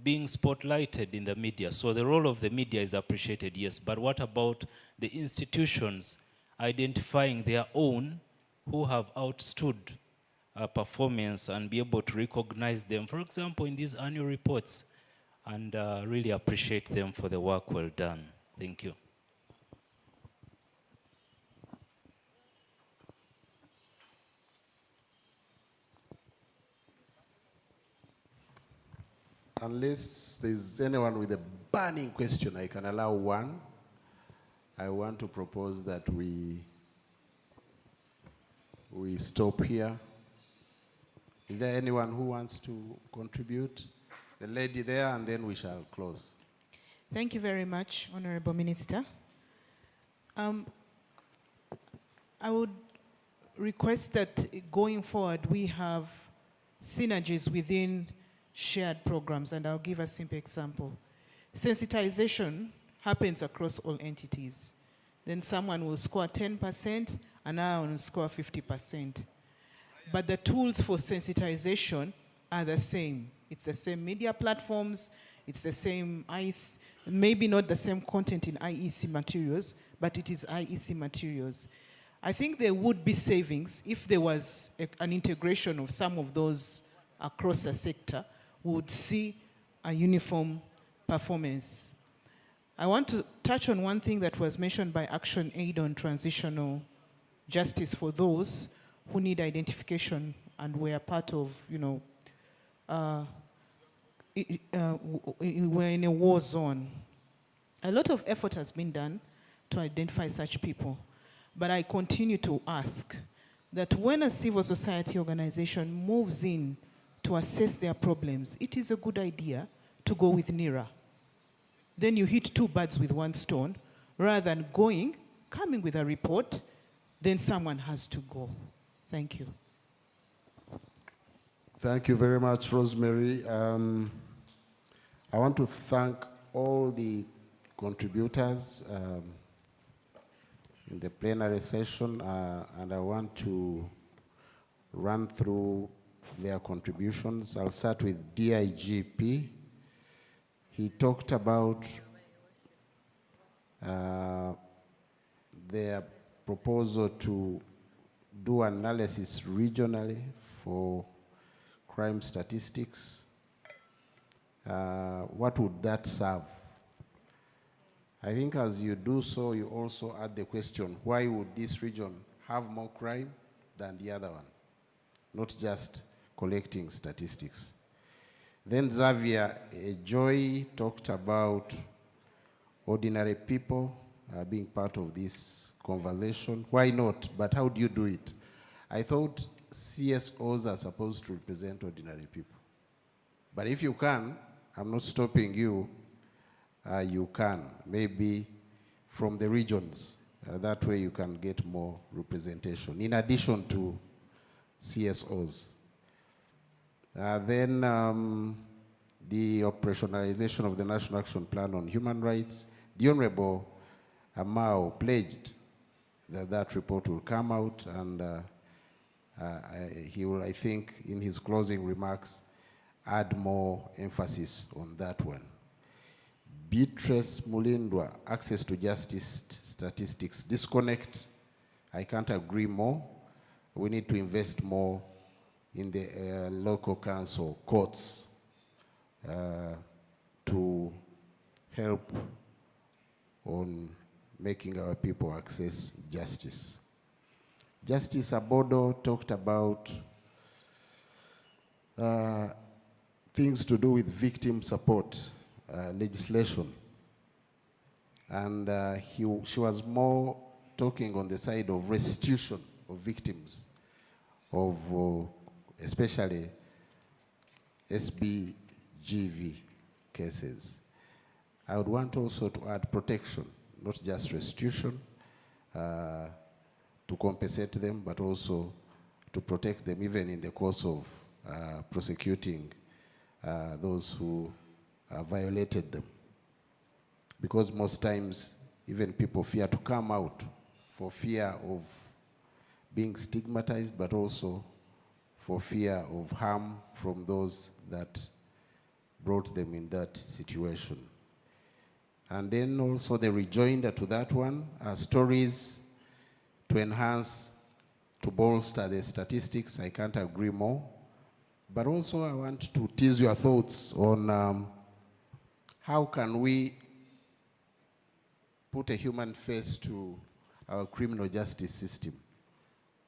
being spotlighted in the media. So the role of the media is appreciated, yes, but what about the institutions identifying their own who have outstood performance and be able to recognize them, for example, in these annual reports, and really appreciate them for the work well done. Thank you. Unless there's anyone with a burning question, I can allow one. I want to propose that we stop here. Is there anyone who wants to contribute? The lady there, and then we shall close. Thank you very much, Honorable Minister. I would request that going forward we have synergies within shared programs, and I'll give a simple example. Sensitization happens across all entities. Then someone will score 10%, and another will score 50%. But the tools for sensitization are the same. It's the same media platforms, it's the same maybe not the same content in IEC materials, but it is IEC materials. I think there would be savings if there was an integration of some of those across the sector. We would see a uniform performance. I want to touch on one thing that was mentioned by Action Aid on transitional justice for those who need identification and were part of, we're in a war zone. A lot of effort has been done to identify such people. But I continue to ask that when a civil society organization moves in to assess their problems, it is a good idea to go with NERA. Then you hit two birds with one stone, rather than coming with a report, then someone has to go. Thank you. Thank you very much, Rosemary. I want to thank all the contributors in the plenary session, and I want to run through their contributions. I'll start with DIGP. He talked about their proposal to do analysis regionally for crime statistics. What would that serve? I think as you do so, you also add the question, why would this region have more crime than the other one? Not just collecting statistics. Then Xavier Joy talked about ordinary people being part of this conversation. Why not? But how do you do it? I thought CSOs are supposed to represent ordinary people. But if you can, I'm not stopping you, you can, maybe from the regions. That way you can get more representation, in addition to CSOs. Then the operationalization of the National Action Plan on Human Rights. The Honorable Amao pledged that that report will come out, and he will, I think, in his closing remarks, add more emphasis on that one. Beatrice Mulindwa, access to justice statistics disconnect. I can't agree more. We need to invest more in the local council courts to help on making our people access justice. Justice Abodo talked about things to do with victim support legislation. And she was more talking on the side of restitution of victims of especially SBGV cases. I would want also to add protection, not just restitution, to compensate them, but also to protect them even in the course of prosecuting those who violated them. Because most times, even people fear to come out for fear of being stigmatized, but also for fear of harm from those that brought them in that situation. And then also the rejoinder to that one are stories to enhance, to bolster the statistics. I can't agree more. But also I want to tease your thoughts on how can we put a human face to our criminal justice system?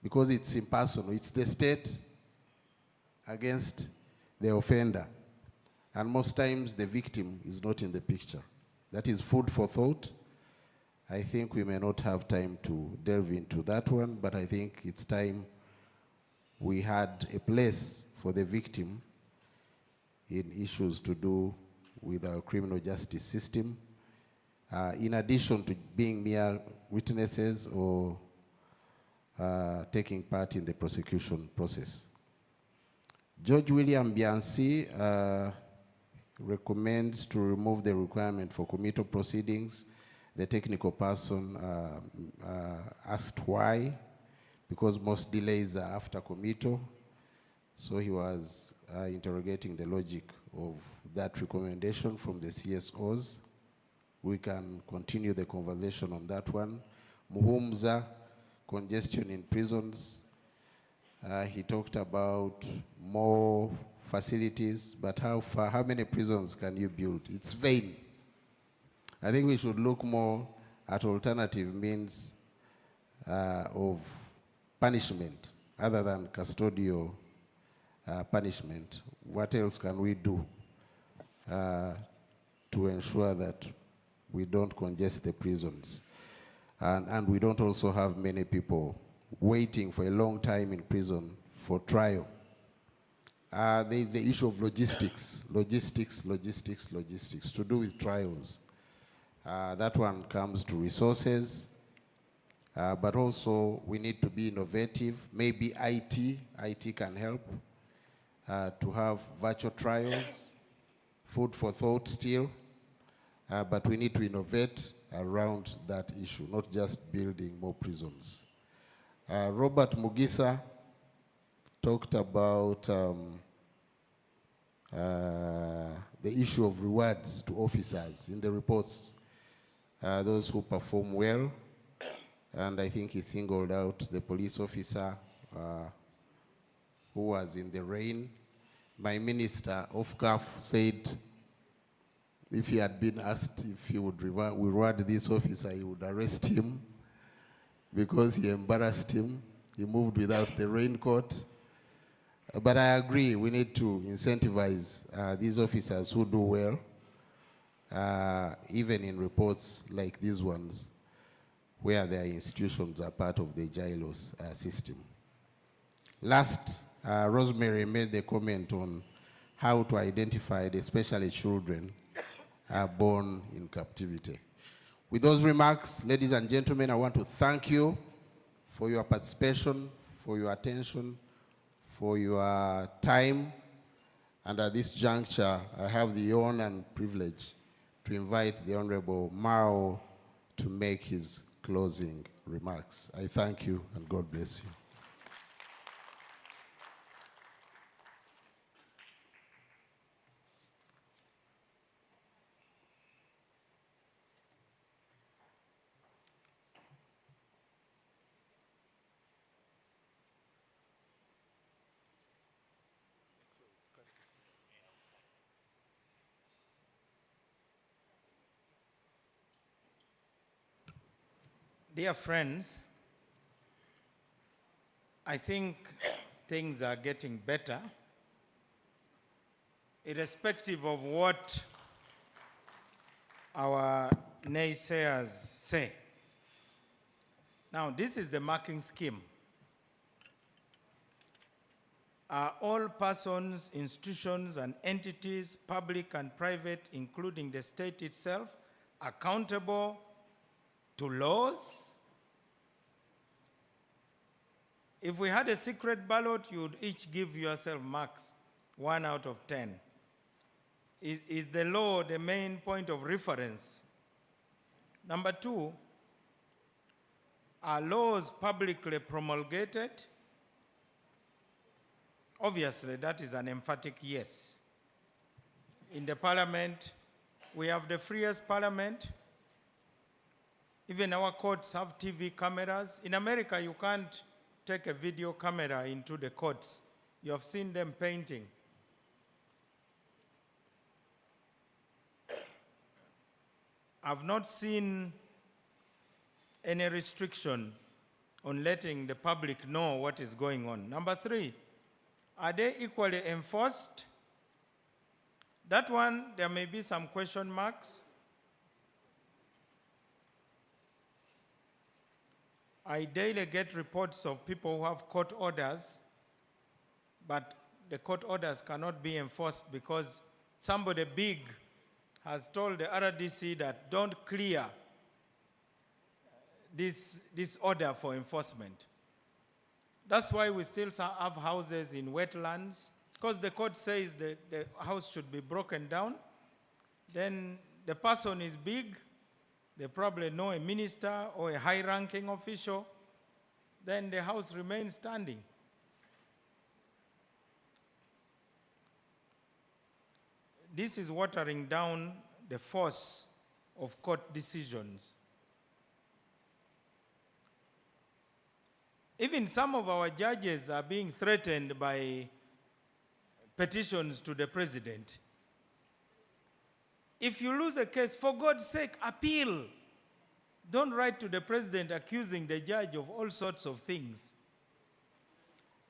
Because it's impersonal. It's the state against the offender. And most times the victim is not in the picture. That is food for thought. I think we may not have time to delve into that one, but I think it's time we had a place for the victim in issues to do with our criminal justice system, in addition to being mere witnesses or taking part in the prosecution process. George William Bianci recommends to remove the requirement for committal proceedings. The technical person asked why, because most delays are after committal. So he was interrogating the logic of that recommendation from the CSOs. We can continue the conversation on that one. Muhumza, congestion in prisons. He talked about more facilities, but how many prisons can you build? It's vain. I think we should look more at alternative means of punishment other than custodial punishment. What else can we do to ensure that we don't congest the prisons? And we don't also have many people waiting for a long time in prison for trial. There is the issue of logistics to do with trials. That one comes to resources, but also we need to be innovative. Maybe IT can help to have virtual trials, food for thought still, but we need to innovate around that issue, not just building more prisons. Robert Mugisa talked about the issue of rewards to officers in the reports, those who perform well, and I think he singled out the police officer who was in the rain. My minister of CAF said if he had been asked if he would reward this officer, he would arrest him because he embarrassed him. He moved without the raincoat. But I agree, we need to incentivize these officers who do well, even in reports like these ones, where their institutions are part of the Jlos system. Last, Rosemary made the comment on how to identify especially children born in captivity. With those remarks, ladies and gentlemen, I want to thank you for your participation, for your attention, for your time. And at this juncture, I have the honor and privilege to invite the Honorable Mao to make his closing remarks. I thank you and God bless you. Dear friends, I think things are getting better, irrespective of what our naysayers say. Now, this is the marking scheme. Are all persons, institutions, and entities, public and private, including the state itself, accountable to laws? If we had a secret ballot, you would each give yourself marks, 1 out of 10. Is the law the main point of reference? Number 2, are laws publicly promulgated? Obviously, that is an emphatic yes. In the parliament, we have the freest parliament. Even our courts have TV cameras. In America, you can't take a video camera into the courts. You have seen them painting. I've not seen any restriction on letting the public know what is going on. Number 3, are they equally enforced? That one, there may be some question marks. I daily get reports of people who have court orders, but the court orders cannot be enforced because somebody big has told the RDC that don't clear this order for enforcement. That's why we still have houses in wetlands, because the court says the house should be broken down. Then the person is big, they probably know a minister or a high-ranking official, then the house remains standing. This is watering down the force of court decisions. Even some of our judges are being threatened by petitions to the president. If you lose a case, for God's sake, appeal. Don't write to the president accusing the judge of all sorts of things.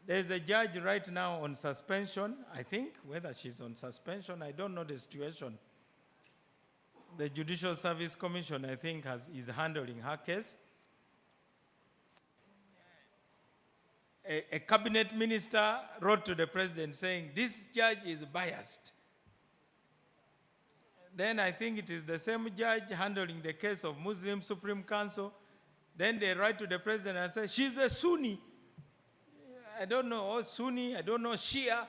There's a judge right now on suspension, I think. Whether she's on suspension, I don't know the situation. The Judicial Service Commission, I think, is handling her case. a cabinet minister wrote to the president saying, this judge is biased. Then I think it is the same judge handling the case of Muslim Supreme Council. Then they write to the president and say, she's a Sunni. I don't know, or Sunni, I don't know, Shia.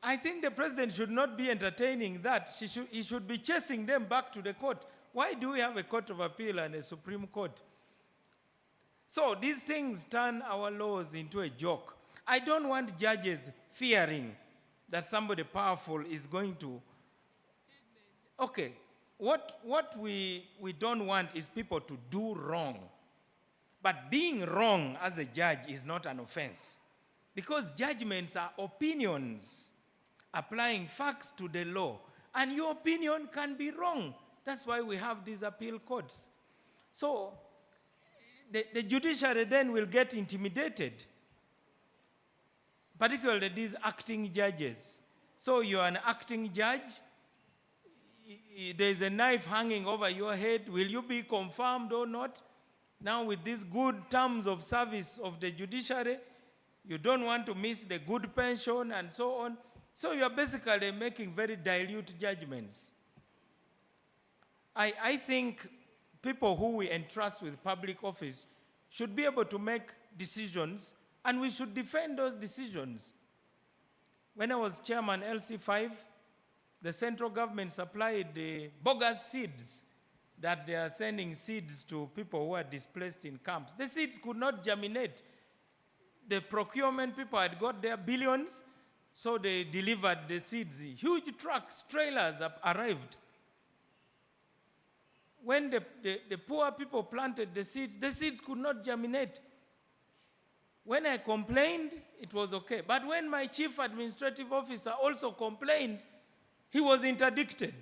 I think the president should not be entertaining that. He should be chasing them back to the court. Why do we have a court of appeal and a Supreme Court? So these things turn our laws into a joke. I don't want judges fearing that somebody powerful is going to. Okay, what we don't want is people to do wrong. But being wrong as a judge is not an offense, because judgments are opinions applying facts to the law, and your opinion can be wrong. That's why we have these appeal courts. So the judiciary then will get intimidated, particularly these acting judges. So you're an acting judge, there's a knife hanging over your head, will you be confirmed or not? Now with these good terms of service of the judiciary, you don't want to miss the good pension and so on. So you're basically making very dilute judgments. I think people who we entrust with public office should be able to make decisions, and we should defend those decisions. When I was chairman LC5, the central government supplied bogus seeds that they are sending seeds to people who are displaced in camps. The seeds could not germinate. The procurement people had got their billions, so they delivered the seeds. Huge trucks, trailers arrived. When the poor people planted the seeds could not germinate. When I complained, it was okay. But when my chief administrative officer also complained, he was interdicted.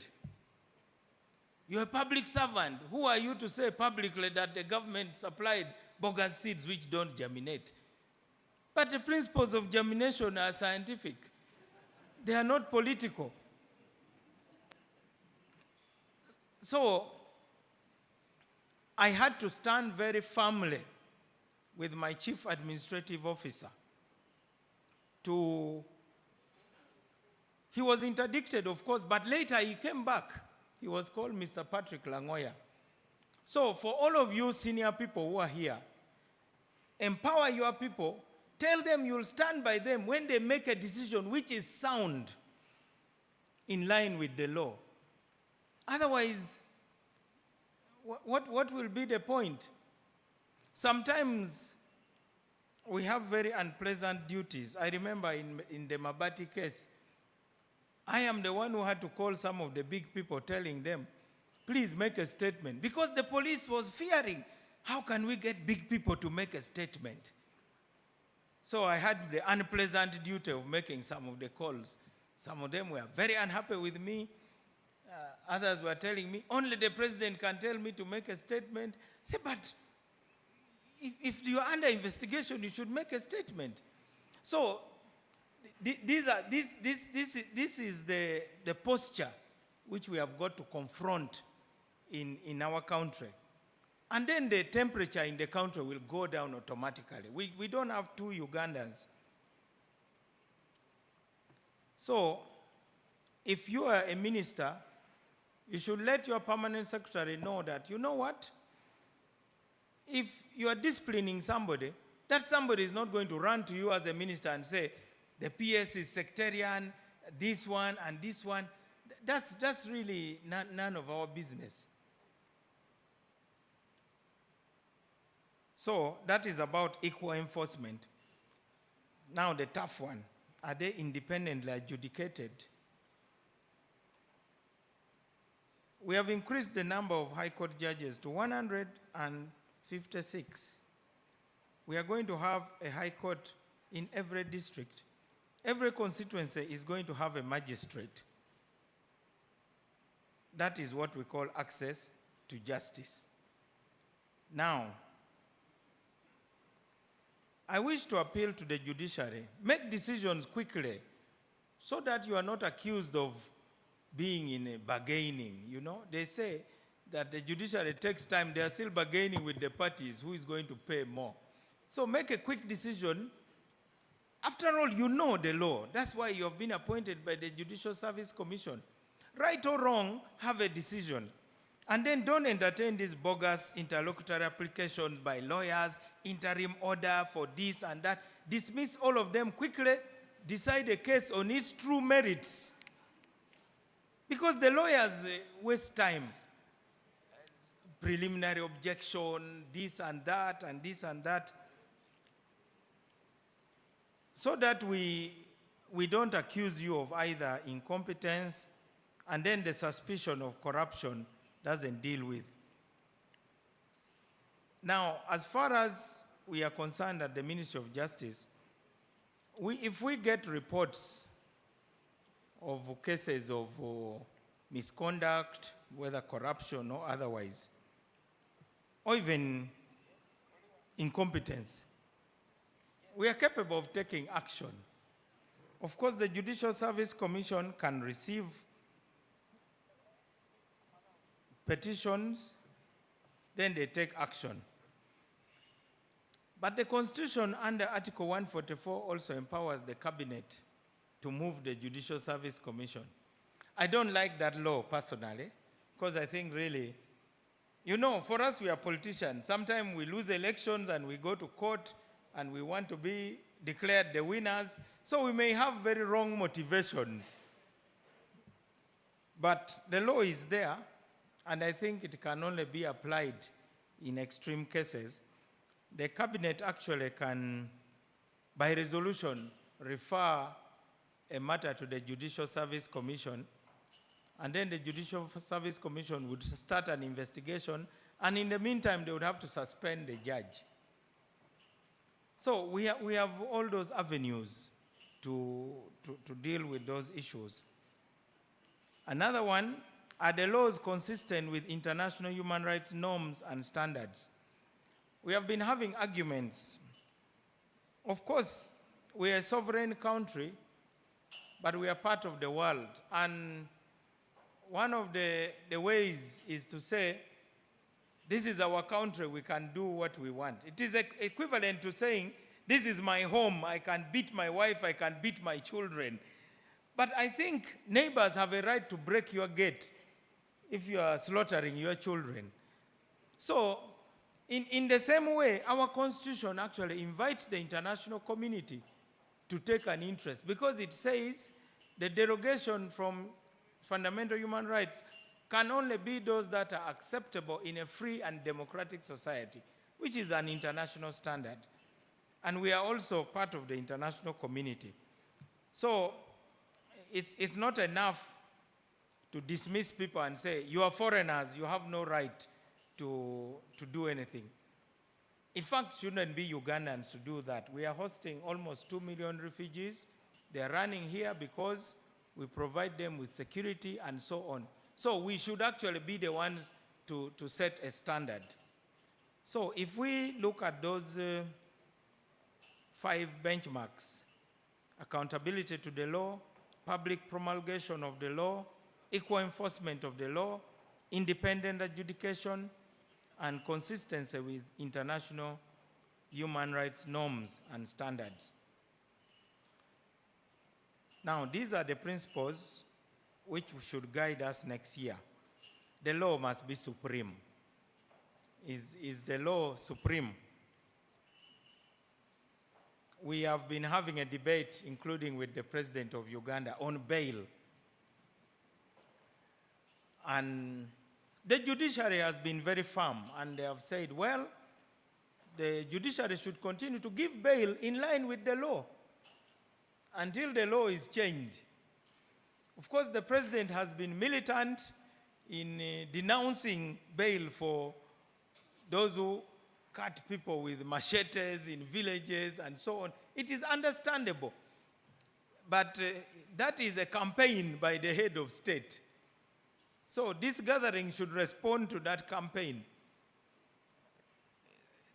You're a public servant. Who are you to say publicly that the government supplied bogus seeds which don't germinate? But the principles of germination are scientific. They are not political. So I had to stand very firmly with my chief administrative officer. He was interdicted, of course, but later he came back. He was called Mr. Patrick Langoya. So for all of you senior people who are here, empower your people. Tell them you'll stand by them when they make a decision which is sound, in line with the law. Otherwise, what will be the point? Sometimes we have very unpleasant duties. I remember in the Mabati case, I am the one who had to call some of the big people telling them, please make a statement. Because the police was fearing, how can we get big people to make a statement? So I had the unpleasant duty of making some of the calls. Some of them were very unhappy with me. Others were telling me, only the president can tell me to make a statement. I said, but if you are under investigation, you should make a statement. So this is the posture which we have got to confront in our country. And then the temperature in the country will go down automatically. We don't have two Ugandans. So if you are a minister, you should let your permanent secretary know that, you know what? If you are disciplining somebody, that somebody is not going to run to you as a minister and say, the PS is sectarian, this one and this one. That's really none of our business. So that is about equal enforcement. Now the tough one, are they independently adjudicated? We have increased the number of High Court judges to 156. We are going to have a High Court in every district. Every constituency is going to have a magistrate. That is what we call access to justice. Now, I wish to appeal to the judiciary, make decisions quickly so that you are not accused of being in a bargaining. You know, they say that the judiciary takes time. They are still bargaining with the parties who is going to pay more. So make a quick decision. After all, you know the law. That's why you have been appointed by the Judicial Service Commission. Right or wrong, have a decision. And then don't entertain these bogus interlocutory applications by lawyers, interim order for this and that. Dismiss all of them quickly, decide a case on its true merits. Because the lawyers waste time. Preliminary objection, this and that, and this and that. So that we don't accuse you of either incompetence and then the suspicion of corruption doesn't deal with. Now, as far as we are concerned at the Ministry of Justice, if we get reports of cases of misconduct, whether corruption or otherwise, or even incompetence, we are capable of taking action. Of course, the Judicial Service Commission can receive petitions, then they take action. But the Constitution under Article 144 also empowers the Cabinet to move the Judicial Service Commission. I don't like that law personally, because I think really, you know, for us, we are politicians. Sometimes we lose elections and we go to court and we want to be declared the winners. So we may have very wrong motivations. But the law is there, and I think it can only be applied in extreme cases. The Cabinet actually can, by resolution, refer a matter to the Judicial Service Commission, and then the Judicial Service Commission would start an investigation, and in the meantime, they would have to suspend the judge. So we have all those avenues to deal with those issues. Another one, are the laws consistent with international human rights norms and standards? We have been having arguments. Of course, we are a sovereign country, but we are part of the world. And one of the ways is to say, this is our country, we can do what we want. It is equivalent to saying, this is my home, I can beat my wife, I can beat my children. But I think neighbors have a right to break your gate if you are slaughtering your children. So, in the same way, our Constitution actually invites the international community to take an interest, because it says the derogation from fundamental human rights can only be those that are acceptable in a free and democratic society, which is an international standard. And we are also part of the international community. So it's not enough to dismiss people and say, you are foreigners, you have no right to do anything. In fact, it shouldn't be Ugandans to do that. We are hosting almost 2 million refugees. They are running here because we provide them with security and so on. So we should actually be the ones to set a standard. So if we look at those 5 benchmarks, accountability to the law, public promulgation of the law, equal enforcement of the law, independent adjudication, and consistency with international human rights norms and standards. Now, these are the principles which should guide us next year. The law must be supreme. Is the law supreme? We have been having a debate, including with the President of Uganda, on bail. And the judiciary has been very firm, and they have said, well, the judiciary should continue to give bail in line with the law until the law is changed. Of course, the President has been militant in denouncing bail for those who cut people with machetes in villages and so on. It is understandable. But that is a campaign by the head of state. So this gathering should respond to that campaign.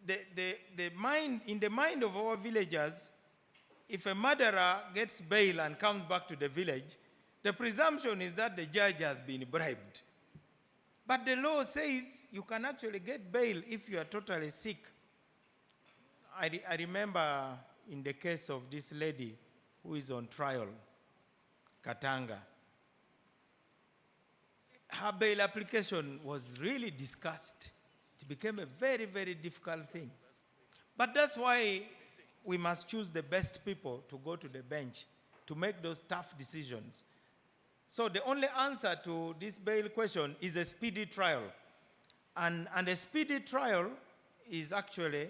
In the mind of our villagers, if a murderer gets bail and comes back to the village, the presumption is that the judge has been bribed. But the law says you can actually get bail if you are totally sick I remember in the case of this lady who is on trial, Katanga, her bail application was really discussed. It became a very, very difficult thing. But that's why we must choose the best people to go to the bench to make those tough decisions. So the only answer to this bail question is a speedy trial. And a speedy trial is actually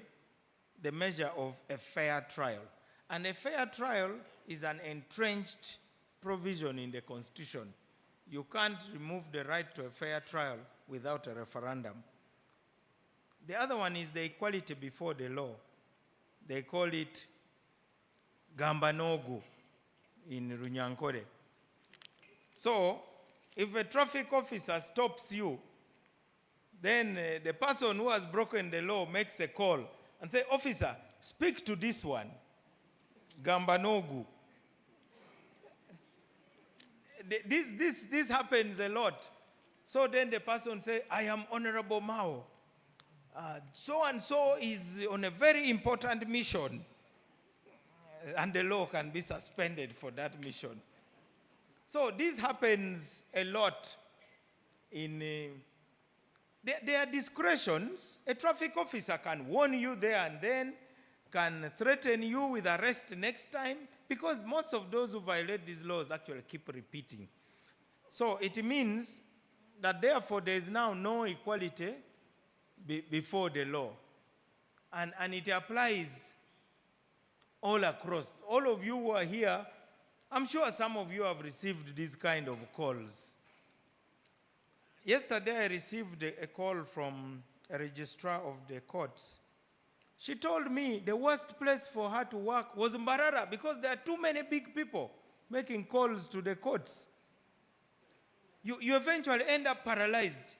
the measure of a fair trial. And a fair trial is an entrenched provision in the Constitution. You can't remove the right to a fair trial without a referendum. The other one is the equality before the law. They call it Gambanogu in Runyankore. So, if a traffic officer stops you, then the person who has broken the law makes a call and say, officer, speak to this one, Gambanogu. This happens a lot. So then the person say, I am Honorable Mao. So-and-so is on a very important mission. And the law can be suspended for that mission. So this happens a lot in... there are discretions. A traffic officer can warn you there and then, can threaten you with arrest next time, because most of those who violate these laws actually keep repeating. So it means that therefore there is now no equality before the law. And it applies all across. All of you who are here, I'm sure some of you have received these kind of calls. Yesterday I received a call from a registrar of the courts. She told me the worst place for her to work was Mbarara because there are too many big people making calls to the courts. You eventually end up paralyzed.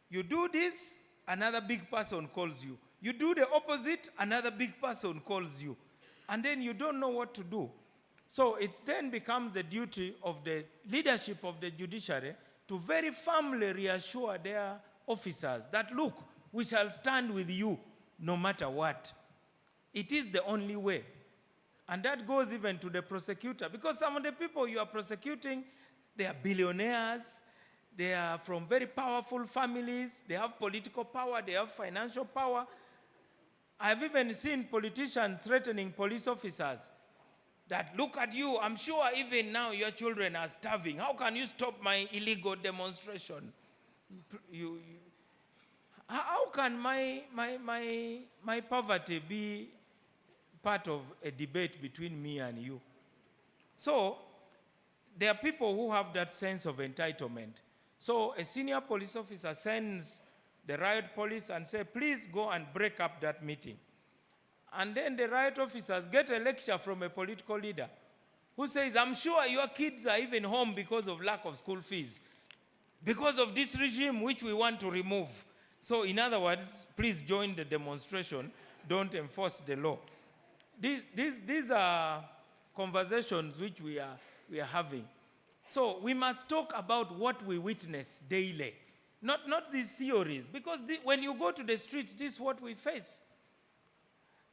You do this, another big person calls you. You do the opposite, another big person calls you. And then you don't know what to do. So it then becomes the duty of the leadership of the judiciary to very firmly reassure their officers that, look, we shall stand with you no matter what. It is the only way. And that goes even to the prosecutor, because some of the people you are prosecuting, they are billionaires, they are from very powerful families, they have political power, they have financial power. I've even seen politicians threatening police officers that, look at you, I'm sure even now your children are starving. How can you stop my illegal demonstration? How can my poverty be part of a debate between me and you? So there are people who have that sense of entitlement. So a senior police officer sends the riot police and say, please go and break up that meeting. And then the riot officers get a lecture from a political leader who says, I'm sure your kids are even home because of lack of school fees, because of this regime which we want to remove. So in other words, please join the demonstration, don't enforce the law. These are conversations which we are having. So we must talk about what we witness daily, not these theories, because when you go to the streets, this is what we face.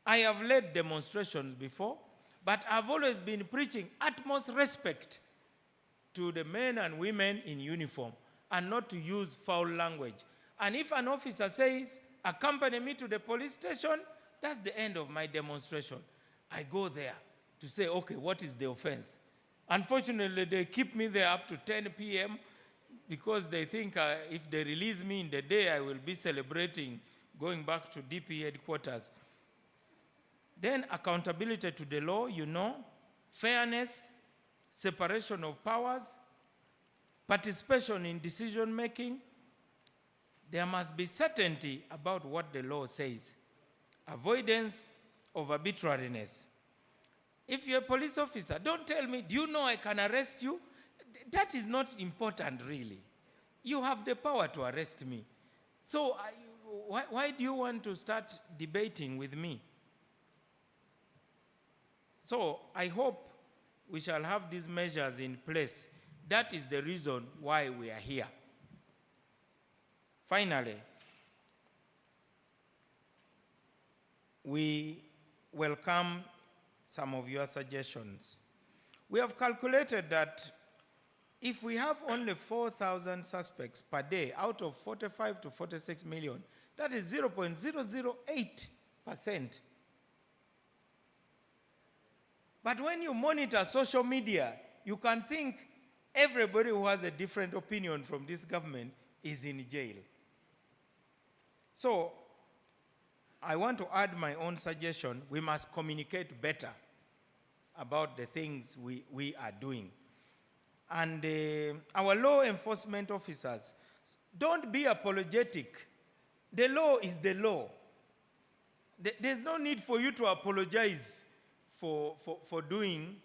I have led demonstrations before, but I've always been preaching utmost respect to the men and women in uniform and not to use foul language. And if an officer says, accompany me to the police station, that's the end of my demonstration. I go there to say, okay, what is the offense? Unfortunately, they keep me there up to 10 p.m. because they think if they release me in the day, I will be celebrating going back to DP headquarters. Then accountability to the law, fairness, separation of powers, participation in decision making. There must be certainty about what the law says. Avoidance of arbitrariness. If you're a police officer, don't tell me, do you know I can arrest you? That is not important, really. You have the power to arrest me. So why do you want to start debating with me? So I hope we shall have these measures in place. That is the reason why we are here. Finally, we welcome some of your suggestions. We have calculated that if we have only 4,000 suspects per day out of 45 to 46 million, that is 0.008%. But when you monitor social media, you can think everybody who has a different opinion from this government is in jail. So, I want to add my own suggestion. We must communicate better about the things we are doing. And our law enforcement officers, don't be apologetic. The law is the law. There's no need for you to apologize for doing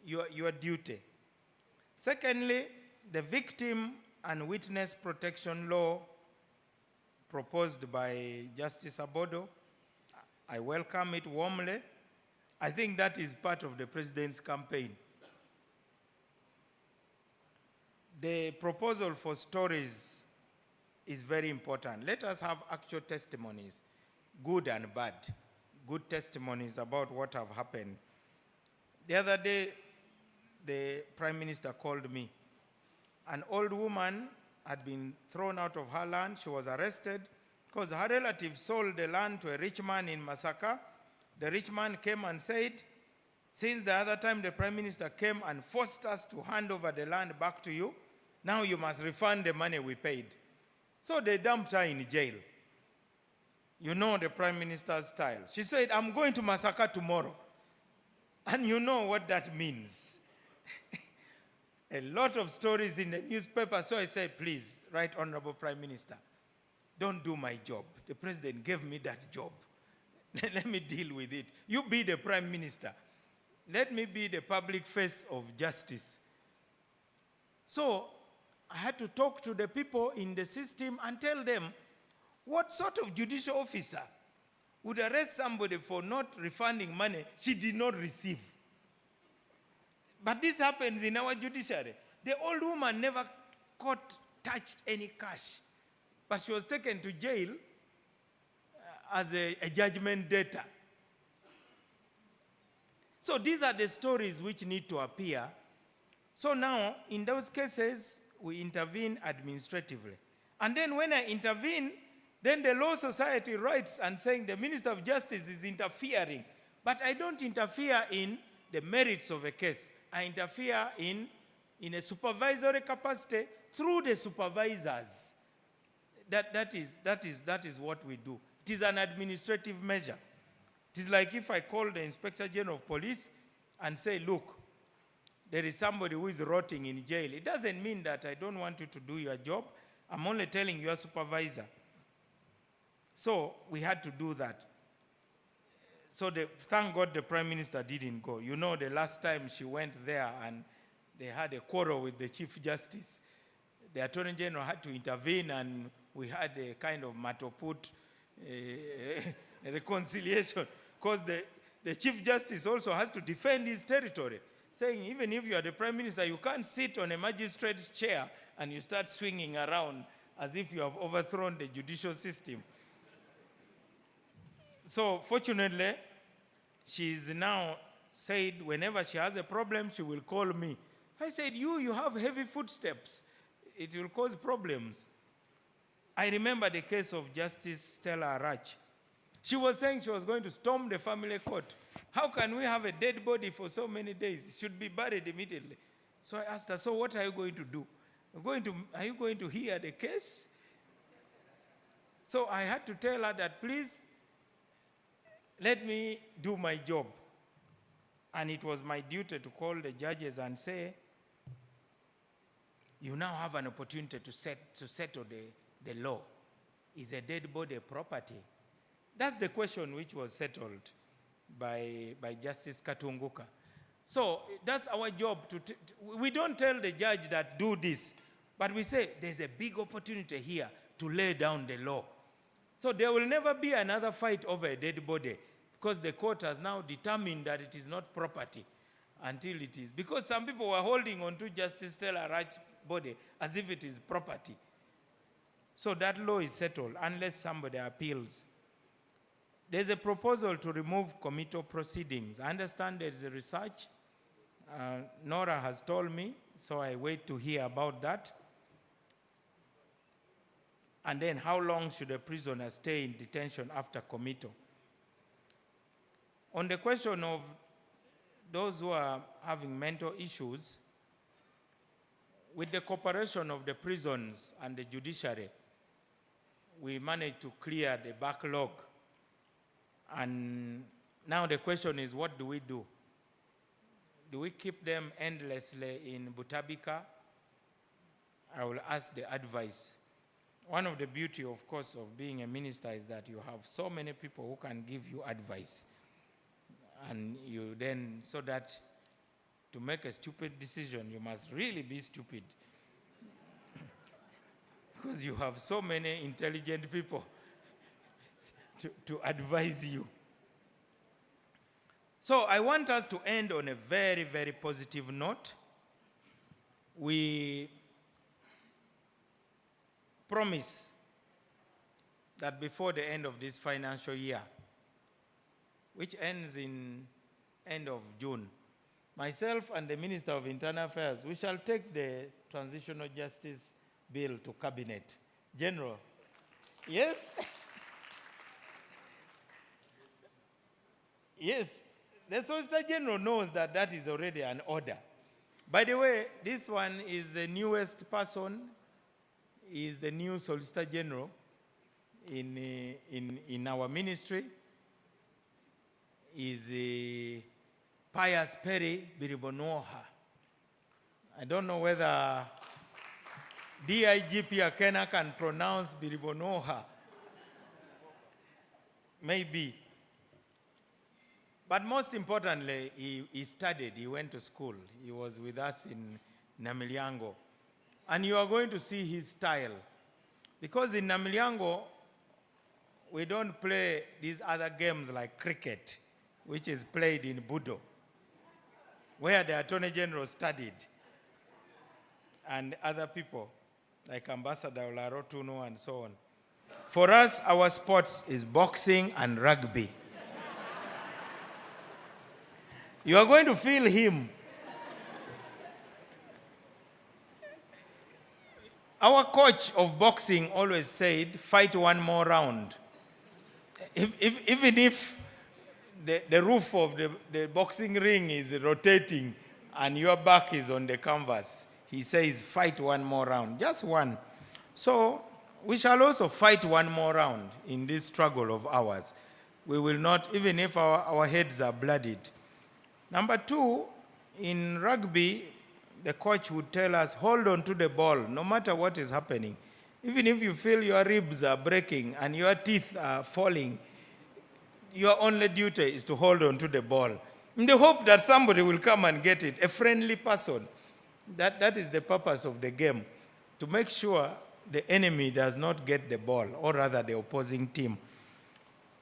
your duty. Secondly, the victim and witness protection law proposed by Justice Abodo, I welcome it warmly. I think that is part of the president's campaign. The proposal for stories is very important. Let us have actual testimonies, good and bad, good testimonies about what have happened. The other day, the Prime Minister called me. An old woman had been thrown out of her land. She was arrested because her relative sold the land to a rich man in Masaka. The rich man came and said, since the other time the Prime Minister came and forced us to hand over the land back to you, now you must refund the money we paid. So they dumped her in jail. You know the Prime Minister's style. She said, I'm going to Masaka tomorrow. And you know what that means. A lot of stories in the newspaper, so I said, please, Right Honorable Prime Minister, don't do my job. The President gave me that job. Let me deal with it. You be the Prime Minister. Let me be the public face of justice. So I had to talk to the people in the system and tell them, what sort of judicial officer would arrest somebody for not refunding money she did not receive? But this happens in our judiciary. The old woman never touched any cash, but she was taken to jail as a judgment debtor. So these are the stories which need to appear. So now, in those cases, we intervene administratively. And then when I intervene, then the Law Society writes and saying the Minister of Justice is interfering. But I don't interfere in the merits of a case. I interfere in a supervisory capacity through the supervisors. That is what we do. It is an administrative measure. It is like if I call the Inspector General of Police and say, look, there is somebody who is rotting in jail. It doesn't mean that I don't want you to do your job. I'm only telling your supervisor. So we had to do that. So thank God the Prime Minister didn't go. You know, the last time she went there and they had a quarrel with the Chief Justice, the Attorney General had to intervene and we had a kind of matoput a reconciliation, because the Chief Justice also has to defend his territory, saying even if you are the Prime Minister, you can't sit on a magistrate's chair and you start swinging around as if you have overthrown the judicial system. So fortunately, she's now said whenever she has a problem, she will call me. I said, you have heavy footsteps. It will cause problems. I remember the case of Justice Stella Arach. She was saying she was going to storm the family court. How can we have a dead body for so many days? It should be buried immediately. So I asked her, so what are you going to do? Are you going to hear the case? So I had to tell her that, please, let me do my job. And it was my duty to call the judges and say, you now have an opportunity to settle the law. Is a dead body property? That's the question which was settled by Justice Katunguka. So that's our job. We don't tell the judge that do this, but we say there's a big opportunity here to lay down the law. So there will never be another fight over a dead body, because the court has now determined that it is not property until it is. Because some people were holding on to Justice Stella Arach's body as if it is property. So that law is settled unless somebody appeals. There's a proposal to remove committal proceedings. I understand there's a research. Nora has told me, so I wait to hear about that. And then how long should a prisoner stay in detention after committal? On the question of those who are having mental issues, with the cooperation of the prisons and the judiciary, we managed to clear the backlog. And now the question is, what do we do? Do we keep them endlessly in Butabika? I will ask the advice. One of the beauty, of course, of being a minister is that you have so many people who can give you advice. And you then, so that to make a stupid decision, you must really be stupid. Because you have so many intelligent people to advise you. So I want us to end on a very, very positive note. We promise that before the end of this financial year, which ends in end of June, myself and the Minister of Internal Affairs, we shall take the Transitional Justice Bill to Cabinet. General, yes? Yes, the Solicitor General knows that that is already an order. By the way, this one is the newest person, is the new Solicitor General in our ministry, is Pius Perry Biribonoha. I don't know whether DIGP Akena can pronounce Biribonoha. Maybe. But most importantly, he studied, he went to school. He was with us in Namilyango. And you are going to see his style. Because in Namilyango, we don't play these other games like cricket, which is played in Budo, where the Attorney General studied, and other people, like Ambassador Olaro Tuno and so on. For us, our sports is boxing and rugby. You are going to feel him. Our coach of boxing always said, fight one more round. Even if the roof of the boxing ring is rotating and your back is on the canvas, he says, fight one more round, just one. So we shall also fight one more round in this struggle of ours. We will not, even if our heads are bloodied. Number two, in rugby, the coach would tell us, hold on to the ball, no matter what is happening. Even if you feel your ribs are breaking and your teeth are falling, your only duty is to hold on to the ball, in the hope that somebody will come and get it, a friendly person. That is the purpose of the game, to make sure the enemy does not get the ball, or rather the opposing team.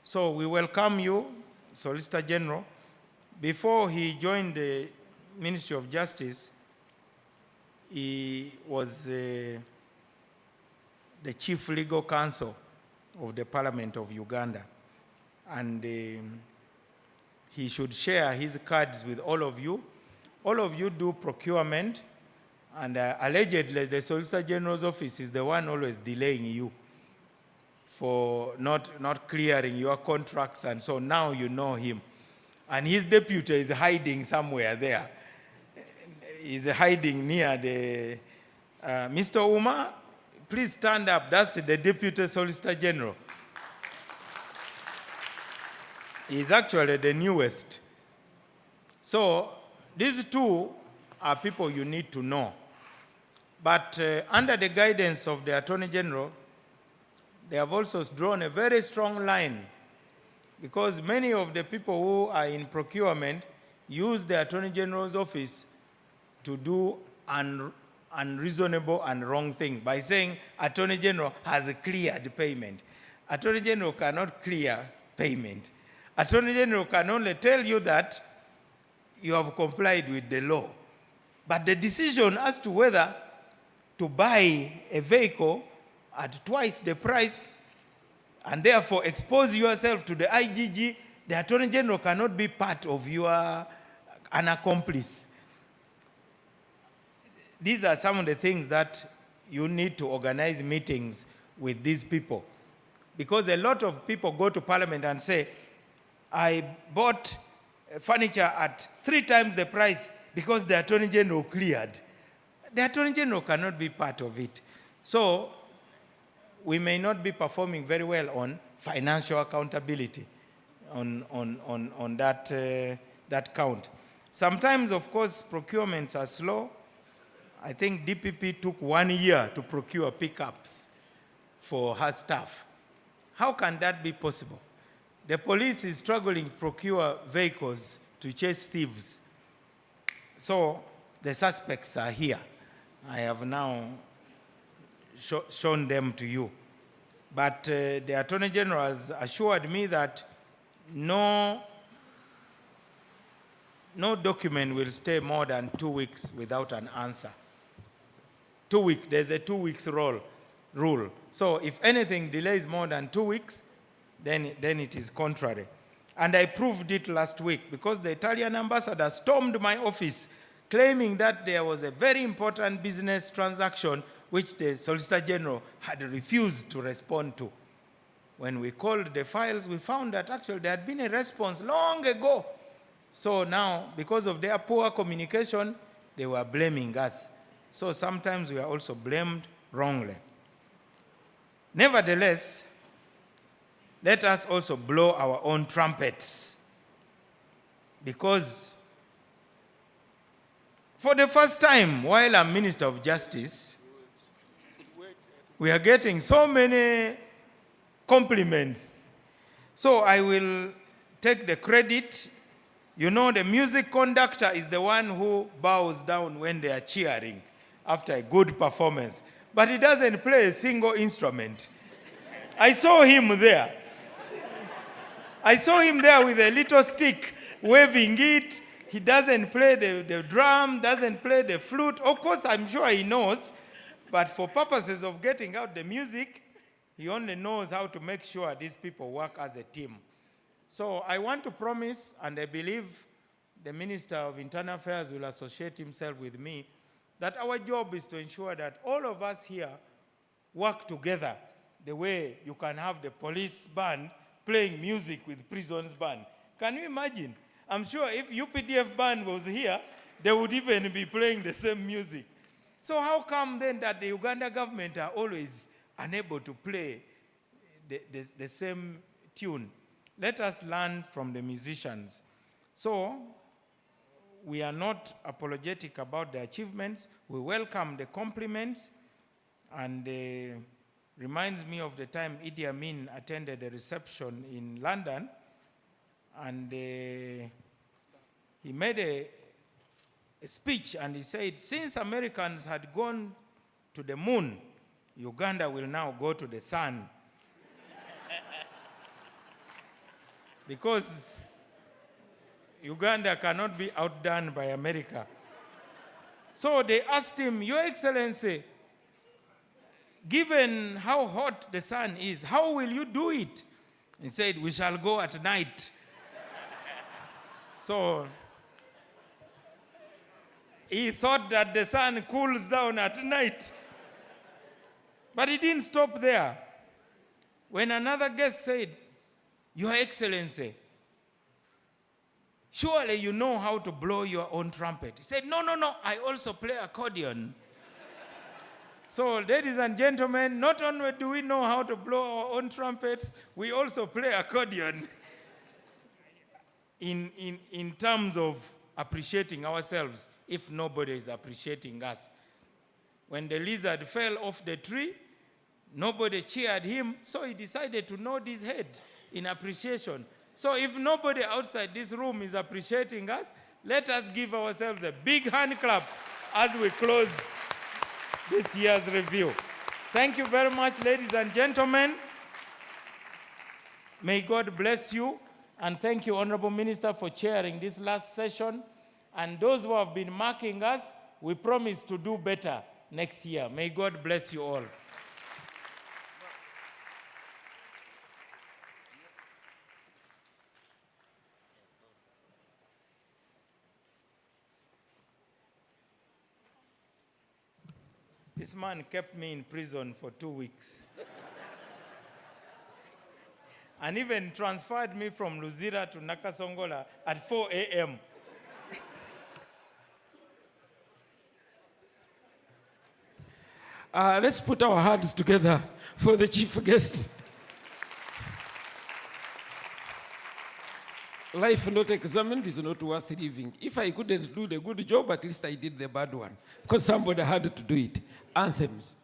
So we welcome you, Solicitor General. Before he joined the Ministry of Justice, he was the Chief Legal Counsel of the Parliament of Uganda. And he should share his cards with all of you. All of you do procurement, and allegedly the Solicitor General's office is the one always delaying you for not clearing your contracts, and so now you know him. And his deputy is hiding somewhere there. He's hiding near the... Mr. Uma, please stand up. That's the Deputy Solicitor General. He's actually the newest. So these two are people you need to know. But under the guidance of the Attorney General, they have also drawn a very strong line, because many of the people who are in procurement use the Attorney General's office to do unreasonable and wrong things by saying Attorney General has cleared payment. Attorney General cannot clear payment. Attorney General can only tell you that you have complied with the law. But the decision as to whether to buy a vehicle at twice the price and therefore expose yourself to the IGG, the Attorney General cannot be part of an accomplice. These are some of the things that you need to organize meetings with these people. Because a lot of people go to Parliament and say, I bought furniture at 3 times the price because the Attorney General cleared. The Attorney General cannot be part of it. So we may not be performing very well on financial accountability on that count. Sometimes, of course, procurements are slow. I think DPP took 1 year to procure pickups for her staff. How can that be possible? The police is struggling to procure vehicles to chase thieves. So the suspects are here. I have now shown them to you. But the Attorney General has assured me that no document will stay more than 2 weeks without an answer. 2 weeks, there's a 2 weeks rule. So if anything delays more than 2 weeks, then it is contrary. And I proved it last week because the Italian ambassador stormed my office claiming that there was a very important business transaction which the Solicitor General had refused to respond to. When we called the files, we found that actually there had been a response long ago. So now, because of their poor communication, they were blaming us. So sometimes we are also blamed wrongly. Nevertheless, let us also blow our own trumpets, because for the first time while I'm Minister of Justice, we are getting so many compliments. So I will take the credit. You know, the music conductor is the one who bows down when they are cheering after a good performance, but he doesn't play a single instrument. I saw him there. I saw him there with a little stick, waving it. He doesn't play the drum, doesn't play the flute. Of course, I'm sure he knows, but for purposes of getting out the music, he only knows how to make sure these people work as a team. So I want to promise, and I believe the Minister of Internal Affairs will associate himself with me, that our job is to ensure that all of us here work together the way you can have the police band playing music with prisons band. Can you imagine? I'm sure if UPDF band was here, they would even be playing the same music. So how come then that the Uganda government are always unable to play the same tune? Let us learn from the musicians. So we are not apologetic about the achievements. We welcome the compliments, and reminds me of the time Idi Amin attended a reception in London, and he made a speech, and he said, since Americans had gone to the moon, Uganda will now go to the sun. Because Uganda cannot be outdone by America. So they asked him, Your Excellency, given how hot the sun is, how will you do it? He said, we shall go at night. So he thought that the sun cools down at night. But he didn't stop there. When another guest said, Your Excellency, surely you know how to blow your own trumpet. He said, no, I also play accordion. So, ladies and gentlemen, not only do we know how to blow our own trumpets, we also play accordion in terms of appreciating ourselves if nobody is appreciating us. When the lizard fell off the tree, nobody cheered him, so he decided to nod his head in appreciation. So if nobody outside this room is appreciating us, let us give ourselves a big hand clap as we close this year's review. Thank you very much, ladies and gentlemen. May God bless you, and thank you, Honorable Minister, for chairing this last session. And those who have been marking us, we promise to do better next year. May God bless you all. This man kept me in prison for 2 weeks. And even transferred me from Luzira to Nakasongola at 4 a.m. Let's put our hands together for the chief guest. Life not examined is not worth living. If I couldn't do the good job, at least I did the bad one, because somebody had to do it. Anthems.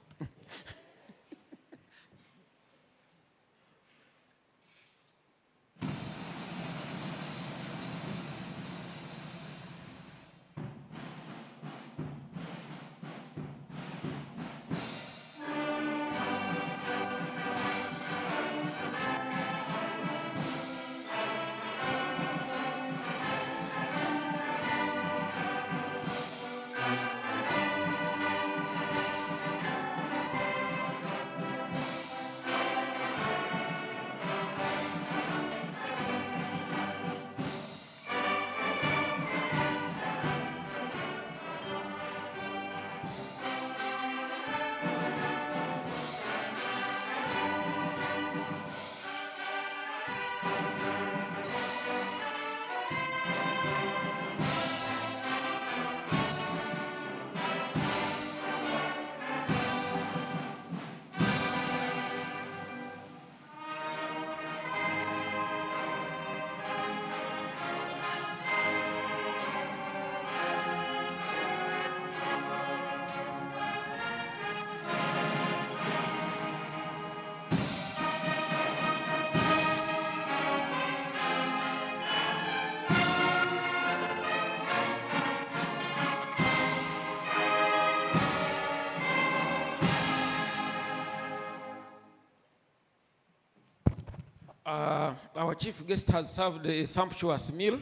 Our chief guest has served a sumptuous meal.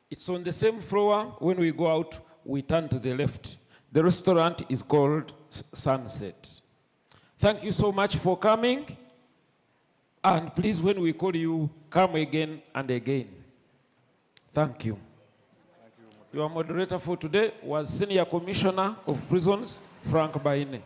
It's on the same floor. When we go out, we turn to the left. The restaurant is called Sunset. Thank you so much for coming. And please, when we call you, come again and again. Thank you. Your moderator for today was Senior Commissioner of Prisons, Frank Baine.